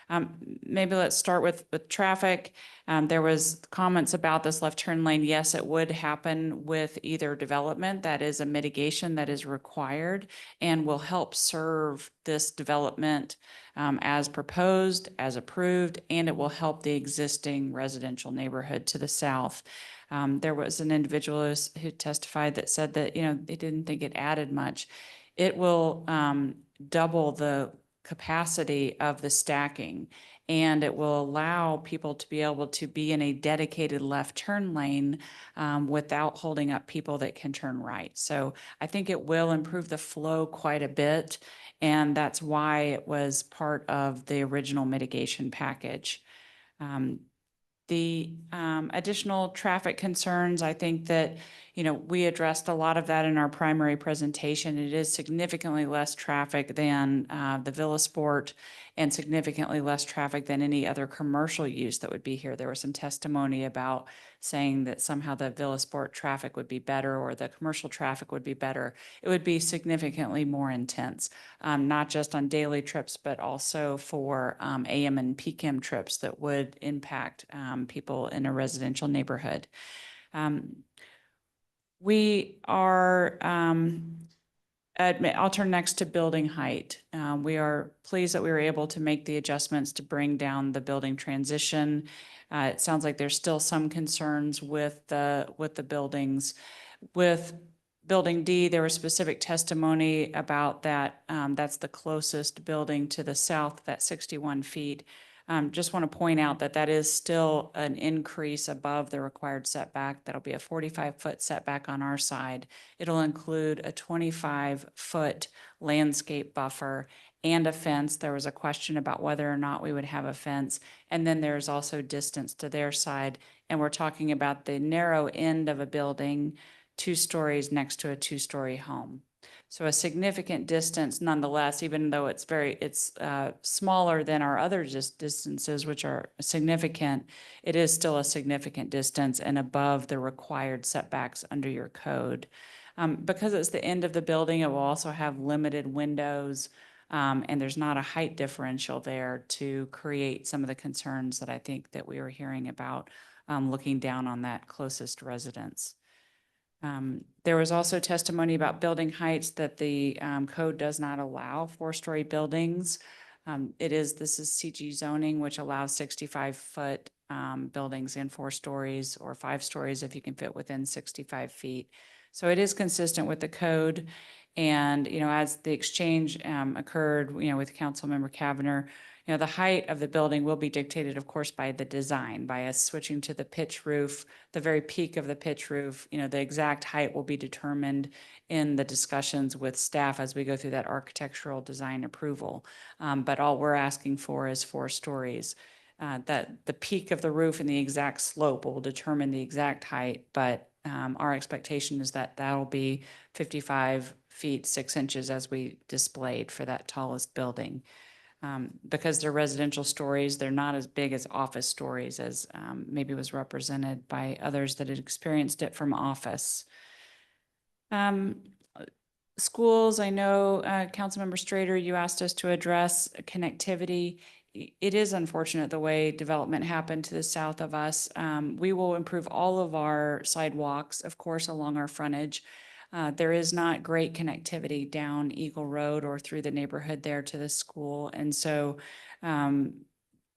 Maybe let's start with traffic. There was comments about this left turn lane. Yes, it would happen with either development. That is a mitigation that is required and will help serve this development as proposed, as approved, and it will help the existing residential neighborhood to the south. There was an individual who testified that said that, they didn't think it added much. It will double the capacity of the stacking, and it will allow people to be able to be in a dedicated left turn lane without holding up people that can turn right. So I think it will improve the flow quite a bit, and that's why it was part of the original mitigation package. The additional traffic concerns, I think that, we addressed a lot of that in our primary presentation. It is significantly less traffic than the Villa Sport and significantly less traffic than any other commercial use that would be here. There was some testimony about saying that somehow the Villa Sport traffic would be better or the commercial traffic would be better. It would be significantly more intense, not just on daily trips, but also for AM and PM trips that would impact people in a residential neighborhood. We are, I'll turn next to building height. We are pleased that we were able to make the adjustments to bring down the building transition. It sounds like there's still some concerns with the buildings. With Building D, there was specific testimony about that. That's the closest building to the south, that 61 feet. Just want to point out that that is still an increase above the required setback. That'll be a 45-foot setback on our side. It'll include a 25-foot landscape buffer and a fence. There was a question about whether or not we would have a fence. And then there's also distance to their side. And we're talking about the narrow end of a building, 2 stories next to a 2-story home. So a significant distance nonetheless, even though it's smaller than our other distances, which are significant, it is still a significant distance and above the required setbacks under your code. Because it's the end of the building, it will also have limited windows, and there's not a height differential there to create some of the concerns that I think that we were hearing about looking down on that closest residence. There was also testimony about building heights that the code does not allow 4-story buildings. This is CG zoning, which allows 65-foot buildings in 4 stories or 5 stories if you can fit within 65 feet. So it is consistent with the code. And, as the exchange occurred, with Councilmember Cavanagh, the height of the building will be dictated, of course, by the design, by us switching to the pitch roof, the very peak of the pitch roof. The exact height will be determined in the discussions with staff as we go through that architectural design approval. But all we're asking for is 4 stories. That the peak of the roof and the exact slope will determine the exact height, but our expectation is that that'll be 55 feet 6 inches as we displayed for that tallest building. Because they're residential stories, they're not as big as office stories as maybe was represented by others that had experienced it from office. Schools, I know, Councilmember Strader, you asked us to address connectivity. It is unfortunate the way development happened to the south of us. We will improve all of our sidewalks, of course, along our frontage. There is not great connectivity down Eagle Road or through the neighborhood there to the school. And so,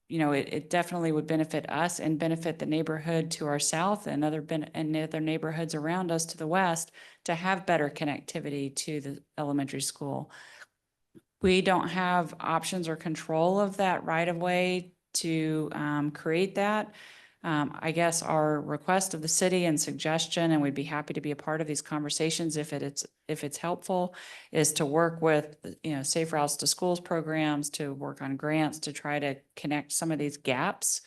it definitely would benefit us and benefit the neighborhood to our south and other neighborhoods around us to the west to have better connectivity to the elementary school. We don't have options or control of that right of way to create that. I guess our request of the city and suggestion, and we'd be happy to be a part of these conversations if it's helpful, is to work with, Safe Routes to Schools programs, to work on grants to try to connect some of these gaps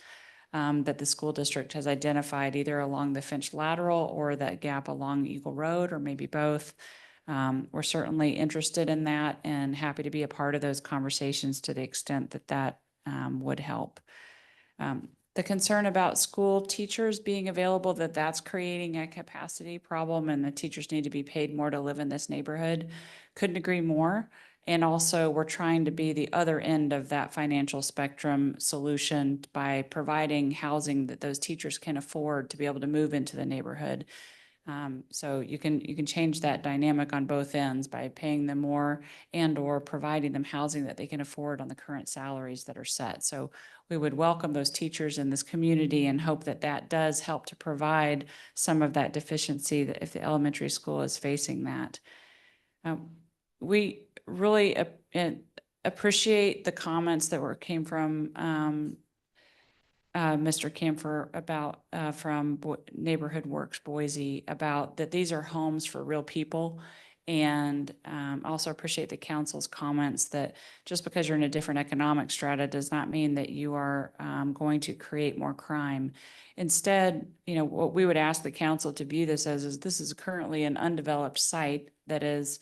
that the school district has identified either along the Finch Lateral or that gap along Eagle Road, or maybe both. We're certainly interested in that and happy to be a part of those conversations to the extent that would help. The concern about school teachers being available, that's creating a capacity problem and the teachers need to be paid more to live in this neighborhood. Couldn't agree more. And also, we're trying to be the other end of that financial spectrum solution by providing housing that those teachers can afford to be able to move into the neighborhood. So you can change that dynamic on both ends by paying them more and or providing them housing that they can afford on the current salaries that are set. So we would welcome those teachers in this community and hope that that does help to provide some of that deficiency that if the elementary school is facing that. We really appreciate the comments that came from Mr. Camphor about from Neighborhood Works Boise about that these are homes for real people. And also appreciate the council's comments that just because you're in a different economic strata does not mean that you are going to create more crime. Instead, you know, what we would ask the council to view this as is this is currently an undeveloped site that is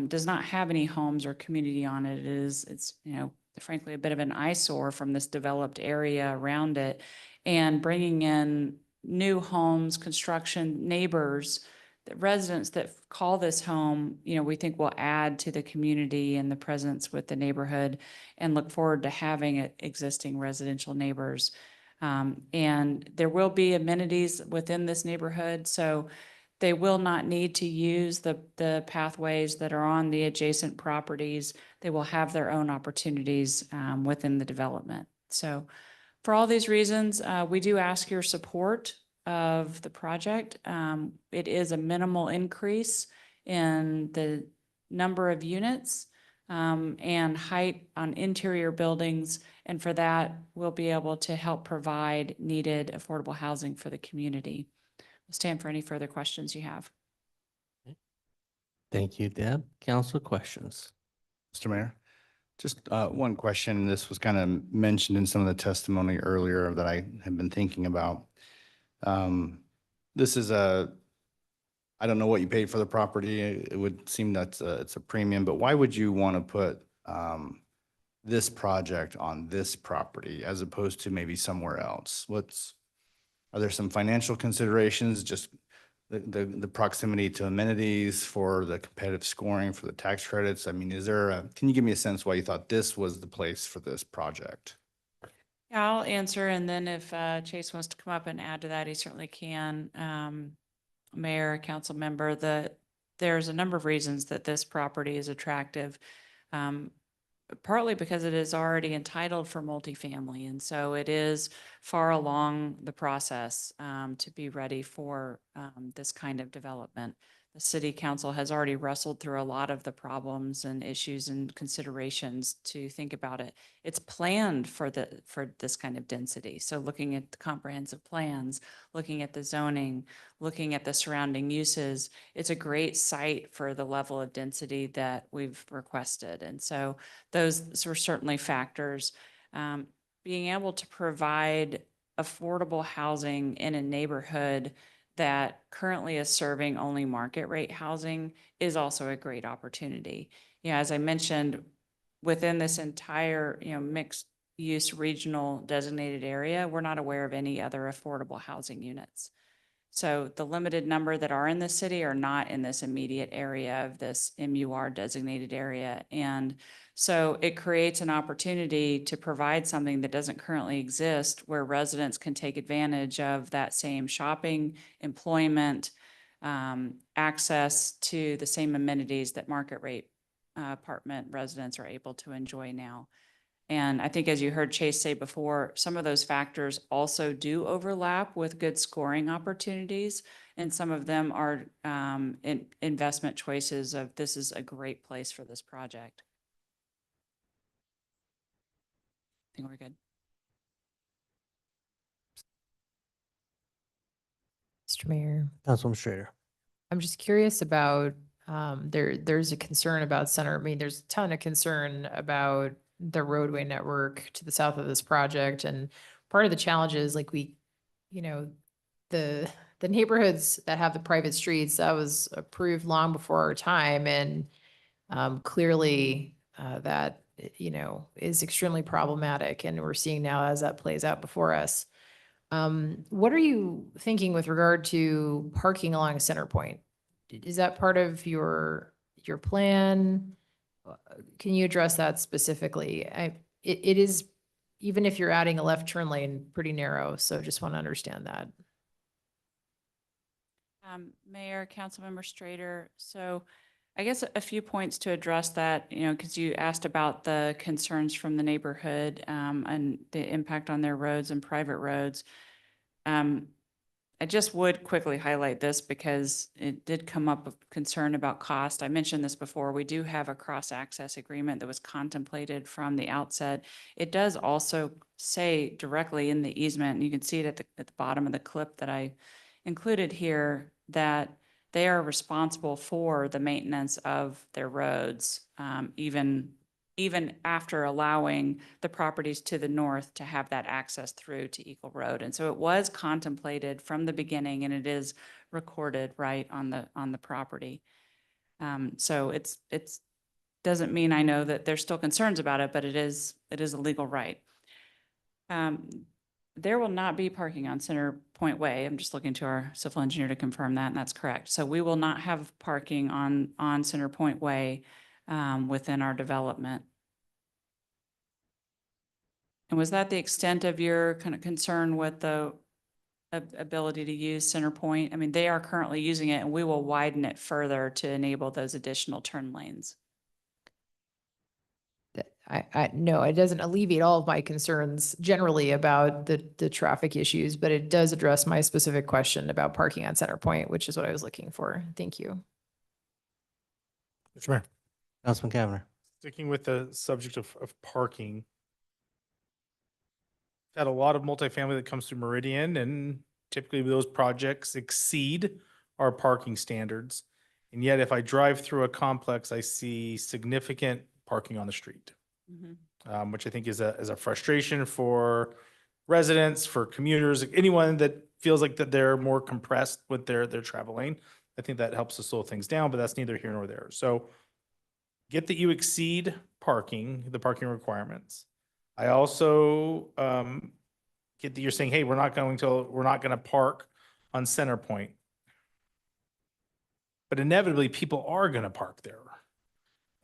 does not have any homes or community on it. It's, you know, frankly, a bit of an eyesore from this developed area around it, and bringing in new homes, construction, neighbors, the residents that call this home, you know, we think will add to the community and the presence with the neighborhood, and look forward to having existing residential neighbors. And there will be amenities within this neighborhood, so they will not need to use the pathways that are on the adjacent properties. They will have their own opportunities within the development. So for all these reasons, we do ask your support of the project. It is a minimal increase in the number of units and height on interior buildings. And for that, we'll be able to help provide needed affordable housing for the community. We'll stand for any further questions you have. Thank you, Deb. Council questions? Mr. Mayor, just one question. This was kind of mentioned in some of the testimony earlier that I have been thinking about. This is I don't know what you paid for the property. It would seem that it's a premium, but why would you want to put this project on this property as opposed to maybe somewhere else? Are there some financial considerations, just the proximity to amenities for the competitive scoring for the tax credits? I mean, can you give me a sense why you thought this was the place for this project? Yeah, I'll answer, and then if Chase wants to come up and add to that, he certainly can. Mayor, council member, there's a number of reasons that this property is attractive. Partly because it is already entitled for multifamily, and so it is far along the process to be ready for this kind of development. The city council has already wrestled through a lot of the problems and issues and considerations to think about it. It's planned for this kind of density. So looking at the comprehensive plans, looking at the zoning, looking at the surrounding uses, it's a great site for the level of density that we've requested. And so those were certainly factors. Being able to provide affordable housing in a neighborhood that currently is serving only market rate housing is also a great opportunity. You know, as I mentioned, within this entire, you know, mixed use regional designated area, we're not aware of any other affordable housing units. So the limited number that are in the city are not in this immediate area of this MUR designated area. And so it creates an opportunity to provide something that doesn't currently exist, where residents can take advantage of that same shopping, employment, access to the same amenities that market rate apartment residents are able to enjoy now. And I think, as you heard Chase say before, some of those factors also do overlap with good scoring opportunities. And some of them are investment choices of this is a great place for this project. I think we're good. Mr. Mayor, Councilwoman Schrader. I'm just curious about, there's a concern about center. I mean, there's a ton of concern about the roadway network to the south of this project. And part of the challenge is like you know, the neighborhoods that have the private streets, that was approved long before our time. And clearly that, you know, is extremely problematic. And we're seeing now as that plays out before us. What are you thinking with regard to parking along Center Point? Is that part of your plan? Can you address that specifically? It is, even if you're adding a left turn lane, pretty narrow, so just want to understand that. Mayor, Councilmember Strader, so I guess a few points to address that, you know, because you asked about the concerns from the neighborhood and the impact on their roads and private roads. I just would quickly highlight this because it did come up of concern about cost. I mentioned this before. We do have a cross-access agreement that was contemplated from the outset. It does also say directly in the easement, and you can see it at the bottom of the clip that I included here, that they are responsible for the maintenance of their roads, even after allowing the properties to the north to have that access through to Eagle Road. And so it was contemplated from the beginning, and it is recorded right on the property. So it's doesn't mean I know that there's still concerns about it, but it is a legal right. There will not be parking on Center Point Way. I'm just looking to our civil engineer to confirm that, and that's correct. So we will not have parking on Center Point Way within our development. And was that the extent of your kind of concern with the ability to use Center Point? I mean, they are currently using it, and we will widen it further to enable those additional turn lanes. No, it doesn't alleviate all of my concerns generally about the traffic issues, but it does address my specific question about parking on Center Point, which is what I was looking for. Thank you. Mr. Mayor. Councilman Cavanagh. Sticking with the subject of parking. Had a lot of multifamily that comes through Meridian, and typically those projects exceed our parking standards. And yet if I drive through a complex, I see significant parking on the street. Which I think is a frustration for residents, for commuters, anyone that feels like that they're more compressed with their travel lane. I think that helps to slow things down, but that's neither here nor there. So get that you exceed the parking requirements. I also get that you're saying, hey, we're not going to park on Center Point. But inevitably, people are going to park there.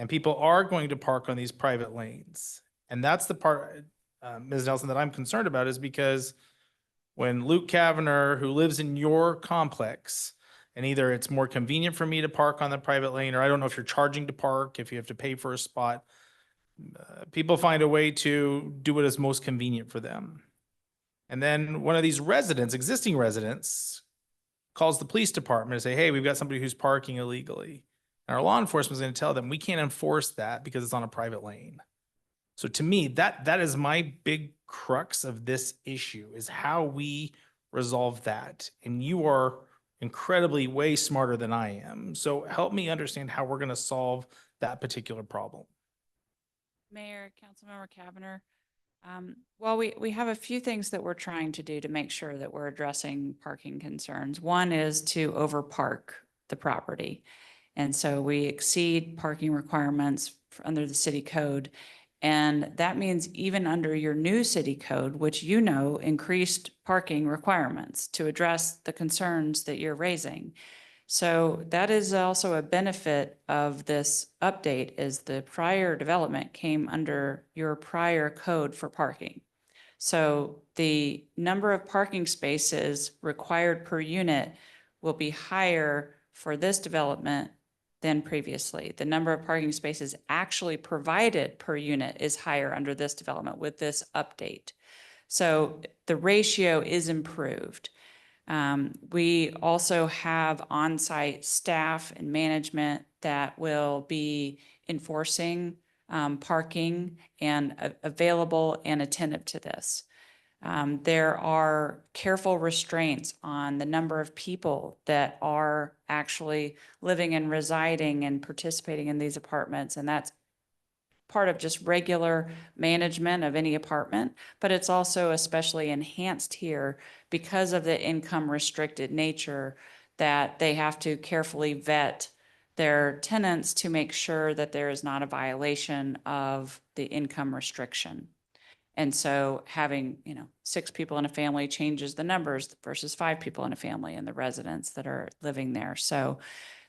And people are going to park on these private lanes. And that's the part, Ms. Nelson, that I'm concerned about, is because when Luke Kavanagh, who lives in your complex, and either it's more convenient for me to park on the private lane, or I don't know if you're charging to park, if you have to pay for a spot, people find a way to do what is most convenient for them. And then one of these residents, existing residents, calls the police department and say, hey, we've got somebody who's parking illegally. And our law enforcement is going to tell them we can't enforce that because it's on a private lane. So to me, that is my big crux of this issue, is how we resolve that. And you are incredibly way smarter than I am. So help me understand how we're going to solve that particular problem. Mayor, Councilmember Cavanagh, well, we have a few things that we're trying to do to make sure that we're addressing parking concerns. One is to overpark the property. And so we exceed parking requirements under the city code. And that means even under your new city code, which you know increased parking requirements to address the concerns that you're raising. So that is also a benefit of this update, is the prior development came under your prior code for parking. So the number of parking spaces required per unit will be higher for this development than previously. The number of parking spaces actually provided per unit is higher under this development with this update. So the ratio is improved. We also have on-site staff and management that will be enforcing parking and available and attentive to this. There are careful restraints on the number of people that are actually living and residing and participating in these apartments. And that's part of just regular management of any apartment, but it's also especially enhanced here because of the income restricted nature, that they have to carefully vet their tenants to make sure that there is not a violation of the income restriction. And so having, 6 people in a family changes the numbers versus 5 people in a family and the residents that are living there. So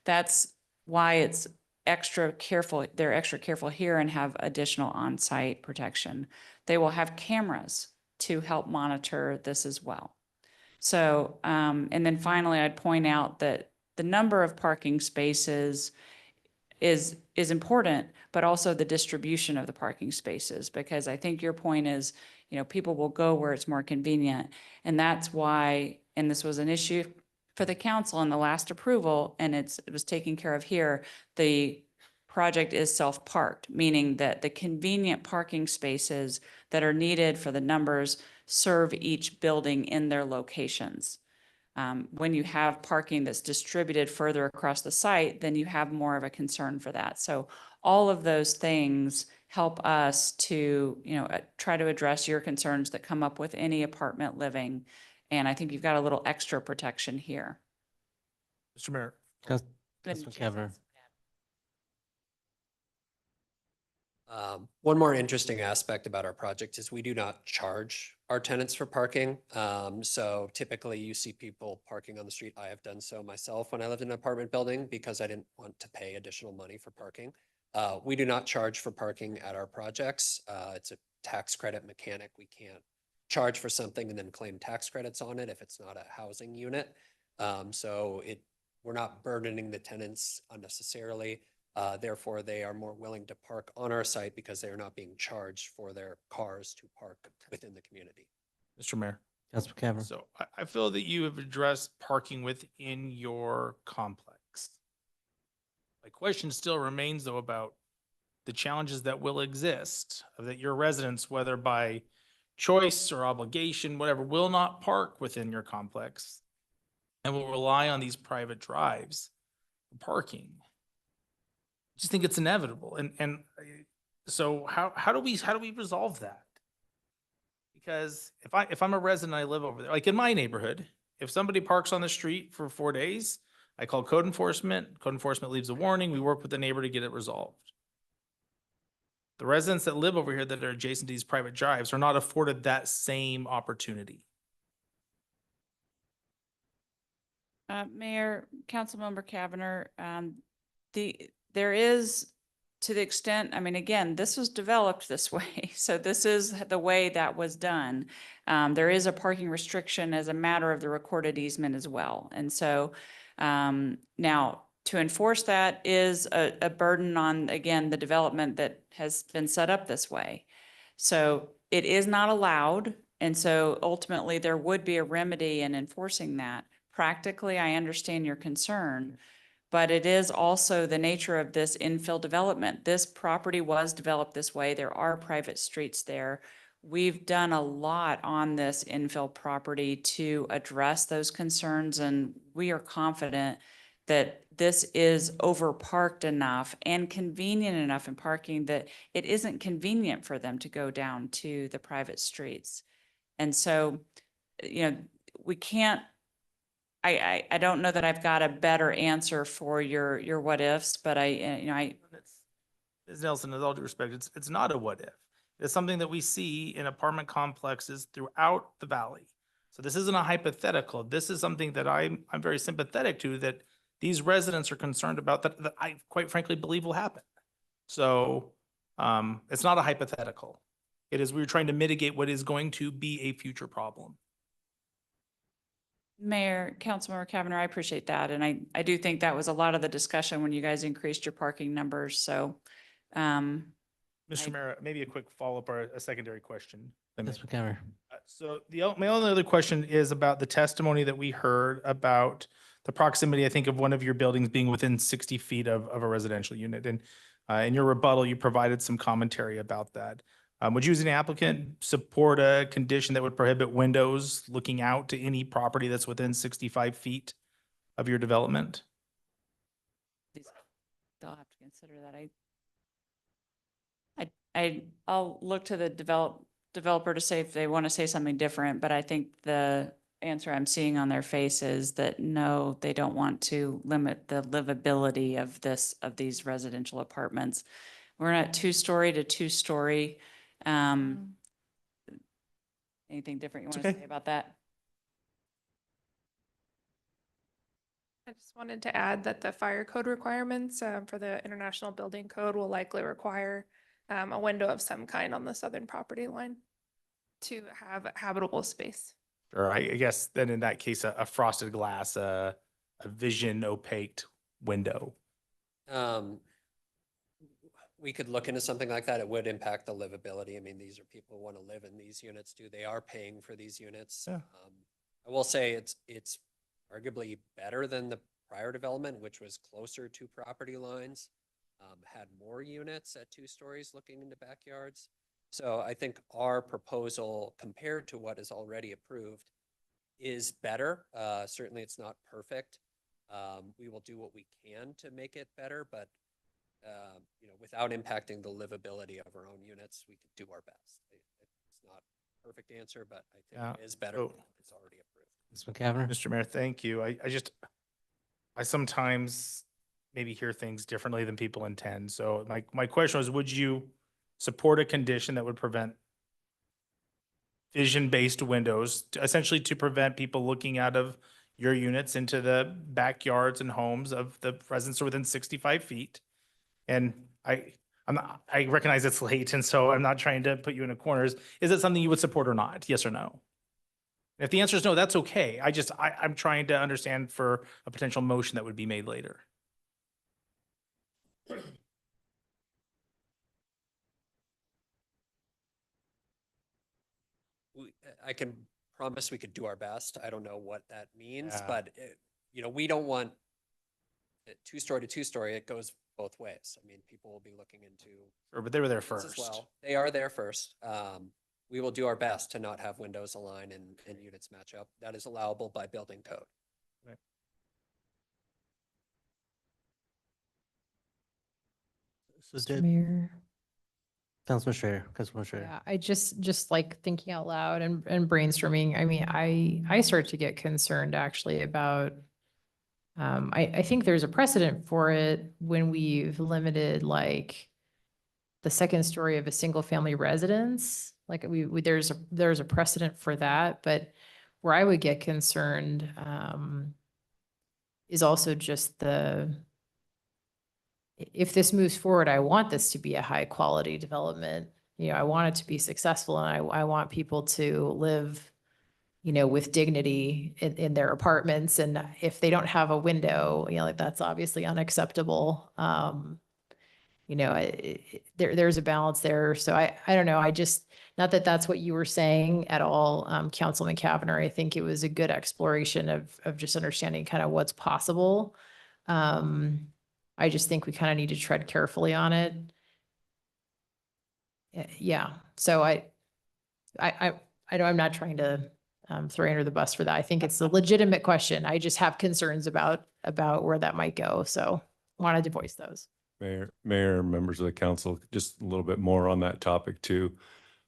that's why it's they're extra careful here and have additional on-site protection. They will have cameras to help monitor this as well. So, and then finally, I'd point out that the number of parking spaces is important, but also the distribution of the parking spaces, because I think your point is, you know, people will go where it's more convenient. And that's why, and this was an issue for the council in the last approval, and it was taken care of here, the project is self-parked, meaning that the convenient parking spaces that are needed for the numbers serve each building in their locations. When you have parking that's distributed further across the site, then you have more of a concern for that. So all of those things help us to, you know, try to address your concerns that come up with any apartment living. And I think you've got a little extra protection here. Mr. Mayor. Councilman Cavanagh. One more interesting aspect about our project is we do not charge our tenants for parking. So typically you see people parking on the street. I have done so myself when I lived in an apartment building because I didn't want to pay additional money for parking. We do not charge for parking at our projects. It's a tax credit mechanic. We can't charge for something and then claim tax credits on it if it's not a housing unit. We're not burdening the tenants unnecessarily. Therefore, they are more willing to park on our site because they are not being charged for their cars to park within the community. Mr. Mayor. Councilman Cavanagh. So I feel that you have addressed parking within your complex. My question still remains though about the challenges that will exist, that your residents, whether by choice or obligation, whatever, will not park within your complex and will rely on these private drives for parking. I just think it's inevitable. And so how do we resolve that? Because if I'm a resident, I live over there, like in my neighborhood, if somebody parks on the street for 4 days, I call code enforcement leaves a warning, we work with the neighbor to get it resolved. The residents that live over here that are adjacent to these private drives are not afforded that same opportunity. Mayor, Councilmember Cavanagh, there is, to the extent, I mean, again, this was developed this way, so this is the way that was done. There is a parking restriction as a matter of the recorded easement as well. And so now to enforce that is a burden on, again, the development that has been set up this way. So it is not allowed. And so ultimately there would be a remedy in enforcing that. Practically, I understand your concern, but it is also the nature of this infill development. This property was developed this way. There are private streets there. We've done a lot on this infill property to address those concerns, and we are confident that this is overparked enough and convenient enough in parking that it isn't convenient for them to go down to the private streets. And so, you know, we can't, I don't know that I've got a better answer for your what ifs, but Ms. Nelson, with all due respect, it's not a what if. It's something that we see in apartment complexes throughout the valley. So this isn't a hypothetical. This is something that I'm very sympathetic to, that these residents are concerned about, that I quite frankly believe will happen. So it's not a hypothetical. It is, we're trying to mitigate what is going to be a future problem. Mayor, Councilmember Cavanagh, I appreciate that. And I do think that was a lot of the discussion when you guys increased your parking numbers. So, Mr. Mayor, maybe a quick follow-up or a secondary question. Councilman Cavanagh. So my only other question is about the testimony that we heard about the proximity, I think, of one of your buildings being within 60 feet of a residential unit. And in your rebuttal, you provided some commentary about that. Would you as an applicant support a condition that would prohibit windows looking out to any property that's within 65 feet of your development? they'll have to consider that. I'll look to the developer to say if they want to say something different, but I think the answer I'm seeing on their face is that no, they don't want to limit the livability of these residential apartments. We're at 2-story to 2-story. Anything different you want to say about that? I just wanted to add that the fire code requirements for the International Building Code will likely require a window of some kind on the southern property line to have habitable space. Or I guess then in that case, a frosted glass, a vision opaque window. We could look into something like that. It would impact the livability. I mean, these are people who want to live in these units too. They are paying for these units. Yeah. I will say it's arguably better than the prior development, which was closer to property lines, had more units at 2 stories looking into backyards. So I think our proposal compared to what is already approved is better. Certainly it's not perfect. We will do what we can to make it better, but without impacting the livability of our own units, we could do our best. It's not a perfect answer, but I think it is better than it's already approved. Ms. McCavan? Mr. Mayor, thank you. I sometimes maybe hear things differently than people intend. So my question was, would you support a condition that would prevent vision-based windows, essentially to prevent people looking out of your units into the backyards and homes of the residents within 65 feet? And I recognize it's late, and so I'm not trying to put you in a corner. Is it something you would support or not? Yes or no? If the answer is no, that's okay. I'm trying to understand for a potential motion that would be made later. I can promise we could do our best. I don't know what that means, Yeah. but we don't want it 2-story to 2-story. It goes both ways. I mean, people will be looking into Sure, but they were there this first. as well. They are there first. We will do our best to not have windows align and units match up. That is allowable by building code. So Mr. did Mayor. Councilman Schrader, Councilman Schrader. Yeah, I just like thinking out loud and brainstorming. I mean, I start to get concerned actually about, I think there's a precedent for it when we've limited like the second story of a single family residence. Like there's a precedent for that, but where I would get concerned, is also just if this moves forward, I want this to be a high quality development. I want it to be successful, and I want people to live, with dignity in their apartments. And if they don't have a window, like that's obviously unacceptable. There's a balance there. So I don't know. Not that that's what you were saying at all, Councilman Cavanagh. I think it was a good exploration of just understanding kind of what's possible. I just think we kind of need to tread carefully on it. Yeah. So I'm not trying to throw you under the bus for that. I think it's a legitimate question. I just have concerns about where that might go. So wanted to voice those. Mayor, members of the council, just a little bit more on that topic too.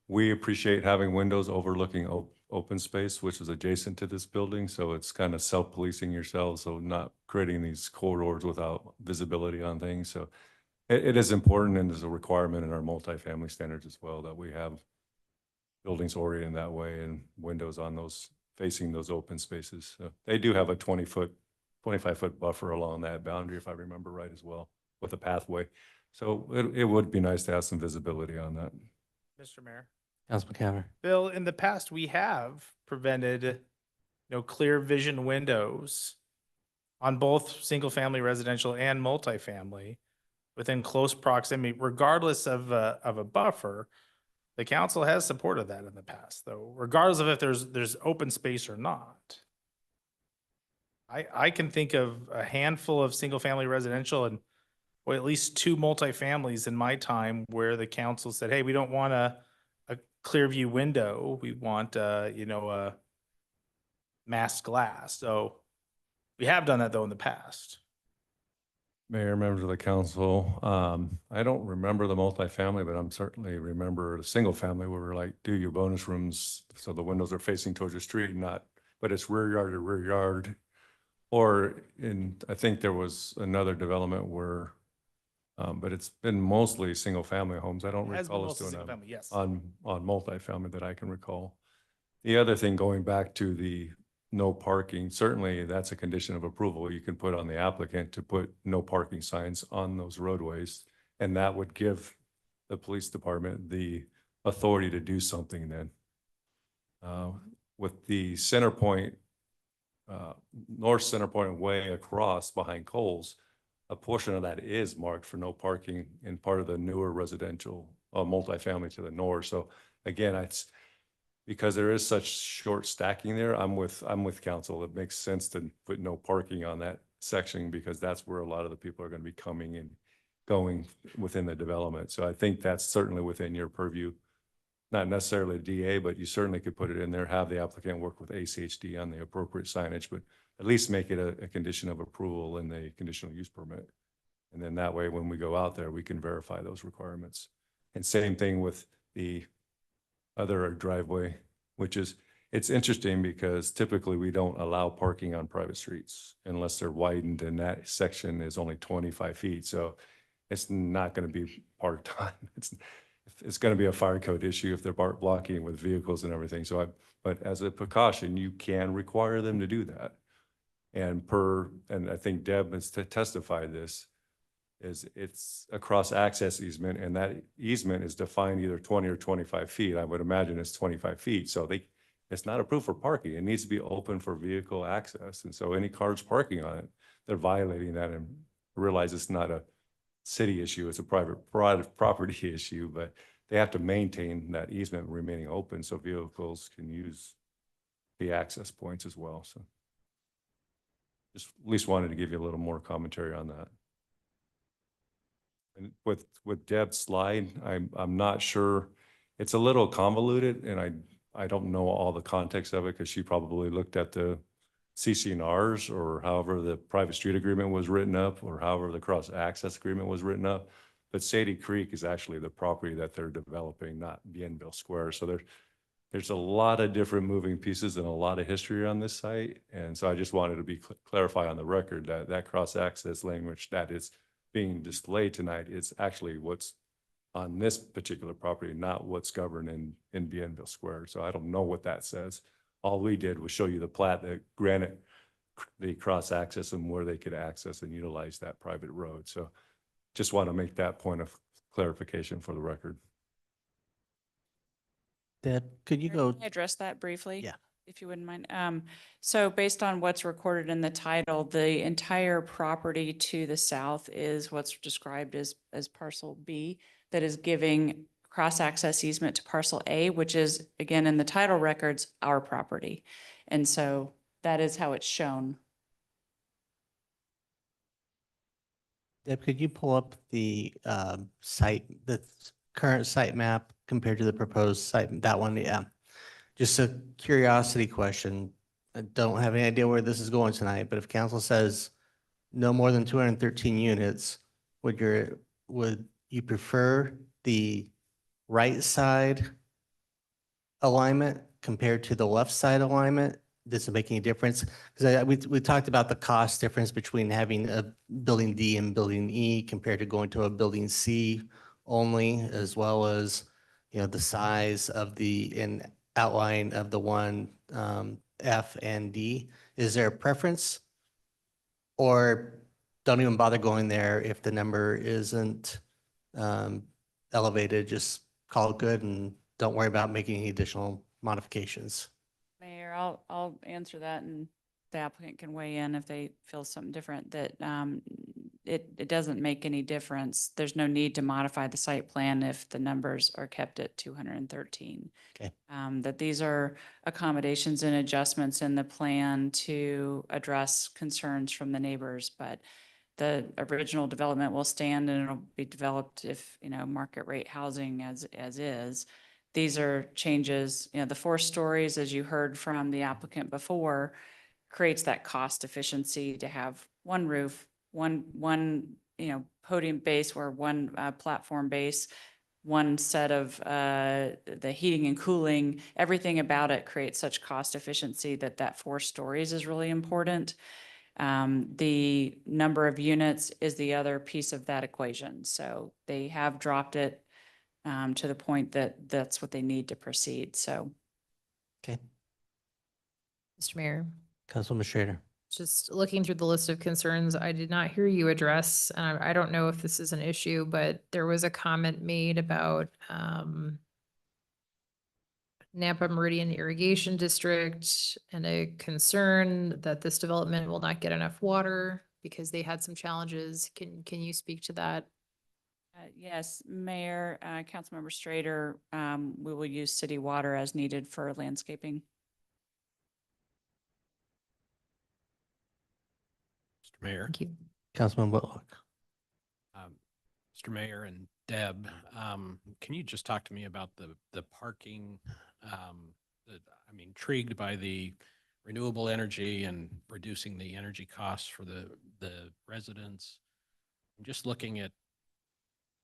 We appreciate having windows overlooking open space, which is adjacent to this building. So it's kind of self-policing yourselves. So not creating these corridors without visibility on things. So it is important and is a requirement in our multifamily standards as well that we have buildings oriented that way and windows on those facing those open spaces. So they do have a 25-foot buffer along that boundary, if I remember right as well, with a pathway. So it would be nice to have some visibility on that. Mr. Mayor. Councilman Cavanagh. Bill, in the past, we have prevented, clear vision windows on both single-family residential and multifamily within close proximity, regardless of a buffer. The council has supported that in the past, though, regardless of if there's open space or not. I can think of a handful of single-family residential and at least 2 multifamilies in my time where the council said, hey, we don't want a clear view window. We want, a masked glass. So we have done that though in the past. Mayor, members of the council, I don't remember the multifamily, but I'm certainly remember the single family where we're like, do your bonus rooms so the windows are facing towards the street, but it's rear yard to rear yard. Or I think there was another development where, but it's been mostly single family homes. I don't It has been recall us mostly doing single family, yes. on multifamily that I can recall. The other thing, going back to the no parking, certainly that's a condition of approval. You can put on the applicant to put no parking signs on those roadways. And that would give the police department the authority to do something then. With the center point, North Center Point way across behind Coles, a portion of that is marked for no parking in part of the newer residential multifamily to the north. So again, it's because there is such short stacking there. I'm with council. It makes sense to put no parking on that section because that's where a lot of the people are going to be coming and going within the development. So I think that's certainly within your purview. Not necessarily DA, but you certainly could put it in there, have the applicant work with ACHD on the appropriate signage, but at least make it a condition of approval in the conditional use permit. And then that way, when we go out there, we can verify those requirements. And same thing with the other driveway, which is, it's interesting because typically we don't allow parking on private streets unless they're widened, and that section is only 25 feet. So it's not going to be parked on. It's going to be a fire code issue if they're blocking with vehicles and everything. So but as a precaution, you can require them to do that. And I think Deb has testified this, is it's a cross access easement, and that easement is defined either 20 or 25 feet. I would imagine it's 25 feet. So it's not approved for parking. It needs to be open for vehicle access. And so any cars parking on it, they're violating that, and realize it's not a city issue, it's a private property issue, but they have to maintain that easement remaining open so vehicles can use the access points as well. So just at least wanted to give you a little more commentary on that. And with Deb's slide, I'm not sure, it's a little convoluted, and I don't know all the context of it because she probably looked at the CC&Rs or however the private street agreement was written up or however the cross access agreement was written up. But Sadie Creek is actually the property that they're developing, not Bienville Square. So there's a lot of different moving pieces and a lot of history on this site. And so I just wanted to be clarify on the record that that cross access language that is being displayed tonight is actually what's on this particular property, not what's governed in Bienville Square. So I don't know what that says. All we did was show you the plat that granted the cross access and where they could access and utilize that private road. So just want to make that point of clarification for the record. Deb, could you go? Can I address that briefly? Yeah. If you wouldn't mind. So based on what's recorded in the title, the entire property to the south is what's described as parcel B that is giving cross-access easement to parcel A, which is, again, in the title records, our property. And so that is how it's shown. Deb, could you pull up the the current site map compared to the proposed site? That one, yeah. Just a curiosity question. I don't have any idea where this is going tonight, but if council says no more than 213 units, would you prefer the right side alignment compared to the left side alignment? Does it make any difference? Because we talked about the cost difference between having a building D and building E compared to going to a building C only, as well as, the size of the outline of the one F and D. Is there a preference? Or don't even bother going there if the number isn't elevated, just call it good and don't worry about making any additional modifications? Mayor, I'll answer that, and the applicant can weigh in if they feel something different, that it doesn't make any difference. There's no need to modify the site plan if the numbers are kept at 213. Okay. That these are accommodations and adjustments in the plan to address concerns from the neighbors, but the original development will stand and it'll be developed if, market rate housing as is. These are changes, the 4 stories, as you heard from the applicant before, creates that cost efficiency to have one roof, one podium base or one platform base, one set of the heating and cooling. Everything about it creates such cost efficiency that 4 stories is really important. The number of units is the other piece of that equation. So they have dropped it to the point that that's what they need to proceed. So. Okay. Mr. Mayor, Councilwoman Schrader. Just looking through the list of concerns, I did not hear you address, and I don't know if this is an issue, but there was a comment made about Nampa Meridian Irrigation District and a concern that this development will not get enough water because they had some challenges. Can you speak to that? Yes, Mayor, Councilmember Strader, we will use city water as needed for landscaping. Mr. Mayor. Thank you. Councilman Whitlock. Mr. Mayor and Deb, can you just talk to me about the parking? I'm intrigued by the renewable energy and reducing the energy costs for the residents. I'm just looking at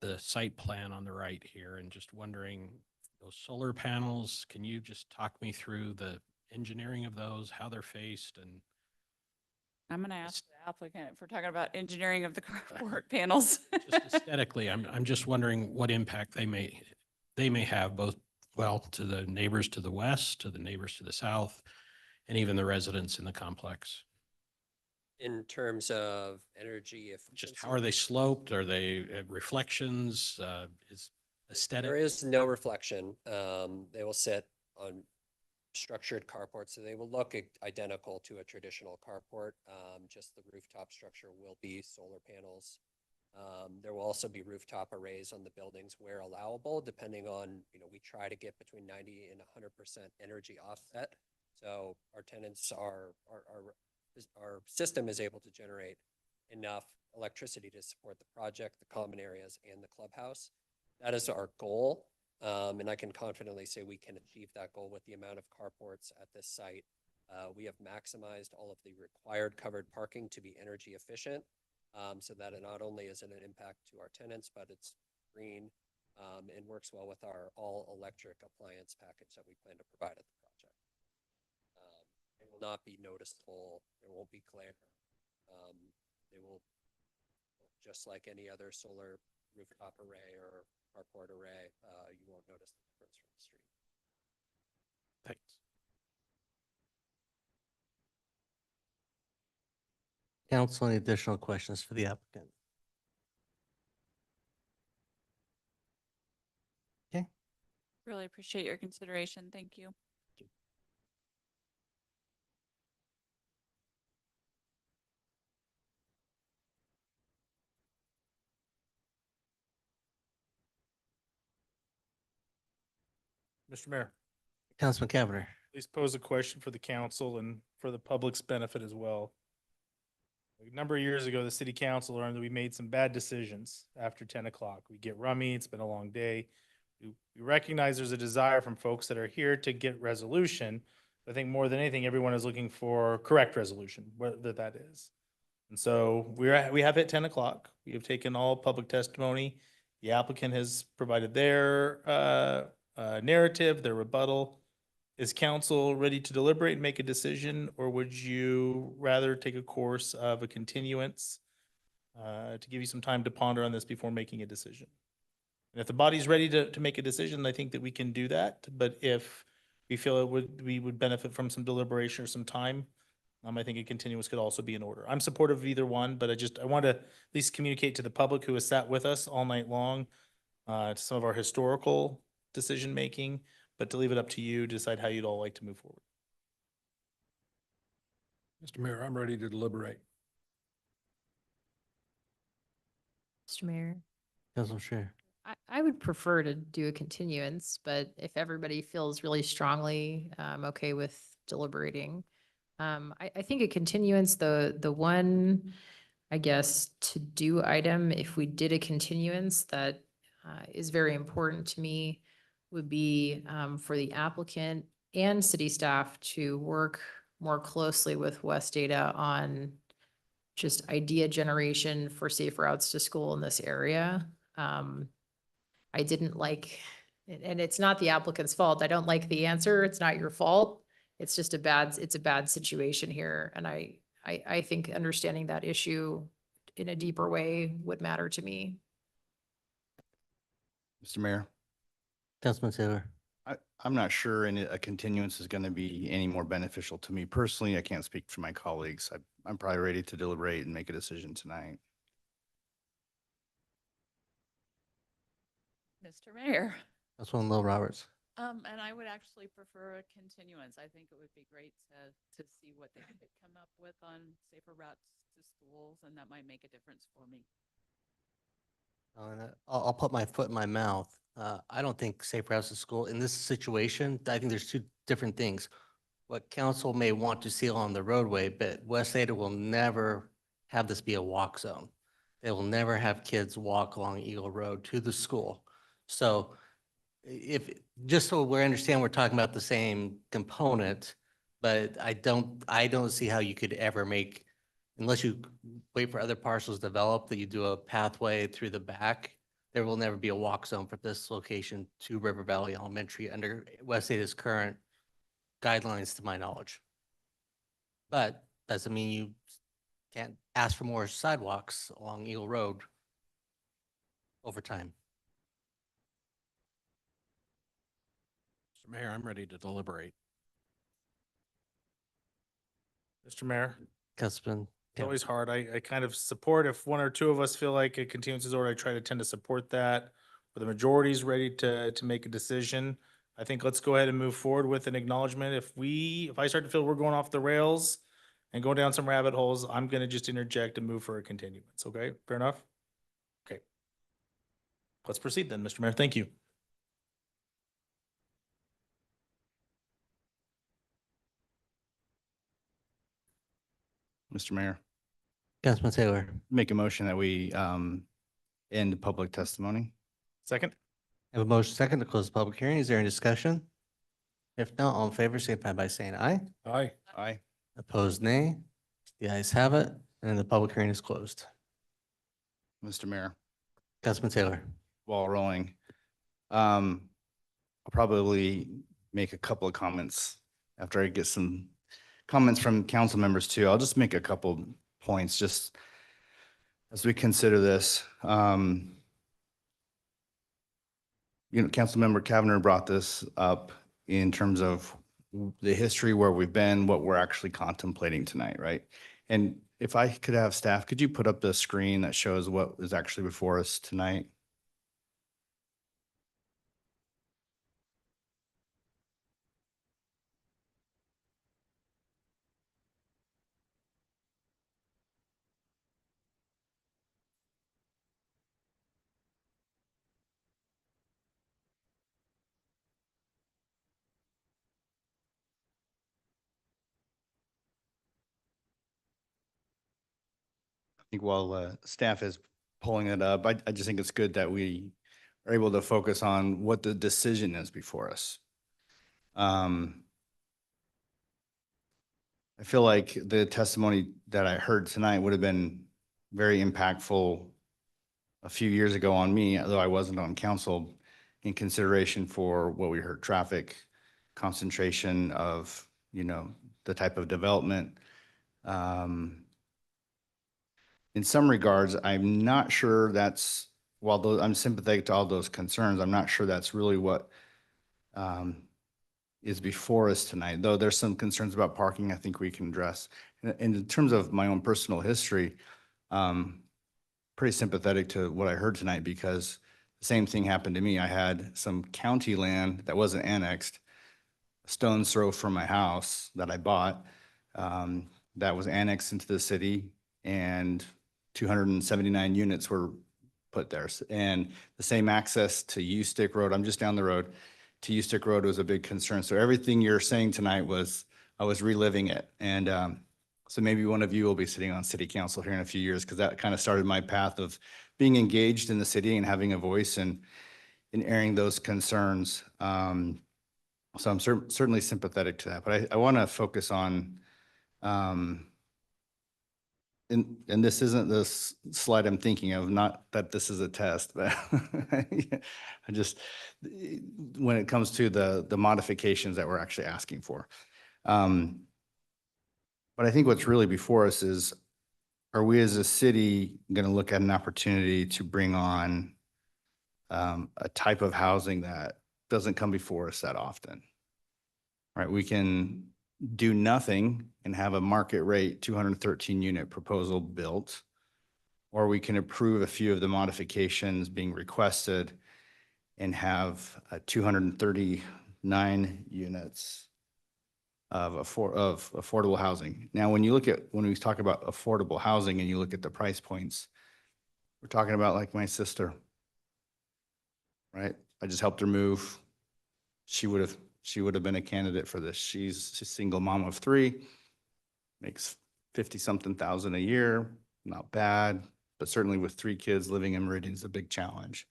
the site plan on the right here and just wondering, those solar panels, can you just talk me through the engineering of those, how they're faced, and I'm going to ask the applicant if we're talking about engineering of the carport panels. just aesthetically, I'm just wondering what impact they may have, both, well, to the neighbors to the west, to the neighbors to the south, and even the residents in the complex. In terms of energy efficiency. Just how are they sloped? Are they reflections? Is aesthetic? There is no reflection. They will sit on structured carports, so they will look identical to a traditional carport. Just the rooftop structure will be solar panels. There will also be rooftop arrays on the buildings where allowable, depending on, we try to get between 90 and 100% energy offset. So our tenants our system is able to generate enough electricity to support the project, the common areas, and the clubhouse. That is our goal. And I can confidently say we can achieve that goal with the amount of carports at this site. We have maximized all of the required covered parking to be energy efficient, so that it not only is an impact to our tenants, but it's green and works well with our all-electric appliance package that we plan to provide at the project. It will not be noticeable. There won't be glare. They will, just like any other solar rooftop array or carport array, you won't notice the difference from the street. Thanks. Council, any additional questions for the applicant? Okay. Really appreciate your consideration. Thank you. Mr. Mayor, Councilman Cavanagh. please pose a question for the council and for the public's benefit as well. A number of years ago, the city council learned that we made some bad decisions after 10 o'clock. We get rummy, it's been a long day. We recognize there's a desire from folks that are here to get resolution. I think more than anything, everyone is looking for correct resolution, whether that is. And so we have hit 10 o'clock. We have taken all public testimony. The applicant has provided their narrative, their rebuttal. Is council ready to deliberate and make a decision, or would you rather take a course of a continuance to give you some time to ponder on this before making a decision? And if the body's ready to make a decision, I think that we can do that. But if we feel we would benefit from some deliberation or some time, I think a continuance could also be in order. I'm supportive of either one, but I want to at least communicate to the public who has sat with us all night long, to some of our historical decision-making, but to leave it up to you to decide how you'd all like to move forward. Mr. Mayor, I'm ready to deliberate. Mr. Mayor. Councilman Schrader. I would prefer to do a continuance, but if everybody feels really strongly, I'm okay with deliberating. I think a continuance, the one, I guess, to do item, if we did a continuance that is very important to me, would be for the applicant and city staff to work more closely with West Data on just idea generation for safe routes to school in this area. I didn't like, and it's not the applicant's fault. I don't like the answer. It's not your fault. It's just it's a bad situation here. And I think understanding that issue in a deeper way would matter to me. Mr. Mayor, Councilman Taylor. I'm not sure a continuance is going to be any more beneficial to me personally. I can't speak for my colleagues. I'm probably ready to deliberate and make a decision tonight. Mr. Mayor. Councilwoman Lil Roberts. And I would actually prefer a continuance. I think it would be great to see what they could come up with on safer routes to schools, and that might make a difference for me. And I'll put my foot in my mouth. I don't think safe routes to school in this situation, I think there's two different things. What council may want to see along the roadway, but West Ada will never have this be a walk zone. They will never have kids walk along Eagle Road to the school. So if, just so we understand, we're talking about the same component, but I don't see how you could ever make, unless you wait for other parcels to develop, that you do a pathway through the back. There will never be a walk zone for this location to River Valley Elementary under West Ada's current guidelines, to my knowledge. But doesn't mean you can't ask for more sidewalks along Eagle Road over time. Mr. Mayor, I'm ready to deliberate. Mr. Mayor, Councilman, it's always hard. I kind of support, if one or two of us feel like a continuance is ordered, I try to tend to support that. But the majority is ready to make a decision. I think let's go ahead and move forward with an acknowledgement. If I start to feel we're going off the rails and going down some rabbit holes, I'm gonna just interject and move for a continuance, okay? Fair enough? Okay. Let's proceed then, Mr. Mayor. Thank you. Mr. Mayor, Councilman Taylor. make a motion that we end public testimony. Second? I have a motion second to close the public hearing. Is there any discussion? If not, all in favor, signify by saying aye. Aye. Aye. Opposed, nay. The ayes have it, and the public hearing is closed. Mr. Mayor, Councilman Taylor. while rolling, I'll probably make a couple of comments after I get some comments from council members too. I'll just make a couple points just as we consider this. Councilmember Cavanagh brought this up in terms of the history, where we've been, what we're actually contemplating tonight, right? And if I could have staff, could you put up the screen that shows what is actually before us tonight? I think while staff is pulling it up, I just think it's good that we are able to focus on what the decision is before us. I feel like the testimony that I heard tonight would have been very impactful a few years ago on me, although I wasn't on council, in consideration for what we heard, traffic, concentration of, the type of development. In some regards, I'm not sure while I'm sympathetic to all those concerns, I'm not sure that's really what is before us tonight, though there's some concerns about parking I think we can address. And in terms of my own personal history, pretty sympathetic to what I heard tonight, because the same thing happened to me. I had some county land that wasn't annexed, a stone's throw from my house that I bought, that was annexed into the city, and 279 units were put there. And the same access to U Stick Road, I'm just down the road, to U Stick Road was a big concern. So everything you're saying tonight I was reliving it. And so maybe one of you will be sitting on city council here in a few years, because that kind of started my path of being engaged in the city and having a voice and in airing those concerns. So I'm certainly sympathetic to that, but I want to focus on, and this isn't the slide I'm thinking of, not that this is a test, but I just, when it comes to the modifications that we're actually asking for. But I think what's really before us is, are we as a city going to look at an opportunity to bring on a type of housing that doesn't come before us that often. Right? We can do nothing and have a market rate 213 unit proposal built, or we can approve a few of the modifications being requested and have 239 units of affordable housing. Now, when we talk about affordable housing and you look at the price points, we're talking about like my sister, right? I just helped her move. She would have been a candidate for this. She's a single mom of 3, makes 50-something thousand a year, not bad, but certainly with 3 kids living in Meridian is a big challenge.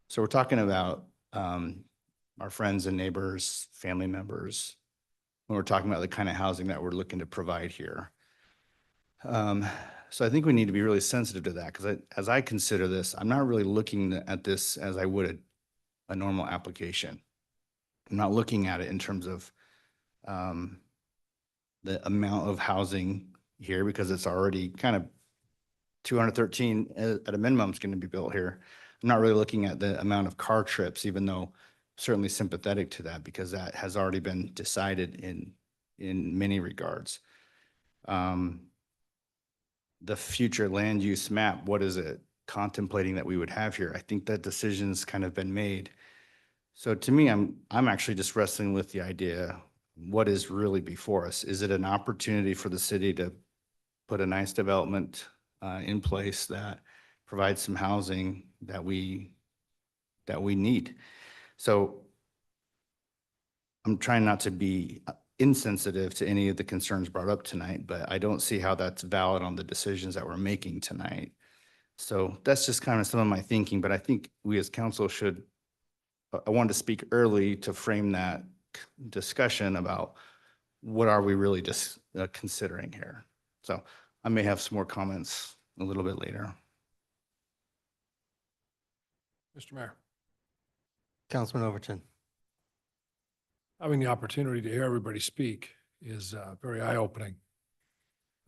So we're talking about our friends and neighbors, family members, when we're talking about the kind of housing that we're looking to provide here. So I think we need to be really sensitive to that, because as I consider this, I'm not really looking at this as I would a normal application. I'm not looking at it in terms of the amount of housing here, because it's already kind of 213 at a minimum is going to be built here. I'm not really looking at the amount of car trips, even though certainly sympathetic to that, because that has already been decided in many regards. The future land use map, what is it contemplating that we would have here? I think that decision's kind of been made. So to me, I'm actually just wrestling with the idea, what is really before us? Is it an opportunity for the city to put a nice development in place that provides some housing that we need? So I'm trying not to be insensitive to any of the concerns brought up tonight, but I don't see how that's valid on the decisions that we're making tonight. So that's just kind of some of my thinking, but I think we as council should, I wanted to speak early to frame that discussion about what are we really just considering here. So I may have some more comments a little bit later. Mr. Mayor, Councilman Overton. having the opportunity to hear everybody speak is very eye-opening.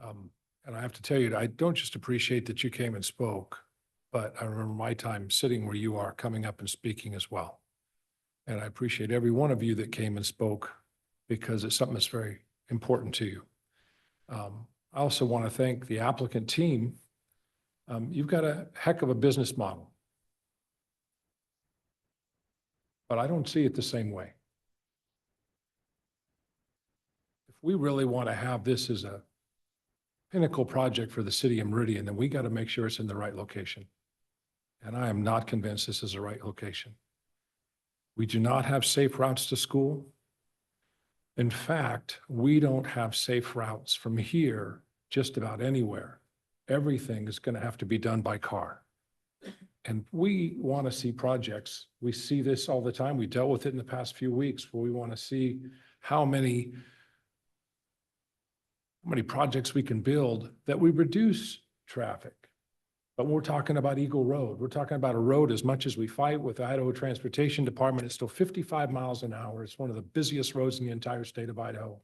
And I have to tell you, I don't just appreciate that you came and spoke, but I remember my time sitting where you are, coming up and speaking as well. And I appreciate every one of you that came and spoke, because it's something that's very important to you. I also want to thank the applicant team. You've got a heck of a business model, but I don't see it the same way. If we really want to have this as a pinnacle project for the city of Meridian, then we got to make sure it's in the right location. And I am not convinced this is the right location. We do not have safe routes to school. In fact, we don't have safe routes from here just about anywhere. Everything is going to have to be done by car. And we want to see projects. We see this all the time. We dealt with it in the past few weeks, where we want to see how many projects we can build that we reduce traffic. But we're talking about Eagle Road. We're talking about a road, as much as we fight with the Idaho Transportation Department, it's still 55 miles an hour. It's one of the busiest roads in the entire state of Idaho.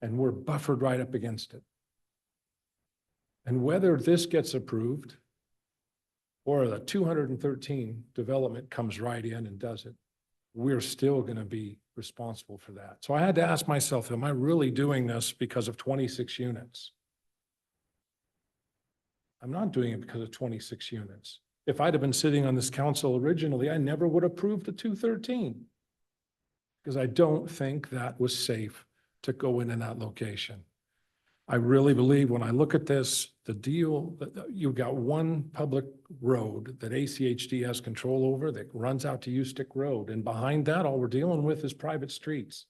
And we're buffered right up against it. And whether this gets approved or the 213 development comes right in and does it, we're still going to be responsible for that. So I had to ask myself, am I really doing this because of 26 units? I'm not doing it because of 26 units. If I'd have been sitting on this council originally, I never would have approved the 213, because I don't think that was safe to go in that location. I really believe, when I look at this, the deal, you've got one public road that ACHD has control over that runs out to Ustick Road. And behind that, all we're dealing with is private streets.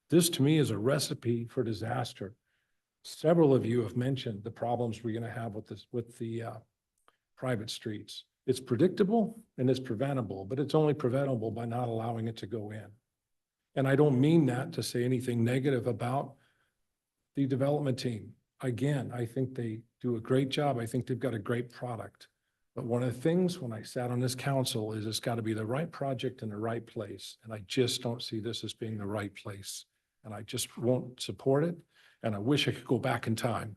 This, to me, is a recipe for disaster. Several of you have mentioned the problems we're going to have with the private streets. It's predictable and it's preventable, but it's only preventable by not allowing it to go in. And I don't mean that to say anything negative about the development team. Again, I think they do a great job. I think they've got a great product. But one of the things when I sat on this council is it's got to be the right project in the right place. And I just don't see this as being the right place. And I just won't support it. And I wish I could go back in time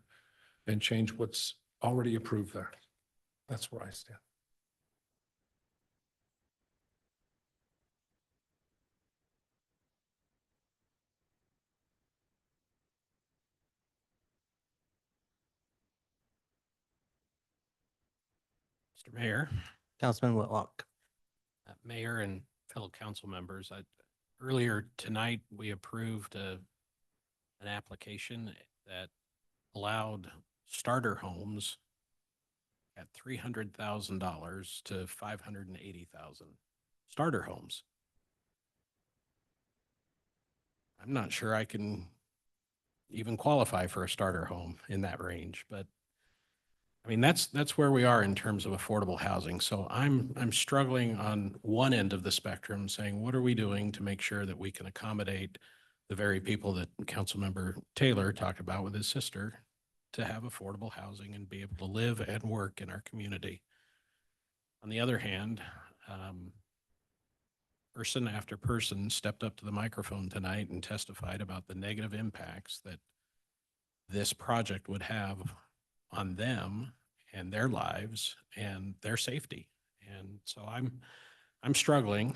and change what's already approved there. That's where I stand. Mr. Mayor, Councilman Whitlock. Mayor and fellow council members, earlier tonight, we approved an application that allowed starter homes at $300,000 to $580,000. Starter homes. I'm not sure I can even qualify for a starter home in that range, but I mean, that's where we are in terms of affordable housing. So I'm struggling on one end of the spectrum, saying, what are we doing to make sure that we can accommodate the very people that Councilmember Taylor talked about with his sister to have affordable housing and be able to live and work in our community? On the other hand, person after person stepped up to the microphone tonight and testified about the negative impacts that this project would have on them and their lives and their safety. And so I'm struggling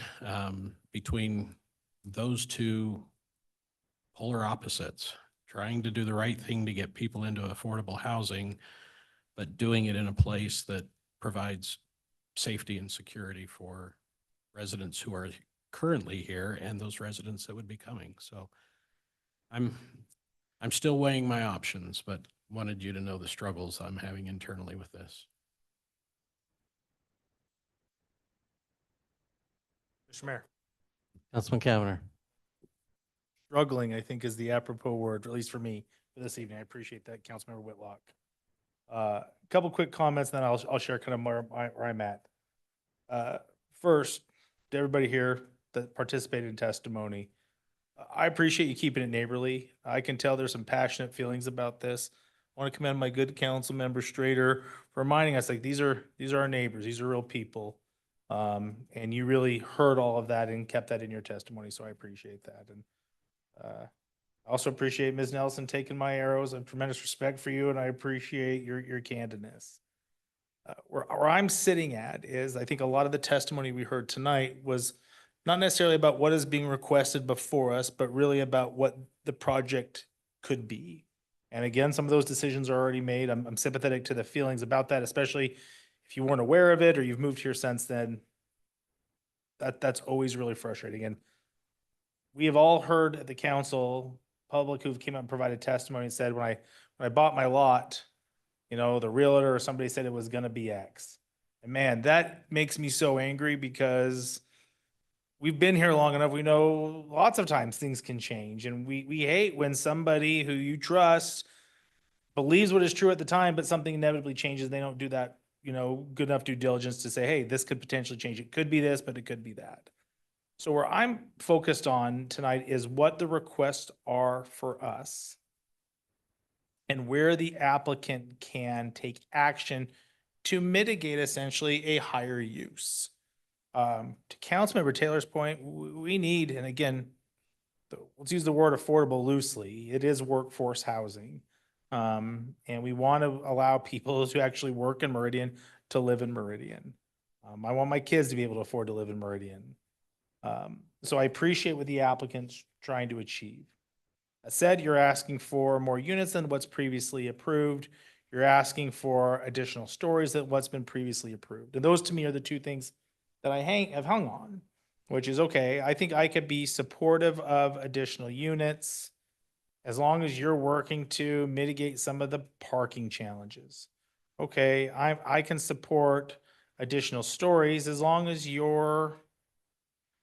between those two polar opposites, trying to do the right thing to get people into affordable housing, but doing it in a place that provides safety and security for residents who are currently here and those residents that would be coming. So I'm still weighing my options, but wanted you to know the struggles I'm having internally with this. Mr. Mayor. Councilman Cavanagh. Struggling, I think, is the apropos word, at least for me, for this evening. I appreciate that, Councilmember Whitlock. A couple quick comments, then I'll share kind of where I'm at. First, to everybody here that participated in testimony, I appreciate you keeping it neighborly. I can tell there's some passionate feelings about this. I want to commend my good council member Strader for reminding us, like, these are our neighbors, these are real people. And you really heard all of that and kept that in your testimony, so I appreciate that. And I also appreciate Ms. Nelson taking my arrows. I have tremendous respect for you, and I appreciate your candidness. Where I'm sitting at is, I think a lot of the testimony we heard tonight was not necessarily about what is being requested before us, but really about what the project could be. And again, some of those decisions are already made. I'm sympathetic to the feelings about that, especially if you weren't aware of it or you've moved here since then. That's always really frustrating. And we have all heard at the council, public who've came up and provided testimony and said, when I bought my lot, you know, the realtor or somebody said it was gonna be X. And man, that makes me so angry because we've been here long enough. We know lots of times things can change, and we hate when somebody who you trust believes what is true at the time, but something inevitably changes. They don't do that, you know, good enough due diligence to say, hey, this could potentially change. It could be this, but it could be that. So where I'm focused on tonight is what the requests are for us and where the applicant can take action to mitigate essentially a higher use. To Councilmember Taylor's point, we need, and again, let's use the word affordable loosely. It is workforce housing. And we want to allow people who actually work in Meridian to live in Meridian. I want my kids to be able to afford to live in Meridian. So I appreciate what the applicant's trying to achieve. That said, you're asking for more units than what's previously approved. You're asking for additional stories than what's been previously approved. And those to me are the two things that I have hung on, which is, okay, I think I could be supportive of additional units as long as you're working to mitigate some of the parking challenges. Okay, I can support additional stories as long as you're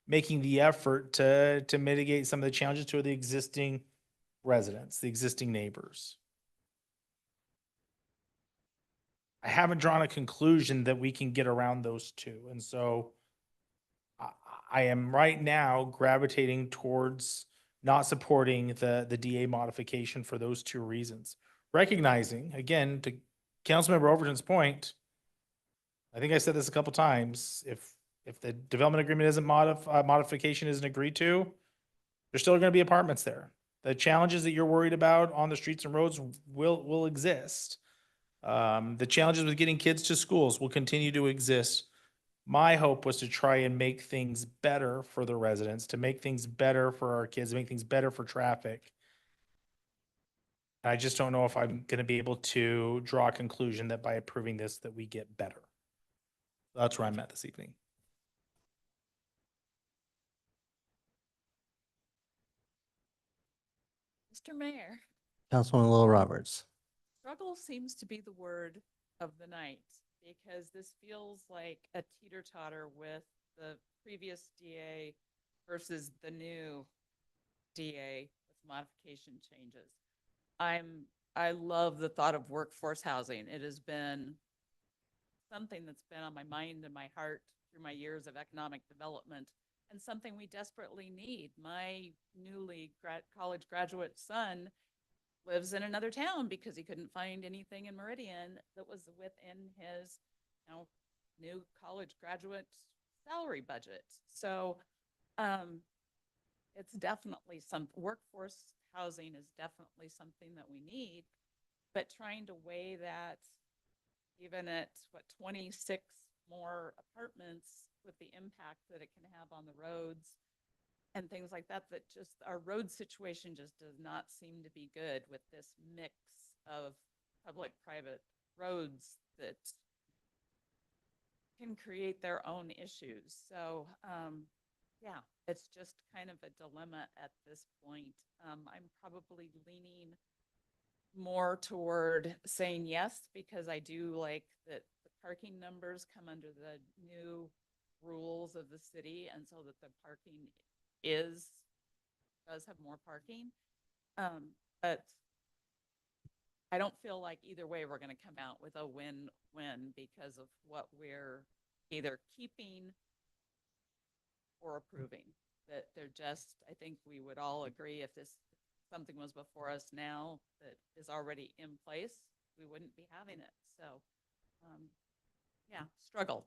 making the effort to mitigate some of the challenges to the existing residents, the existing neighbors. I haven't drawn a conclusion that we can get around those two. And so I am right now gravitating towards not supporting the DA modification for those two reasons. Recognizing, again, to Councilmember Overton's point, I think I said this a couple times, if the development agreement isn't modification isn't agreed to, there's still gonna be apartments there. The challenges that you're worried about on the streets and roads will exist. The challenges with getting kids to schools will continue to exist. My hope was to try and make things better for the residents, to make things better for our kids, to make things better for traffic. I just don't know if I'm gonna be able to draw a conclusion that by approving this, that we get better. That's where I'm at this evening. Mr. Mayor, Councilwoman Little Roberts. struggle seems to be the word of the night because this feels like a teeter-totter with the previous DA versus the new DA with modification changes. I love the thought of workforce housing. It has been something that's been on my mind and my heart through my years of economic development, and something we desperately need. My newly college graduate son lives in another town because he couldn't find anything in Meridian that was within his, new college graduate salary budget. So, it's definitely some workforce housing is definitely something that we need, but trying to weigh that even at what 26 more apartments with the impact that it can have on the roads and things like that, that just our road situation just does not seem to be good with this mix of public-private roads that can create their own issues. So, yeah, it's just kind of a dilemma at this point. I'm probably leaning more toward saying yes, because I do like that the parking numbers come under the new rules of the city, and so that the parking does have more parking. But I don't feel like either way we're going to come out with a win-win because of what we're either keeping or approving. That they're just, I think we would all agree if something was before us now that is already in place, we wouldn't be having it. So, yeah, struggle.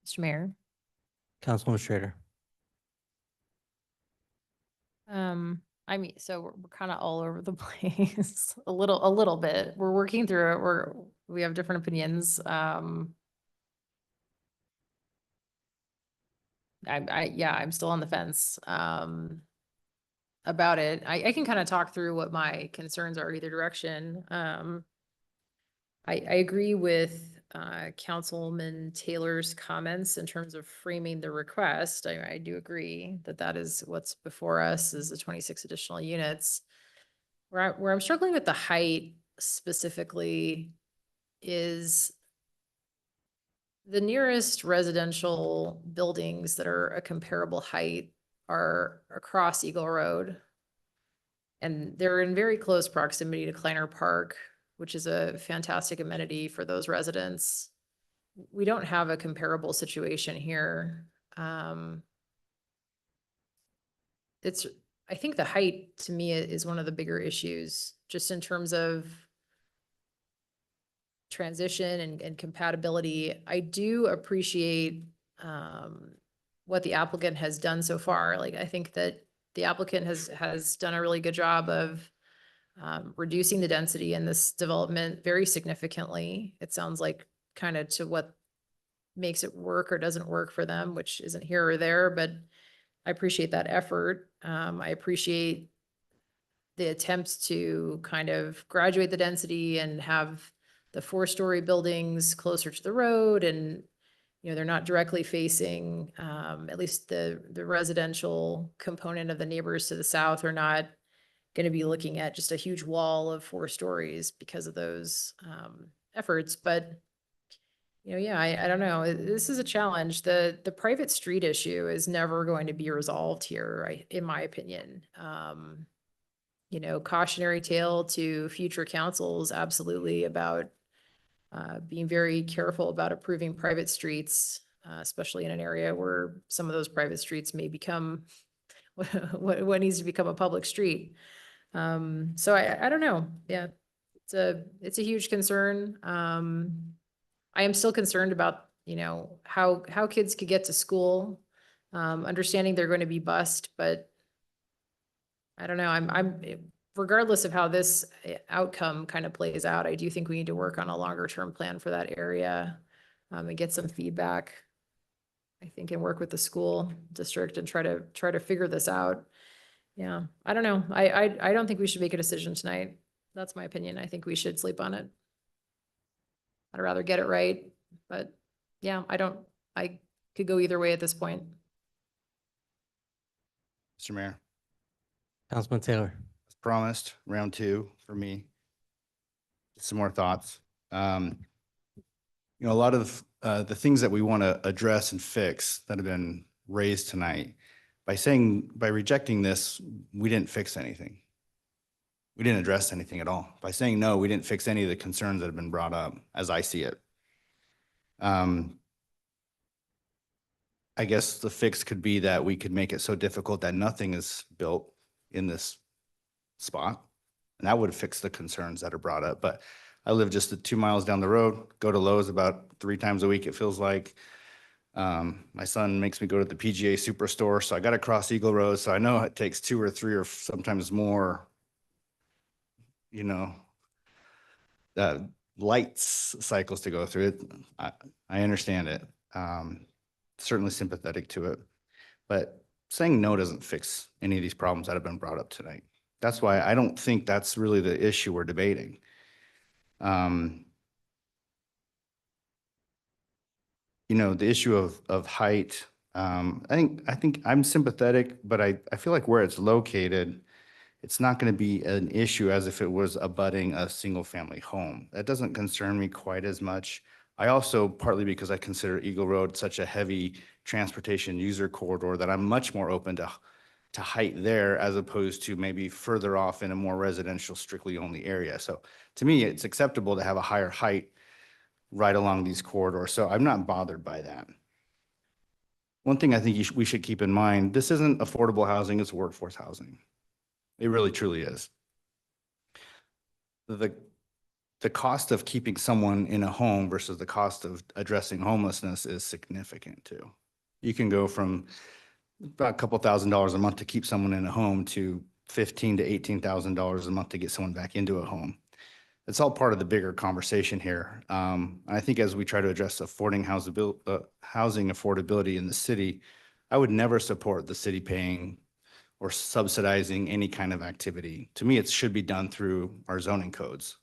Mr. Mayor. Councilwoman Schrader. I mean, so we're kind of all over the place a little bit. We're working through it. We have different opinions. I'm still on the fence, about it. I can kind of talk through what my concerns are either direction. I agree with, Councilman Taylor's comments in terms of framing the request. I do agree that that is what's before us is the 26 additional units. Where I'm struggling with the height specifically is the nearest residential buildings that are a comparable height are across Eagle Road. And they're in very close proximity to Kleiner Park, which is a fantastic amenity for those residents. We don't have a comparable situation here. I think the height to me is one of the bigger issues, just in terms of transition and compatibility. I do appreciate what the applicant has done so far. Like, I think that the applicant has done a really good job of reducing the density in this development very significantly. It sounds like kind of to what makes it work or doesn't work for them, which isn't here or there, but I appreciate that effort. I appreciate the attempts to kind of graduate the density and have the 4-story buildings closer to the road, and they're not directly facing, at least the residential component of the neighbors to the south are not going to be looking at just a huge wall of 4 stories because of those efforts. But yeah, I don't know. This is a challenge. The private street issue is never going to be resolved here, in my opinion. Cautionary tale to future councils, absolutely, about being very careful about approving private streets, especially in an area where some of those private streets may become what needs to become a public street. So I don't know. Yeah, it's a huge concern. I am still concerned about, how kids could get to school, understanding they're going to be bused, but I don't know. I'm regardless of how this outcome kind of plays out, I do think we need to work on a longer term plan for that area, and get some feedback, I think, and work with the school district and try to figure this out. Yeah, I don't know. I don't think we should make a decision tonight. That's my opinion. I think we should sleep on it. I'd rather get it right, but yeah, I could go either way at this point. Mr. Mayor, Councilman Taylor. as promised, round two for me. Some more thoughts. A lot of the things that we want to address and fix that have been raised tonight, by rejecting this, we didn't fix anything. We didn't address anything at all. By saying no, we didn't fix any of the concerns that have been brought up, as I see it. I guess the fix could be that we could make it so difficult that nothing is built in this spot. And that would fix the concerns that are brought up. But I live just 2 miles down the road, go to Lowe's about 3 times a week, it feels like. My son makes me go to the PGA Superstore, so I got to cross Eagle Road. So I know it takes 2 or 3 or sometimes more, lights cycles to go through it. I understand it. Certainly sympathetic to it. But saying no doesn't fix any of these problems that have been brought up tonight. That's why I don't think that's really the issue we're debating. The issue of height, I think I'm sympathetic, but I feel like where it's located, it's not going to be an issue as if it was abutting a single family home. That doesn't concern me quite as much. I also, partly because I consider Eagle Road such a heavy transportation user corridor, that I'm much more open to height there as opposed to maybe further off in a more residential strictly only area. So to me, it's acceptable to have a higher height right along these corridors. So I'm not bothered by that. One thing I think we should keep in mind, this isn't affordable housing, it's workforce housing. It really truly is. The cost of keeping someone in a home versus the cost of addressing homelessness is significant too. You can go from about a couple $1,000s a month to keep someone in a home to $15,000 to $18,000 a month to get someone back into a home. It's all part of the bigger conversation here. I think as we try to address housing affordability in the city, I would never support the city paying or subsidizing any kind of activity. To me, it should be done through our zoning codes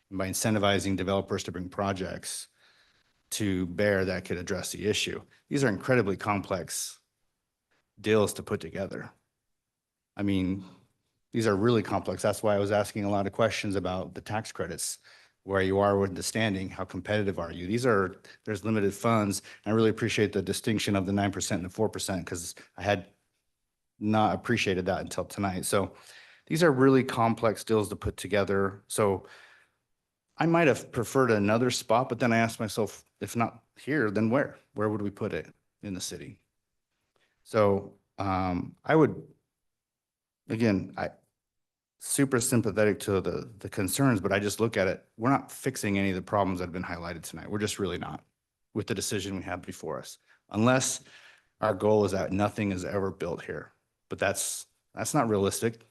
and by incentivizing developers to bring projects to bear that could address the issue. These are incredibly complex deals to put together. I mean, these are really complex. That's why I was asking a lot of questions about the tax credits, where you are with the standing, how competitive are you? There's limited funds. I really appreciate the distinction of the 9% and the 4% because I had not appreciated that until tonight. So these are really complex deals to put together. So I might have preferred another spot, but then I asked myself, if not here, then where? Where would we put it in the city? So I would, again, super sympathetic to the concerns, but I just look at it, we're not fixing any of the problems that have been highlighted tonight. We're just really not with the decision we have before us, unless our goal is that nothing is ever built here. But that's not realistic.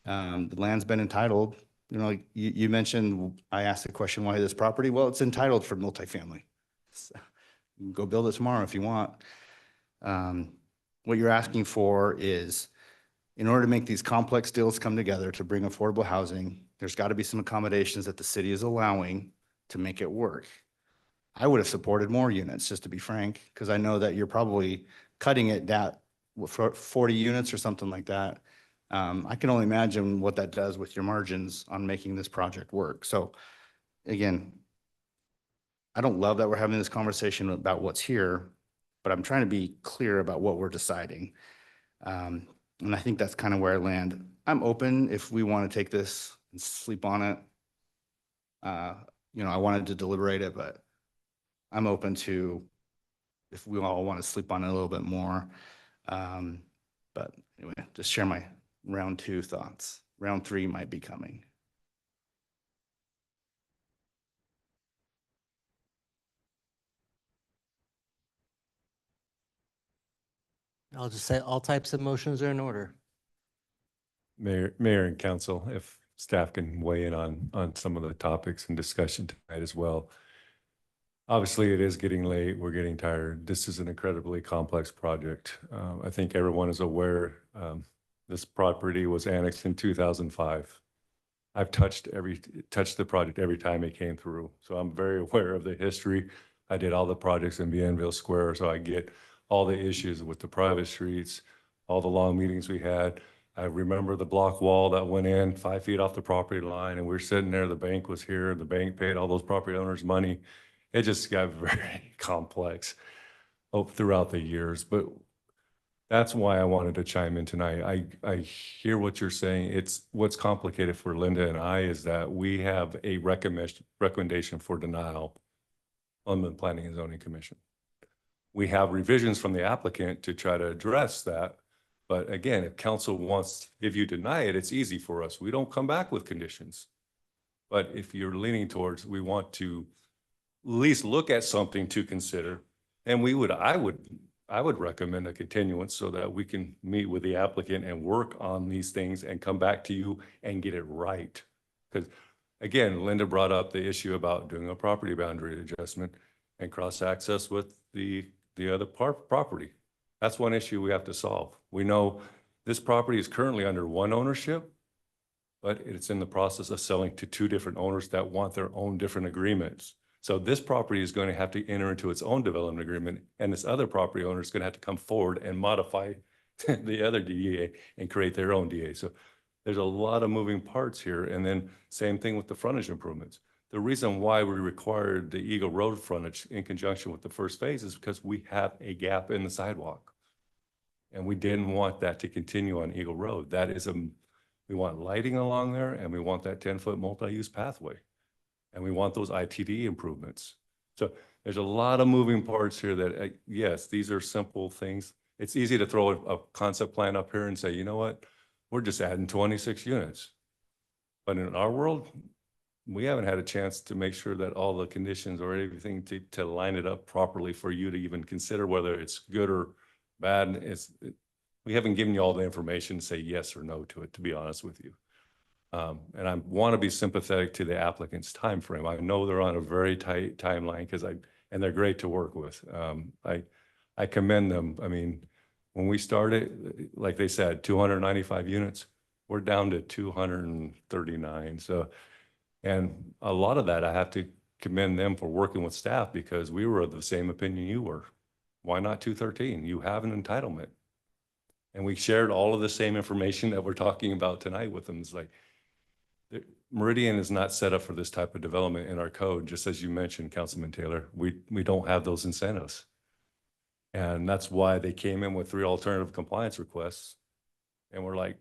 The land's been entitled. You mentioned, I asked the question, why this property? Well, it's entitled for multifamily. So you can go build it tomorrow if you want. What you're asking for is, in order to make these complex deals come together to bring affordable housing, there's got to be some accommodations that the city is allowing to make it work. I would have supported more units, just to be frank, because I know that you're probably cutting it that for 40 units or something like that. I can only imagine what that does with your margins on making this project work. So again, I don't love that we're having this conversation about what's here, but I'm trying to be clear about what we're deciding. And I think that's kind of where I land. I'm open if we want to take this and sleep on it. I wanted to deliberate it, but I'm open to if we all want to sleep on it a little bit more. But anyway, just share my round 2 thoughts. Round 3 might be coming. I'll just say all types of motions are in order. Mayor and council, if staff can weigh in on some of the topics and discussion tonight as well. Obviously, it is getting late. We're getting tired. This is an incredibly complex project. I think everyone is aware this property was annexed in 2005. I've touched the project every time it came through. So I'm very aware of the history. I did all the projects in Bienville Square, so I get all the issues with the private streets, all the long meetings we had. I remember the block wall that went in 5 feet off the property line, and we were sitting there, the bank was here, the bank paid all those property owners money. It just got very complex throughout the years, but that's why I wanted to chime in tonight. I hear what you're saying. It's what's complicated for Linda and I is that we have a recommendation for denial on the Planning and Zoning Commission. We have revisions from the applicant to try to address that. But again, if council wants, if you deny it, it's easy for us. We don't come back with conditions. But if you're leaning towards, we want to at least look at something to consider. And I would recommend a continuance so that we can meet with the applicant and work on these things and come back to you and get it right. Because again, Linda brought up the issue about doing a property boundary adjustment and cross access with the other property. That's one issue we have to solve. We know this property is currently under one ownership, but it's in the process of selling to two different owners that want their own different agreements. So this property is going to have to enter into its own development agreement, and this other property owner is going to have to come forward and modify the other DA and create their own DA. So there's a lot of moving parts here. And then same thing with the frontage improvements. The reason why we required the Eagle Road frontage in conjunction with the first phase is because we have a gap in the sidewalk. And we didn't want that to continue on Eagle Road. That is we want lighting along there, and we want that 10-foot multi-use pathway. And we want those ITD improvements. So there's a lot of moving parts here that, yes, these are simple things. It's easy to throw a concept plan up here and say, you know what, we're just adding 26 units. But in our world, we haven't had a chance to make sure that all the conditions or everything to line it up properly for you to even consider whether it's good or bad. We haven't given you all the information to say yes or no to it, to be honest with you. And I want to be sympathetic to the applicant's time frame. I know they're on a very tight timeline and they're great to work with. I commend them. I mean, when we started, like they said, 295 units, we're down to 239. So, and a lot of that, I have to commend them for working with staff because we were of the same opinion you were. Why not 213? You have an entitlement. And we shared all of the same information that we're talking about tonight with them. It's like, Meridian is not set up for this type of development in our code, just as you mentioned, Councilman Taylor. We don't have those incentives. And that's why they came in with 3 alternative compliance requests. And we're like,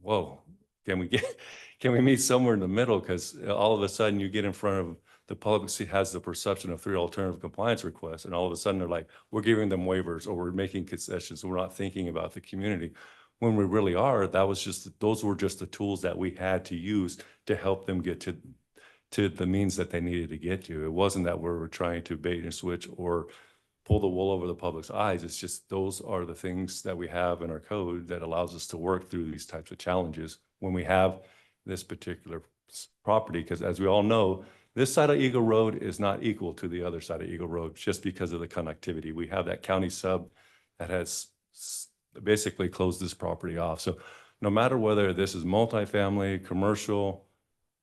whoa, can we meet somewhere in the middle? Because all of a sudden you get in front of the public has the perception of 3 alternative compliance requests. And all of a sudden they're like, we're giving them waivers or we're making concessions. We're not thinking about the community. When we really are, those were just the tools that we had to use to help them get to the means that they needed to get to. It wasn't that we were trying to bait and switch or pull the wool over the public's eyes. It's just those are the things that we have in our code that allows us to work through these types of challenges when we have this particular property. Because as we all know, this side of Eagle Road is not equal to the other side of Eagle Road just because of the connectivity. We have that county sub that has basically closed this property off. So no matter whether this is multifamily, commercial,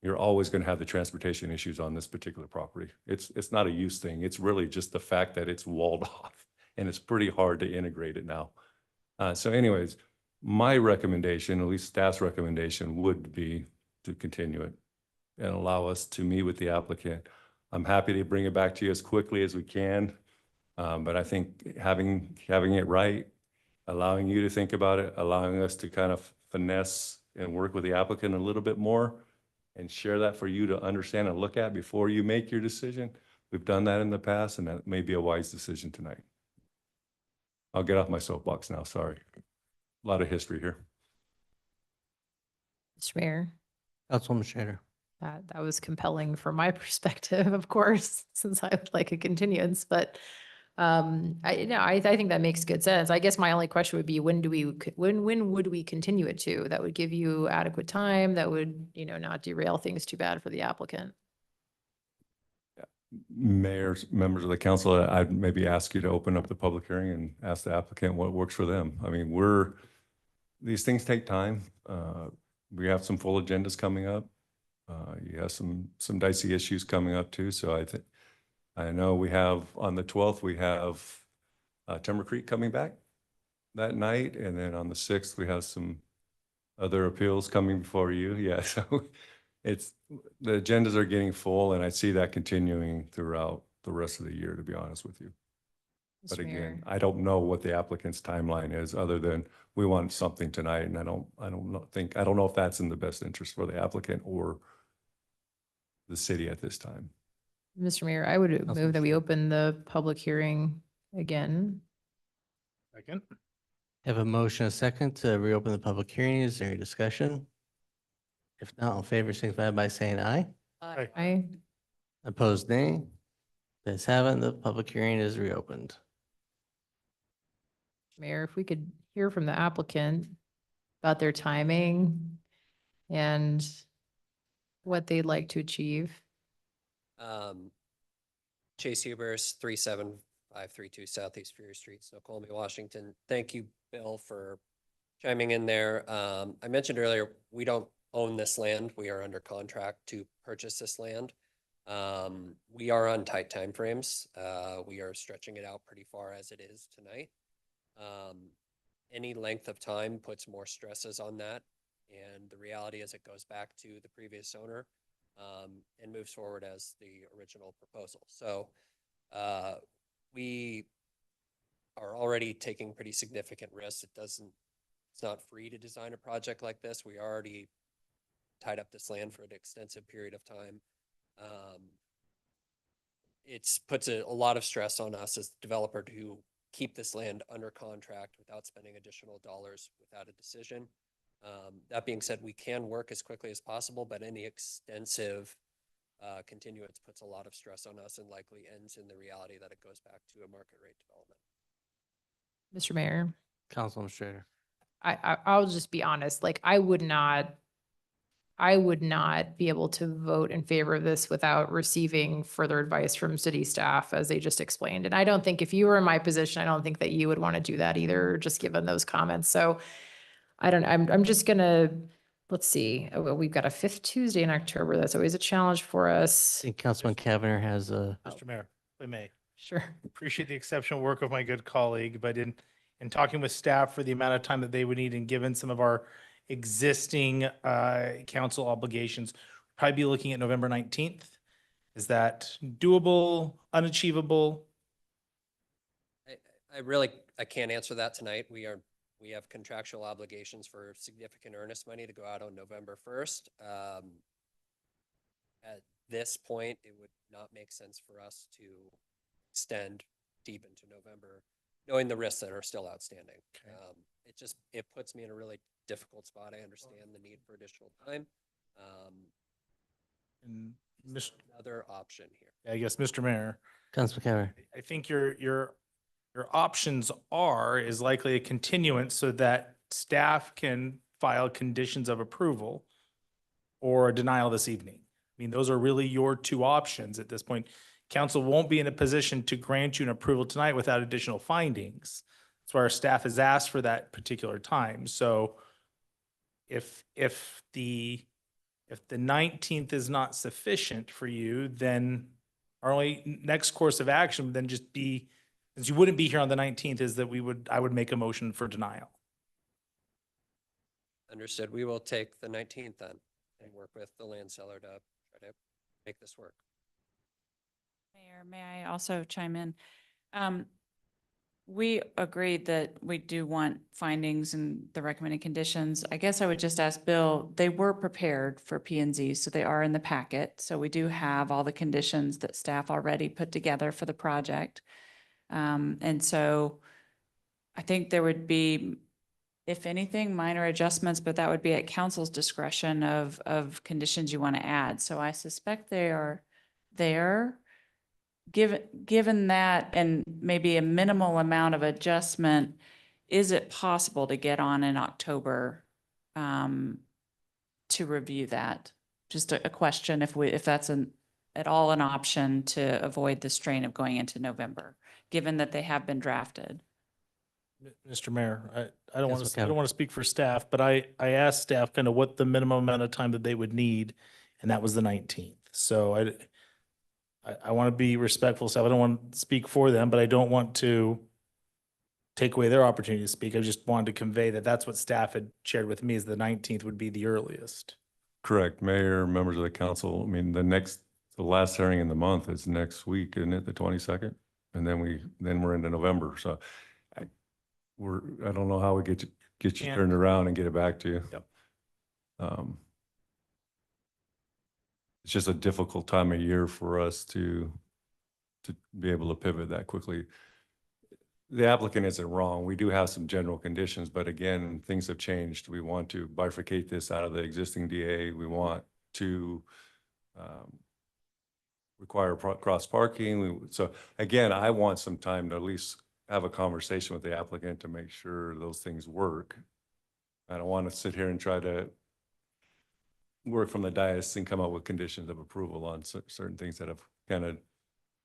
you're always going to have the transportation issues on this particular property. It's not a use thing. It's really just the fact that it's walled off and it's pretty hard to integrate it now. So anyways, my recommendation, at least staff's recommendation, would be to continue it and allow us to meet with the applicant. I'm happy to bring it back to you as quickly as we can. But I think having it right, allowing you to think about it, allowing us to kind of finesse and work with the applicant a little bit more and share that for you to understand and look at before you make your decision. We've done that in the past, and that may be a wise decision tonight. I'll get off my soapbox now, sorry. A lot of history here. Mr. Mayor, Councilwoman Shader. that was compelling from my perspective, of course, since I would like a continuance, but I think that makes good sense. I guess my only question would be, when would we continue it to? That would give you adequate time, that would, not derail things too bad for the applicant. Mayors, members of the council, I'd maybe ask you to open up the public hearing and ask the applicant what works for them. I mean, these things take time. We have some full agendas coming up. You have some dicey issues coming up too. So I know we have, on the 12th, we have Timber Creek coming back that night. And then on the 6th, we have some other appeals coming before you. Yeah, so the agendas are getting full, and I see that continuing throughout the rest of the year, to be honest with you. But Mr. Mayor. again, I don't know what the applicant's timeline is, other than we want something tonight, and I don't know if that's in the best interest for the applicant or the city at this time. Mr. Mayor, I would move that we open the public hearing again. Second. Have a motion, a second to reopen the public hearing. Is there any discussion? If not, all in favor, signify by saying aye. Aye. Opposed, nay. The ayes have it, the public hearing is reopened. Mayor, if we could hear from the applicant about their timing and what they'd like to achieve. Chase Hubers, 37532 Southeast Fury Street, Snoqualmie, Washington. Thank you, Bill, for chiming in there. I mentioned earlier, we don't own this land. We are under contract to purchase this land. We are on tight timeframes. We are stretching it out pretty far as it is tonight. Any length of time puts more stresses on that. And the reality is it goes back to the previous owner and moves forward as the original proposal. So we are already taking pretty significant risks. It's not free to design a project like this. We already tied up this land for an extensive period of time. It puts a lot of stress on us as the developer to keep this land under contract without spending additional dollars without a decision. That being said, we can work as quickly as possible, but any extensive continuance puts a lot of stress on us and likely ends in the reality that it goes back to a market rate development. Mr. Mayor, Councilman Strader. I'll just be honest, like I would not be able to vote in favor of this without receiving further advice from city staff, as they just explained. And I don't think, if you were in my position, I don't think that you would want to do that either, just given those comments. So I'm just gonna, let's see, we've got a 5th Tuesday in October. That's always a challenge for I us. think Councilman Cavanagh has a. Mr. Mayor, if I may. Sure. Appreciate the exceptional work of my good colleague, but in talking with staff for the amount of time that they would need and given some of our existing council obligations, probably be looking at November 19th. Is that doable, unachievable? I can't answer that tonight. We have contractual obligations for significant earnest money to go out on November 1st. At this point, it would not make sense for us to extend deep into November, knowing the risks that are still outstanding. It puts me in a really difficult spot. I understand the need for additional time. And another option here. I guess, Mr. Mayor, Councilman Cavanagh. I think your options is likely a continuance so that staff can file conditions of approval or a denial this evening. I mean, those are really your two options at this point. Council won't be in a position to grant you an approval tonight without additional findings. That's why our staff has asked for that particular time. So if the 19th is not sufficient for you, then our only next course of action would then just be, since you wouldn't be here on the 19th, is that I would make a motion for denial. Understood. We will take the 19th then and work with the land seller to try to make this work. Mayor, may I also chime in? We agreed that we do want findings and the recommended conditions. I guess I would just ask Bill, they were prepared for P&Z, so they are in the packet. So we do have all the conditions that staff already put together for the project. And so I think there would be, if anything, minor adjustments, but that would be at council's discretion of conditions you want to add. So I suspect they are there. given that and maybe a minimal amount of adjustment, is it possible to get on in October to review that? Just a question if that's at all an option to avoid the strain of going into November, given that they have been drafted. Mr. Mayor, I don't want Yes, to, I don't want to speak for staff, but I asked staff kind of what the minimum amount of time that they would need, and that was the 19th. So I want to be respectful, so I don't want to speak for them, but I don't want to take away their opportunity to speak. I just wanted to convey that that's what staff had shared with me, is the 19th would be the earliest. Correct, Mayor, members of the council. I mean, the last hearing in the month is next week, isn't it, the 22nd? And then we're into November, so I don't know how we get you Can't- turned around and get it back to you. Yep. It's just a difficult time of year for us to be able to pivot that quickly. The applicant isn't wrong. We do have some general conditions, but again, things have changed. We want to bifurcate this out of the existing DA. We want to require cross parking. So again, I want some time to at least have a conversation with the applicant to make sure those things work. I don't want to sit here and try to work from the dais and come up with conditions of approval on certain things that have kind of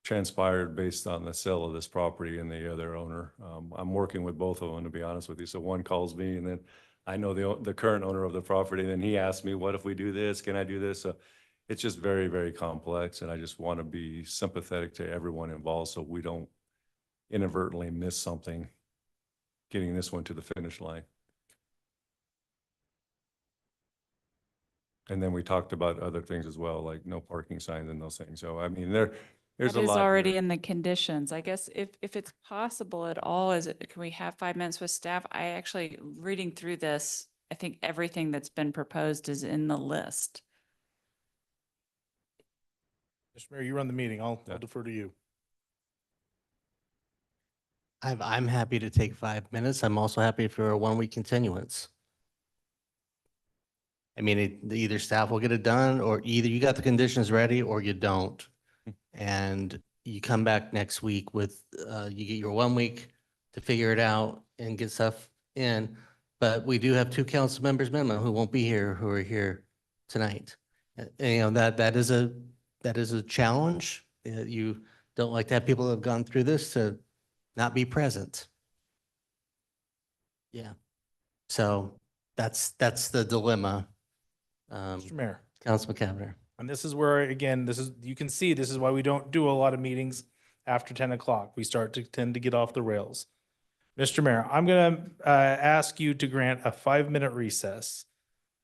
transpired based on the sale of this property and the other owner. I'm working with both of them, to be honest with you. So one calls me, and then I know the current owner of the property, and then he asked me, what if we do this? Can I do this? So it's just very, very complex, and I just want to be sympathetic to everyone involved so we don't inadvertently miss something getting this one to the finish line. And then we talked about other things as well, like no parking signs and those things. So I mean, there's That a is lot already here. in the conditions. I guess if it's possible at all, can we have 5 minutes with staff? I actually, reading through this, I think everything that's been proposed is in the list. Mr. Mayor, you run the meeting. I'll defer to you. I'm happy to take 5 minutes. I'm also happy for a 1-week continuance. I mean, either staff will get it done, or either you got the conditions ready or you don't. And you come back next week with, you get your 1 week to figure it out and get stuff in. But we do have 2 council members minimum who won't be here, who are here tonight. And, you know, that is a challenge. You don't like to have people that have gone through this to not be present. Yeah. So that's the dilemma. Mr. Mayor. Councilman Cavanagh. And this is where, again, you can see, this is why we don't do a lot of meetings after 10 o'clock. We tend to get off the rails. Mr. Mayor, I'm going to ask you to grant a 5-minute recess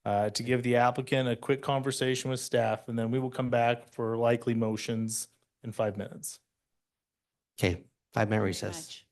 to give the applicant a quick conversation with staff, and then we will come back for likely motions in 5 minutes. Okay, 5-minute Very recess. much.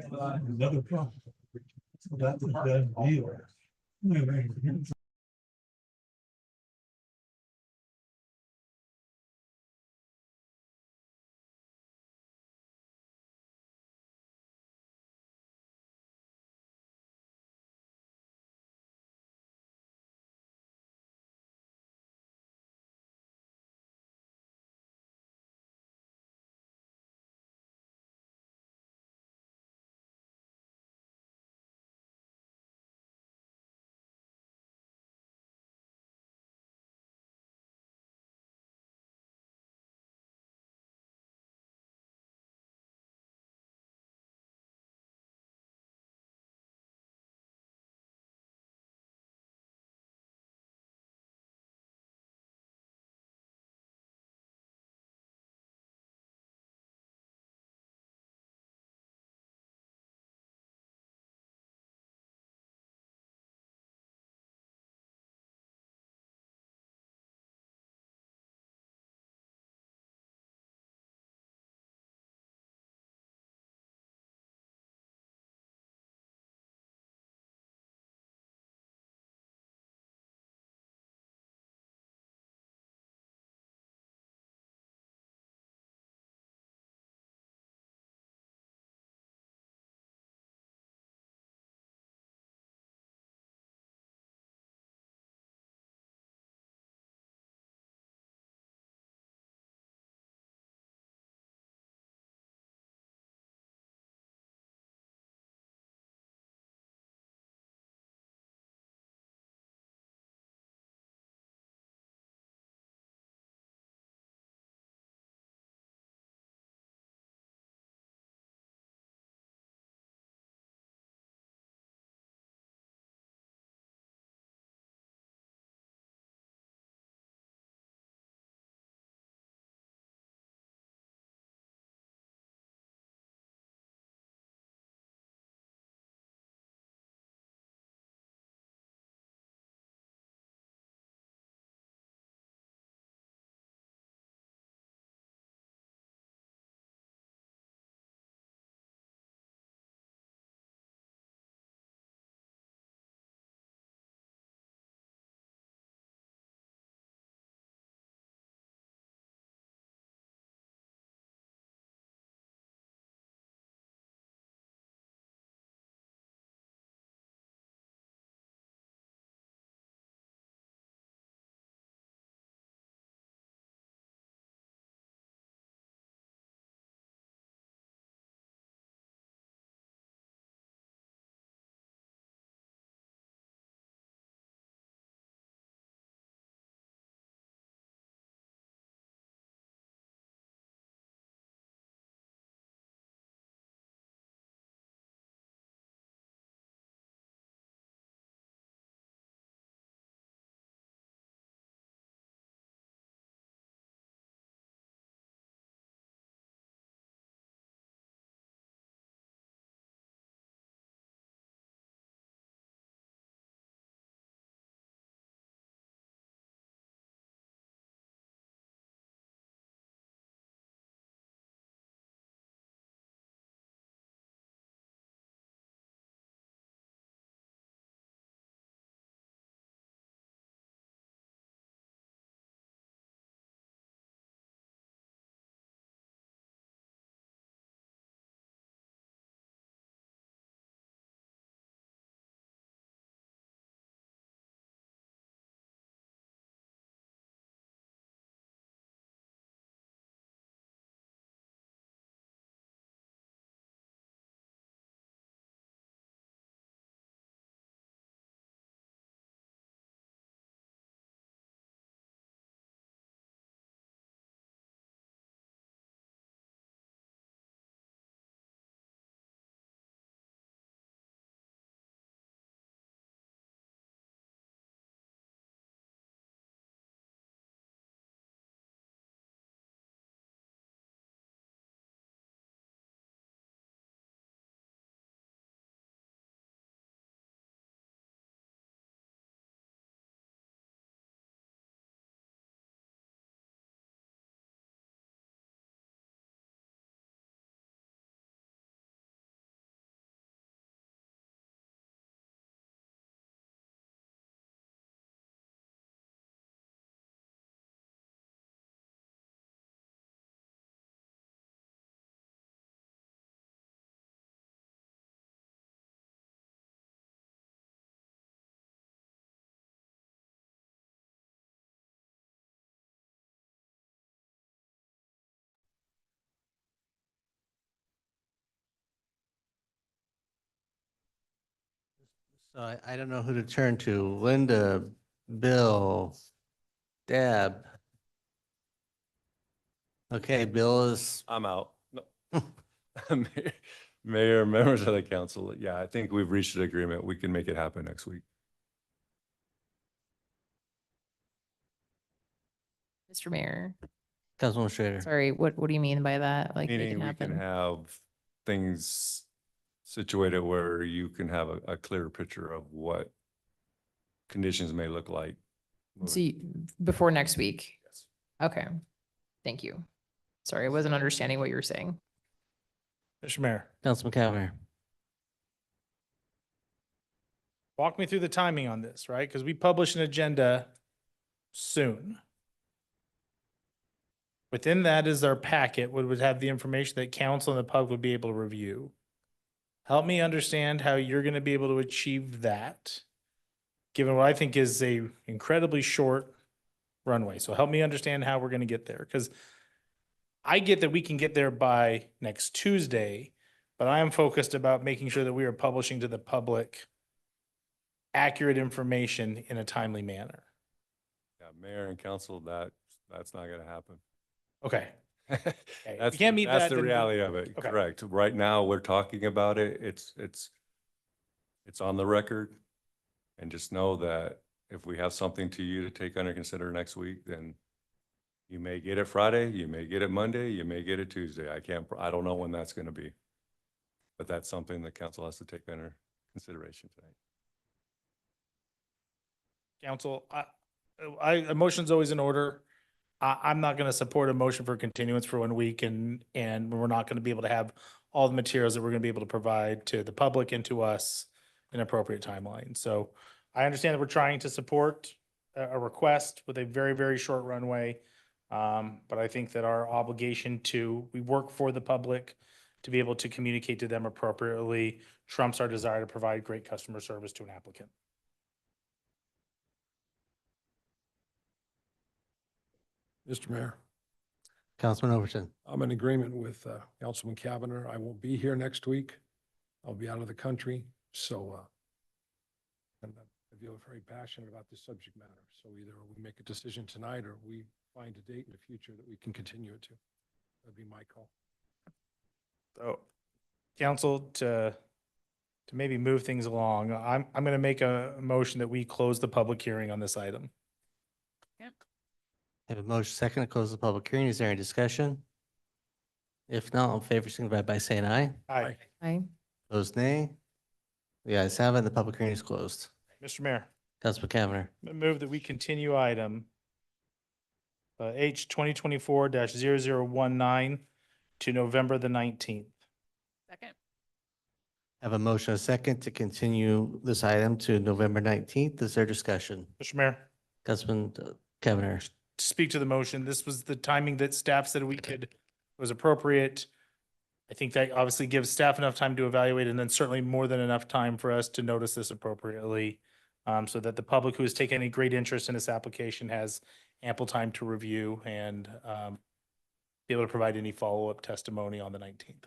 Another problem. That's a bad deal. So I don't know who to turn to. Linda, Bill, Deb. Okay, Bill is, I'm out. No. Mayor, members of the council, yeah, I think we've reached an agreement. We can make it happen next week. Mr. Mayor, Councilwoman Schrader. sorry, what do you mean by that? Like, make it Meaning we can happen? have things situated where you can have a clearer picture of what conditions may look like. So before next week? Yes. Okay, thank you. Sorry, I wasn't understanding what you were saying. Mr. Mayor, Councilman Cavanagh. walk me through the timing on this, right? Because we publish an agenda soon. Within that is our packet, which would have the information that council and the public would be able to review. Help me understand how you're going to be able to achieve that, given what I think is a incredibly short runway. So help me understand how we're going to get there, because I get that we can get there by next Tuesday, but I am focused about making sure that we are publishing to the public accurate information in a timely manner. Yeah, mayor and council, that's not gonna happen. Okay. That's, you can't meet that's that, the then- reality of it, Okay. correct. Right now, we're talking about it, it's on the record. And just know that if we have something to you to take under consider next week, then you may get it Friday, you may get it Monday, you may get it Tuesday. I don't know when that's gonna be. But that's something that council has to take under consideration tonight. Council, a motion's always in order. I'm not going to support a motion for continuance for 1 week and we're not going to be able to have all the materials that we're going to be able to provide to the public and to us in appropriate timeline. So I understand that we're trying to support a request with a very, very short runway. But I think that our obligation we work for the public to be able to communicate to them appropriately trumps our desire to provide great customer service to an applicant. Mr. Mayor, Councilman Overton. I'm in agreement with Councilman Cavanagh. I won't be here next week. I'll be out of the country, so and I feel very passionate about this subject matter. So either we make a decision tonight or we find a date in the future that we can continue it to. That'd be my call. So, council, to maybe move things along, I'm going to make a motion that we close the public hearing on this item. Have a motion second to close the public hearing. Is there any discussion? If not, all in favor, signify by saying aye. Aye. Aye. Opposed, nay. The ayes have it. The public hearing is closed. Mr. Mayor, Councilman Cavanagh. I move that we continue item H 2024-0019 to November the 19th. Second. Have a motion a second to continue this item to November 19th. Is there discussion? Mr. Mayor, Councilman Cavanagh. to speak to the motion, this was the timing that staff said was appropriate. I think that obviously gives staff enough time to evaluate and then certainly more than enough time for us to notice this appropriately. So that the public who has taken any great interest in this application has ample time to review and be able to provide any follow-up testimony on the 19th.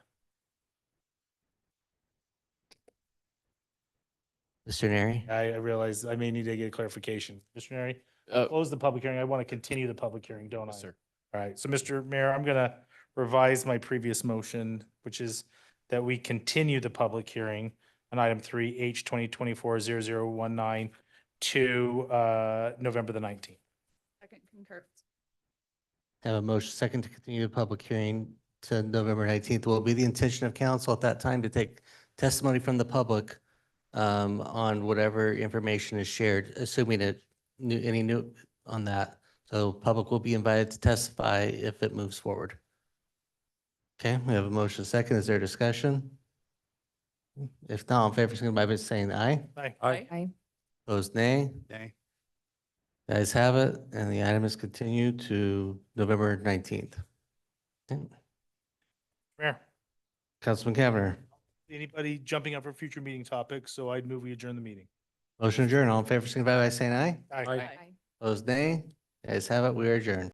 Mr. Neri. I realize I may need to get clarification. Mr. Neri, close the public hearing. I want to continue the public hearing, don't I? Yes, sir. All right, so Mr. Mayor, I'm gonna revise my previous motion, which is that we continue the public hearing on item 3, H 2024-0019 to November the 19th. Second concur. Have a motion second to continue the public hearing to November 19th. Will it be the intention of council at that time to take testimony from the public on whatever information is shared, assuming any new on that? So public will be invited to testify if it moves forward. Okay, we have a motion second. Is there discussion? If not, all in favor, signify by saying aye. Aye. Aye. Opposed, nay. Nay. The ayes have it, and the item is continued to November 19th. Okay. Mayor, Councilman Cavanagh. anybody jumping up for future meeting topics? So I'd move we adjourn the meeting. Motion adjourned. All in favor, signify by saying aye. Aye. Opposed, nay. The ayes have it. We are adjourned.